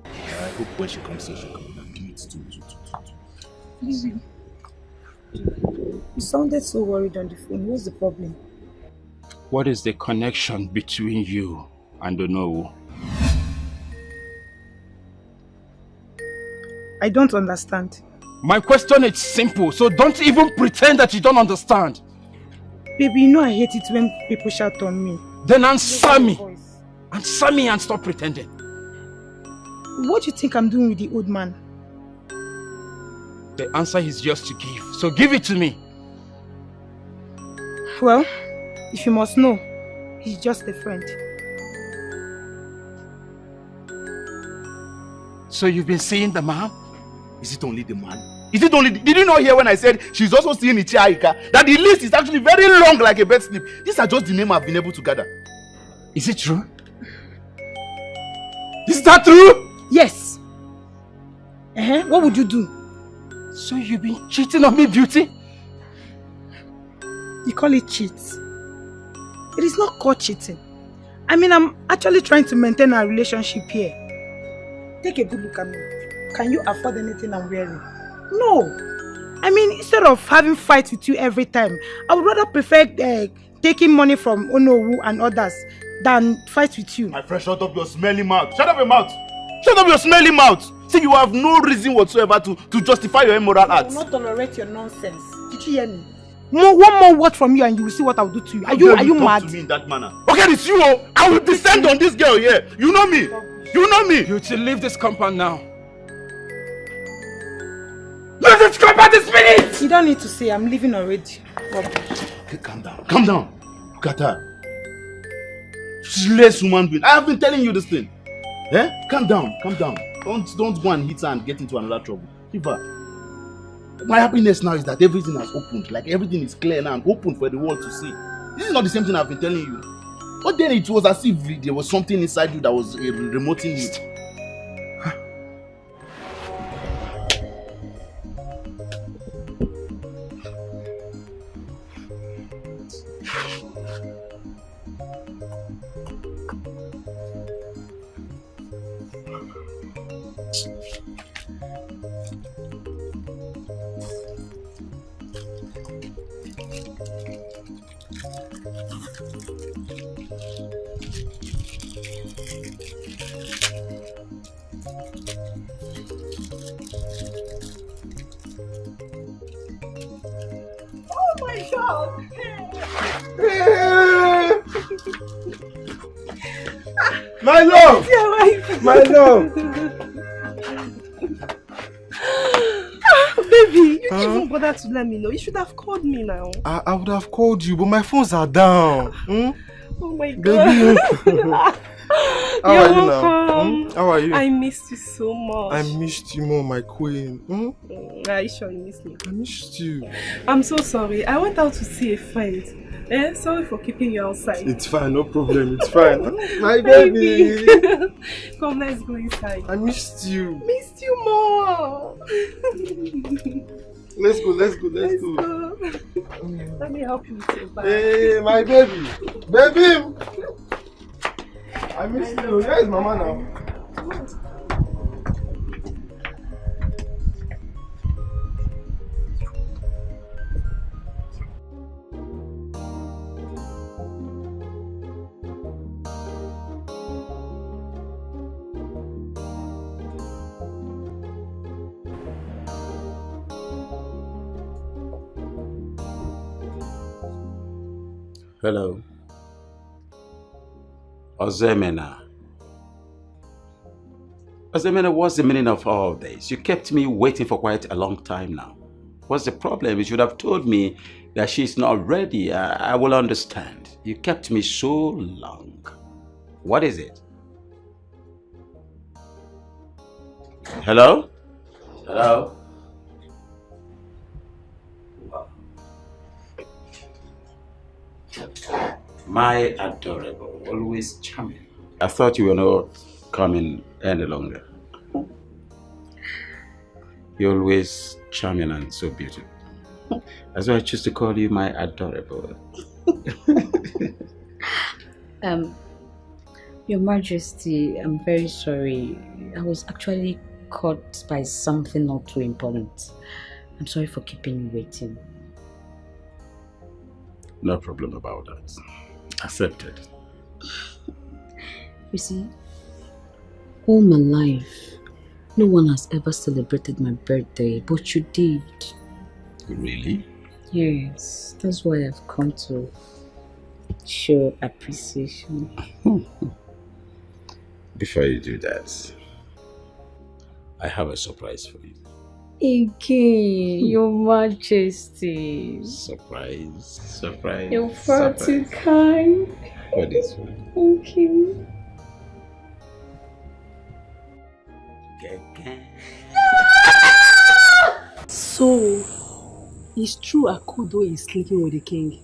I hope when she comes in, she comes and give it to Lizzie, you sounded so worried on the phone. What's the problem? What is the connection between you and Onowu? I don't understand. My question is simple, so don't even pretend that you don't understand. Baby, you know I hate it when people shout on me. Then answer me. Answer me and stop pretending. What do you think I'm doing with the old man? The answer is yours to give, so give it to me. Well, if you must know, he's just a friend. So you've been seeing the man? Is it only the man? Is it only... Did you not hear when I said she's also seeing Ichiaika? That the list is actually very long like a bed slip. These are just the names I've been able to gather. Is it true? Is that true? Yes. What would you do? So you've been cheating on me, Beauty? You call it cheat? It is not called cheating. I mean, I'm actually trying to maintain our relationship here. Take a good look at me. Can you afford anything I'm wearing? No. I mean, instead of having fights with you every time, I would rather prefer taking money from Onowu and others than fight with you. My friend, shut up your smelly mouth. Shut up your mouth. Shut up your smelly mouth. See, you have no reason whatsoever to justify your immoral acts. I will not tolerate your nonsense. Did you hear me? One more word from you and you will see what I will do to you. Are you mad? To me in that manner. Okay, it's you. I will descend on this girl here. You know me. You know me. You should leave this compound now. Leave this compound this minute! You don't need to say I'm leaving already. Okay, calm down. Calm down. Look at her. She's less human being. I have been telling you this thing. Eh? Calm down. Calm down. Don't go and hit her and get into another trouble. Leave her. My happiness now is that everything has opened. Like everything is clear now and open for the world to see. This is not the same thing I've been telling you. But then it was as if there was something inside you that was remoting you. My love! My love! Baby, you didn't even bother to let me know. You should have called me now. I would have called you, but my phones are down. Oh my God. Baby. How You're are you welcome. now? How are you? I missed you so much. I missed you more, my queen. Are you sure you missed me? I missed you. I'm so sorry. I went out to see a friend. Sorry for keeping you outside. It's fine, no problem. It's fine. My baby. Come, let's go inside. I missed you. Missed you more. Let's go. Let me help you with your bag. Hey, my baby. Baby. I missed you. Where is Mama now? Hello. Ozemena. Ozemena, what's the meaning of all this? You kept me waiting for quite a long time now. What's the problem? You should have told me that she's not ready. I will understand. You kept me so long. What is it? Hello? Hello? My adorable, always charming. I thought you were not coming any longer. You're always charming and so beautiful. That's why I choose to call you my adorable. Your Majesty, I'm very sorry. I was actually caught by something not too important. I'm sorry for keeping you waiting. No problem about that. Accepted. You see, all my life, no one has ever celebrated my birthday, but you did. Really? Yes, that's why I've come to show appreciation. Before you do that, I have a surprise for you. Again, Your Majesty. Surprise. You're far too kind. What is it? Thank you. So, it's true Akudo is sleeping with the king?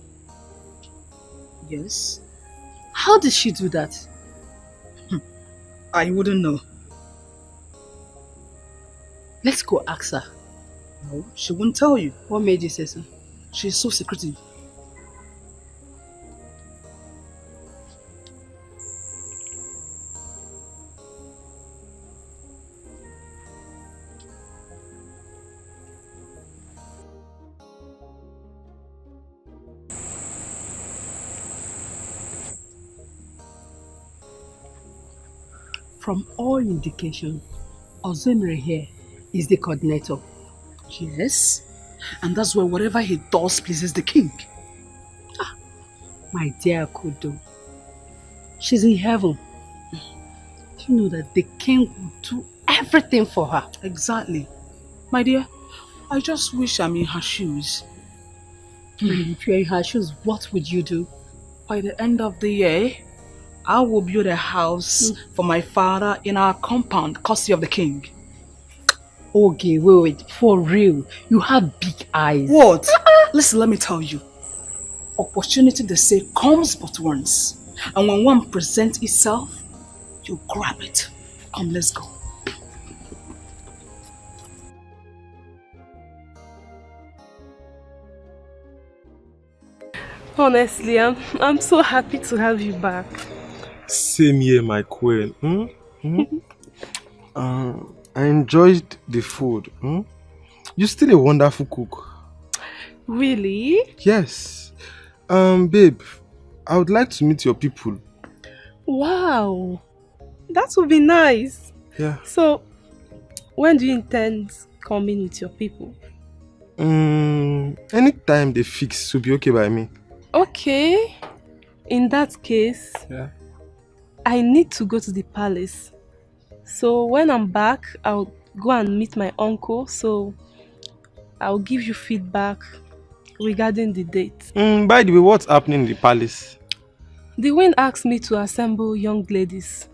Yes. How did she do that? I wouldn't know. Let's go ask her. No, she won't tell you. What made you say so? She's so secretive. From all indication, Ozemere here is the coordinator. Yes, and that's why whatever he does pleases the king. My dear Kudo, she's in heaven. You know that the king will do everything for her. Exactly. My dear, I just wish I'm in her shoes. If you're in her shoes, what would you do? By the end of the year, I will build a house for my father in our compound, courtesy of the king. Okay, wait. For real, you have big eyes. What? Listen, let me tell you. Opportunity, they say, comes but once. And when one presents itself, you grab it. Come, let's go. Honestly, I'm so happy to have you back. Same here, my queen. I enjoyed the food. You're still a wonderful cook. Really? Yes. Babe, I would like to meet your people. Wow, that would be nice. Yeah. So, when do you intend coming with your people? Anytime they fix will be okay by me. Okay. In that case, Yeah. I need to go to the palace. So when I'm back, I'll go and meet my uncle. So I'll give you feedback regarding the date. By the way, what's happening in the palace? The Queen asked me to assemble young ladies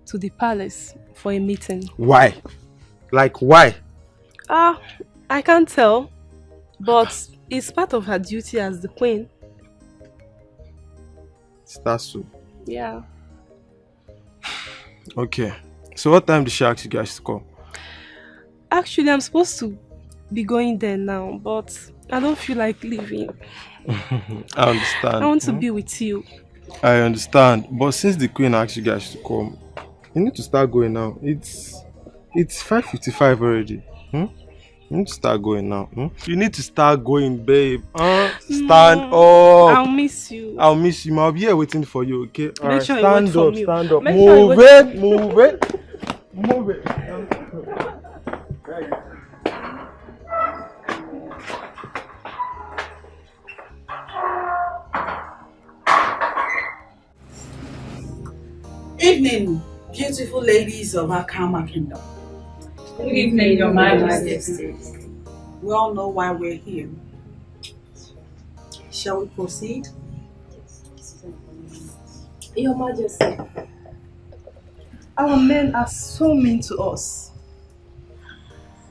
to the palace for a meeting. Why? Like why? I can't tell, but it's part of her duty as the queen. That's so. Yeah. Okay. So what time did she ask you guys to come? Actually, I'm supposed to be going there now, but I don't feel like leaving. I understand. I want to be with you. I understand. But since the queen asked you guys to come, you need to start going now. It's 5:55 already. You need to start going now. You need to start going, babe. Stand up. I'll miss you. I'll miss you. I'll be here waiting for you, okay? Make sure stand you wait up, for me. stand up. Make sure you Move wait it, move it. Move it. Evening, beautiful ladies of our Karma Kingdom. Good evening, Your Majesty. We all know why we're here. Shall we proceed? Your Majesty, our men are so mean to us.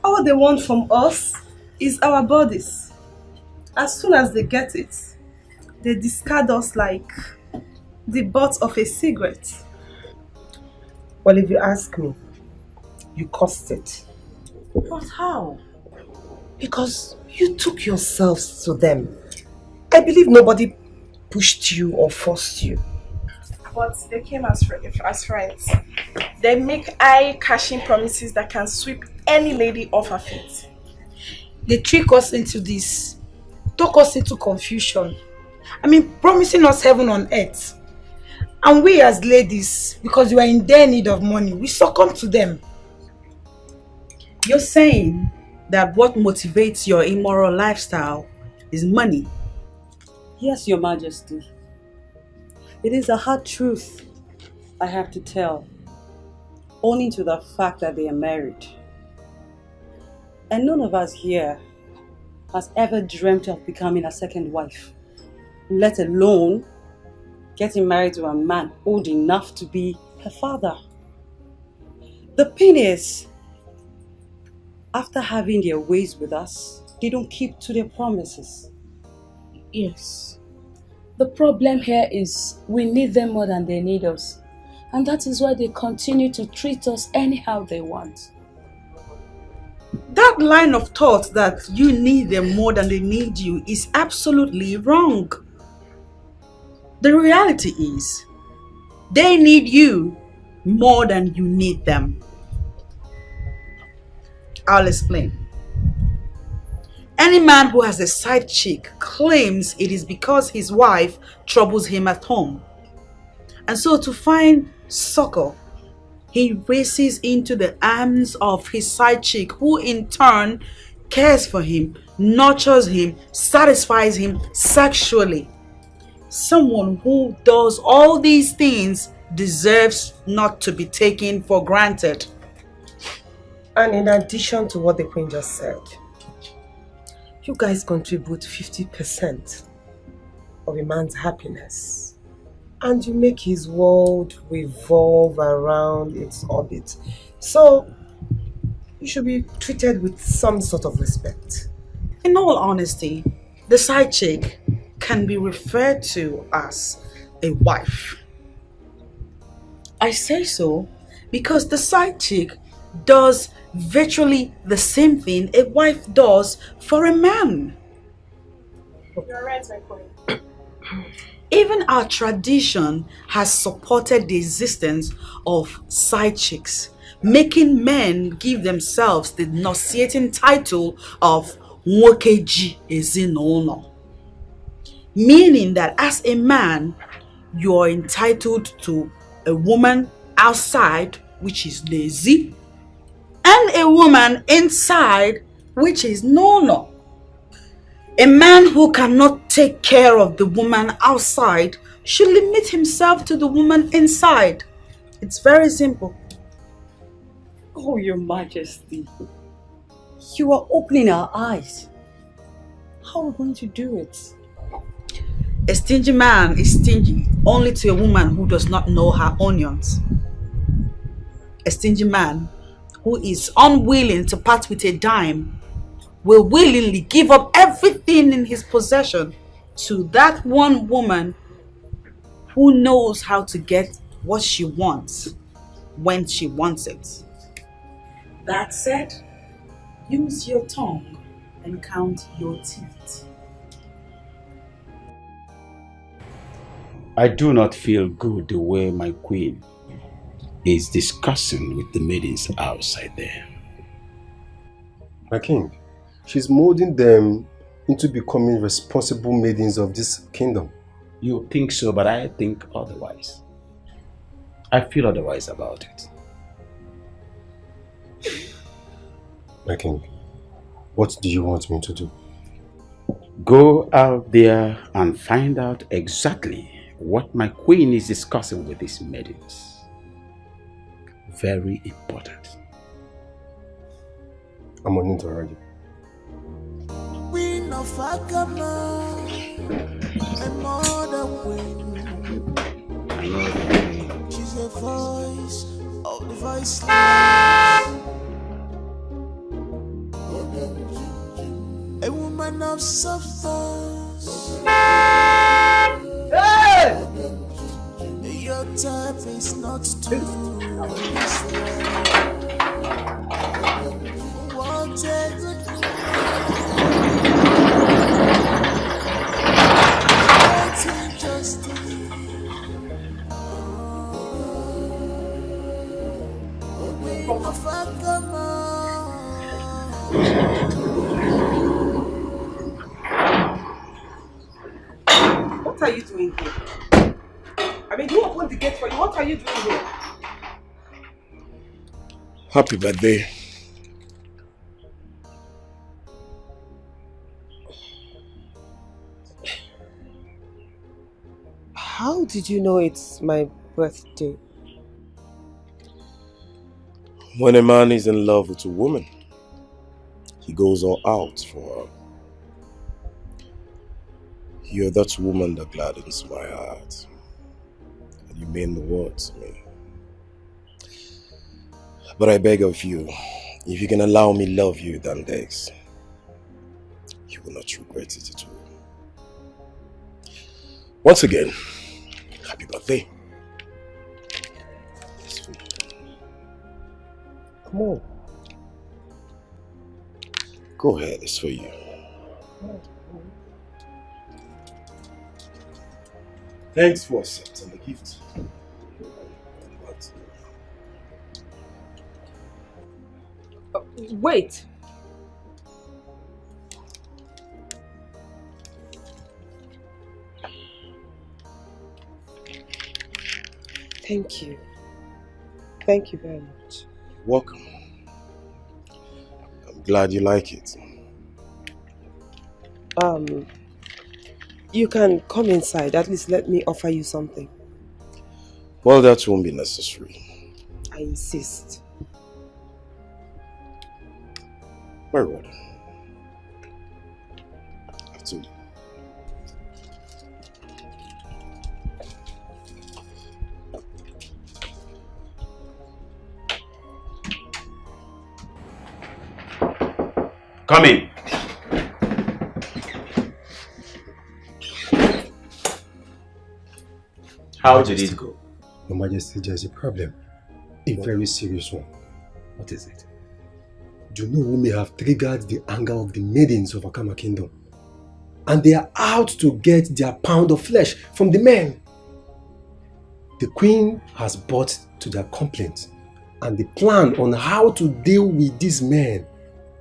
All they want from us is our bodies. As soon as they get it, they discard us like the butt of a cigarette. Well, if you ask me, you caused it. But how? Because you took yourselves to them. I believe nobody pushed you or forced you. But they came as friends. They make eye-catching promises that can sweep any lady off her feet. They trick us into this, talk us into confusion. I mean, promising us heaven on earth. And we as ladies, because we are in their need of money, we succumb to them. You're saying that what motivates your immoral lifestyle is money? Yes, Your Majesty. It is a hard truth I have to tell, owing to the fact that they are married. And none of us here has ever dreamt of becoming a second wife, let alone getting married to a man old enough to be her father. The pain is, after having their ways with us, they don't keep to their promises. Yes. The problem here is we need them more than they need us. And that is why they continue to treat us anyhow they want. That line of thought that you need them more than they need you is absolutely wrong. The reality is, they need you more than you need them. I'll explain. Any man who has a side chick claims it is because his wife troubles him at home. And so to find succor, he races into the arms of his side chick, who in turn cares for him, nurtures him, satisfies him sexually. Someone who does all these things deserves not to be taken for granted. And in addition to what the queen just said, You guys contribute 50% of a man's happiness. And you make his world revolve around its orbit. So, you should be treated with some sort of respect. In all honesty, the side chick can be referred to as a wife. I say so because the side chick does virtually the same thing a wife does for a man. You're right, my queen. Even our tradition has supported the existence of side chicks, making men give themselves the nauseating title of Nwokeji Ezinụlọ, meaning that as a man, you are entitled to a woman outside, which is lazy, and a woman inside, which is Nono. A man who cannot take care of the woman outside should limit himself to the woman inside. It's very simple. Oh, Your Majesty, you are opening our eyes. How are we going to do it? A stingy man is stingy only to a woman who does not know her onions. A stingy man who is unwilling to part with a dime will willingly give up everything in his possession to that one woman who knows how to get what she wants when she wants it. That said, use your tongue and count your teeth. I do not feel good the way my queen is discussing with the maidens outside there. My king, she's molding them into becoming responsible maidens of this kingdom. You think so, but I think otherwise. I feel otherwise about it. My king, what do you want me to do? Go out there and find out exactly what my queen is discussing with these maidens. Very important. I'm on it already. Queen of Agama, a mother queen. She's a voice of the voiceless. A woman of substance. Hey! Your type is not too what a good What are you doing here? I mean, who opened the gate for you? What are you doing here? Happy birthday. How did you know it's my birthday? When a man is in love with a woman, he goes all out for her. You're that woman that gladdens my heart. And you mean the world to me. But I beg of you, if you can allow me love you than this, you will not regret it at all. Once again, happy birthday. Come on. Go ahead, it's for you. Thanks for accepting the gift. Wait. Thank you. Thank you very much. Welcome. I'm glad you like it. You can come inside. At least let me offer you something. Well, that won't be necessary. I insist. Very well. too. Come in. How did it go? Your Majesty, there is a problem. A very serious one. What is it? Do you know who may have triggered the anger of the maidens of Akama Kingdom? And they are out to get their pound of flesh from the men. The queen has brought to their complaint, and the plan on how to deal with these men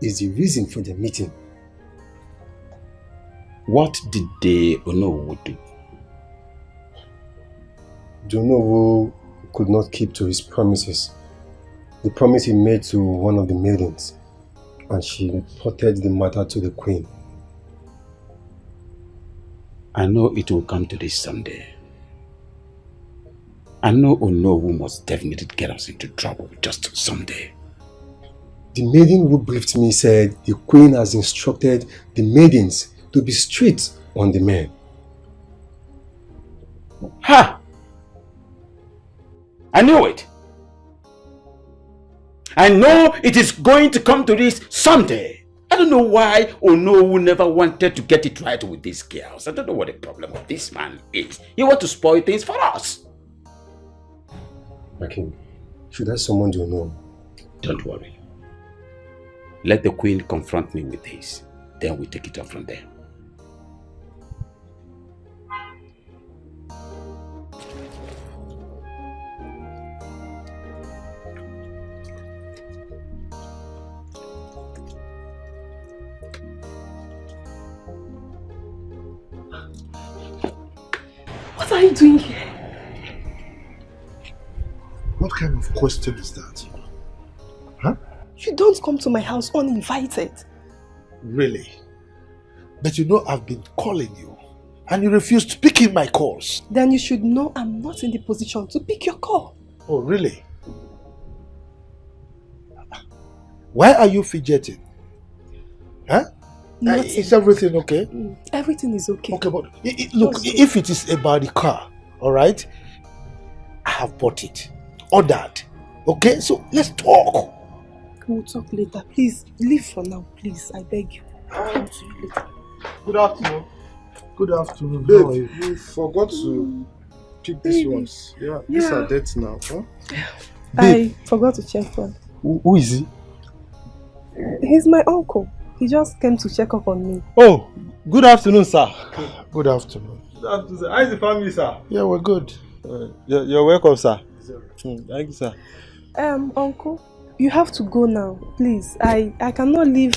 is the reason for the meeting. What did the Onowu do? Do you know who could not keep to his promises? The promise he made to one of the maidens, and she reported the matter to the queen. I know it will come to this someday. I know Onowu must definitely get us into trouble just someday. The maiden who briefed me said the queen has instructed the maidens to be strict on the men. Ha! I knew it. I know it is going to come to this someday. I don't know why Onowu never wanted to get it right with these girls. I don't know what the problem of this man is. He wants to spoil things for us. My king, should I summon the Onowu? Don't worry. Let the queen confront me with this. Then we take it up from there. What are you doing here? What kind of question is that? Huh? You don't come to my house uninvited. Really? But you know I've been calling you and you refused picking my calls. Then you should know I'm not in the position to pick your call. Oh, really? Why are you fidgeting? Huh? Nothing. Is everything okay? Everything is okay. Okay, but look, if it is about the car, alright? I have bought it. Ordered. Okay, so let's talk. We'll talk later. Please, leave for now, please. I beg you. I'll come to you later. Good afternoon. Good afternoon. Babe, you forgot to pick these ones. Yeah, these are dates now. Huh? I forgot to check one. Who is he? He's my uncle. He just came to check up on me. Oh, good afternoon, sir. Good afternoon. Good afternoon, sir. How is the family, sir? Yeah, we're good. You're welcome, sir. Thank you, sir. Uncle, you have to go now, please. I cannot leave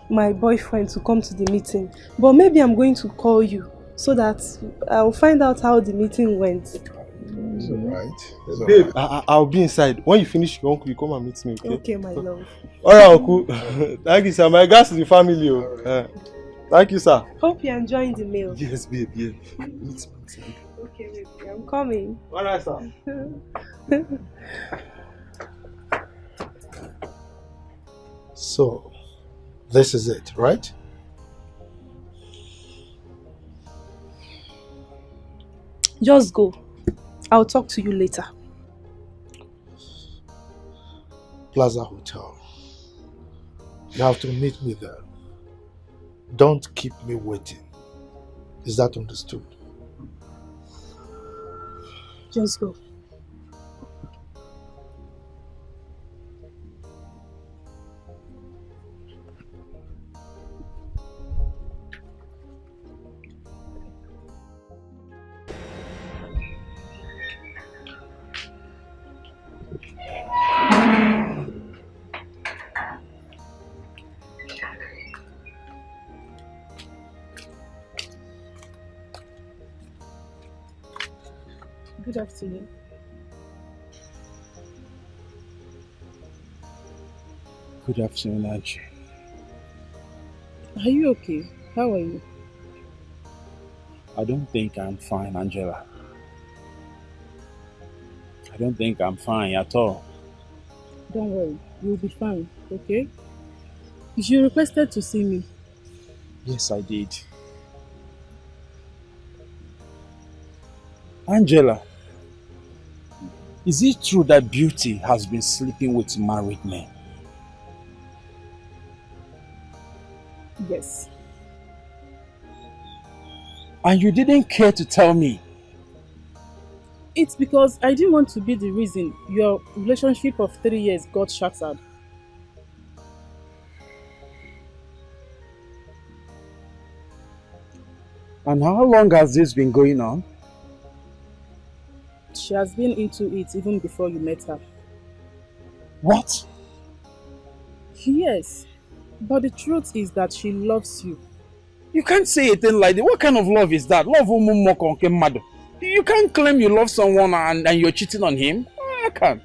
my boyfriend to come to the meeting, but maybe I'm going to call you so that I'll find out how the meeting went. It's alright. Babe, I'll be inside. When you finish your uncle, you come and meet me, okay? Okay, my love. Alright, uncle. Thank you, sir. My regards to the family. Thank you, sir. Hope you're enjoying the meal. Yes, babe, yeah. Okay, baby, I'm coming. Alright, sir. So, this is it, right? Just go. I'll talk to you later. Plaza Hotel. You have to meet me there. Don't keep me waiting. Is that understood? Just go. Good afternoon. Good afternoon, Angie. Are you okay? How are you? I don't think I'm fine, Angela. I don't think I'm fine at all. Don't worry, you'll be fine, okay? You requested to see me. Yes, I did. Angela, is it true that Beauty has been sleeping with married men? Yes. And you didn't care to tell me? It's because I didn't want to be the reason your relationship of 3 years got shattered. And how long has this been going on? She has been into it even before you met her. What? Yes. But the truth is that she loves you. You can't say a thing like that. What kind of love is that? Love mad. You can't claim you love someone and you're cheating on him. I can't.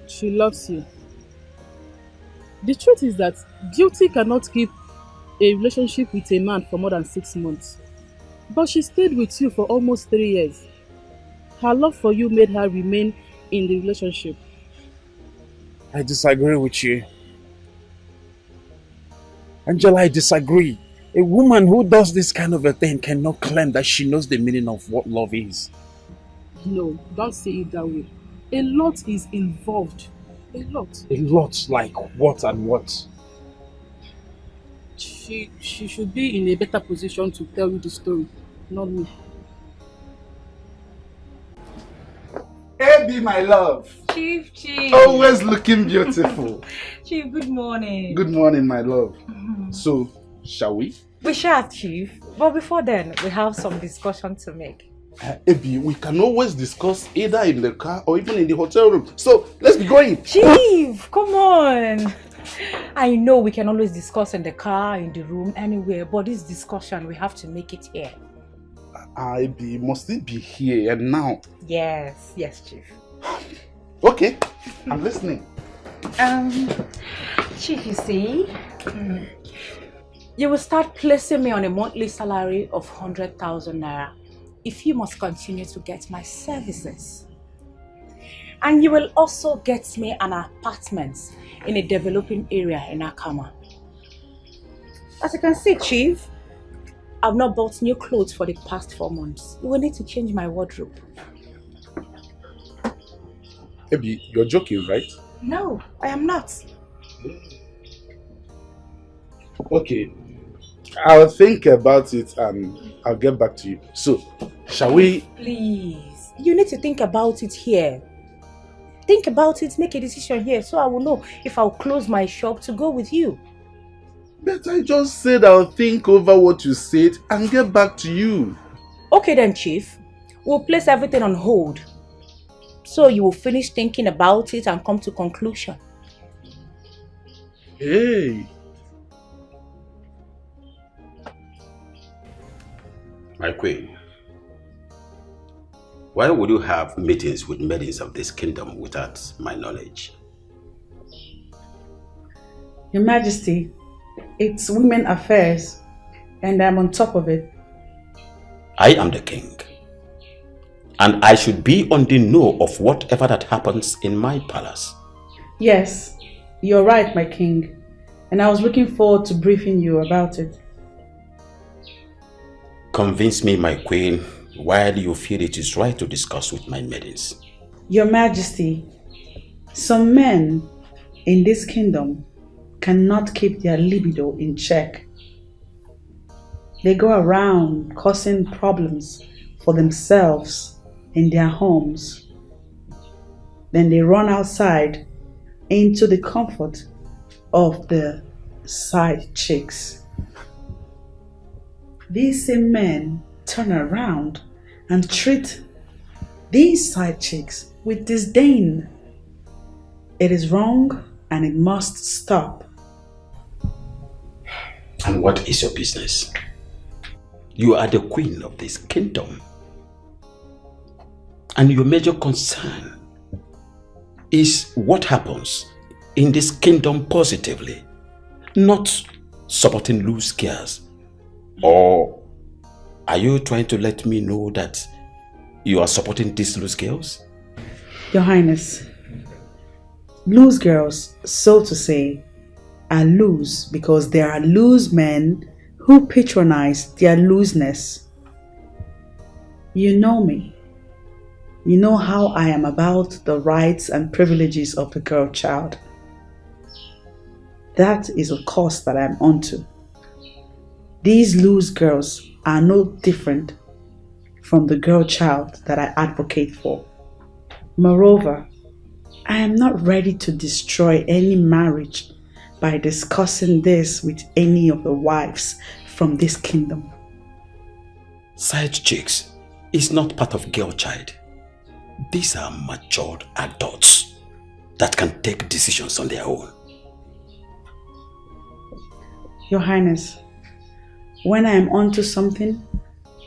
She loves you. The truth is that Beauty cannot keep a relationship with a man for more than 6 months. But she stayed with you for almost 3 years. Her love for you made her remain in the relationship. I disagree with you. Angela, I disagree. A woman who does this kind of a thing cannot claim that she knows the meaning of what love is. No, don't say it that way. A lot is involved. A lot. A lot like what and what? She should be in a better position to tell you the story, not me. Abby, my love. Chief. Always looking beautiful. Chief, good morning. Good morning, my love. So, shall we? We shall, Chief. But before then, we have some discussion to make. Abby, we can always discuss either in the car or even in the hotel room. So, let's be going. Chief, come on. I know we can always discuss in the car, in the room, anywhere. But this discussion, we have to make it here. Abby, must it be here and now? Yes, Chief. Okay, I'm listening. Chief, you see, you will start placing me on a monthly salary of 100,000 naira if you must continue to get my services. And you will also get me an apartment in a developing area in Akama. As you can see, Chief, I've not bought new clothes for the past 4 months. You will need to change my wardrobe. Abby, you're joking, right? No, I am not. Okay, I'll think about it and I'll get back to you. So, shall we? Please, you need to think about it here. Think about it, make a decision here so I will know if I'll close my shop to go with you. But I just said I'll think over what you said and get back to you. Okay then, Chief. We'll place everything on hold. So you will finish thinking about it and come to conclusion. Hey. My queen, why would you have meetings with maidens of this kingdom without my knowledge? Your Majesty, it's women affairs and I'm on top of it. I am the king. And I should be on the know of whatever that happens in my palace. Yes, you're right, my king. And I was looking forward to briefing you about it. Convince me, my queen, why do you feel it is right to discuss with my maidens? Your Majesty, some men in this kingdom cannot keep their libido in check. They go around causing problems for themselves in their homes. Then they run outside into the comfort of the side chicks. These same men turn around and treat these side chicks with disdain. It is wrong and it must stop. And what is your business? You are the queen of this kingdom. And your major concern is what happens in this kingdom positively, not supporting loose girls. Or are you trying to let me know that you are supporting these loose girls? Your Highness, loose girls, so to say, are loose because there are loose men who patronize their looseness. You know me. You know how I am about the rights and privileges of the girl child. That is a course that I'm onto. These loose girls are no different from the girl child that I advocate for. Moreover, I am not ready to destroy any marriage by discussing this with any of the wives from this kingdom. Side chicks is not part of girl child. These are matured adults that can take decisions on their own. Your Highness, when I am onto something,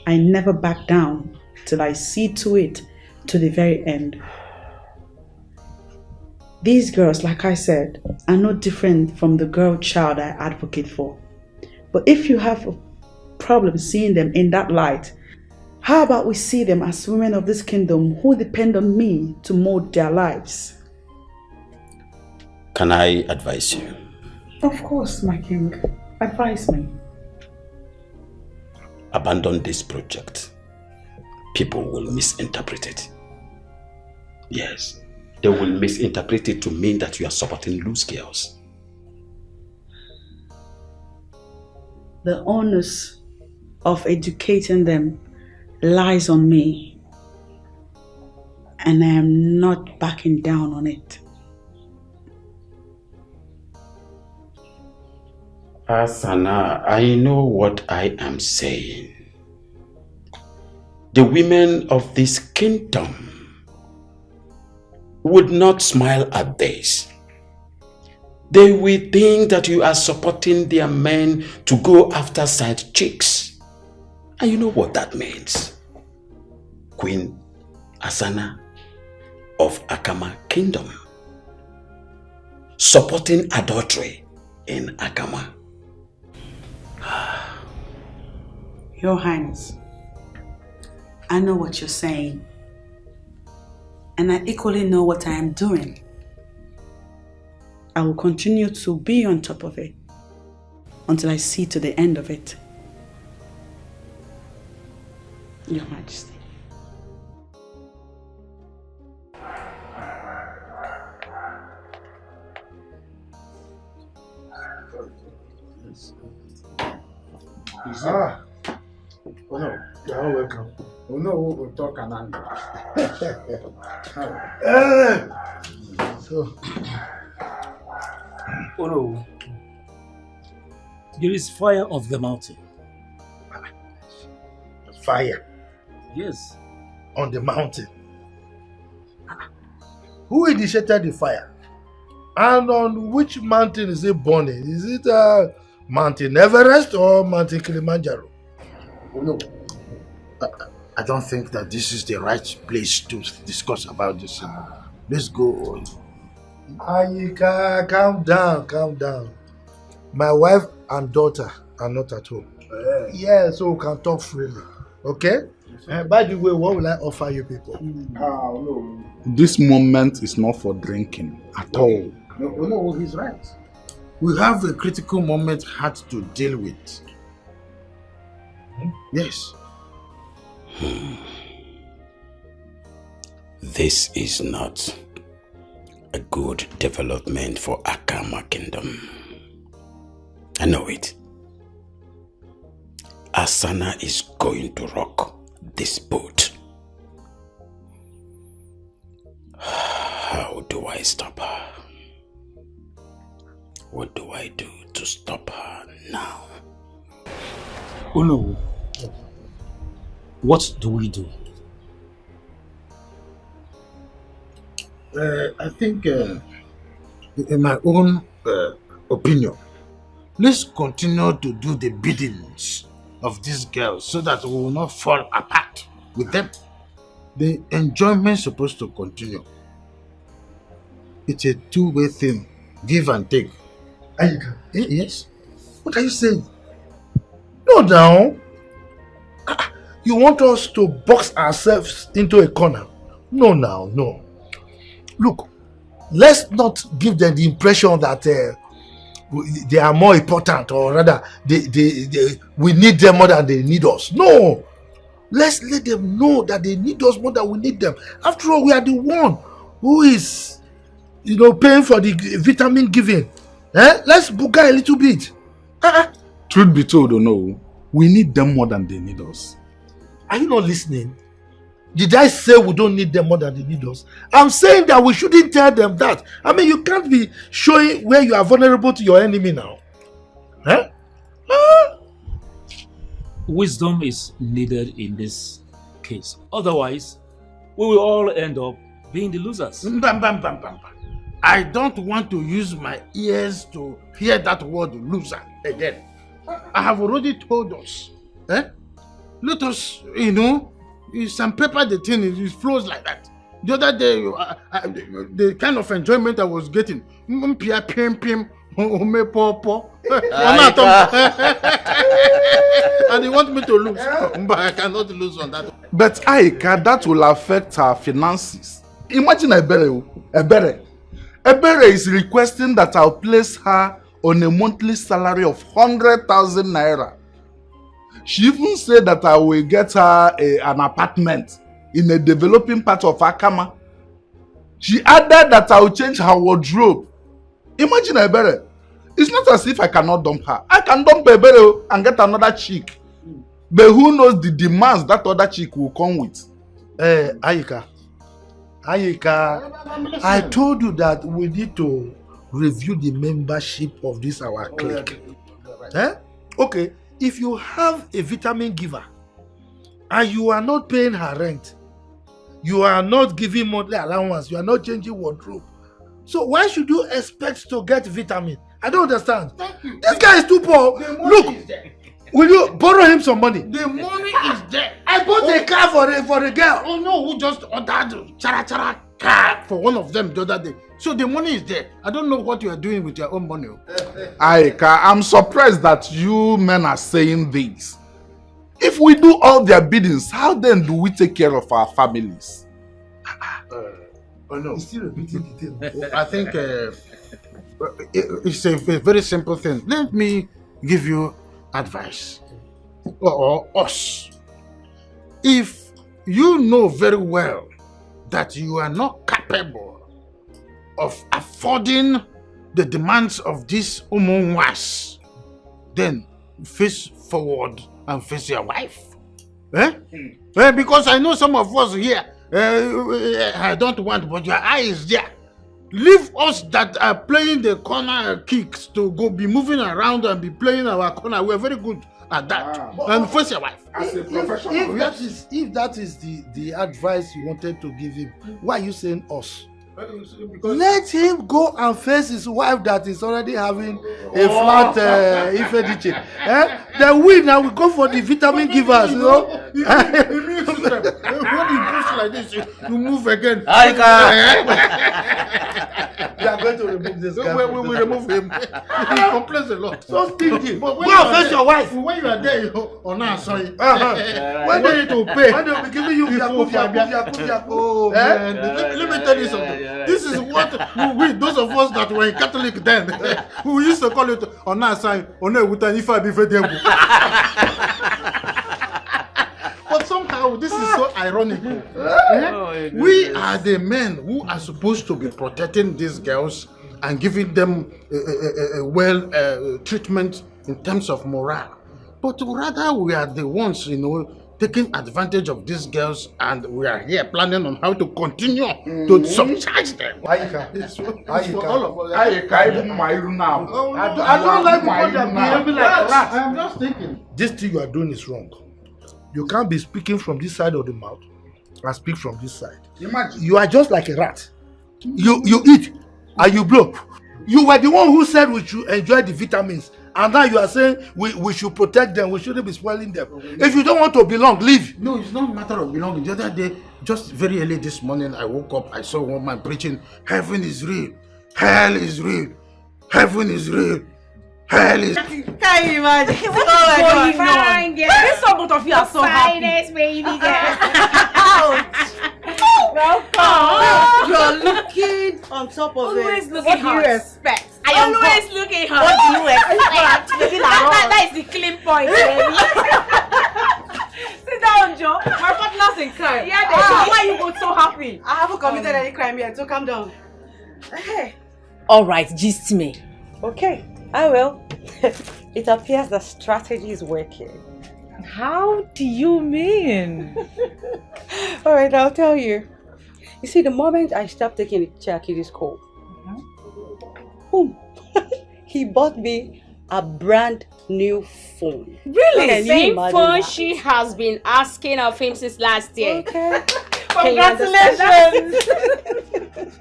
I never back down till I see to it to the very end. These girls, like I said, are no different from the girl child I advocate for. But if you have a problem seeing them in that light, how about we see them as women of this kingdom who depend on me to mold their lives? Can I advise you? Of course, my king. Advise me. Abandon this project. People will misinterpret it. Yes, they will misinterpret it to mean that you are supporting loose girls. The onus of educating them lies on me, and I am not backing down on it. Asana, I know what I am saying. The women of this kingdom would not smile at this. They will think that you are supporting their men to go after side chicks. And you know what that means. Queen Asana of Akama Kingdom supporting adultery in Akama. Your Highness, I know what you're saying, and I equally know what I am doing. I will continue to be on top of it until I see to the end of it. Your Majesty. Ah, oh no, you are welcome. Oh no, we'll talk and so, oh no, there is fire of the mountain. Fire? Yes. On the mountain? Who initiated the fire? And on which mountain is it burning? Is it Mountain Everest or Mountain Kilimanjaro? Oh, no. I don't think that this is the right place to discuss about this. Let's go on. Ayika, calm down, calm down. My wife and daughter are not at home. Yeah, so we can talk freely. Okay? By the way, what will I offer you people? No. This moment is not for drinking at all. No, he's right. We have a critical moment had to deal with. Yes. This is not a good development for Akama Kingdom. I know it. Asana is going to rock this boat. How do I stop her? What do I do to stop her now? Oh no. What do we do? I think, in my own opinion, let's continue to do the biddings of these girls so that we will not fall apart with them. The enjoyment is supposed to continue. It's a two-way thing, give and take. Yes? What are you saying? No, now. You want us to box ourselves into a corner? No, now, no. Look, let's not give them the impression that they are more important, or rather, we need them more than they need us. No! Let's let them know that they need us more than we need them. After all, we are the one who is, paying for the vitamin giving. Let's booga a little bit. Truth be told, no, we need them more than they need us. Are you not listening? Did I say we don't need them more than they need us? I'm saying that we shouldn't tell them that. I mean, you can't be showing where you are vulnerable to your enemy now. Wisdom is needed in this case. Otherwise, we will all end up being the losers. I don't want to use my ears to hear that word loser again. I have already told us. Let us, sandpaper the thing, it flows like that. The other day, the kind of enjoyment I was getting, and they want me to lose, but I cannot lose on that. But Aika, that will affect our finances. Imagine Ebere is requesting that I'll place her on a monthly salary of 100,000 naira. She even said that I will get her an apartment in a developing part of Akama. She added that I will change her wardrobe. Imagine Ebere. It's not as if I cannot dump her. I can dump Ebere and get another chick. But who knows the demands that other chick will come with? Ayika, I told you that we need to review the membership of this our clique. Okay, if you have a vitamin giver and you are not paying her rent, you are not giving monthly allowance, you are not changing wardrobe, so why should you expect to get vitamin? I don't understand. This guy is too poor. Look, will you borrow him some money? The money is there. I bought a car for a girl. Oh no, who just ordered chara car for one of them the other day. So the money is there. I don't know what you are doing with your own money. Aika, I'm surprised that you men are saying this. If we do all their biddings, how then do we take care of our families? Oh no, he's still repeating the thing. I think it's a very simple thing. Let me give you advice, or us. If you know very well that you are not capable of affording the demands of this umunwas, then face forward and face your wife. Because I know some of us here, I don't want, but your eye is there. Leave us that are playing the corner kicks to go be moving around and be playing our corner. We're very good at that. And face your wife. As a professional. If that is the advice you wanted to give him, why are you saying us? Let him go and face his wife that is already having a flat ifediche. Then we now go for the vitamin givers, you know. When you push like this, you move again. We are going to remove this guy. We will remove him. He complains a lot. So stingy. But Go and face your wife. When you are there, you oh no, sorry. When they need to pay, when they will be giving you Yaku. Oh man, let me tell you something. This is what we, those of us that were in Catholic then, we used to call it Ona sign, Ona Wutan Ifa Bifedemu. But somehow this is so ironical. We are the men who are supposed to be protecting these girls and giving them well treatment in terms of morale. But rather we are the ones, taking advantage of these girls, and we are here planning on how to continue to subcharge them. Ayika, I don't like people that behave like rats. I'm just thinking. This thing you are doing is wrong. You can't be speaking from this side of the mouth and speak from this side. Imagine. You are just like a rat. You eat and you blow. You were the one who said we should enjoy the vitamins, and now you are saying we should protect them, we shouldn't be spoiling them. If you don't want to belong, leave. No, it's not a matter of belonging. The other day, just very early this morning, I woke up, I saw one man preaching, heaven is real, hell is real, heaven is real, hell is... Can you imagine? What is going on? This some both of you are so happy. Finest baby girl. Welcome. You're looking on top of it. Always looking What do you hot. expect? I am always looking hot. What do you expect? that is the clean point, baby. Sit down, Joe. My partners in crime. Yeah, they why are you both so happy? I haven't committed any crime yet, so calm down. Hey. All right, gist me. Okay, I will. It appears the strategy is working. How do you mean? All right, I'll tell you. You see, the moment I stopped taking Chiakidi's call, boom, he bought me a brand new phone. Really? Can you Same imagine phone that? she has been asking of him since last year. Okay. Can you understand Congratulations!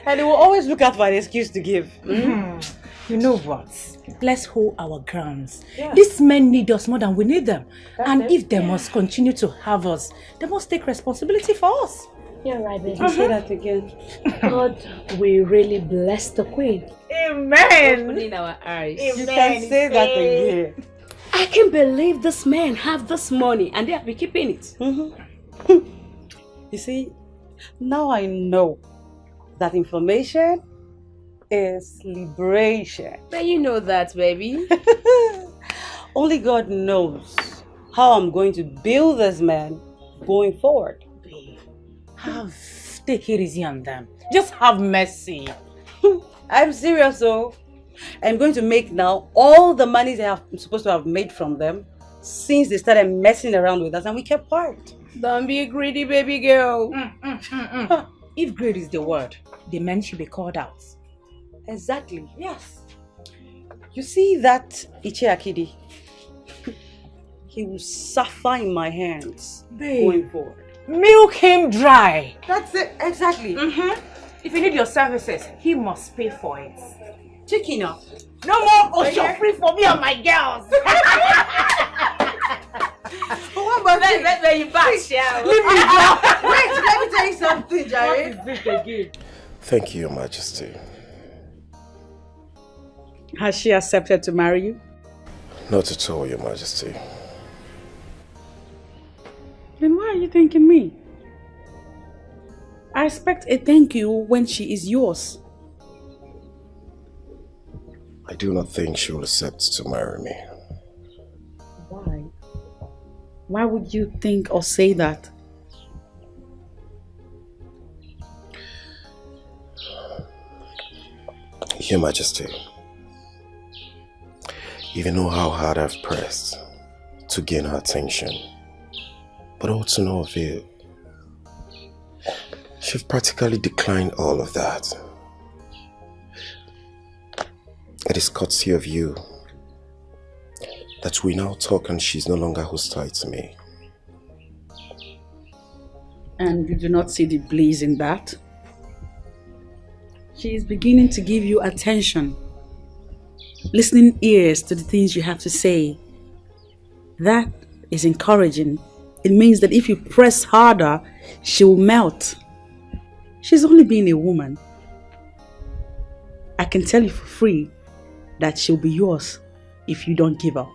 And he will always look out for an excuse to give. You know what? Let's hold our grounds. Yeah. These men need us more than we need them. And it. if they must continue to have us, they must take responsibility for us. You're right, baby. Say that again. God will really bless the queen. Amen. Opening our eyes. You can say that again. I can't believe this man have this money and they have been keeping it. You see, now I know that information is liberation. But you know that, baby. Only God knows how I'm going to build this man going forward. Take it easy on them. Just have mercy. I'm serious, though. I'm going to make now all the money I'm supposed to have made from them since they started messing around with us and we kept quiet. Don't be a greedy baby girl. If greed is the word, the men should be called out. Exactly. Yes. You see that Ichiakidi? He will suffer in my hands going forward. Milk him dry. That's it, exactly. If you need your services, he must pay for it. Chicken up. No more Osho free for me and my girls. Let you back, shall Leave me down. Wait, let me tell you something, Jerry. What is this again? Thank you, Your Majesty. Has she accepted to marry you? Not at all, Your Majesty. Then why are you thanking me? I expect a thank you when she is yours. I do not think she will accept to marry me. Why? Why would you think or say that? Your Majesty, you know how hard I've pressed to gain her attention, but all to no avail. She've practically declined all of that. It is courtesy of you that we now talk and she's no longer hostile to me. And you do not see the bliss in that? She is beginning to give you attention, listening ears to the things you have to say. That is encouraging. It means that if you press harder, she will melt. She's only being a woman. I can tell you for free that she'll be yours if you don't give up.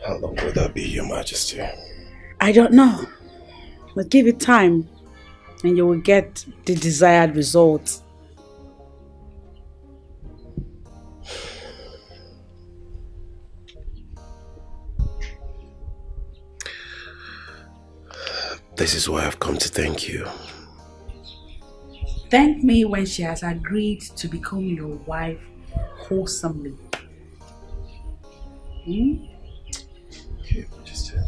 How long will that be, Your Majesty? I don't know, but give it time and you will get the desired result. This is why I've come to thank you. Thank me when she has agreed to become your wife wholesomely. Okay, Majesty.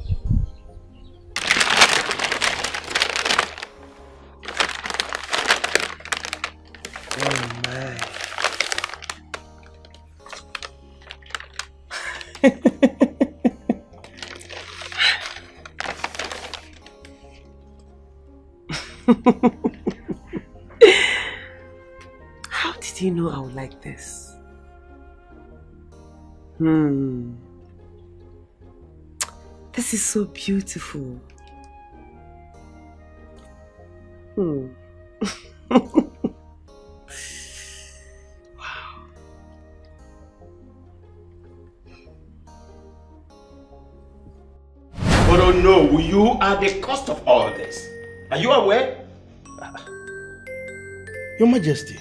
Oh my. How did you know I would like this? This is so beautiful. But oh no, you are the cost of all this. Are you aware? Your Majesty,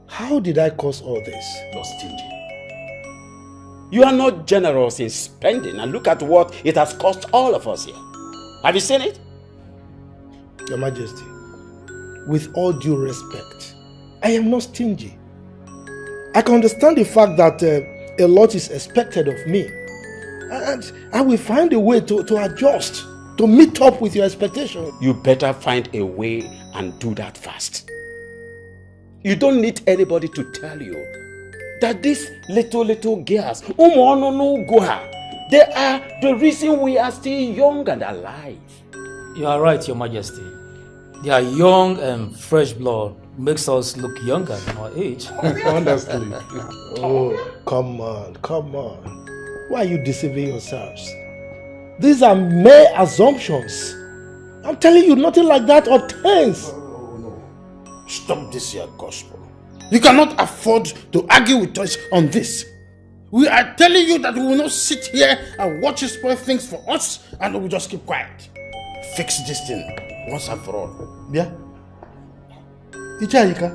how did I cause all this? You're stingy. You are not generous in spending, and look at what it has cost all of us here. Have you seen it? Your Majesty, with all due respect, I am not stingy. I can understand the fact that a lot is expected of me. And I will find a way to adjust, to meet up with your expectations. You better find a way and do that fast. You don't need anybody to tell you that these little girls, they are the reason we are still young and alive. You are right, Your Majesty. They are young and fresh blood makes us look younger than our age. Honestly. Oh, come on. Why are you deceiving yourselves? These are mere assumptions. I'm telling you, nothing like that obtains. No. Stop this here, gospel. You cannot afford to argue with us on this. We are telling you that we will not sit here and watch you spoil things for us and we will just keep quiet. Fix this thing once and for all. Yeah. Ichayika,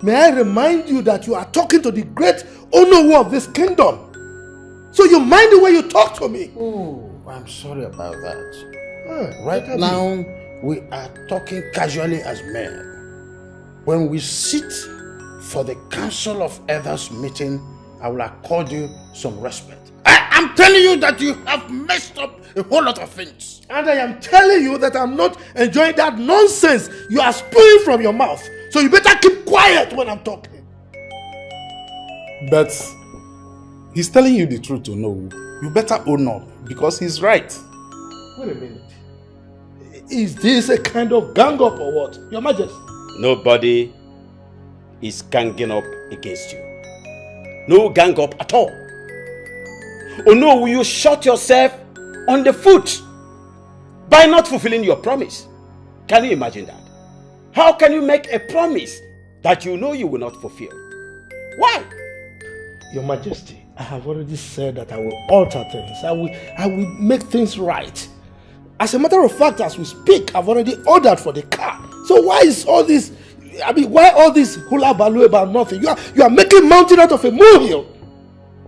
may I remind you that you are talking to the great Onowu of this kingdom. So you mind the way you talk to me. Oh, I'm sorry about that. Right now, we are talking casually as men. When we sit for the Council of Elders meeting, I will accord you some respect. I'm telling you that you have messed up a whole lot of things. And I am telling you that I'm not enjoying that nonsense you are spewing from your mouth. So you better keep quiet when I'm talking. But he's telling you the truth to know. You better own up because he's right. Wait a minute. Is this a kind of gang up or what? Your Majesty? Nobody is ganging up against you. No gang up at all. Oh no, will you shot yourself on the foot by not fulfilling your promise? Can you imagine that? How can you make a promise that you know you will not fulfill? Why? Your Majesty, I have already said that I will alter things. I will make things right. As a matter of fact, as we speak, I've already ordered for the car. So why is all this? Why all this hula baloo about nothing? You are making mountain out of a molehill.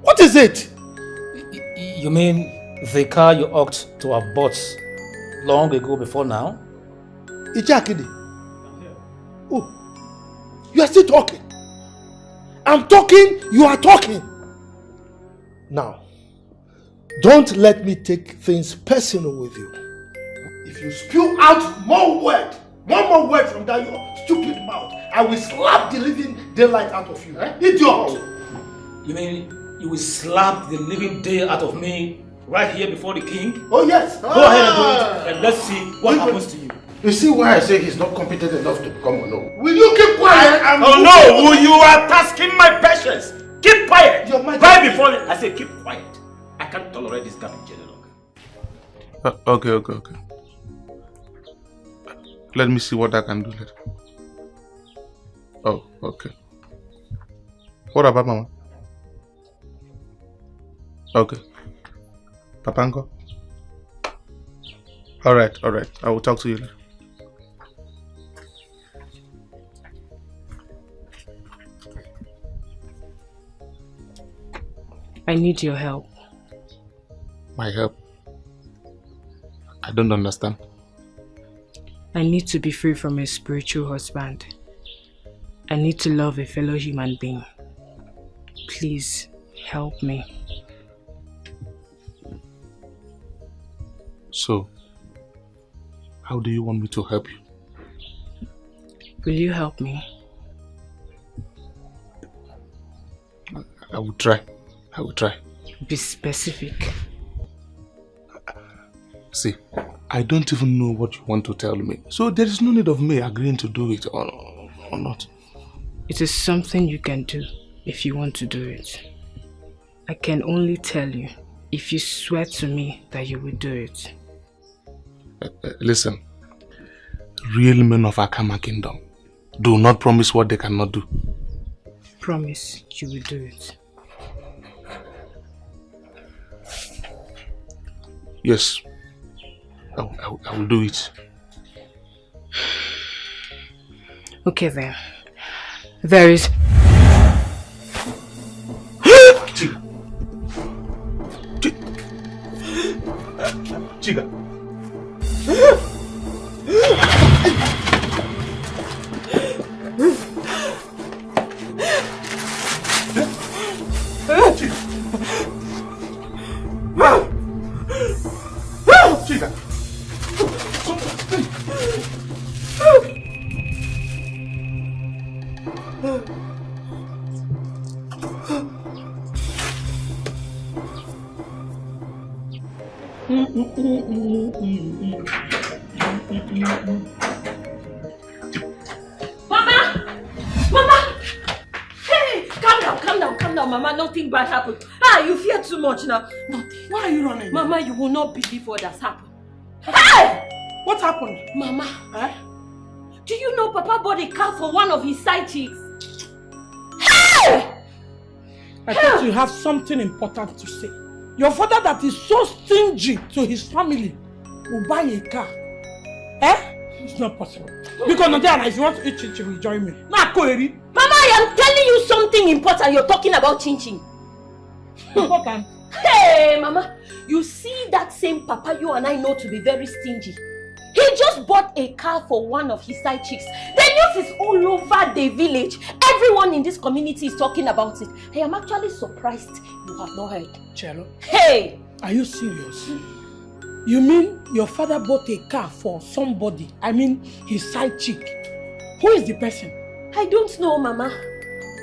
What is it? You mean the car you ought to have bought long ago before now? Ichakidi. Oh, you are still talking. I'm talking, you are talking. Now, don't let me take things personal with you. If you spew out one more word from that your stupid mouth, I will slap the living daylight out of you. Idiot! You mean you will slap the living day out of me right here before the king? Oh yes! Go ahead and do it, and let's see what happens to you. You see why I say he's not competent enough to become Onowu? Will you keep quiet? Oh no! You are tasking my patience! Keep quiet! Right before I say keep quiet. I can't tolerate this garbage any longer. Okay. Let me see what I can do later. Oh, okay. What about Mama? Okay. Papango? Alright. I will talk to you later. I need your help. My help? I don't understand. I need to be free from a spiritual husband. I need to love a fellow human being. Please, help me. So, how do you want me to help you? Will you help me? I will try. Be specific. See, I don't even know what you want to tell me. So there is no need of me agreeing to do it or not. It is something you can do if you want to do it. I can only tell you if you swear to me that you will do it. Listen, real men of Akama Kingdom do not promise what they cannot do. Promise you will do it. Yes, I will do it. Okay then. There is... Chiga. Chiga. Mama! Mama! Hey! Calm down, Mama. Nothing bad happened. Ah, you fear too much now. Nothing. Why are you running? Mama, you will not believe what has happened. Hey! What happened? Mama, do you know Papa bought a car for one of his side chicks? Hey! I thought you have something important to say. Your father that is so stingy to his family will buy a car. It's not possible. Because Nadiana, if you want to eat chin chin, will join me. Mama, I am telling you something important. You're talking about chin chin. Important? Hey, Mama, you see that same Papa you and I know to be very stingy. He just bought a car for one of his side chicks. The news is all over the village. Everyone in this community is talking about it. I am actually surprised you have not heard. Cello? Hey! Are you serious? You mean your father bought a car for somebody? I mean his side chick. Who is the person? I don't know, Mama.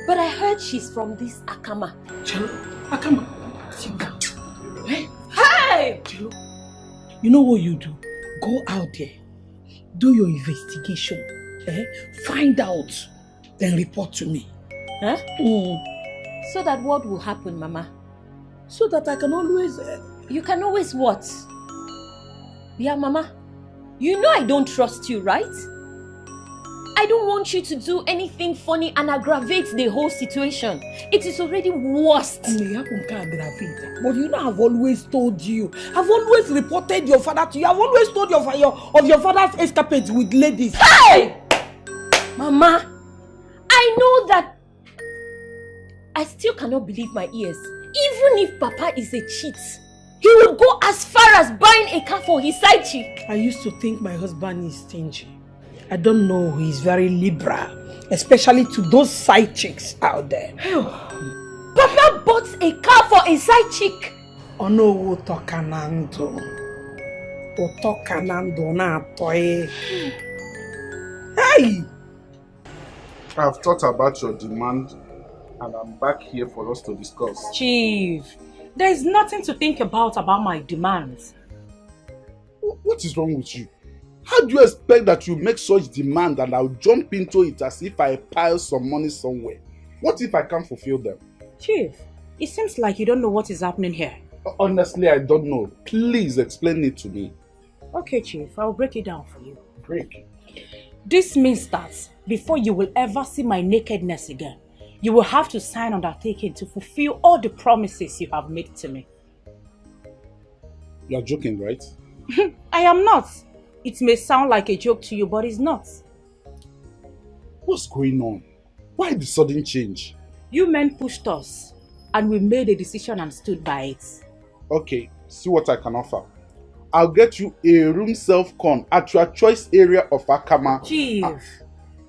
But I heard she's from this Akama. Cello? Akama? Hey! Cello, you know what you do? Go out there, do your investigation, find out, then report to me. Huh? So that what will happen, Mama? So that I can always... You can always what? Yeah, Mama. You know I don't trust you, right? I don't want you to do anything funny and aggravate the whole situation. It is already worst. But you know I've always told you. I've always reported your father to you. I've always told you of your father's escapades with ladies. Hey! Mama, I know that I still cannot believe my ears. Even if Papa is a cheat, he will go as far as buying a car for his side chick. I used to think my husband is stingy. I don't know, he's very liberal, especially to those side chicks out there. Papa bought a car for a side chick. Oh no, Utokanando na toy. Hey! I've thought about your demand and I'm back here for us to discuss. Chief, there's nothing to think about my demands. What is wrong with you? How do you expect that you make such demand and I'll jump into it as if I pile some money somewhere? What if I can't fulfill them? Chief, it seems like you don't know what is happening here. Honestly, I don't know. Please explain it to me. Okay, Chief, I'll break it down for you. Break. This means that before you will ever see my nakedness again, you will have to sign undertaking to fulfill all the promises you have made to me. You're joking, right? I am not. It may sound like a joke to you, but it's not. What's going on? Why the sudden change? You men pushed us, and we made a decision and stood by it. Okay, see what I can offer. I'll get you a room self-con at your choice area of Akama.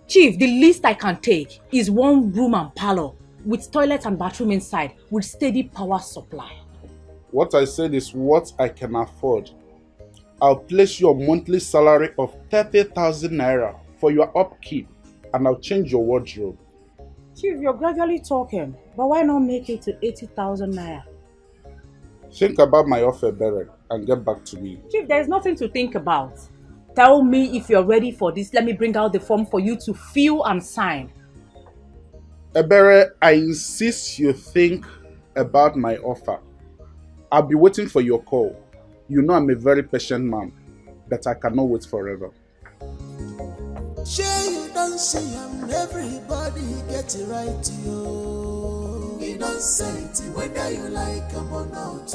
Chief, the least I can take is 1 room and parlor with toilet and bathroom inside with steady power supply. What I said is what I can afford. I'll place your monthly salary of 30,000 naira for your upkeep and I'll change your wardrobe. Chief, you're gradually talking, but why not make it to 80,000 naira? Think about my offer, Berek, and get back to me. Chief, there's nothing to think about. Tell me if you're ready for this. Let me bring out the form for you to fill and sign. Ebere, I insist you think about my offer. I'll be waiting for your call. You know I'm a very patient man, but I cannot wait forever. Sure you don't see and everybody get it right, yo. Innocent, whether you like them or not,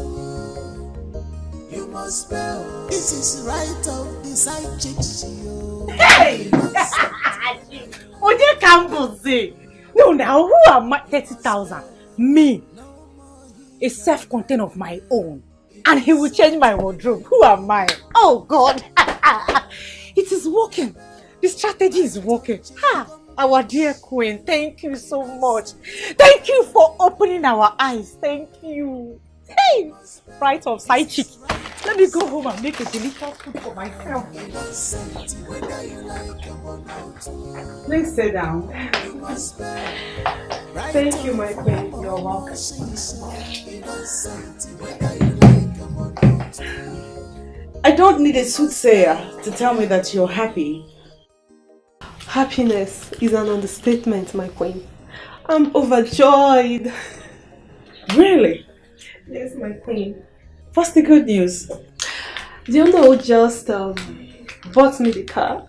you must spell. This is right of the side chicks, yo. Hey! Oje Campbell say, no, now who am I? 30,000. Me, a self-contained of my own. and he will change my wardrobe. Who am I? Oh God! It is working. The strategy is working. Ha! Our dear queen, thank you so much. Thank you for opening our eyes. Thank you. Hey, right of side chick. Let me go home and make a delicious food for myself. Please sit down. Thank you, my queen. You're welcome. I don't need a soothsayer to tell me that you're happy. Happiness is an understatement, my queen. I'm overjoyed. Really? Yes, my queen. What's the good news? Do you know who just bought me the car?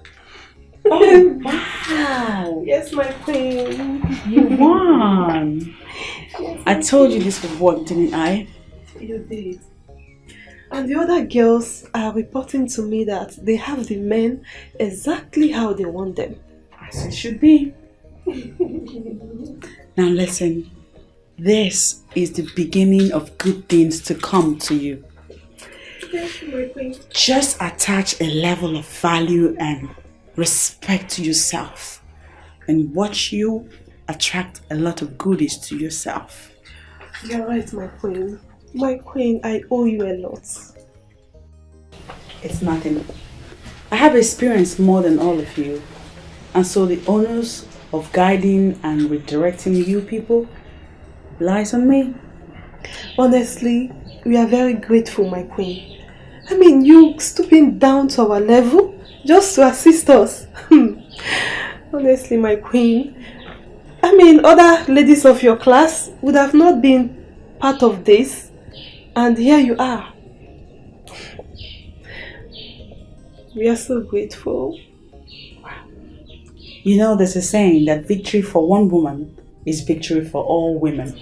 Oh, wow. Yes, my queen. You won. Yes, I told you this would work, didn't I? You did. And the other girls are reporting to me that they have the men exactly how they want them. As it should be. Now listen, this is the beginning of good things to come to you. Yes, my queen. Just attach a level of value and respect to yourself and watch you attract a lot of goodies to yourself. You're right, my queen. My queen, I owe you a lot. It's nothing. I have experienced more than all of you. And so the onus of guiding and redirecting you people lies on me. Honestly, we are very grateful, my queen. I mean, you stooping down to our level just to assist us. Honestly, my queen. I mean, other ladies of your class would have not been part of this. And here you are. We are so grateful. You know, there's a saying that victory for one woman is victory for all women.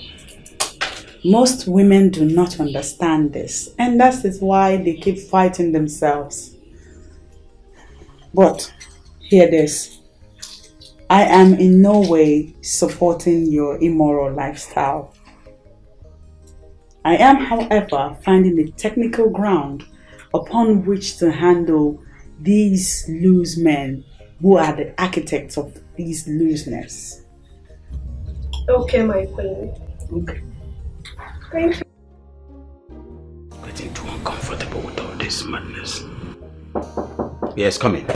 Most women do not understand this, and that is why they keep fighting themselves. But hear this. I am in no way supporting your immoral lifestyle. I am, however, finding a technical ground upon which to handle these loose men who are the architects of these looseness. Okay, my queen. Okay. Thank you. Getting too uncomfortable with all this madness. Yes, come in.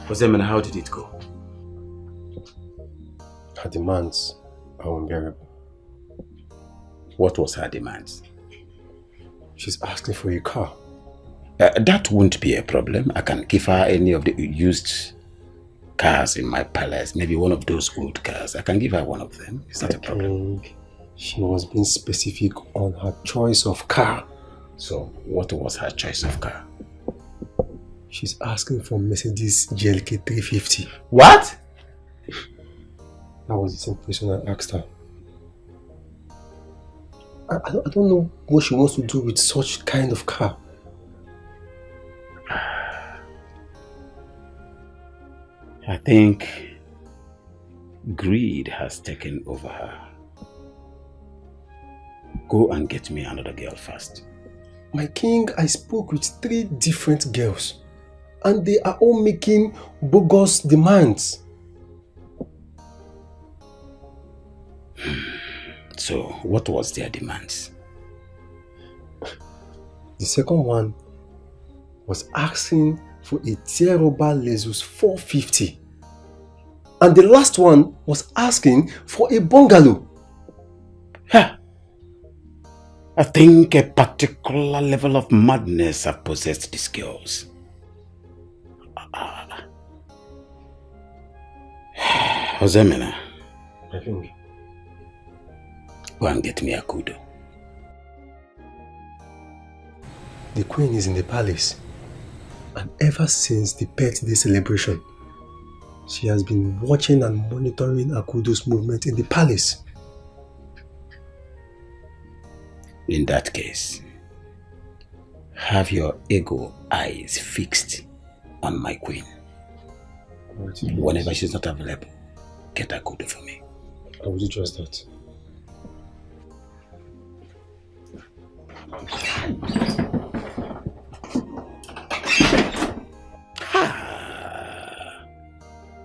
Osemena, how did it go? Her demands are unbearable. What was her demands? She's asking for a car. That won't be a problem. I can give her any of the used cars in my palace. Maybe one of those old cars. I can give her one of them. Is that a problem? She was being specific on her choice of car. So, what was her choice of car? She's asking for Mercedes GLK 350. What? That was the same question I asked her. I don't know what she wants to do with such kind of car. I think greed has taken over her. Go and get me another girl first. My king, I spoke with 3 different girls and they are all making bogus demands. So, what was their demands? The second one was asking for a Tierroba Lexus 450. And the last one was asking for a bungalow. Huh. I think a particular level of madness have possessed these girls. Osemena. I think. Go and get me a kudo. The queen is in the palace. And ever since the birthday celebration, she has been watching and monitoring Akudo's movement in the palace. In that case, have your ego eyes fixed on my queen. Right. Whenever she's not available, get her good for me. I will trust that.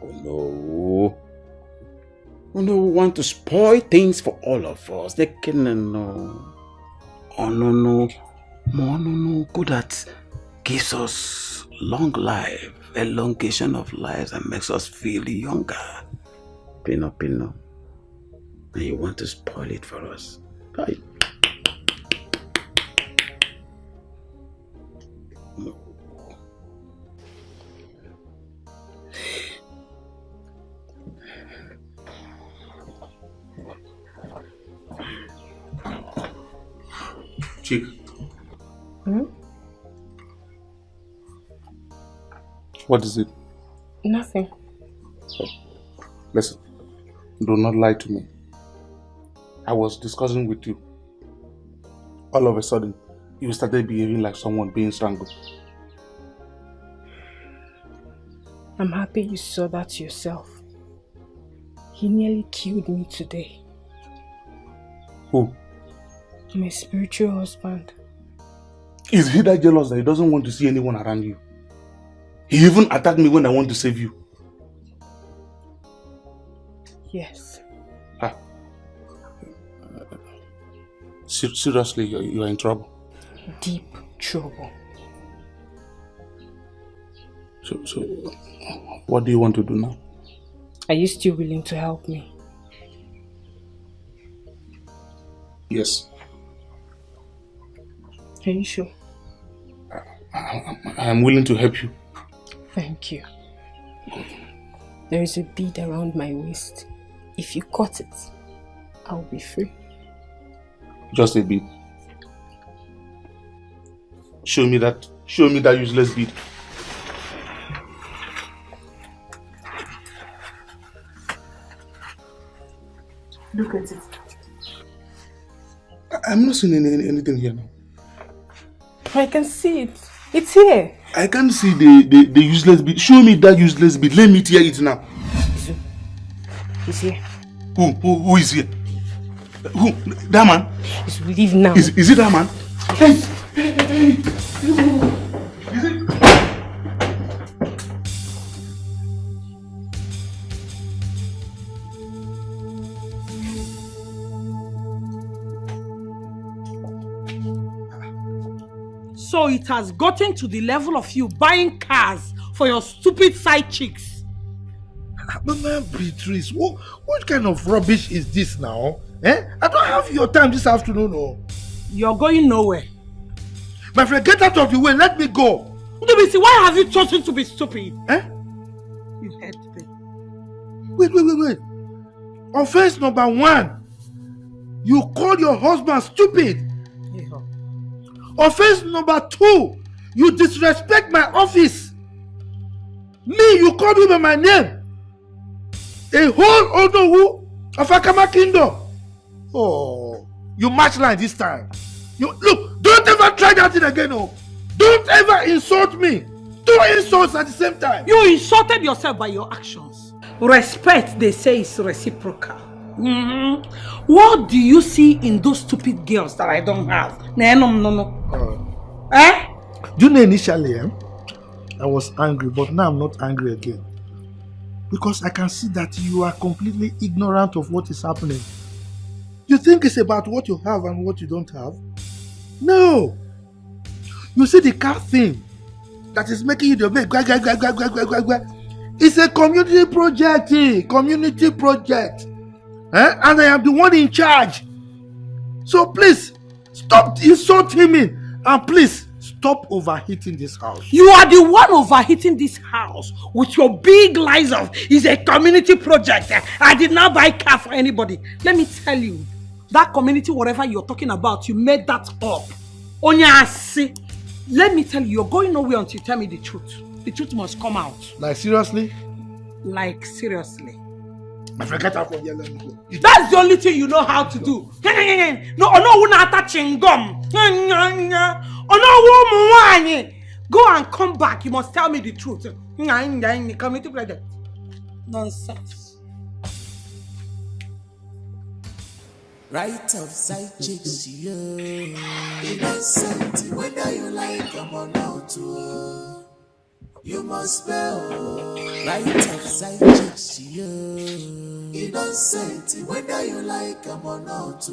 Oh no. Oh no, we want to spoil things for all of us. They can no. Oh no. No. Good that gives us long life, elongation of lives, and makes us feel younger. Pino. And you want to spoil it for us. Hi. No. Chick. Hmm? What is it? Nothing. Listen, do not lie to me. I was discussing with you. All of a sudden, you started behaving like someone being strangled. I'm happy you saw that yourself. He nearly killed me today. Who? My spiritual husband. Is he that jealous that he doesn't want to see anyone around you? He even attacked me when I want to save you. Yes. Seriously, you are in trouble. Deep trouble. So, what do you want to do now? Are you still willing to help me? Yes. Are you sure? I am willing to help you. Thank you. There is a bead around my waist. If you cut it, I'll be free. Just a bead. Show me that useless bead. Look at it. I'm not seeing anything here now. I can see it. It's here. I can't see the useless bead. Show me that useless bead. Let me tear it now. He's here. Who is here? Who? That man? He's leave now. Is it that man? Hey! Is it? So it has gotten to the level of you buying cars for your stupid side chicks. Mama Beatrice, what kind of rubbish is this now? I don't have your time this afternoon. No. You're going nowhere. My friend, get out of the way. Let me go. Why have you chosen to be stupid? You heard me. Wait. Offense number 1. You called your husband stupid. Yeah. Offense number 2. You disrespect my office. Me, you called me by my name. A whole Odowu of Akama Kingdom. Oh, you match line this time. Look, don't ever try that thing again. Oh. Don't ever insult me. 2 insults at the same time. You insulted yourself by your actions. Respect, they say, is reciprocal. What do you see in those stupid girls that I don't have? No. Do you know initially, I was angry, but now I'm not angry again. Because I can see that you are completely ignorant of what is happening. You think it's about what you have and what you don't have? No. You see the car thing that is making you the make. It's a community project. And I am the one in charge. So please, stop insulting me. And please, stop overheating this house. You are the one overheating this house with your big lies of it's a community project. I did not buy car for anybody. Let me tell you, that community, whatever you're talking about, you made that up. Onyasi. Let me tell you, you're going nowhere until you tell me the truth. The truth must come out. Like seriously? Like seriously. I forget how from here, let me go. That's the only thing you know how to do. No, go and come back. You must tell me the truth. Community project. Nonsense. Right of side chicks, yo. Innocent, whether you like them or not, you must spell. Right of side chicks, yo. Innocent, whether you like them or not,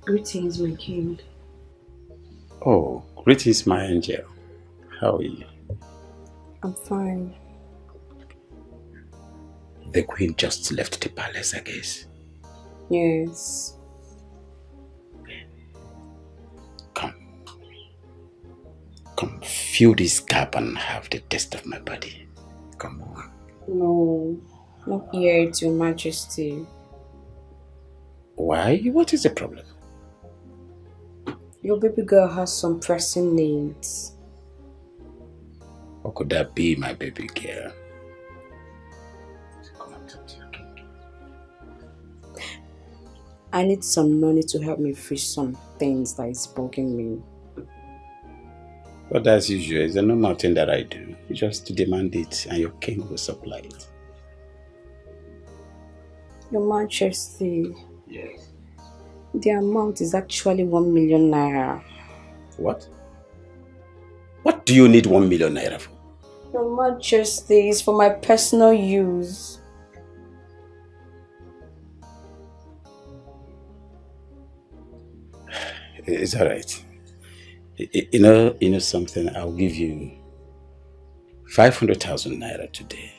Greetings, my king. Oh, greetings, my angel. How are you? I'm fine. The queen just left the palace, I guess. Yes. Come, fill this gap and have the taste of my body. Come on. No, not yet, Your Majesty. Why? What is the problem? Your baby girl has some pressing needs. What could that be, my baby girl? I need some money to help me fix some things that is bugging me. But as usual, it's a normal thing that I do. You just demand it and your king will supply it. Your Majesty. Yes. The amount is actually 1 million naira. What? What do you need 1 million naira for? Your Majesty, is for my personal use. It's alright. You know something? I'll give you 500,000 naira today.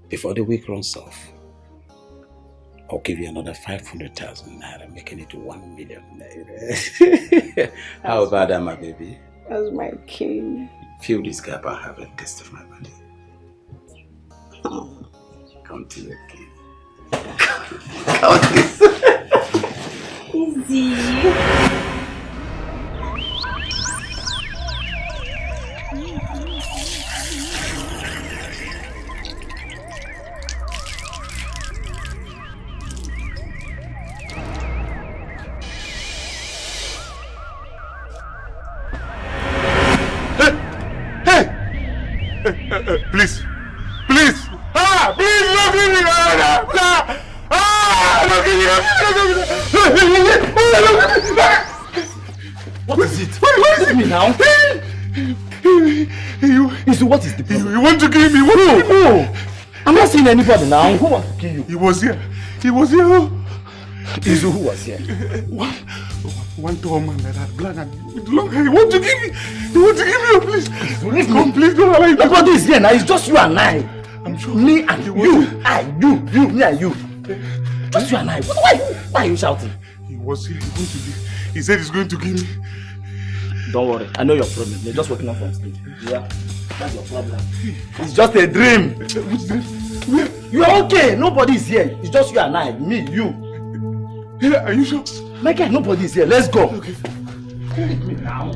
Before the week runs off, I'll give you another 500,000 naira, making it 1 million naira. How about that, my baby? That's my king. Fill this gap and have a taste of my body. Come to your king. Come this. Easy. Please. Please. Ah, please, don't give me that. Don't give me. What is it? What is me now? What is the problem? You want to kill me? Who? I'm not seeing anybody now. Who wants to kill you? He was here. He was here. Izu, who was here? One tall man like that, black and with long hair. He want to give me. He want to give me. Please. Come, please don't allow him. Nobody is here now. It's just you and I. I'm sure. Me and you. You, me and you. Just you and I. Why are you shouting? He was here. He said he's going to kill me. Don't worry. I know your problem. You're just waking up from sleep. Yeah. That's your problem. It's just a dream. Which dream? You're okay. Nobody is here. It's just you and I. Me, you. Yeah, are you sure? Michael, nobody is here. Let's go. Okay. Come with me now.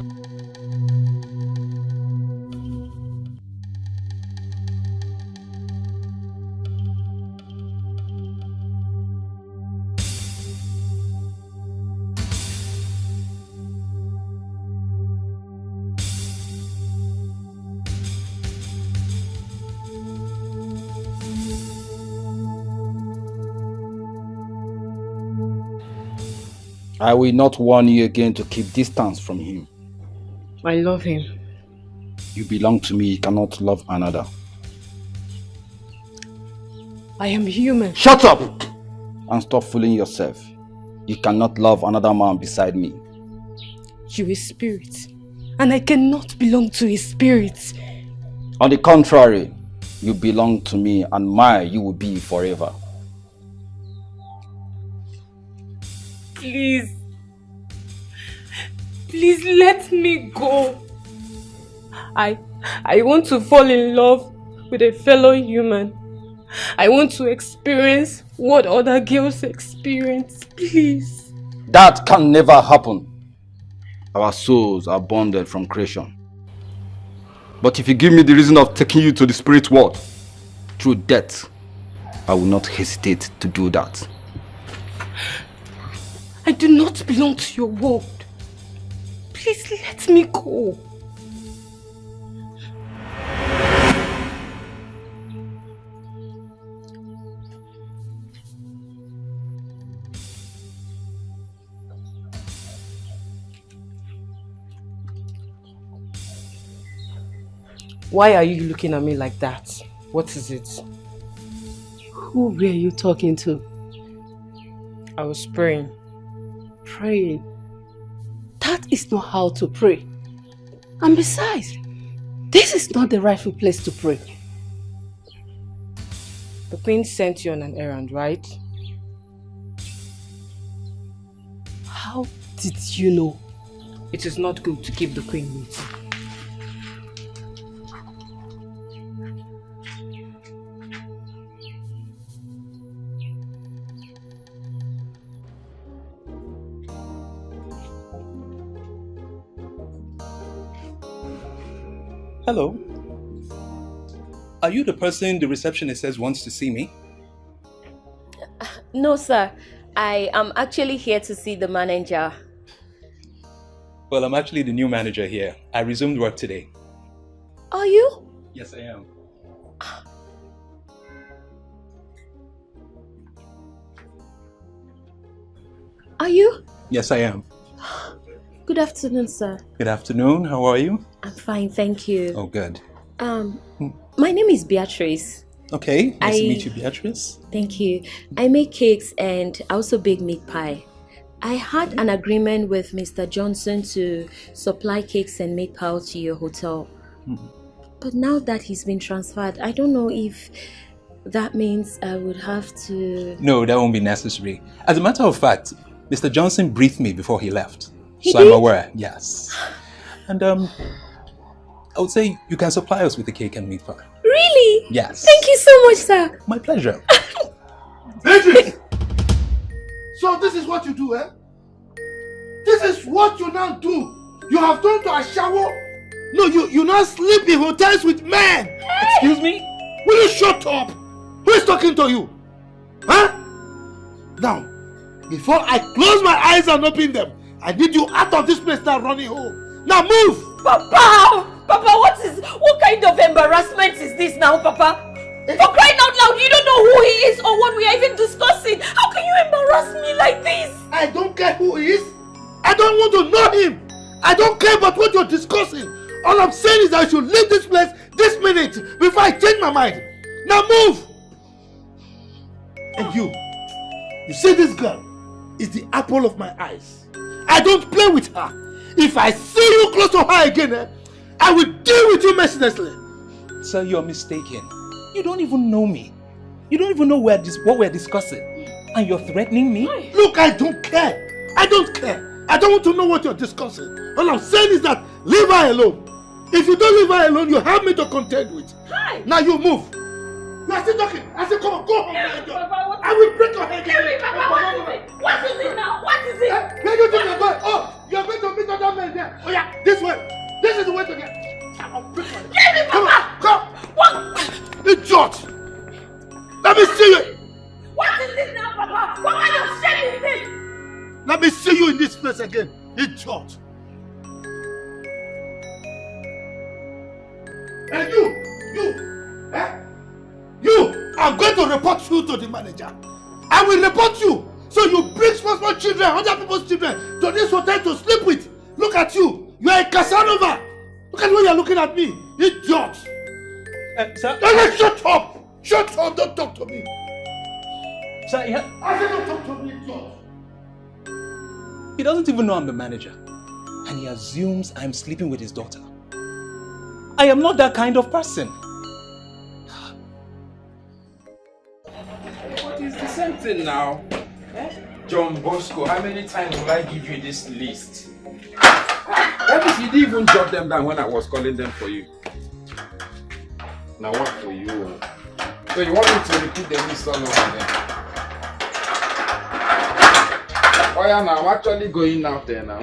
I will not warn you again to keep distance from him. I love him. You belong to me, you cannot love another. I am human. Shut up! And stop fooling yourself. You cannot love another man beside me. You is spirit, and I cannot belong to his spirit. On the contrary, you belong to me, and mine you will be forever. Please let me go. I want to fall in love with a fellow human. I want to experience what other girls experience. Please. That can never happen. Our souls are bonded from creation. But if you give me the reason of taking you to the spirit world through death, I will not hesitate to do that. I do not belong to your world. Please let me go. Why are you looking at me like that? What is it? Who were you talking to? I was praying. Praying? That is not how to pray. And besides, this is not the rightful place to pray. The queen sent you on an errand, right? How did you know? It is not good to keep the queen waiting. Hello. Are you the person the receptionist says wants to see me? No, sir. I am actually here to see the manager. Well, I'm actually the new manager here. I resumed work today. Are you? Yes, I am. Are you? Yes, I am. Good afternoon, sir. Good afternoon. How are you? I'm fine, thank you. Oh, good. My name is Beatrice. Okay, nice to meet you, Beatrice. Thank you. I make cakes and I also bake meat pie. I had an agreement with Mr. Johnson to supply cakes and meat pie to your hotel. But now that he's been transferred, I don't know if that means I would have to... No, that won't be necessary. As a matter of fact, Mr. Johnson briefed me before he left. He so did? I'm aware, yes. And I would say you can supply us with the cake and meat pie. Really? Yes. Thank you so much, sir. My pleasure. Beatrice! So this is what you do, eh? This is what you now do. You have gone to a shower. No, you now sleep in hotels with men. Hey! Excuse me? Will you shut up? Who is talking to you? Huh? Now, before I close my eyes and open them, I need you out of this place now, running home. Now move! Papa! Papa, what kind of embarrassment is this now, Papa? For crying out loud, you don't know who he is or what we are even discussing. How can you embarrass me like this? I don't care who he is. I don't want to know him. I don't care about what you're discussing. All I'm saying is that I should leave this place this minute before I change my mind. Now move! And you see this girl is the apple of my eyes. I don't play with her. If I see you close to her again, I will deal with you mercilessly. Sir, you're mistaken. You don't even know me. You don't even know what we're discussing. And you're threatening me? Look, I don't care. I don't care. I don't want to know what you're discussing. All I'm saying is that leave her alone. If you don't leave her alone, you have me to contend with. Hi. Now you move. You are still talking. I said, come on, go home. I will break your head. What is it now? What is it? Where do you think you're going? Oh, you're going to meet other men there. Oh yeah, this way. This is the way to get. I'll break my head. Come on, come. What? Idiot. Let me see you. What is this now, Papa? What kind of shit is this? Let me see you in this place again. Idiot. And you, you, I'm going to report you to the manager. I will report you. So you bring small children, other people's children, to this hotel to sleep with. Look at you. You are a Casanova. Look at the way you are looking at me. Idiot. Sir? Shut up. Shut up. Don't talk to me. Sir, I said don't talk to me, idiot. He doesn't even know I'm the manager. And he assumes I'm sleeping with his daughter. I am not that kind of person. What is the same thing now? John Bosco, how many times will I give you this list? That means you didn't even jot them down when I was calling them for you. Now what for you? So you want me to repeat the list all over again? Oh yeah, now I'm actually going out there now.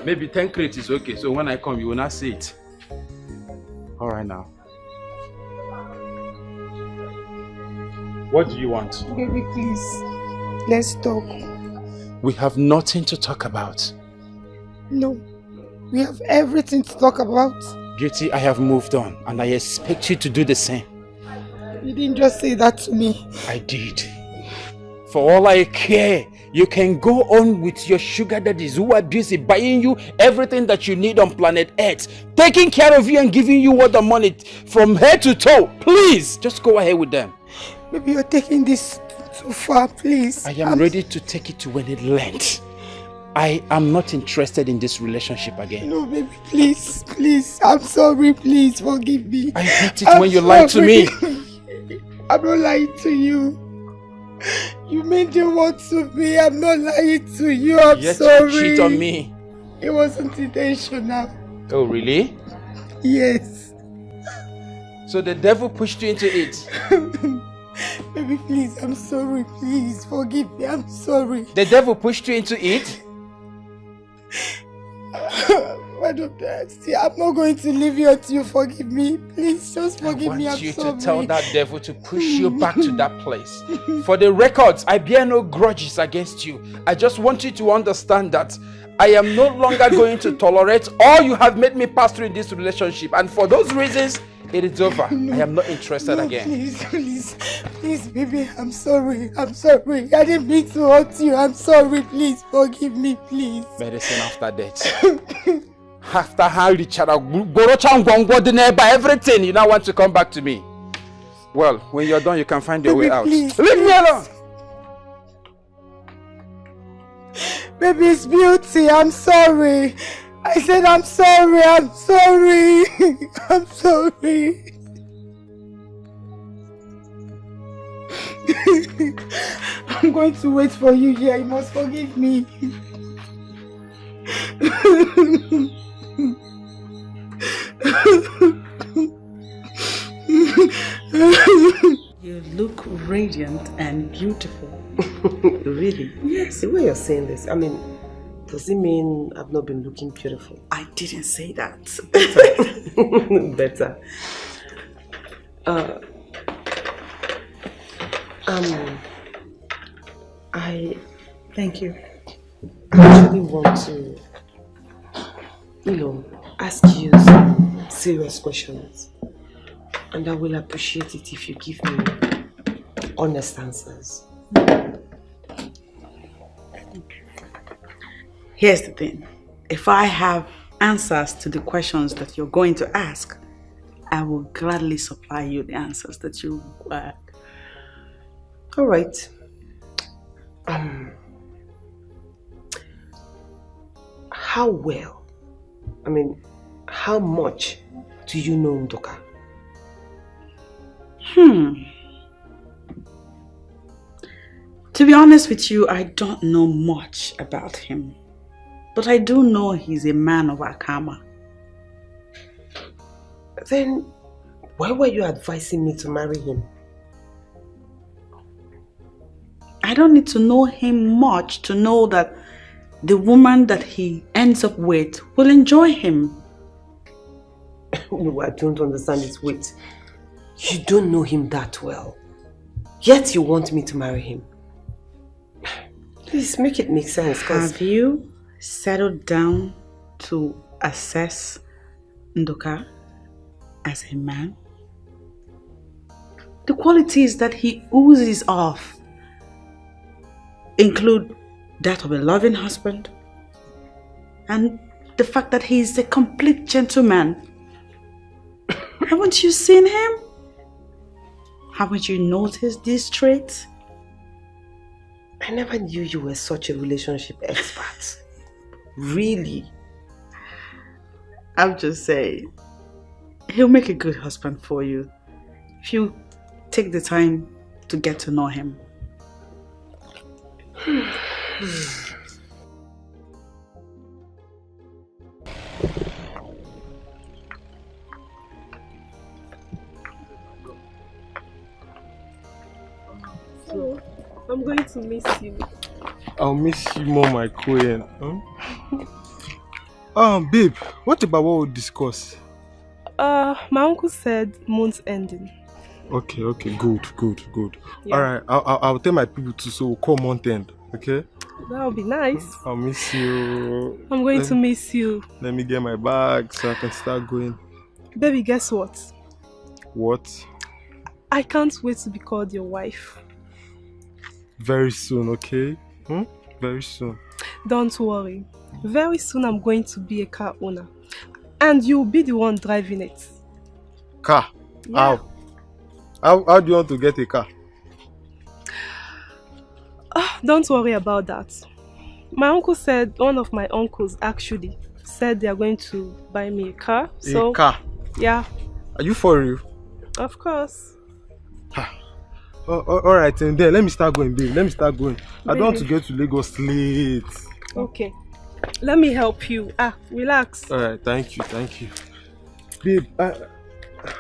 Maybe 10 crates is okay, so when I come you will not see it. Alright now. What do you want? Baby, please. Let's talk. We have nothing to talk about. No. We have everything to talk about. Beauty, I have moved on and I expect you to do the same. You didn't just say that to me. I did. For all I care You can go on with your sugar daddies who are busy buying you everything that you need on planet Earth, taking care of you and giving you all the money from head to toe. Please, just go ahead with them. Maybe you're taking this too far, please. I am ready to take it to any length. I am not interested in this relationship again. No, baby, please, please. I'm sorry, please forgive me. I hate it when you lie to me. I'm not lying to you. You mean the word to me. I'm not lying to you. I'm Yet sorry. you cheat on me. It wasn't intentional. Oh, really? Yes. So the devil pushed you into it? Baby, please, I'm sorry. Please, forgive me. I'm sorry. The devil pushed you into it? Why don't I see? I'm not going to leave you until you forgive me. Please, just forgive me. I I'm want you sorry. to tell that devil to push you back to that place. For the records, I bear no grudges against you. I just want you to understand that I am no longer going to tolerate all you have made me pass through in this relationship. And for those reasons, it is over. No, I am not interested again. Please, baby, I'm sorry. I'm sorry. I didn't mean to hurt you. I'm sorry. Please, forgive me, please. Medicine after death. After how Richard everything, you now want to come back to me. Well, when you're done, you can find your way out. Please, Leave me alone! Baby, it's Beauty. I'm sorry. I said I'm sorry. I'm sorry. I'm sorry. I'm going to wait for you here. You must forgive me. You look radiant and beautiful. Really? Yes. The way you're saying this, I mean, does it mean I've not been looking beautiful? I didn't say that. Better. Thank you. I actually want to, ask you some serious questions. And I will appreciate it if you give me honest answers. Here's the thing. If I have answers to the questions that you're going to ask, I will gladly supply you the answers that you require. All right. How well, how much do you know Ndoka? To be honest with you, I don't know much about him. But I do know he's a man of Akama. Then, why were you advising me to marry him? I don't need to know him much to know that the woman that he ends up with will enjoy him. No, I don't understand it. Wait. You don't know him that well. Yet you want me to marry him. Please make it make sense. Have you settled down to assess Ndoka as a man? The qualities that he oozes off include that of a loving husband and the fact that he is a complete gentleman. Haven't you seen him? Haven't you noticed these traits? I never knew you were such a relationship expert. Really? I'm just saying, he'll make a good husband for you if you take the time to get to know him. So, I'm going to miss you. I'll miss you more, my queen. Babe, what about what we discussed? My uncle said month ending. Okay, good. Yeah. Alright, I'll tell my people to so we'll call month end, okay? That'll be nice. I'll miss you. I'm going to miss you. Let me get my bag so I can start going. Baby, guess what? What? I can't wait to be called your wife. Very soon, okay? Very soon. Don't worry. Very soon I'm going to be a car owner. And you'll be the one driving it. Car? Yeah. How do you want to get a car? Don't worry about that. My uncle said, one of my uncles actually said they are going to buy me a car. A car? Yeah. Are you for real? Of course. Alright, and then let me start going, babe. Let me start going. I don't want to Baby. get to Lagos late. Okay. Let me help you. Relax. Alright, thank you. Babe,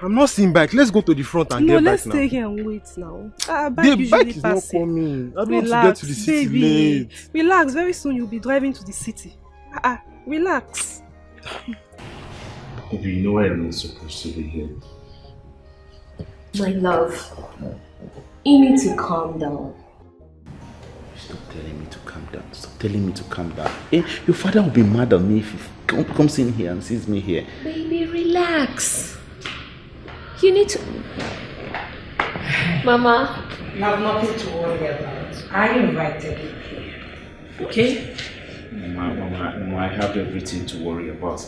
I'm not seeing bike. Let's go to the front and get back now. No, let's stay here and wait now. Babe, bike is not coming. I don't want to get to the city late. Relax. Very soon you'll be driving to the city. Relax. Baby, you know I'm not supposed to be here. My love, you need to calm down. Stop telling me to calm down. Stop telling me to calm down. Your father will be mad at me if he comes in here and sees me here. Baby, relax. You need to... Mama. You have nothing to worry about. I invited you here. Okay? Mama, I have everything to worry about.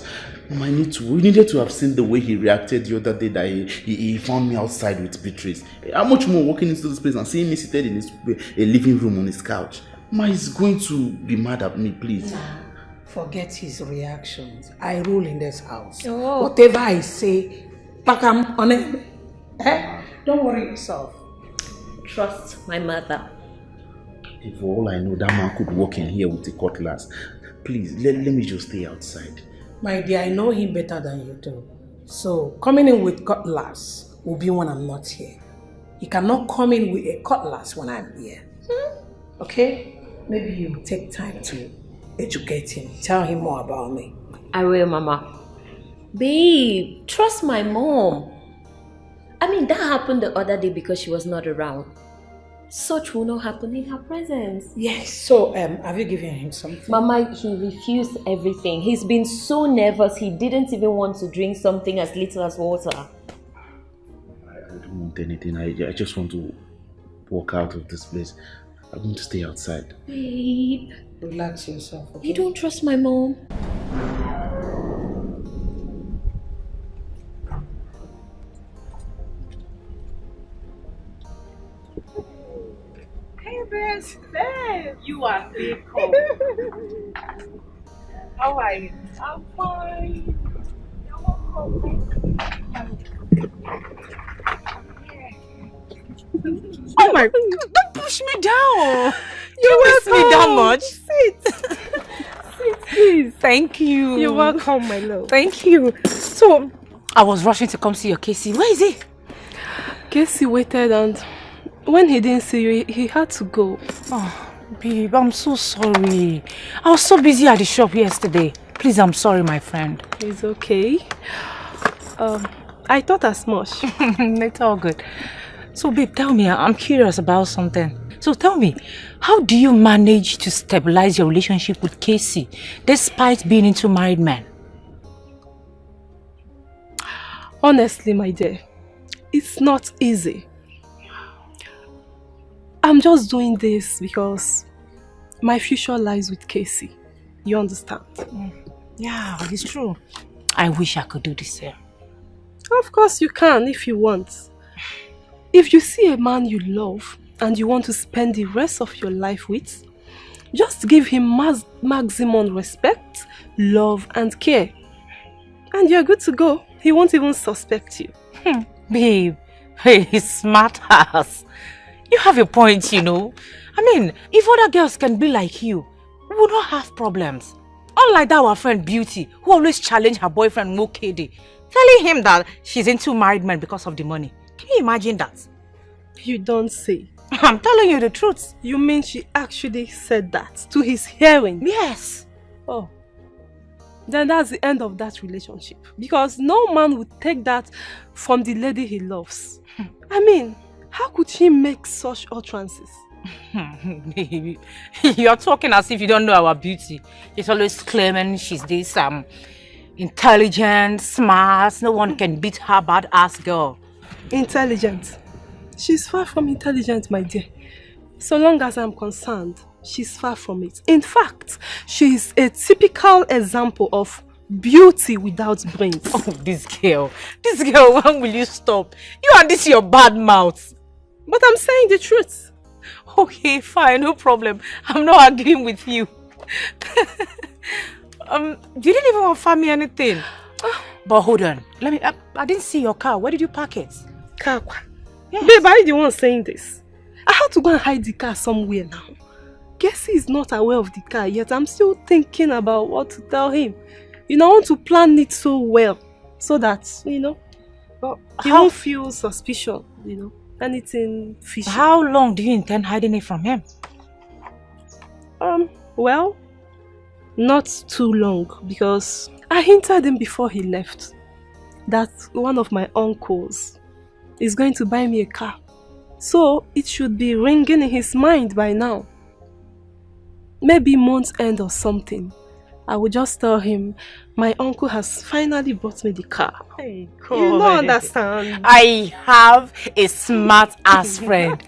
Mama, we needed to have seen the way he reacted the other day that he found me outside with Beatrice. How much more walking into this place and seeing me seated in his living room on his couch? Mama is going to be mad at me, please. Nah, forget his reactions. I rule in this house. Oh. Whatever I say, pack him on it. Don't worry yourself. Trust my mother. For all I know, that man could walk in here with a cutlass. Please, let me just stay outside. My dear, I know him better than you do. So, coming in with cutlass will be when I'm not here. He cannot come in with a cutlass when I'm here. Okay? Maybe you take time to educate him. Tell him more about me. I will, Mama. Babe, trust my mom. I mean, that happened the other day because she was not around. Such will not happen in her presence. Yes, so have you given him something? Mama, he refused everything. He's been so nervous, he didn't even want to drink something as little as water. I don't want anything. I just want to walk out of this place. I want to stay outside. Babe. Relax yourself, okay? You don't trust my mom? Hey, best babe, you are big cool. How are you? I'm fine. You're welcome. Oh my! Don't push me down. You miss me that much. Sit, please. Thank you. You're welcome, my love. Thank you. So, I was rushing to come see your Casey. Where is he? Casey waited, and when he didn't see you, he had to go. Oh, babe, I'm so sorry. I was so busy at the shop yesterday. Please, I'm sorry, my friend. It's okay. I thought as much. It's all good. So, babe, tell me, I'm curious about something. So, tell me, how do you manage to stabilize your relationship with Casey despite being into married men? Honestly, my dear, it's not easy. I'm just doing this because my future lies with Casey. You understand? Yeah, it's true. I wish I could do the same. Of course you can if you want. If you see a man you love and you want to spend the rest of your life with, just give him maximum respect, love and care. And you're good to go. He won't even suspect you. Babe, hey, smart ass. You have a point, you know. I mean, if other girls can be like you, we would not have problems. Unlike that our friend Beauty, who always challenged her boyfriend Mokede, telling him that she's into married men because of the money. Can you imagine that? You don't say. I'm telling you the truth. You mean she actually said that to his hearing? Yes. Oh. Then that's the end of that relationship. Because no man would take that from the lady he loves. I mean, how could she make such utterances? Baby, you're talking as if you don't know our Beauty. She's always claiming she's this intelligent, smart, no one can beat her badass girl. Intelligent? She's far from intelligent, my dear. So long as I'm concerned, She's far from it. In fact, she's a typical example of beauty without brains. Oh, this girl, when will you stop? You and this your bad mouth. But I'm saying the truth. Okay, fine, no problem. I'm not arguing with you. You didn't even offer me anything. But hold on, I didn't see your car. Where did you park it? Car? Yes. Babe, are you the one saying this? I had to go and hide the car somewhere now. Guess he's not aware of the car yet. I'm still thinking about what to tell him. I want to plan it so well. So that, he won't feel suspicious, anything fishy. How long do you intend hiding it from him? Well, not too long, because I hinted him before he left that one of my uncles is going to buy me a car. So it should be ringing in his mind by now. Maybe month's end or something. I will just tell him my uncle has finally bought me the car. Hey, God. You don't understand. I have a smart ass friend.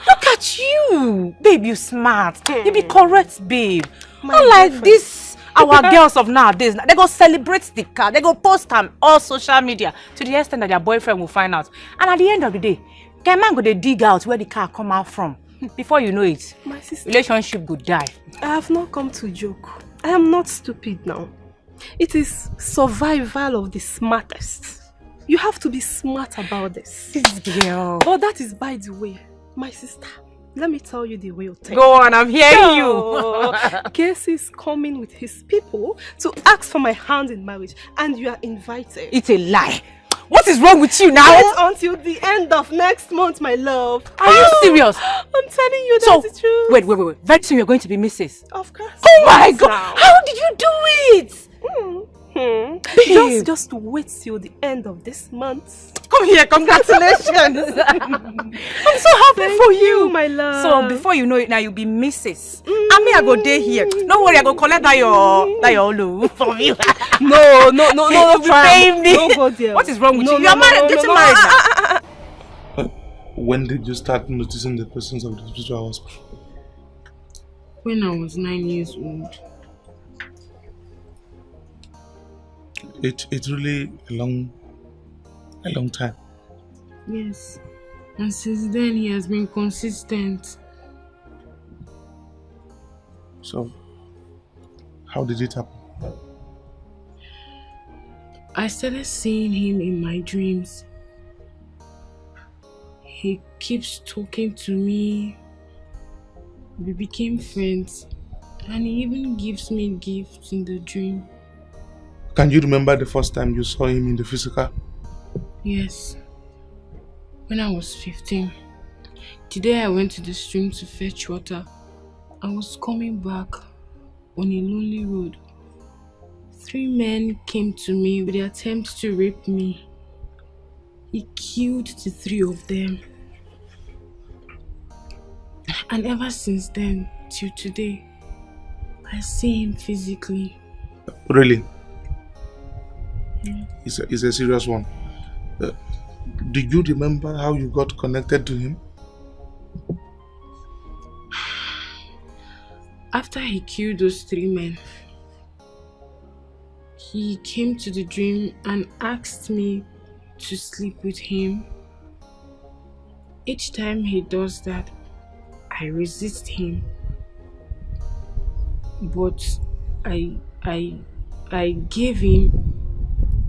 Look at you, babe. You smart. You be correct, babe. Unlike this, our girls of nowadays, they go celebrate the car. They go post them all social media to the extent that their boyfriend will find out. And at the end of the day, can man go to dig out where the car come out from? Before you know it, my sister, relationship could die. I have not come to joke. I am not stupid now. It is survival of the smartest. You have to be smart about this. This girl. But that is by the way, my sister. Let me tell you the real thing. Go on, I'm hearing you. Casey is coming with his people to ask for my hand in marriage, and you are invited. It's a lie. What is wrong with you now? Wait until the end of next month, my love. Are you serious? I'm telling you that's the truth. Wait. Very soon you're going to be Mrs. Of course. Oh my God. How did you do it? Just wait till the end of this month. Come here, congratulations. I'm so happy for you, my love. So before you know it now, you'll be Mrs. And me, I go day here. Don't worry, I go collect that your look from you. No, paying me. Don't go there. What is wrong with you? You're married, getting married now. When did you start noticing the presence of the spiritual husband? When I was 9 years old. It's really a long time. Yes. And since then he has been consistent. So, how did it happen? I started seeing him in my dreams. He keeps talking to me. We became friends. And he even gives me gifts in the dream. Can you remember the first time you saw him in the physical? Yes. When I was 15. The day I went to the stream to fetch water, I was coming back on a lonely road. 3 men came to me with the attempt to rape me. He killed the 3 of them. And ever since then, till today, I see him physically. Really? Yeah. It's a serious one. Do you remember how you got connected to him? After he killed those 3 men, he came to the dream and asked me to sleep with him. Each time he does that, I resist him. But I gave him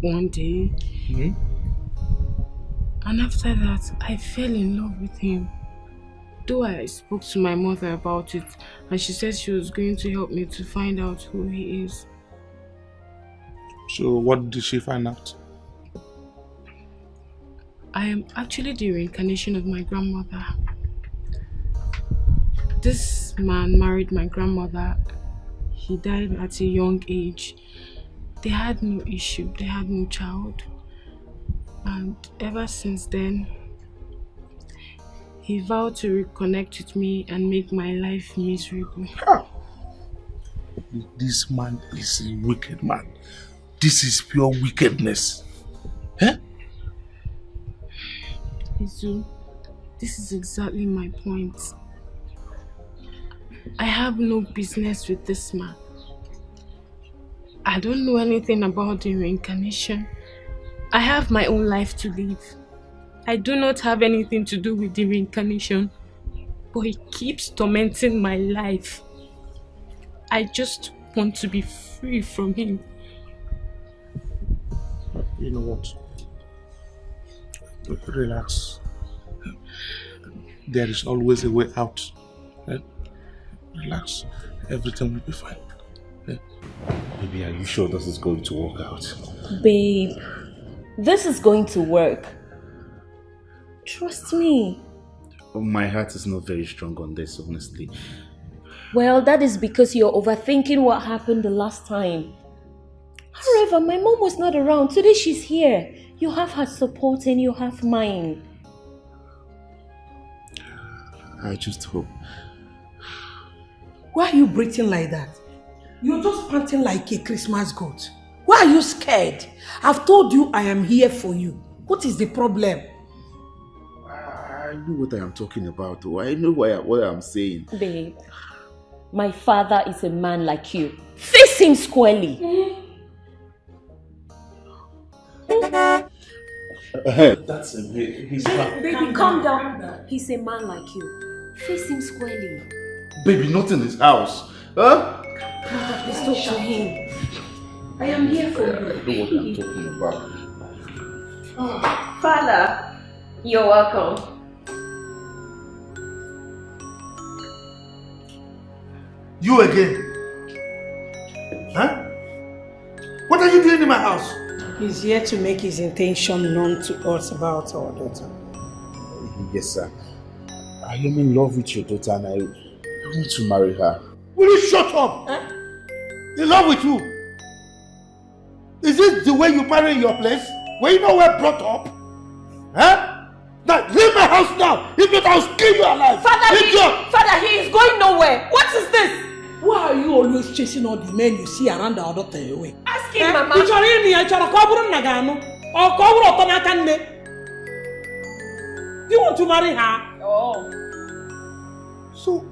one day. Mm-hmm. And after that, I fell in love with him. Though I spoke to my mother about it, and she said she was going to help me to find out who he is. So what did she find out? I am actually the reincarnation of my grandmother. This man married my grandmother. He died at a young age. They had no issue, they had no child. And ever since then, he vowed to reconnect with me and make my life miserable. This man is a wicked man. This is pure wickedness. Eh? Izu, this is exactly my point. I have no business with this man. I don't know anything about the reincarnation. I have my own life to live. I do not have anything to do with the reincarnation, but he keeps tormenting my life. I just want to be free from him. You know what? Relax. There is always a way out. Relax. Everything will be fine. Baby, are you sure this is going to work out? Babe, this is going to work. Trust me. My heart is not very strong on this, honestly. Well, that is because you're overthinking what happened the last time. However, my mom was not around. Today she's here. You have her support and you have mine. I just hope. Why are you breathing like that? You're just panting like a Christmas goat. Why are you scared? I've told you I am here for you. What is the problem? I know what I am talking about. I know what I'm saying. Babe, my father is a man like you. Face him squarely. That's a bit. He's back. Baby, calm down. He's a man like you. Face him squarely. Baby, not in his house. Huh? Please talk to him. I am here for you. I know what I'm talking about. Oh, Father, you're welcome. You again? Huh? What are you doing in my house? He's here to make his intention known to us about our daughter. Yes, sir. I am in love with your daughter and I want to marry her. Will you shut up? In love with you? Is this the way you marry in your place? Were you nowhere brought up? Huh? Now leave my house now! If not, I'll skin you alive! Father, he is going nowhere! What is this? Why are you always chasing all the men you see around our daughter away? Ask him, Mama. You want to marry her? Oh. So,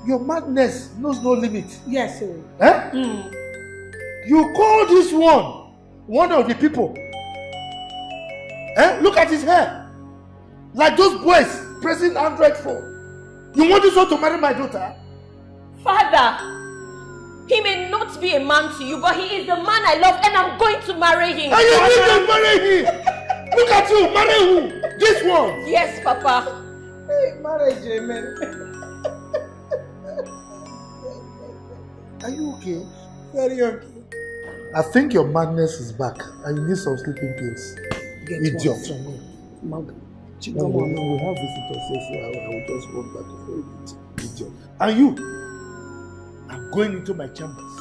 your madness knows no limit. Yes, sir. Eh? You call this one of the people. Eh? Look at his hair. Like those boys pressing Android phone. You want this one to marry my daughter? Father, he may not be a man to you, but he is the man I love and I'm going to marry him. And you need to marry him! Look at you, marry who? This one? Yes, Papa. Hey, marriage, amen. Are you okay? Very okay. I think your madness is back and you need some sleeping pills. Idiot. No, we have visitors, so I will just walk back for a bit. Idiot. And you? I'm going into my chambers.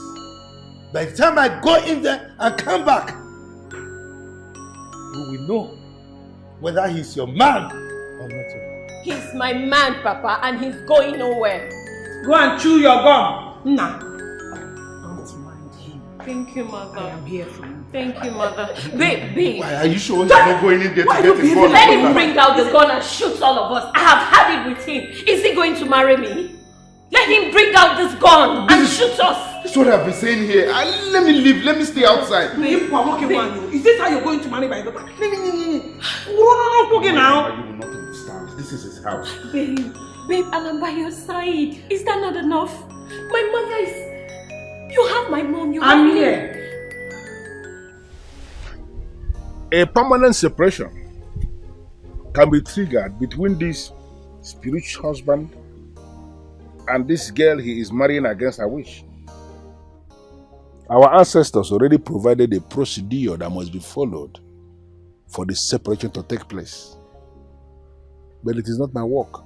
By the time I go in there and come back, we will know whether he's your man or not your man. He's my man, Papa, and he's going nowhere. Go and chew your gum. Nah. Don't mind him. Thank you, Mother. I am here for you. Thank you, Mother. Babe. Why are you sure you're not going in there to get his gun? Let him bring out the gun and shoot all of us. I have had it with him. Is he going to marry me? Let him bring out this gun and shoot us. That's what I've been saying here. Let me leave. Let me stay outside. Babe, is this how you're going to marry my daughter? No. You will not understand. This is his house. Babe, and I'm by your side. Is that not enough? My mother is... You have my mom. You have I'm me. here. A permanent separation can be triggered between this spiritual husband and this girl he is marrying against her wish. Our ancestors already provided a procedure that must be followed for the separation to take place. But it is not my work.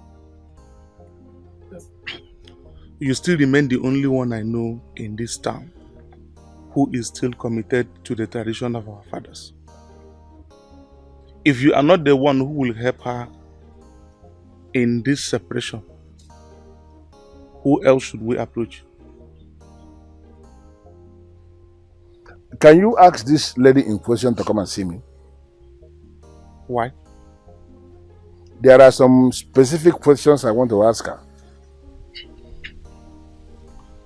You still remain the only one I know in this town who is still committed to the tradition of our fathers. If you are not the one who will help her in this separation, who else should we approach? Can you ask this lady in question to come and see me? Why? There are some specific questions I want to ask her.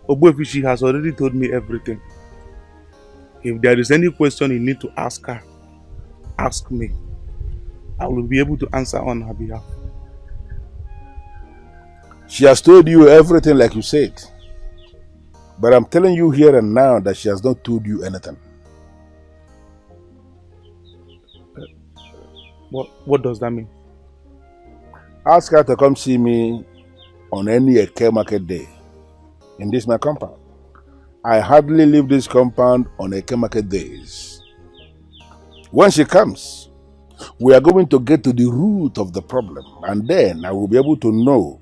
Obuefishi has already told me everything. If there is any question you need to ask her, ask me. I will be able to answer on her behalf. She has told you everything like you said. But I'm telling you here and now that she has not told you anything. What does that mean? Ask her to come see me on any Eke market day in this my compound. I hardly leave this compound on Eke market days. When she comes, we are going to get to the root of the problem, and then I will be able to know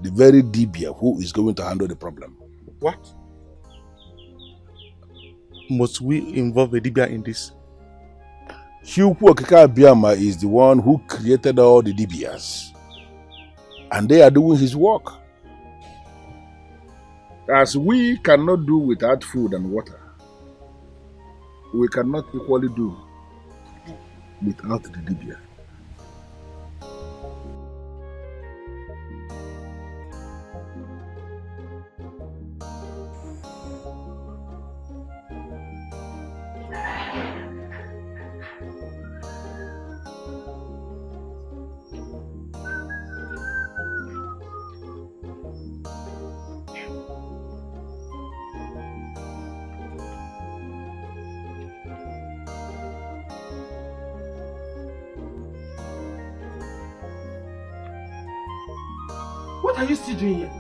the very dibia who is going to handle the problem. What? Must we involve a dibia in this? Chukwu Okike Abiyama is the one who created all the dibias, and they are doing his work. As we cannot do without food and water, we cannot equally do without the dibia. What are you still doing here?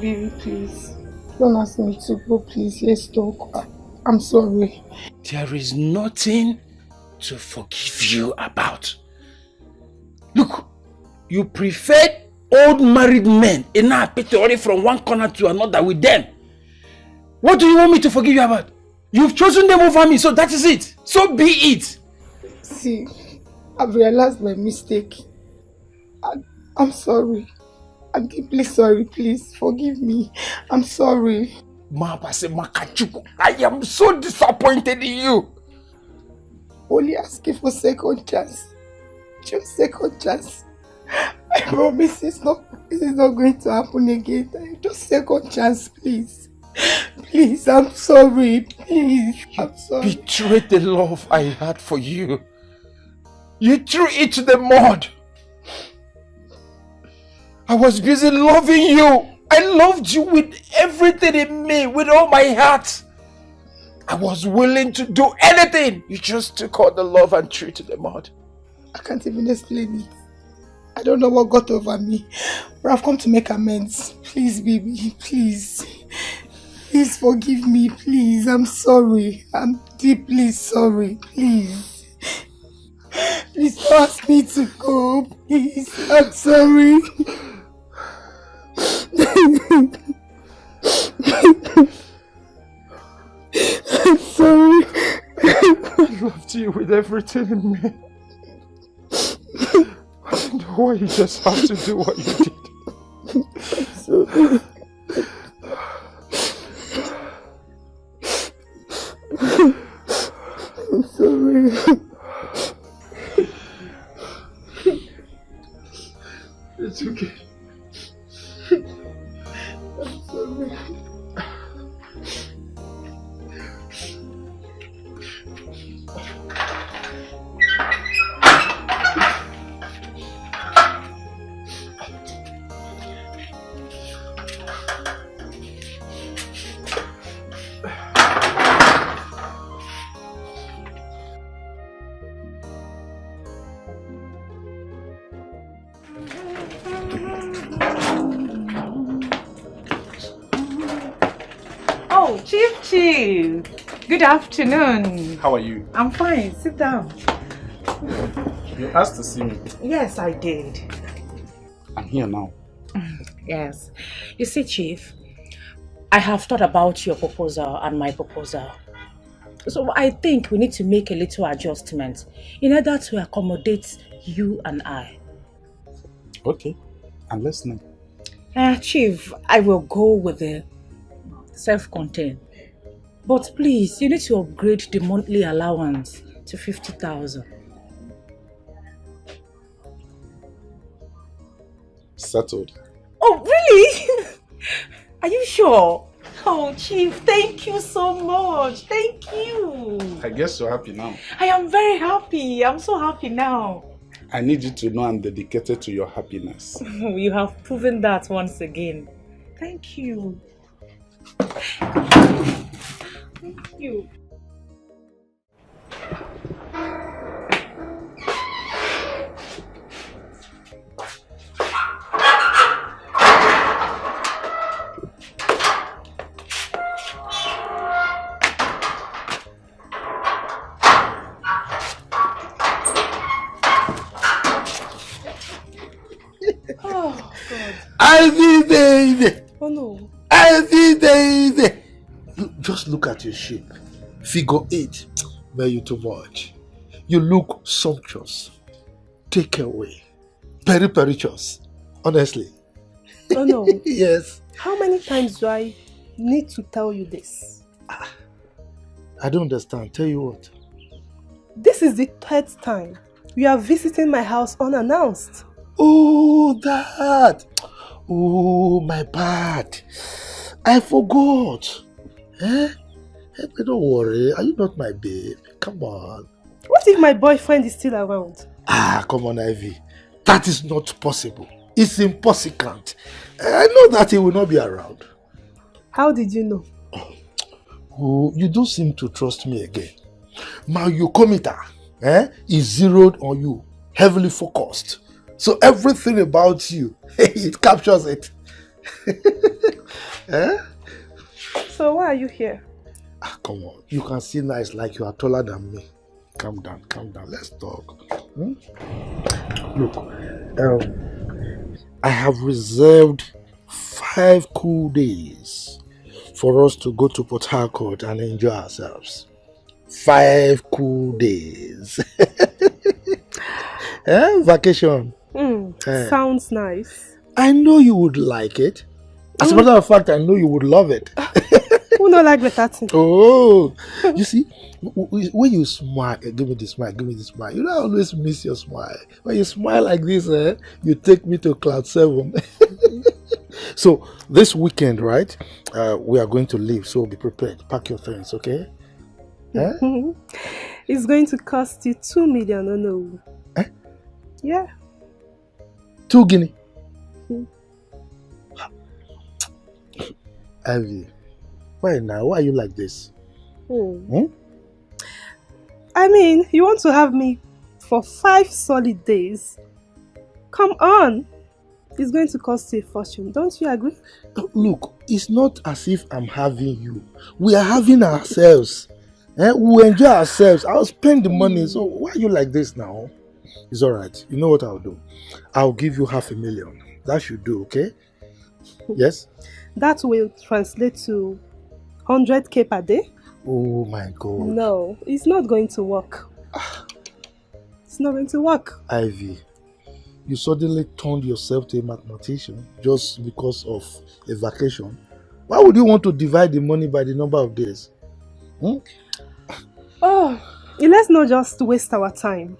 Baby, please. Don't ask me to go, please. Let's talk. I'm sorry. There is nothing to forgive you about. Look, you preferred old married men in our pity from one corner to another with them. What do you want me to forgive you about? You've chosen them over me, so that is it. So be it. See, I've realized my mistake. I'm sorry. I'm deeply sorry. Please forgive me. I'm sorry. I am so disappointed in you. Only asking for second chance. Just second chance. I promise this is not going to happen again. Just second chance, please. Please, I'm sorry. Please, I'm sorry. Betrayed the love I had for you. You threw it to the mud. I was busy loving you. I loved you with everything in me, with all my heart. I was willing to do anything. You just took all the love and threw it to the mud. I can't even explain it. I don't know what got over me, but I've come to make amends. Please, baby, please. Please forgive me, please. I'm sorry. I'm deeply sorry, please. Please don't ask me to go, please. I'm sorry. I'm sorry. I loved you with everything in me. I don't know why you just have to do what you did. I'm sorry. I'm sorry. It's okay. I'm sorry. Chief. Good afternoon. How are you? I'm fine. Sit down. You asked to see me. Yes, I did. I'm here now. Yes. You see, Chief, I have thought about your proposal and my proposal. So I think we need to make a little adjustment in order to accommodate you and I. Okay, I'm listening. Chief, I will go with the self-contained. But please, you need to upgrade the monthly allowance to 50,000. settled. Oh, really? Are you sure? Oh, Chief, thank you so much. Thank you. I guess you're happy now. I am very happy. I'm so happy now. I need you to know I'm dedicated to your happiness. You have proven that once again. Thank you. Thank you. Oh, God. Ivy baby! Oh, no. Ivy baby! Just look at your shape. Figure 8. Man, you too much. You look sumptuous. Take away. Peripericious. Honestly. Oh no. Yes. How many times do I need to tell you this? I don't understand. Tell you what. This is the 3rd time you are visiting my house unannounced. Oh, that. Oh, my bad. I forgot. Eh? But don't worry. Are you not my babe? Come on. What if my boyfriend is still around? Ah, come on, Ivy. That is not possible. It's impossible. I know that he will not be around. How did you know? Oh, you don't seem to trust me again. My eucometer is zeroed on you, heavily focused. So everything about you, it captures it. So why are you here? Ah, come on. You can see nice like you are taller than me. Calm down, calm down. Let's talk. Look, I have reserved 5 cool days for us to go to Port Harcourt and enjoy ourselves. 5 cool days. Vacation. Sounds nice. I know you would like it. As a matter of fact, I know you would love it. Who not like better thing? Oh, you see, when you smile, give me the smile, give me the smile. You know, I always miss your smile. When you smile like this, you take me to cloud 7. So this weekend, right? We are going to leave, so be prepared. Pack your things, okay? It's going to cost you 2 million, oh no? Yeah. 2 guinea. Ivy, why now? Why are you like this? I mean, you want to have me for 5 solid days? Come on. It's going to cost you a fortune. Don't you agree? Look, it's not as if I'm having you. We are having ourselves. We'll enjoy ourselves. I'll spend the money. So why are you like this now? It's alright. You know what I'll do? I'll give you 500,000. That should do, okay? Yes? That will translate to 100k per day. Oh my God. No, it's not going to work. It's not going to work. Ivy, you suddenly turned yourself to a mathematician just because of a vacation. Why would you want to divide the money by the number of days? Oh, let's not just waste our time.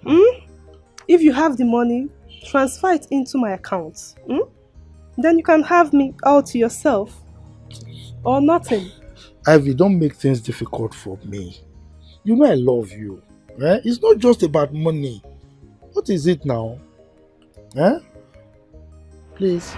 If you have the money, transfer it into my account. Then you can have me all to yourself. Or nothing. Ivy, don't make things difficult for me. You know I love you. It's not just about money. What is it now? Please.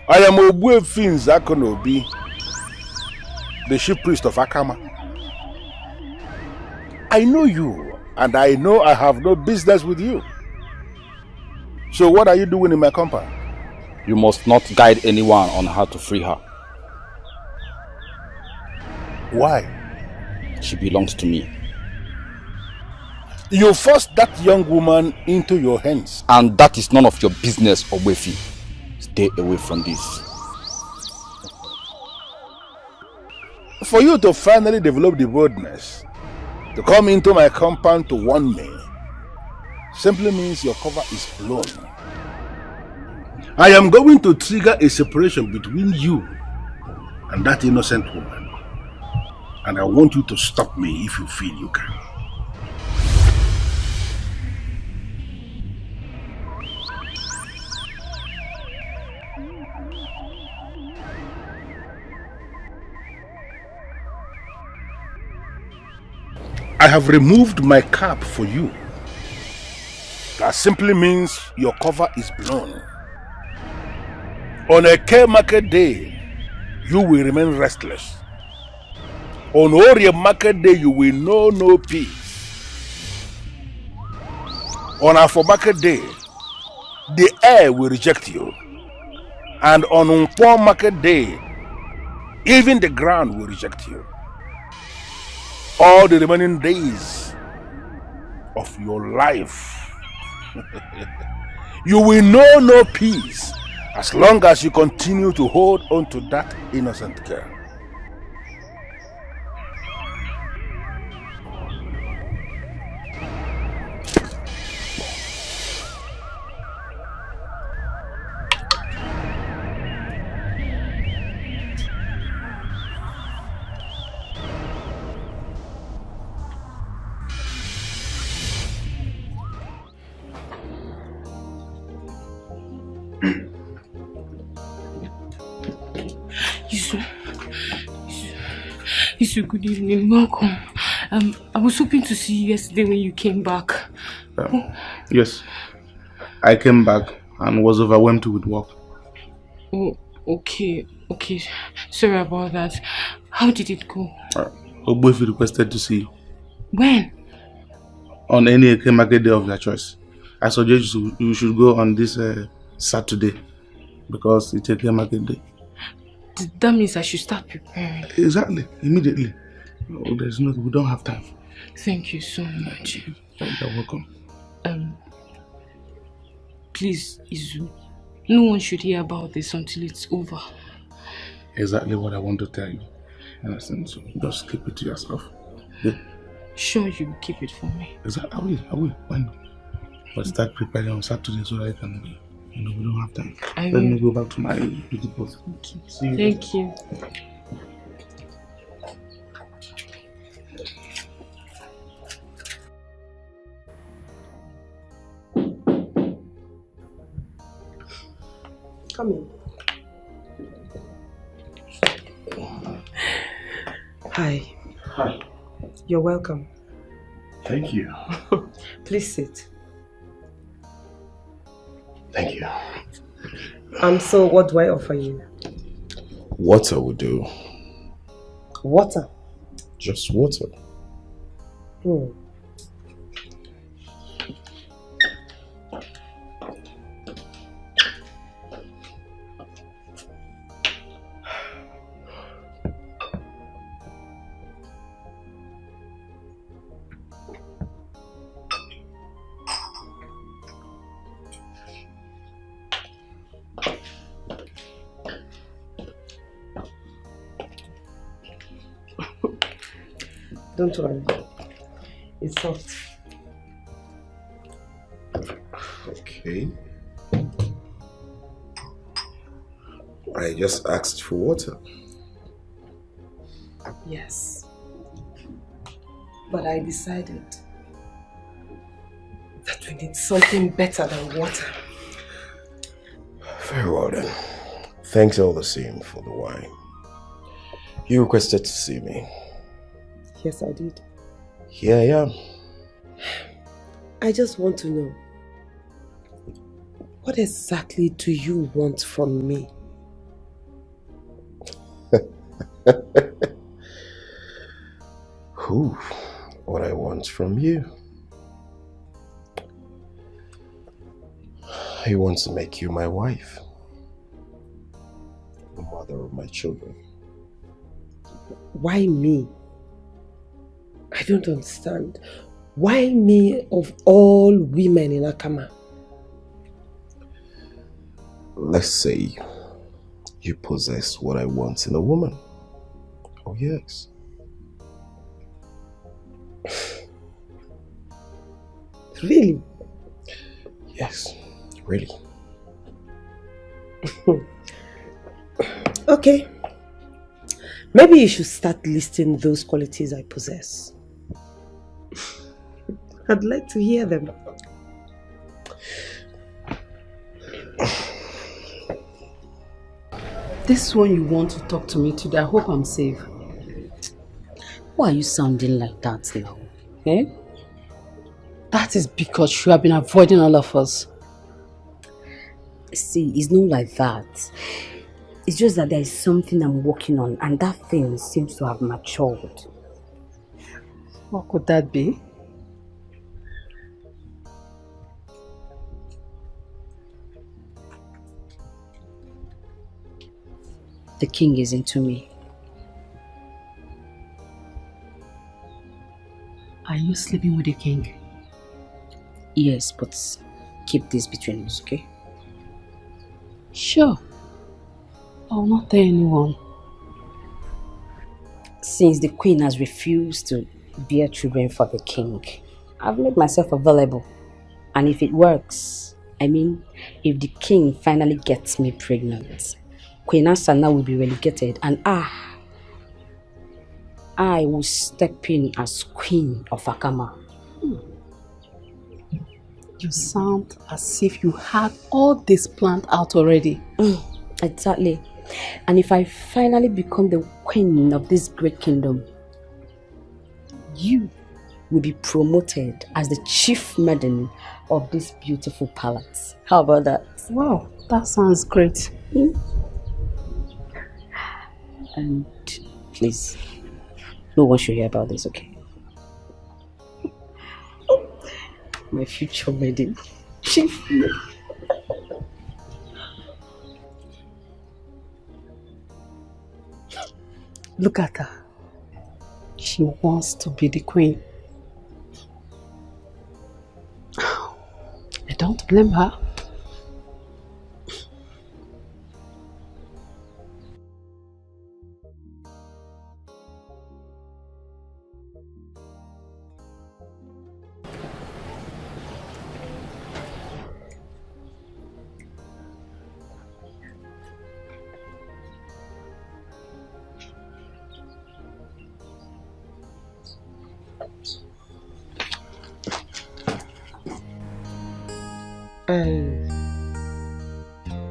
I am Ogbuefi Nzakonobi, the chief priest of Akama. I know you, and I know I have no business with you. So what are you doing in my compound? You must not guide anyone on how to free her. Why? She belongs to me. You forced that young woman into your hands. And that is none of your business, Ogbefi. Stay away from this. For you to finally develop the boldness to come into my compound to warn me simply means your cover is blown. I am going to trigger a separation between you and that innocent woman. And I want you to stop me if you feel you can. I have removed my cap for you. That simply means your cover is blown. On a K market day, you will remain restless. On Ori market day, you will know no peace. On Afo market day, the air will reject you. And on Nkwo market day, even the ground will reject you. All the remaining days of your life, you will know no peace as long as you continue to hold on to that innocent girl. Good evening, welcome. I was hoping to see you yesterday when you came back. Yes, I came back and was overwhelmed with work. Oh, okay. Sorry about that. How did it go? Ogbefi requested to see you. When? On any Eke market day of your choice. I suggest you should go on this Saturday because it's Eke market day. That means I should start preparing. Exactly, immediately. We don't have time. Thank you so much. You're welcome. Please, Izu, no one should hear about this until it's over. Exactly what I want to tell you. Understand? So just keep it to yourself. Yeah? Sure, you will keep it for me. Exactly, I will. When? But start preparing on Saturday so that I can. We don't have time. Let me go back to my beauty post. Okay. See you. Thank you. Come in. Hi. Hi. You're welcome. Thank you. Please sit. Thank you. So what do I offer you? Water will do. Water? Just water. Don't worry. It's soft. Okay. I just asked for water. Yes. But I decided that we need something better than water. Very well then. Thanks all the same for the wine. You requested to see me. Yes, I did. Here I am. I just want to know, what exactly do you want from me? What I want from you? I want to make you my wife. The mother of my children. Why me? I don't understand. Why me of all women in Akama? Let's say you possess what I want in a woman. Oh yes. Really? Yes, really. Okay. Maybe you should start listing those qualities I possess. I'd like to hear them. This one you want to talk to me today, I hope I'm safe. Why are you sounding like that now? Eh? That is because you have been avoiding all of us. See, it's not like that. It's just that there is something I'm working on and that thing seems to have matured. What could that be? The king is into me. Are you sleeping with the king? Yes, but keep this between us, okay? Sure. I will not tell anyone. Since the queen has refused to bear children for the king, I've made myself available. And if it works, I mean, if the king finally gets me pregnant, Queen Asana will be relegated and I will step in as queen of Akama. You sound as if you had all this planned out already. Exactly. And if I finally become the queen of this great kingdom, you will be promoted as the chief maiden of this beautiful palace. How about that? Wow, that sounds great. And please, no one should hear about this, okay? My future maiden. Chief. Look at her. She wants to be the queen. I don't blame her.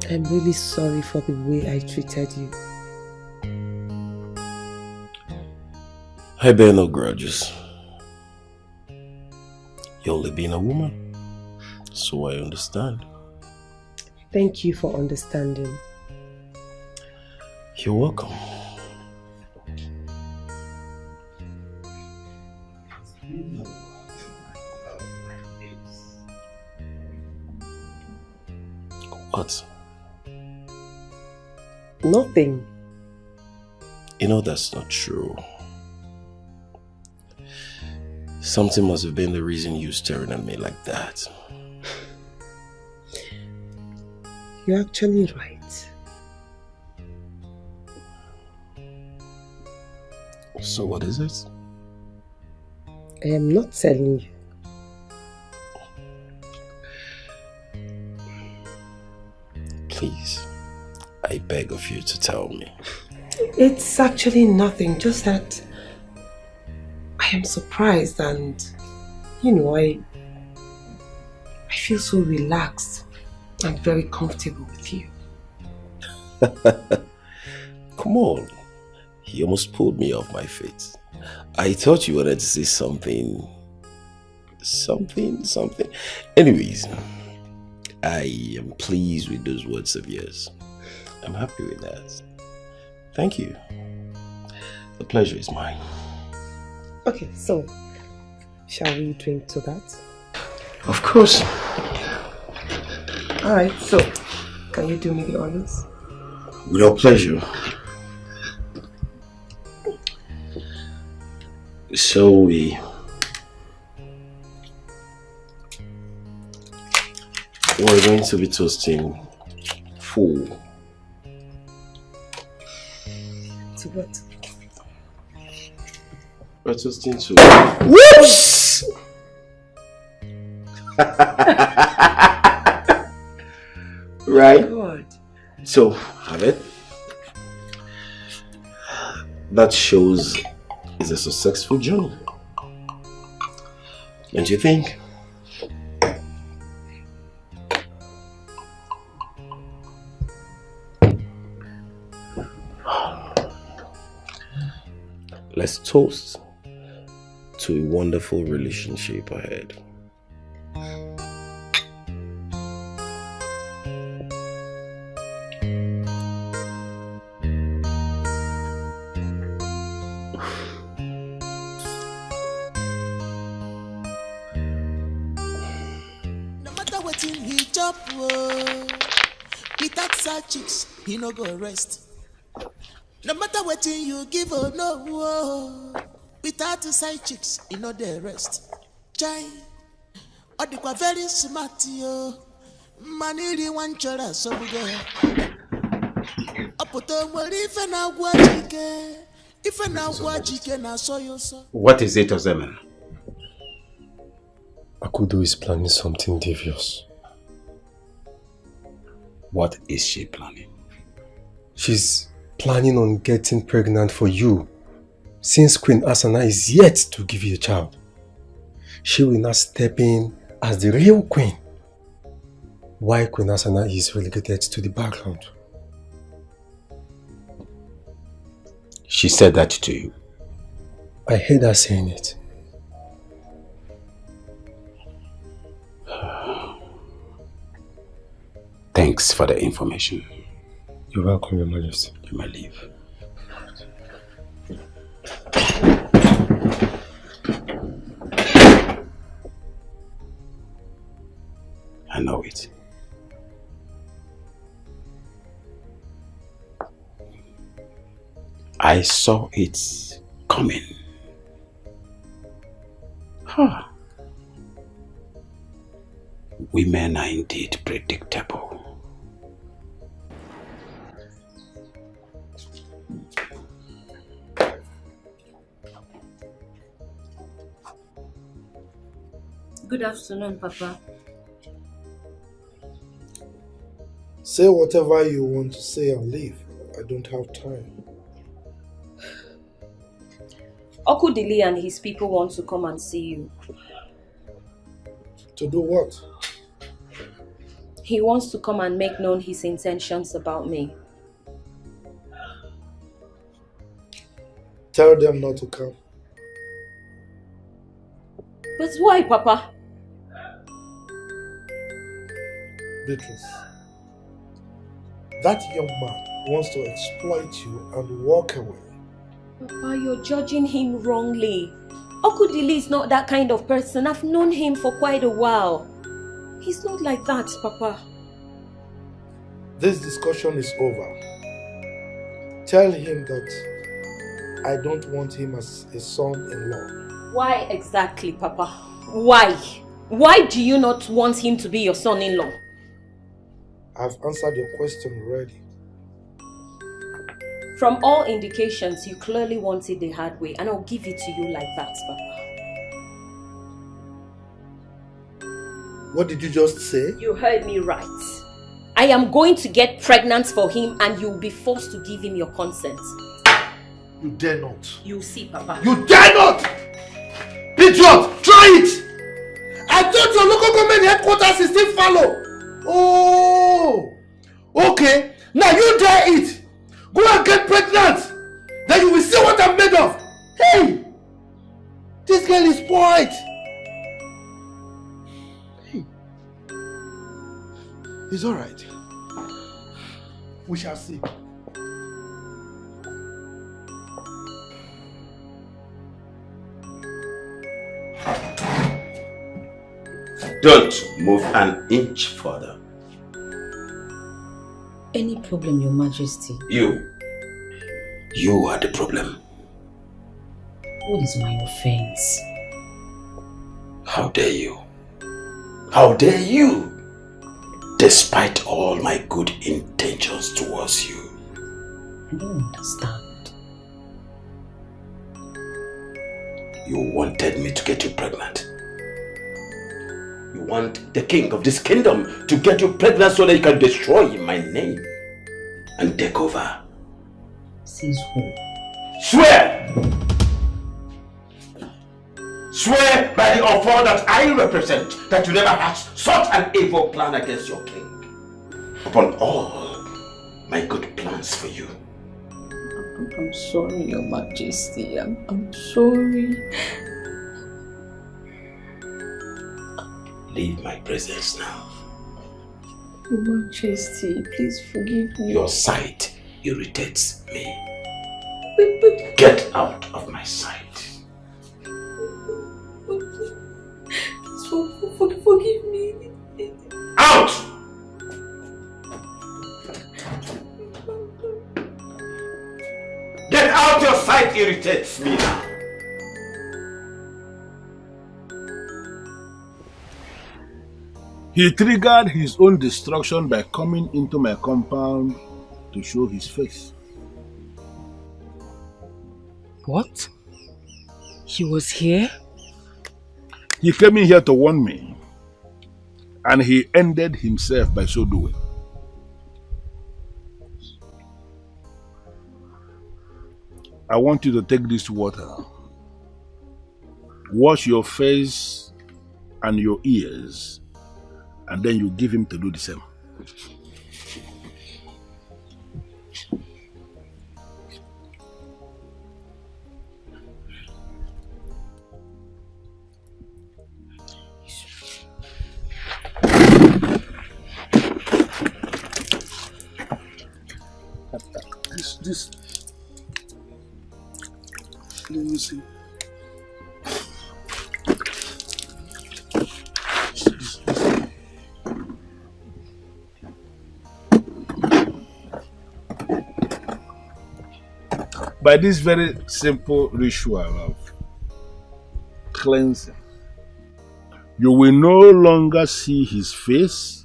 I'm really sorry for the way I treated you. I bear no grudges. You're only being a woman, so I understand. Thank you for understanding. You're welcome. What? Nothing. You know that's not true. Something must have been the reason you staring at me like that. You're actually right. So what is it? I am not telling you. Please, I beg of you to tell me. It's actually nothing, just that I am surprised and, you know, I feel so relaxed and very comfortable with you. Come on, you almost pulled me off my feet. I thought you wanted to say something. Anyways, I am pleased with those words of yours. I'm happy with that. Thank you. The pleasure is mine. Okay, so shall we drink to that? Of course. Alright, so can you do me the honors? With your pleasure. Shall we We're going to be toasting food. To what? We're toasting to... Whoops! Right? God. So, have it. That shows it's a successful journey. Don't you think? Let's toast to a wonderful relationship ahead. Chicks, he no go rest. No matter what you give or no, without the side chicks, he no dey rest. Chai, or the very smart yo, money one chora so good. Apoto wori ife na gwajike na so yo so. What is it, Ozemen? Akudo is planning something devious. What is she planning? She's planning on getting pregnant for you. Since Queen Asana is yet to give you a child, she will now step in as the real queen, while Queen Asana is relegated to the background. She said that to you? I heard her saying it. Thanks for the information. You're welcome, Your Majesty. You may leave. I know it. I saw it coming. Huh. Women are indeed predictable. Good afternoon, Papa. Say whatever you want to say and leave. I don't have time. Okudili and his people want to come and see you. To do what? He wants to come and make known his intentions about me. Tell them not to come. But why, Papa? Beatrice, that young man wants to exploit you and walk away. Papa, you're judging him wrongly. Okudili is not that kind of person. I've known him for quite a while. He's not like that, Papa. This discussion is over. Tell him that I don't want him as a son-in-law. Why exactly, Papa? Why? Why do you not want him to be your son-in-law? I've answered your question already. From all indications, you clearly want it the hard way, and I'll give it to you like that, Papa. What did you just say? You heard me right. I am going to get pregnant for him, and you'll be forced to give him your consent. You dare not. You'll see, Papa. You dare not! Idiot! Try it! I thought your local government headquarters is still follow. Oh! Okay, now you dare it! Go and get pregnant! Then you will see what I'm made of! Hey! This girl is spoiled! Hey. It's alright. We shall see. Don't move an inch further. Any problem, Your Majesty? You are the problem. What is my offense? How dare you? How dare you? despite all my good intentions towards you. I don't understand. You wanted me to get you pregnant. You want the king of this kingdom to get you pregnant so that you can destroy my name and take over. Says who? Swear! Swear by the author that I represent that you never hatched such an evil plan against your king. Upon all my good plans for you. I'm sorry, Your Majesty. I'm sorry. Leave my presence now. Your Majesty, please forgive me. Your sight irritates me. But... Get out of my sight. Forgive me. Out! Get out! Your sight irritates me now. He triggered his own destruction by coming into my compound to show his face. What? He was here? He came in here to warn me, and he ended himself by so doing. I want you to take this water, wash your face and your ears, and then you give him to do the same. This. Let me see. By this very simple ritual of cleansing, you will no longer see his face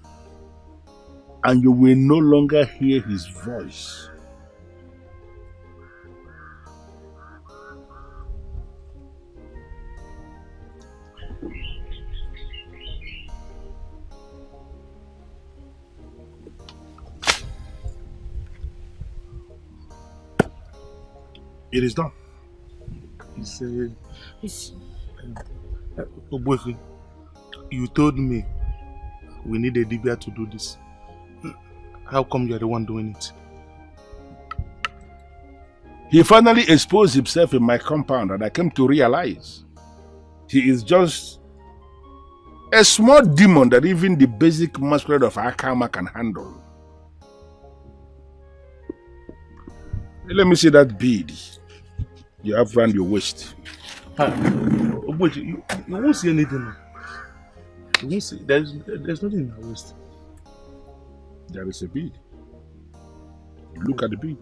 and you will no longer hear his voice. It is done. He said, Obuefi, you told me we need a Dibia to do this. How come you're the one doing it? He finally exposed himself in my compound and I came to realize he is just a small demon that even the basic masquerade of Akama can handle. Let me see that bead you have around your waist. You won't see anything. You won't see. There's nothing in my waist. There is a bead. Look at the bead.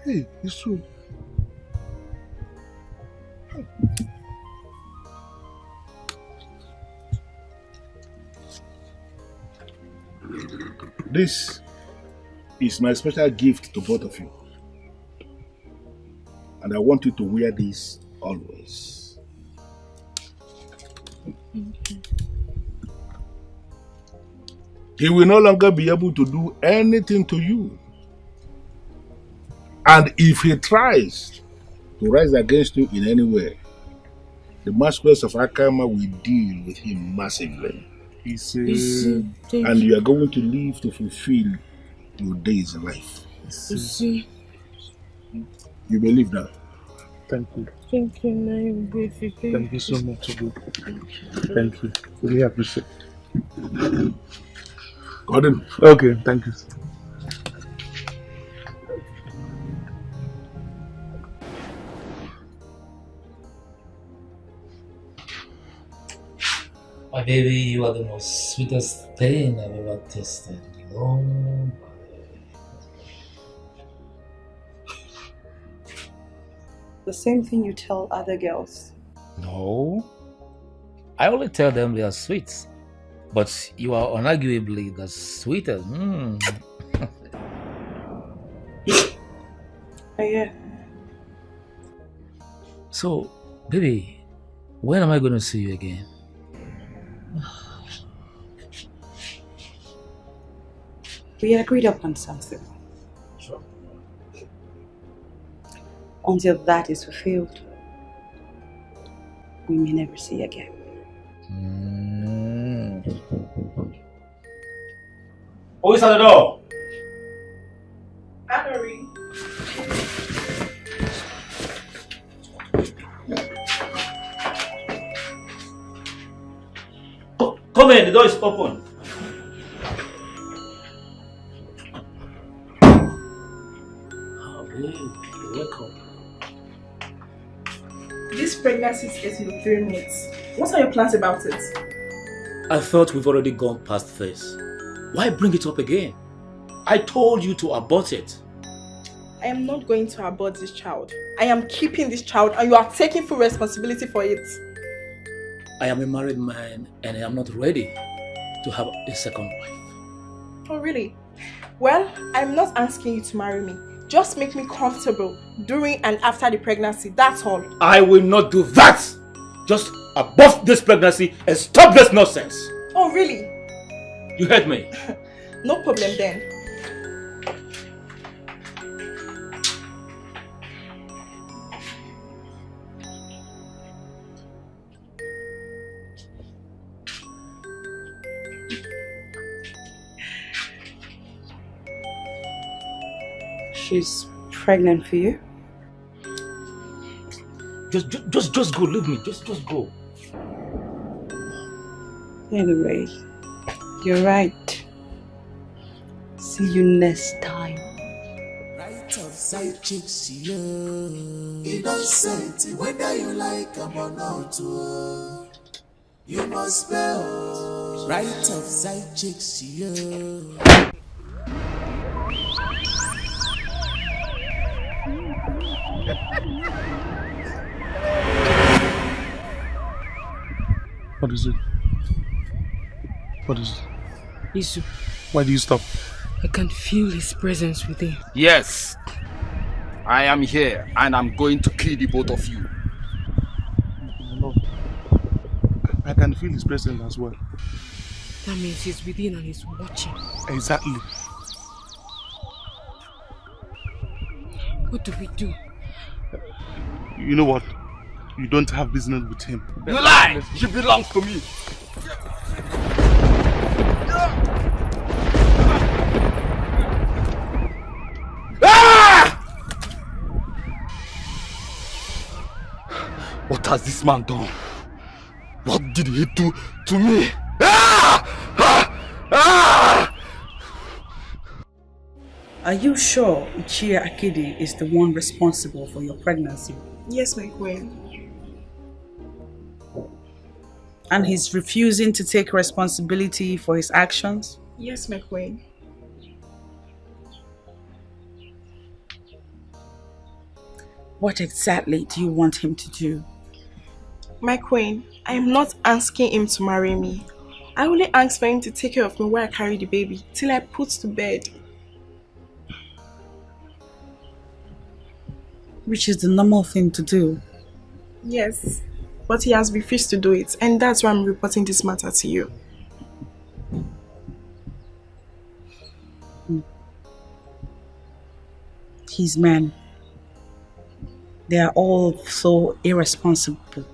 Hey, it's true. This is my special gift to both of you. And I want you to wear this always. He will no longer be able to do anything to you. And if he tries to rise against you in any way, the masquerades of Akama will deal with him massively. And you are going to live to fulfill your days in life. You believe that? Thank you. Thank you, my baby. Thank you so much, Obu. Thank you. Really appreciate it. Gordon. Okay, thank you. My baby, you are the most sweetest thing I've ever tasted. Long The same thing you tell other girls. No. I only tell them they are sweet. But you are unarguably the sweetest. Oh, yeah. So, baby, when am I going to see you again? We agreed upon something. Sure. Until that is fulfilled, we may never see again. Who is at the door? Anne-Marie. Come in, the door is open. Welcome. This pregnancy is getting to 3 months. What are your plans about it? I thought we've already gone past this. Why bring it up again? I told you to abort it. I am not going to abort this child. I am keeping this child and you are taking full responsibility for it. I am a married man and I am not ready to have a second wife. Oh really? Well, I am not asking you to marry me. Just make me comfortable during and after the pregnancy, that's all. I will not do that! Just abort this pregnancy and stop this nonsense! Oh really? You heard me? No problem then. She's pregnant for you? Just go, leave me, just go. Anyway, you're right. See you next time. Right outside chicks, yeah. Innocent, whether you like them or not, you must spell. Right outside chicks, yeah. What is it? What is it? Isu, Why do you stop? I can feel his presence within. Yes. I am here and I'm going to kill the both of you. No. I can feel his presence as well. That means he's within and he's watching. Exactly. What do we do? You know what? You don't have business with him. You lie! She belongs to me. Ah! What has this man done? What did he do to me? Ah! Ah! Ah! Are you sure Ichia Akidi is the one responsible for your pregnancy? Yes, my queen. And he's refusing to take responsibility for his actions? Yes, my queen. What exactly do you want him to do? My queen, I am not asking him to marry me. I only ask for him to take care of me while I carry the baby till I put to bed. Which is the normal thing to do. Yes, but he has refused to do it, and that's why I'm reporting this matter to you. His men, they are all so irresponsible.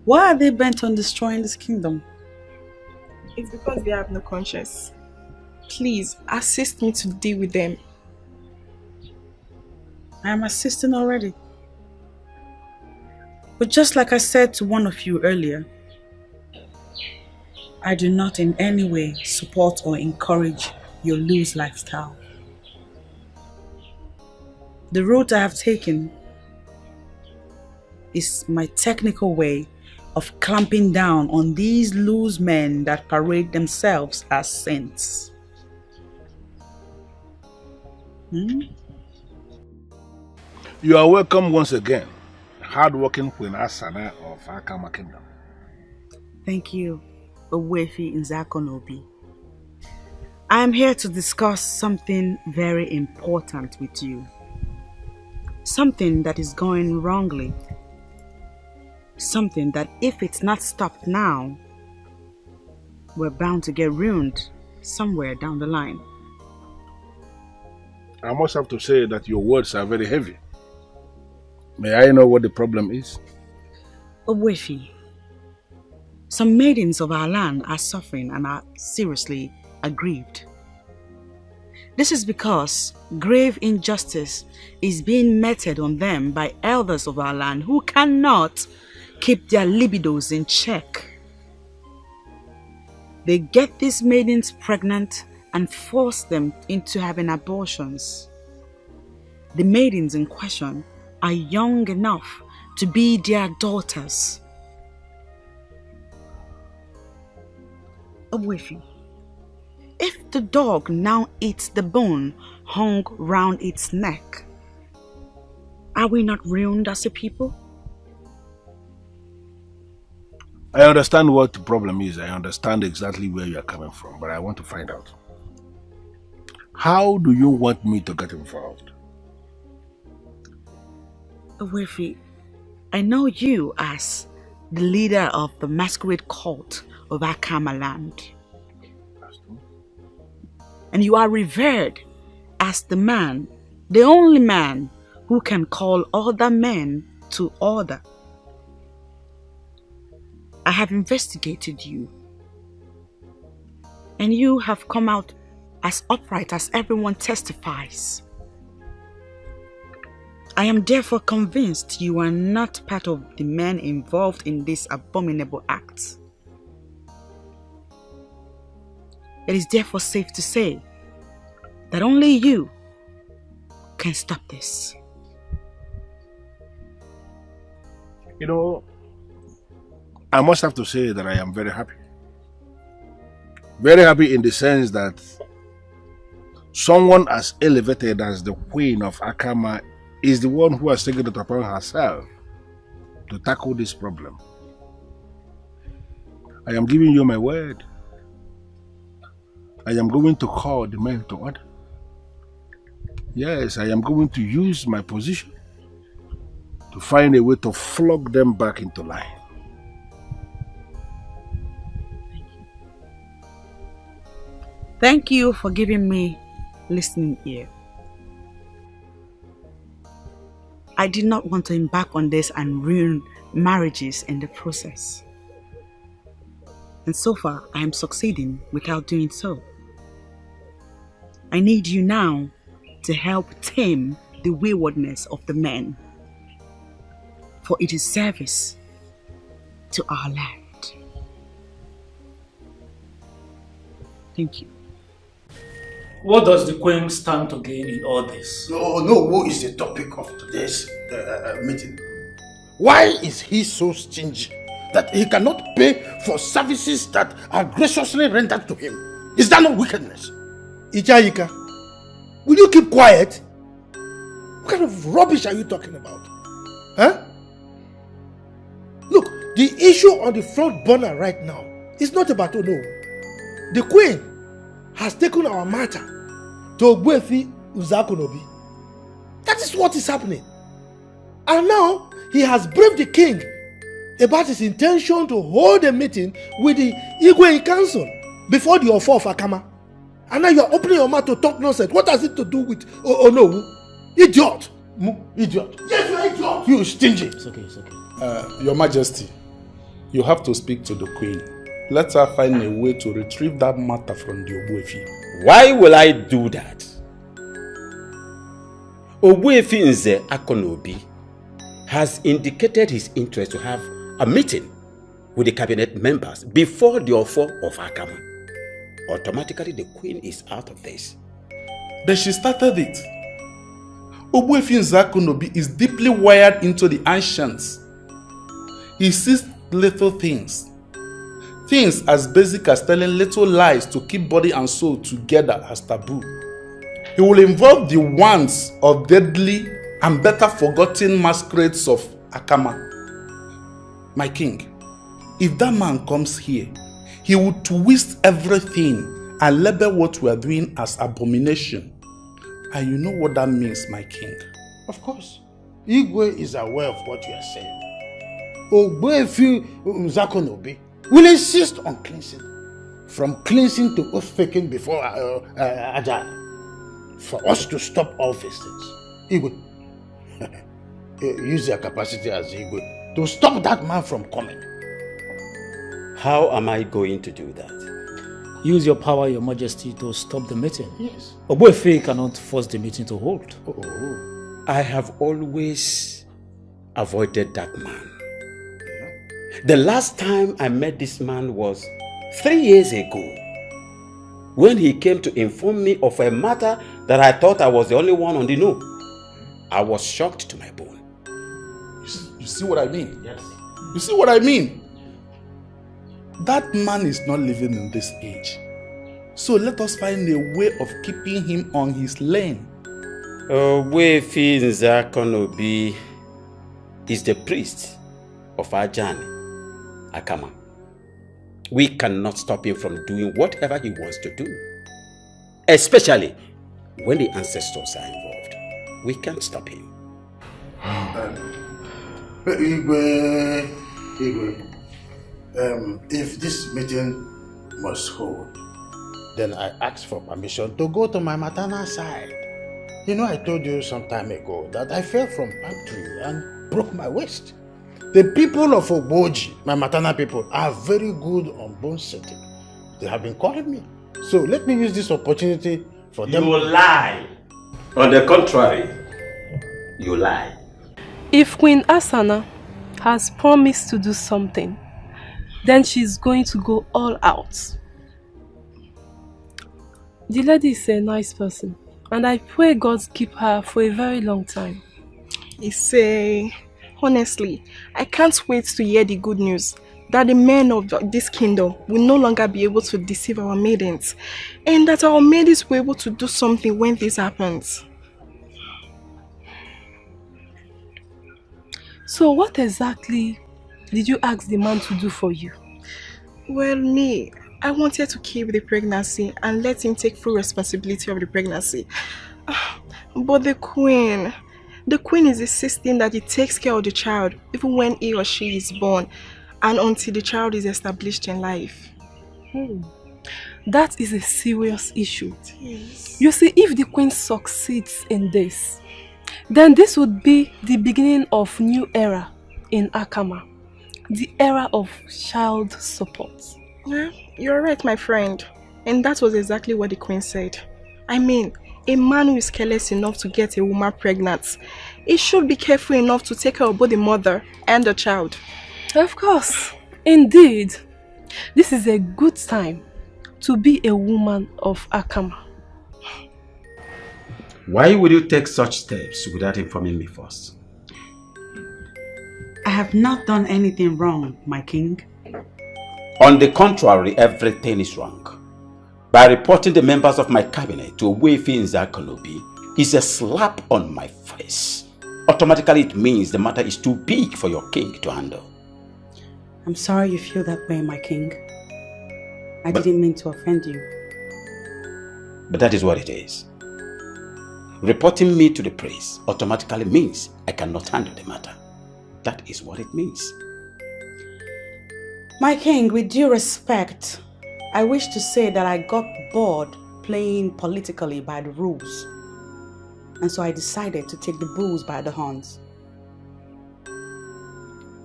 Why are they bent on destroying this kingdom? It's because they have no conscience. Please, assist me to deal with them. I am assisting already. But just like I said to one of you earlier, I do not in any way support or encourage your loose lifestyle. The route I have taken is my technical way of clamping down on these loose men that parade themselves as saints. You are welcome once again, hard-working Queen Asana of Akama Kingdom. Thank you, Owefi Nzakonobi. I am here to discuss something very important with you. Something that is going wrongly. Something that if it's not stopped now, we're bound to get ruined somewhere down the line. I must have to say that your words are very heavy. May I know what the problem is? Owefi, some maidens of our land are suffering and are seriously aggrieved. This is because grave injustice is being meted on them by elders of our land who cannot keep their libidos in check. They get these maidens pregnant and force them into having abortions. The maidens in question are young enough to be their daughters. Owefi, if the dog now eats the bone hung round its neck, are we not ruined as a people? I understand what the problem is. I understand exactly where you are coming from, but I want to find out. How do you want me to get involved? Owefi, I know you as the leader of the masquerade cult of Akama land. And you are revered as the man, the only man who can call other men to order. I have investigated you, and you have come out as upright as everyone testifies. I am therefore convinced you are not part of the men involved in this abominable act. It is therefore safe to say that only you can stop this. You know, I must have to say that I am very happy. Very happy in the sense that someone as elevated as the Queen of Akama is the one who has taken it upon herself to tackle this problem. I am giving you my word. I am going to call the men to order. Yes, I am going to use my position to find a way to flog them back into line. Thank you for giving me listening ear. I did not want to embark on this and ruin marriages in the process. And so far, I am succeeding without doing so. I need you now to help tame the waywardness of the men, for it is service to our land. Thank you. What does the Queen stand to gain in all this? No, what is the topic of today's meeting? Why is he so stingy that he cannot pay for services that are graciously rendered to him? Is that not wickedness? Ichayika, will you keep quiet? What kind of rubbish are you talking about? Huh? Look, the issue on the front burner right now is not about Ono. The Queen has taken our matter to Ogbuefi Uzakonobi. That is what is happening. And now he has briefed the king about his intention to hold a meeting with the Igwe in council before the Ofo of Akama. And now you are opening your mouth to talk nonsense. What has it to do with Ono? Idiot! Idiot! Yes, you are idiot! You stingy! It's okay. Your Majesty, you have to speak to the Queen. Let her find a way to retrieve that matter from the Ogbuefi. Why will I do that? Ogbuefi Nze Akonobi has indicated his interest to have a meeting with the cabinet members before the Ofo of Akama. Automatically, the Queen is out of this. Then she started it. Ogbuefi Nze Akonobi is deeply wired into the ancients. He sees little things. Things as basic as telling little lies to keep body and soul together as taboo. He will involve the wands of deadly and better forgotten masquerades of Akama. My king, if that man comes here, he would twist everything and label what we are doing as abomination. And you know what that means, my king. Of course. Igwe is aware of what you are saying. Ogbuefi Nzakonobi will insist on cleansing. From cleansing to oath-taking before Ajay. For us to stop all these things. Igwe, use your capacity as Igwe to stop that man from coming. How am I going to do that? Use your power, your majesty, to stop the meeting. Yes. Ogbuefi cannot force the meeting to hold. I have always avoided that man. The last time I met this man was 3 years ago, when he came to inform me of a matter that I thought I was the only one on the know. I was shocked to my bone. You see what I mean? Yes. You see what I mean? That man is not living in this age. So let us find a way of keeping him on his lane. Ogbuefi Nzakonobi is the priest of Ajani, Akama. We cannot stop him from doing whatever he wants to do. Especially when the ancestors are involved. We can't stop him. Igwe, if this meeting must hold, then I ask for permission to go to my maternal side. You know, I told you some time ago that I fell from palm tree and broke my waist. The people of Ogboji, my maternal people, are very good on bone setting. They have been calling me. So let me use this opportunity for them. You lie. On the contrary, you lie. If Queen Asana has promised to do something, then she's going to go all out. The lady is a nice person, and I pray God keep her for a very long time. Honestly, I can't wait to hear the good news that the men of this kingdom will no longer be able to deceive our maidens, and that our maidens will be able to do something when this happens. So what exactly did you ask the man to do for you? Well, me, I wanted to keep the pregnancy and let him take full responsibility of the pregnancy. But the queen is insisting that he takes care of the child even when he or she is born and until the child is established in life. That is a serious issue. Yes. You see, if the queen succeeds in this, then this would be the beginning of new era in Akama. The era of child support. Yeah, you're right, my friend. And that was exactly what the queen said. I mean, a man who is careless enough to get a woman pregnant, he should be careful enough to take care of both the mother and the child. Of course. Indeed. This is a good time to be a woman of Akama. Why would you take such steps without informing me first? I have not done anything wrong, my king. On the contrary, everything is wrong. By reporting the members of my cabinet to Ogbuefi Nzakonobi is a slap on my face. Automatically it means the matter is too big for your king to handle. I'm sorry you feel that way, my king. I didn't mean to offend you. But that is what it is. Reporting me to the priest automatically means I cannot handle the matter. That is what it means. My king, with due respect, I wish to say that I got bored playing politically by the rules. And so I decided to take the bulls by the horns.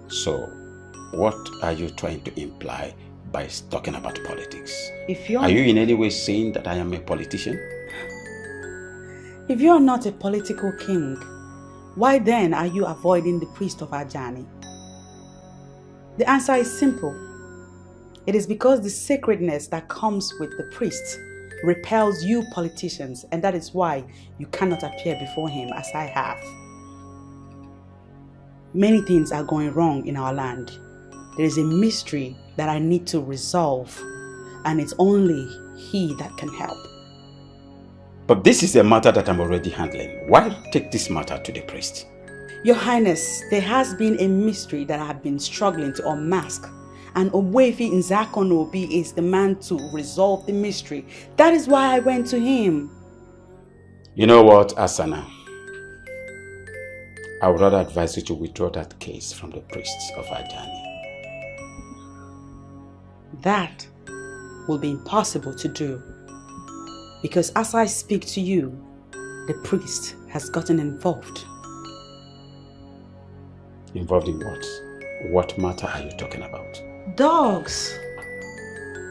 So, what are you trying to imply by talking about politics? Are you in any way saying that I am a politician? If you're not a political king, why then are you avoiding the priest of Ajani? The answer is simple. It is because the sacredness that comes with the priest repels you politicians, and that is why you cannot appear before him as I have. Many things are going wrong in our land. There is a mystery that I need to resolve, and it's only he that can help. But this is a matter that I'm already handling. Why take this matter to the priest? Your Highness, there has been a mystery that I have been struggling to unmask. And Ogbuefi Nzakonobi is the man to resolve the mystery. That is why I went to him. You know what, Asana? I would rather advise you to withdraw that case from the priests of Ajani. That will be impossible to do. Because as I speak to you, the priest has gotten involved. Involved in what? What matter are you talking about? Dogs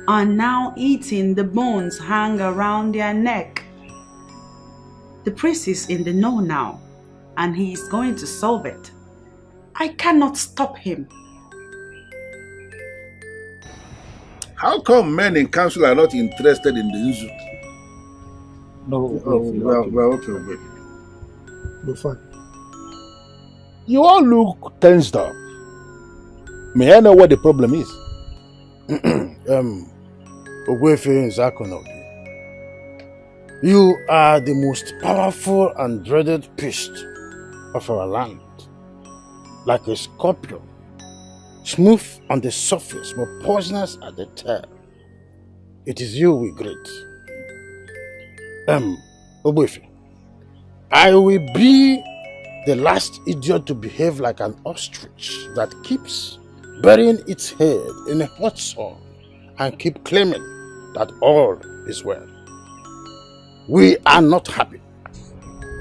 are now eating the bones hang around their neck. The priest is in the know now, and he is going to solve it. I cannot stop him. How come men in council are not interested in the Nzu? No, okay. We're fine. You all look tensed up. May I know what the problem is? Ogbuefi Nzakonobi, you are the most powerful and dreaded priest of our land. Like a scorpion, smooth on the surface but poisonous at the tail. It is you we greet. Ogbuefi, I will be the last idiot to behave like an ostrich that keeps burying its head in a hot sun and keep claiming that all is well. We are not happy.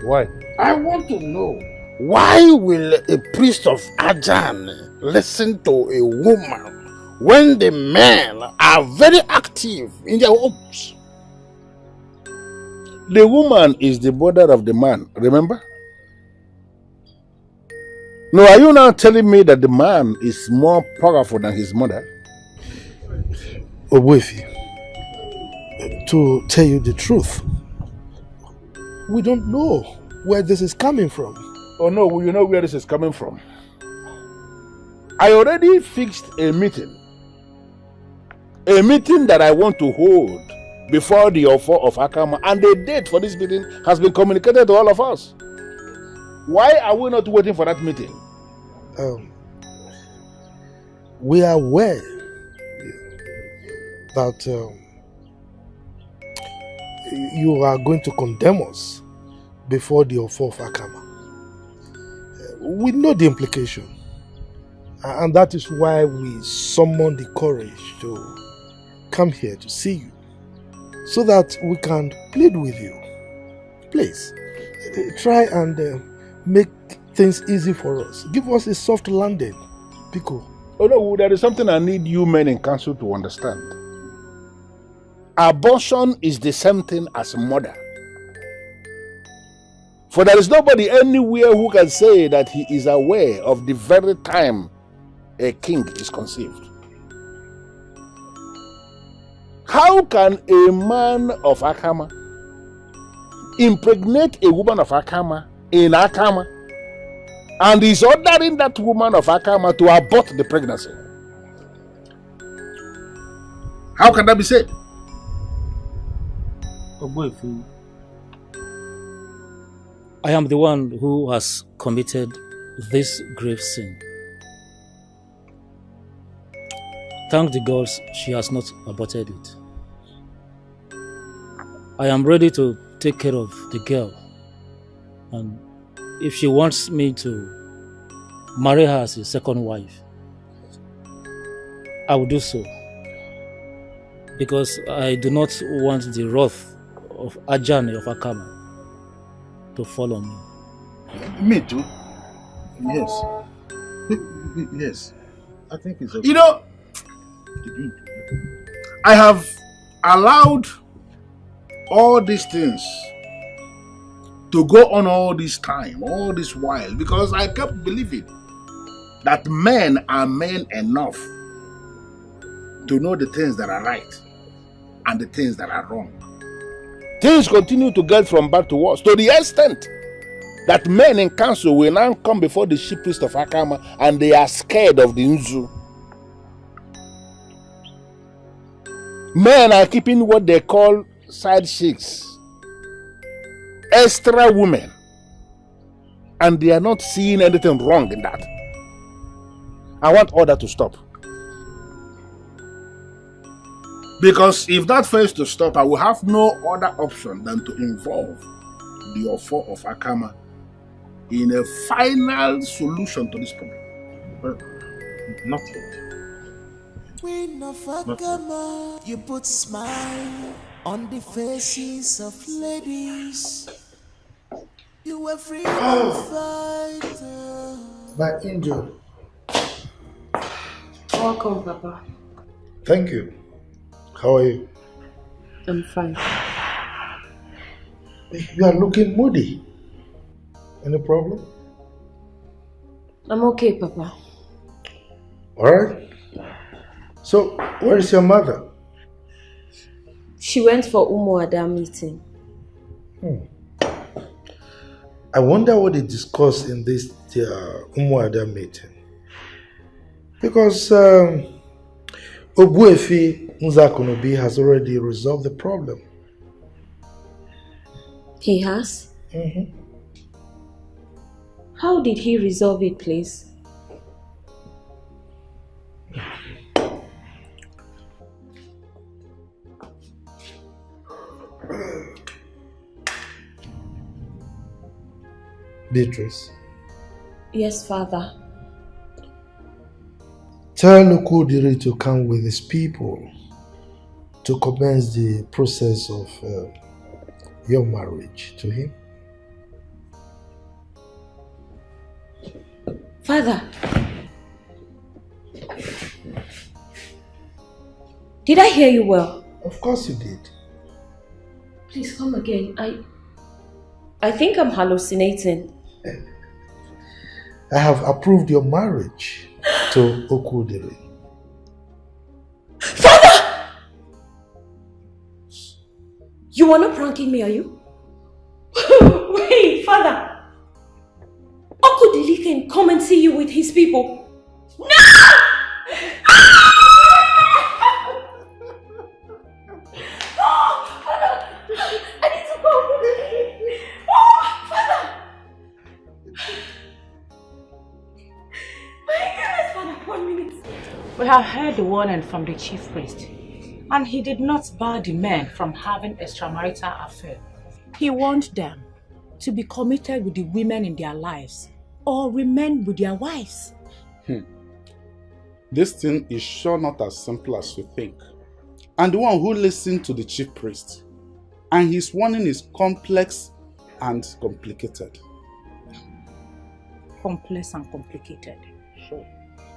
Why? I want to know, why will a priest of Ajan listen to a woman when the men are very active in their homes? The woman is the mother of the man, remember? No, are you now telling me that the man is more powerful than his mother? Ogbuefi, to tell you the truth, we don't know where this is coming from. Oh no, you know where this is coming from. I already fixed a meeting. A meeting that I want to hold before the offer of Akama, and the date for this meeting has been communicated to all of us. Why are we not waiting for that meeting? We are aware that you are going to condemn us before the offer of Akama. We know the implication, and that is why we summon the courage to come here to see you, so that we can plead with you. Please, try and make things easy for us. Give us a soft landing, Pico. Oh no, there is something I need you men in council to understand. Abortion is the same thing as murder. For there is nobody anywhere who can say that he is aware of the very time a king is conceived. How can a man of Akama impregnate a woman of Akama in Akama and is ordering that woman of Akama to abort the pregnancy? How can that be said? Ogbuefi, I am the one who has committed this grave sin. Thank the gods she has not aborted it. I am ready to take care of the girl, and if she wants me to marry her as a second wife, I will do so, because I do not want the wrath of Ajani of Akama to fall on me. Me too. Yes. Yes. I think it's okay. You know, I have allowed all these things to go on all this time, all this while, because I kept believing that men are men enough to know the things that are right and the things that are wrong. Things continue to get from bad to worse, to the extent that men in council will now come before the chief priest of Akama and they are scared of the Nzu. Men are keeping what they call side chicks extra women. And they are not seeing anything wrong in that. I want all that to stop. Because if that fails to stop, I will have no other option than to involve the Ofo of Akama in a final solution to this problem. Not yet. Queen of Akama, you put smile on the faces of ladies. You were free fighter. My angel. Welcome, Papa. Thank you. How are you? I'm fine. You are looking moody. Any problem? I'm okay, Papa. Alright. So, where is your mother? She went for Umuada meeting. I wonder what they discussed in this Umuada meeting. Because Obuefi Nzakonobi has already resolved the problem. He has? Mm-hmm. How did he resolve it, please? Beatrice. Yes, Father. Tell Okudiri to come with his people to commence the process of your marriage to him. Father. Did I hear you well? Of course you did. Please come again. I think I'm hallucinating. I have approved your marriage to Okudiri. Father! You are not pranking me, are you? Wait, Father! Okudili can come and see you with his people. No! Oh, Father! I need to go. Oh, Father! My goodness, Father, 1 minute. We have heard the warning from the chief priest, and he did not bar the men from having extramarital affair. He warned them to be committed with the women in their lives or remain with their wives. This thing is sure not as simple as you think. And the one who listened to the chief priest, and his warning is complex and complicated. Complex and complicated. Sure.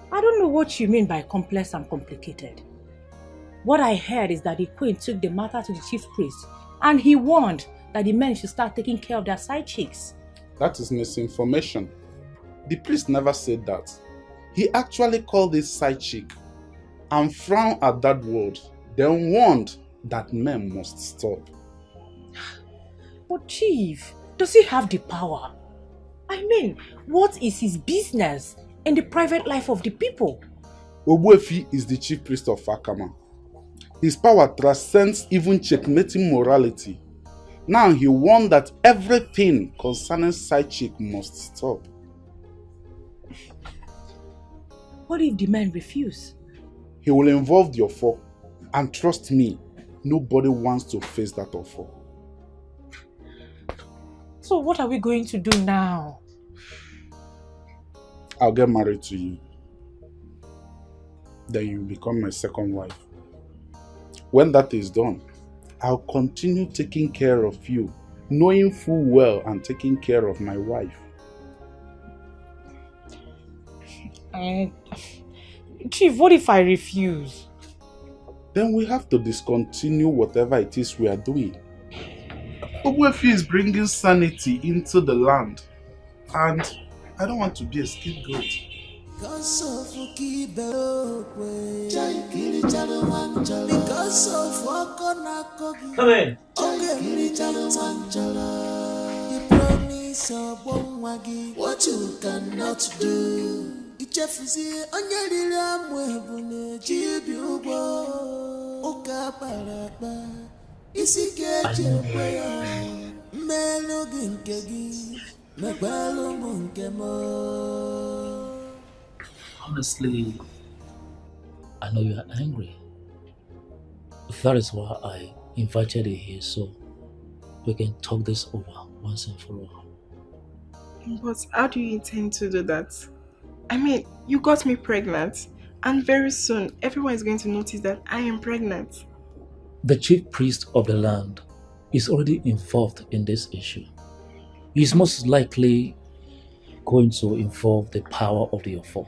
I don't know what you mean by complex and complicated. What I heard is that the queen took the matter to the chief priest, and he warned that the men should start taking care of their side chicks. That is misinformation. The priest never said that. He actually called this side chick and frowned at that word, then warned that men must stop. But chief, does he have the power? I mean, what is his business in the private life of the people? Obuefi is the chief priest of Akama. His power transcends even checkmating morality. Now he warned that everything concerning side chick must stop. What if the men refuse? He will involve the Ofo, and trust me, nobody wants to face that Ofo. So what are we going to do now? I'll get married to you. Then you become my second wife. When that is done, I'll continue taking care of you, knowing full well and taking care of my wife. Chief, what if I refuse? Then we have to discontinue whatever it is we are doing. Obuefi is bringing sanity into the land, and I don't want to be a scapegoat. Because of Come in. You promise what you cannot do. Honestly, I know you are angry. That is why I invited you here so we can talk this over once and for all. But how do you intend to do that? I mean, you got me pregnant, and very soon everyone is going to notice that I am pregnant. The chief priest of the land is already involved in this issue. He is most likely going to involve the power of the Ofo.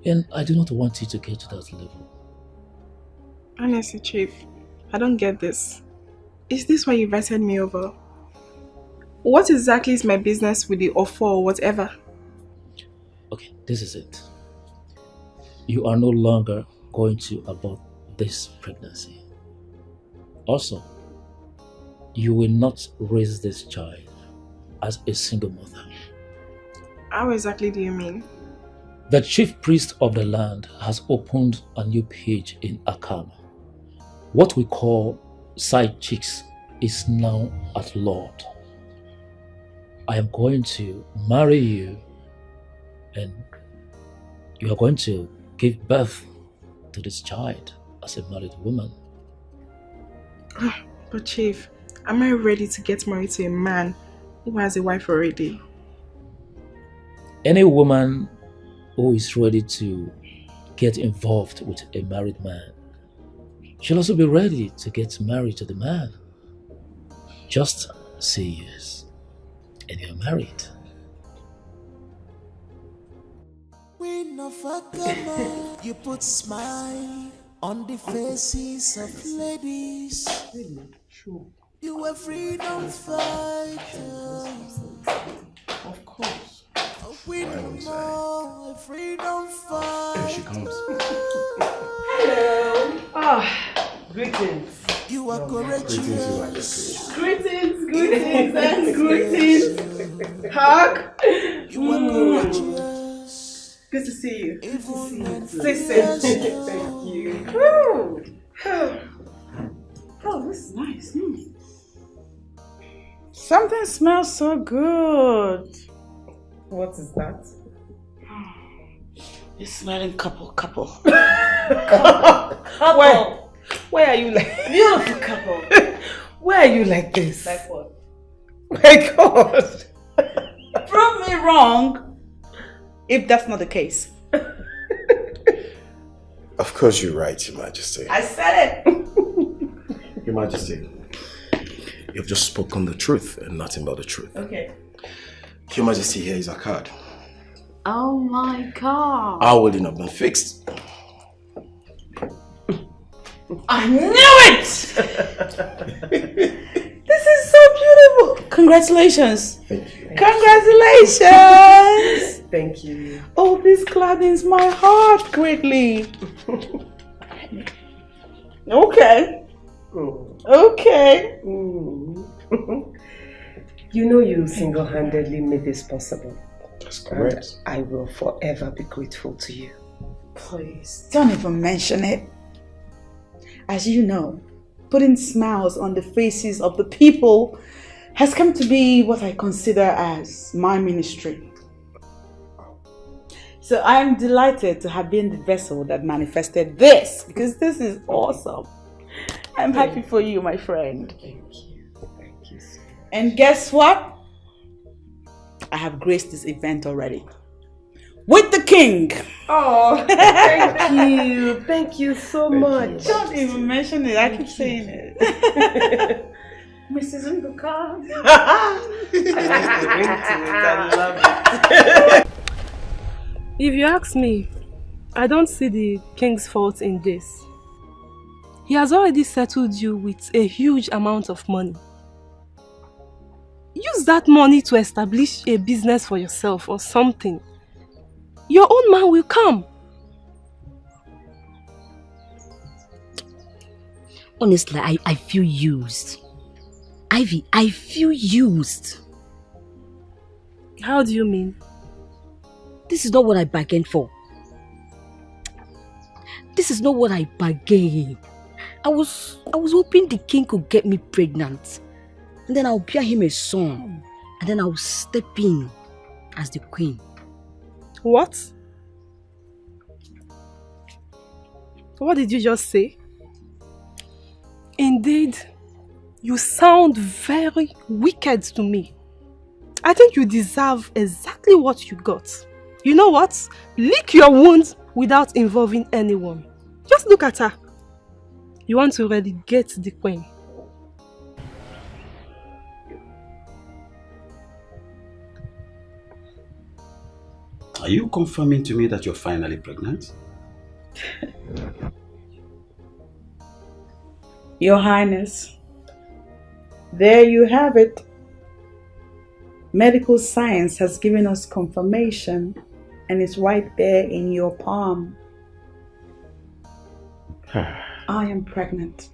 And I do not want you to get to that level. Honestly, Chief, I don't get this. Is this why you invited me over? What exactly is my business with the Ofo or whatever? Okay, this is it. You are no longer going to abort this pregnancy. Also, you will not raise this child as a single mother. How exactly do you mean? The chief priest of the land has opened a new page in Akama. What we call side chicks is now outlawed. I am going to marry you and you are going to give birth to this child as a married woman. But Chief, am I ready to get married to a man who has a wife already? Any woman who is ready to get involved with a married man she'll also be ready to get married to the man. Just say yes, and you're married. Queen of Akama, you put smile on the faces of ladies. You were freedom fighter. Of course. A queen more, a freedom fighter. Here she comes. Hello. Greetings. You are courageous. Greetings and greetings. Hug. You are courageous. Good to see you. Listen. Thank you. Oh, this is nice. Something smells so good. What is that? You're smelling couple. Couple. Where are you like? Beautiful couple. Where are you like this? Like what? My God. Prove me wrong if that's not the case. Of course you're right, Your Majesty. I said it. Your Majesty, you've just spoken the truth and nothing but the truth. Okay. Your Majesty, here is a card. Oh my God. Our wedding have been fixed. I knew it! This is so beautiful. Congratulations. Thank you. Congratulations. Thank you. Oh, this gladdens my heart greatly. Okay. Okay. You know you single-handedly made this possible. That's correct. And I will forever be grateful to you. Please, don't even mention it. As you know, putting smiles on the faces of the people has come to be what I consider as my ministry. So I am delighted to have been the vessel that manifested this, because this is awesome. I'm happy for you, my friend. Thank you. Thank you. And guess what? I have graced this event already. With the king. Oh, thank you. Thank you so much. Don't even mention it. I keep saying it. Mrs. Nduka. I love it. If you ask me, I don't see the king's fault in this. He has already settled you with a huge amount of money. Use that money to establish a business for yourself or something. Your own man will come. Honestly, I feel used. Ivy, I feel used. How do you mean? This is not what I bargained for. This is not what I bargained. I was hoping the king could get me pregnant. and then I'll bear him a son, and then I'll step in as the queen. What? What did you just say? Indeed, you sound very wicked to me. I think you deserve exactly what you got. You know what? Lick your wounds without involving anyone. Just look at her. You want to relegate the queen. Are you confirming to me that you're finally pregnant? Your Highness, there you have it. Medical science has given us confirmation, and it's right there in your palm. I am pregnant.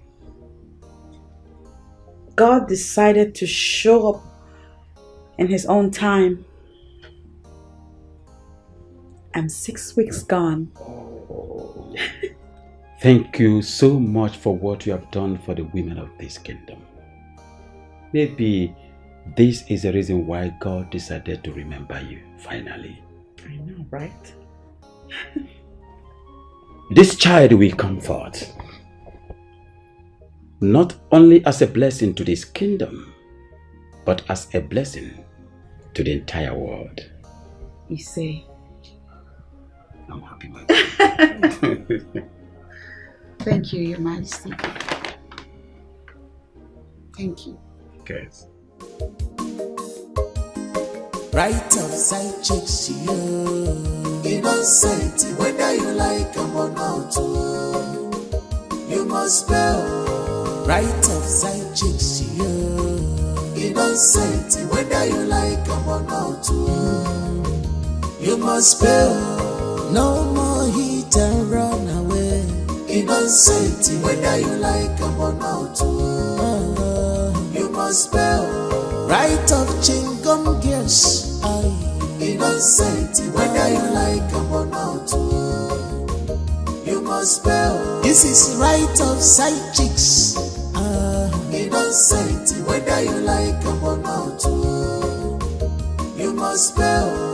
God decided to show up in His own time. I'm 6 weeks gone. Thank you so much for what you have done for the women of this kingdom. Maybe this is the reason why God decided to remember you, finally. I know, right? This child will come forth, not only as a blessing to this kingdom, but as a blessing to the entire world. You say. I'm happy, my God. Thank you, Your Majesty. Thank you. Guys. Right outside chicks, you innocent, whether you like them or not, you must spell. Right outside chicks, you innocent, whether you like them or not, you must spell. No more heat and run away. Innocent, whether you like them or not, you must spell. Right of chingum girls, innocent, whether you like them or not, you must spell. This is right of side chicks, innocent, whether you like them or not, you must spell.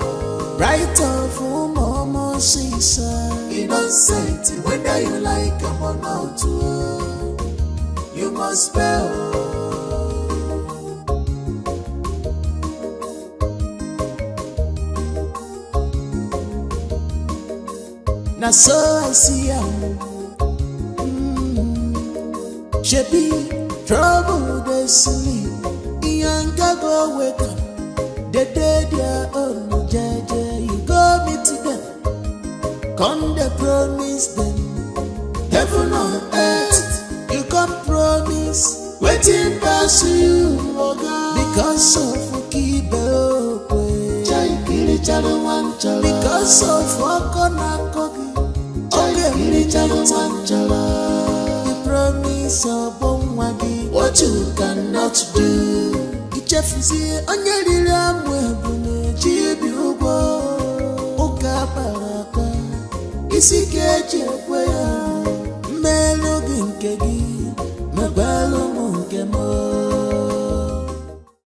Right of Momo Sisa, innocent, whether you like them or not, you must spell. Now so I see ya. She be trouble they sleep. Yanga go wake up. The day they own jaja, you go meet them. Come they promise them. Heaven on earth, you come promise. Waiting past you, oh God. Because of Kibe because of Wakona Kogi, the promise of Bongwagi, what you cannot do. Jeffrey, on your little web, Chibi Ubo, Oka Paraka, Isike Wea, Melogin Kegi.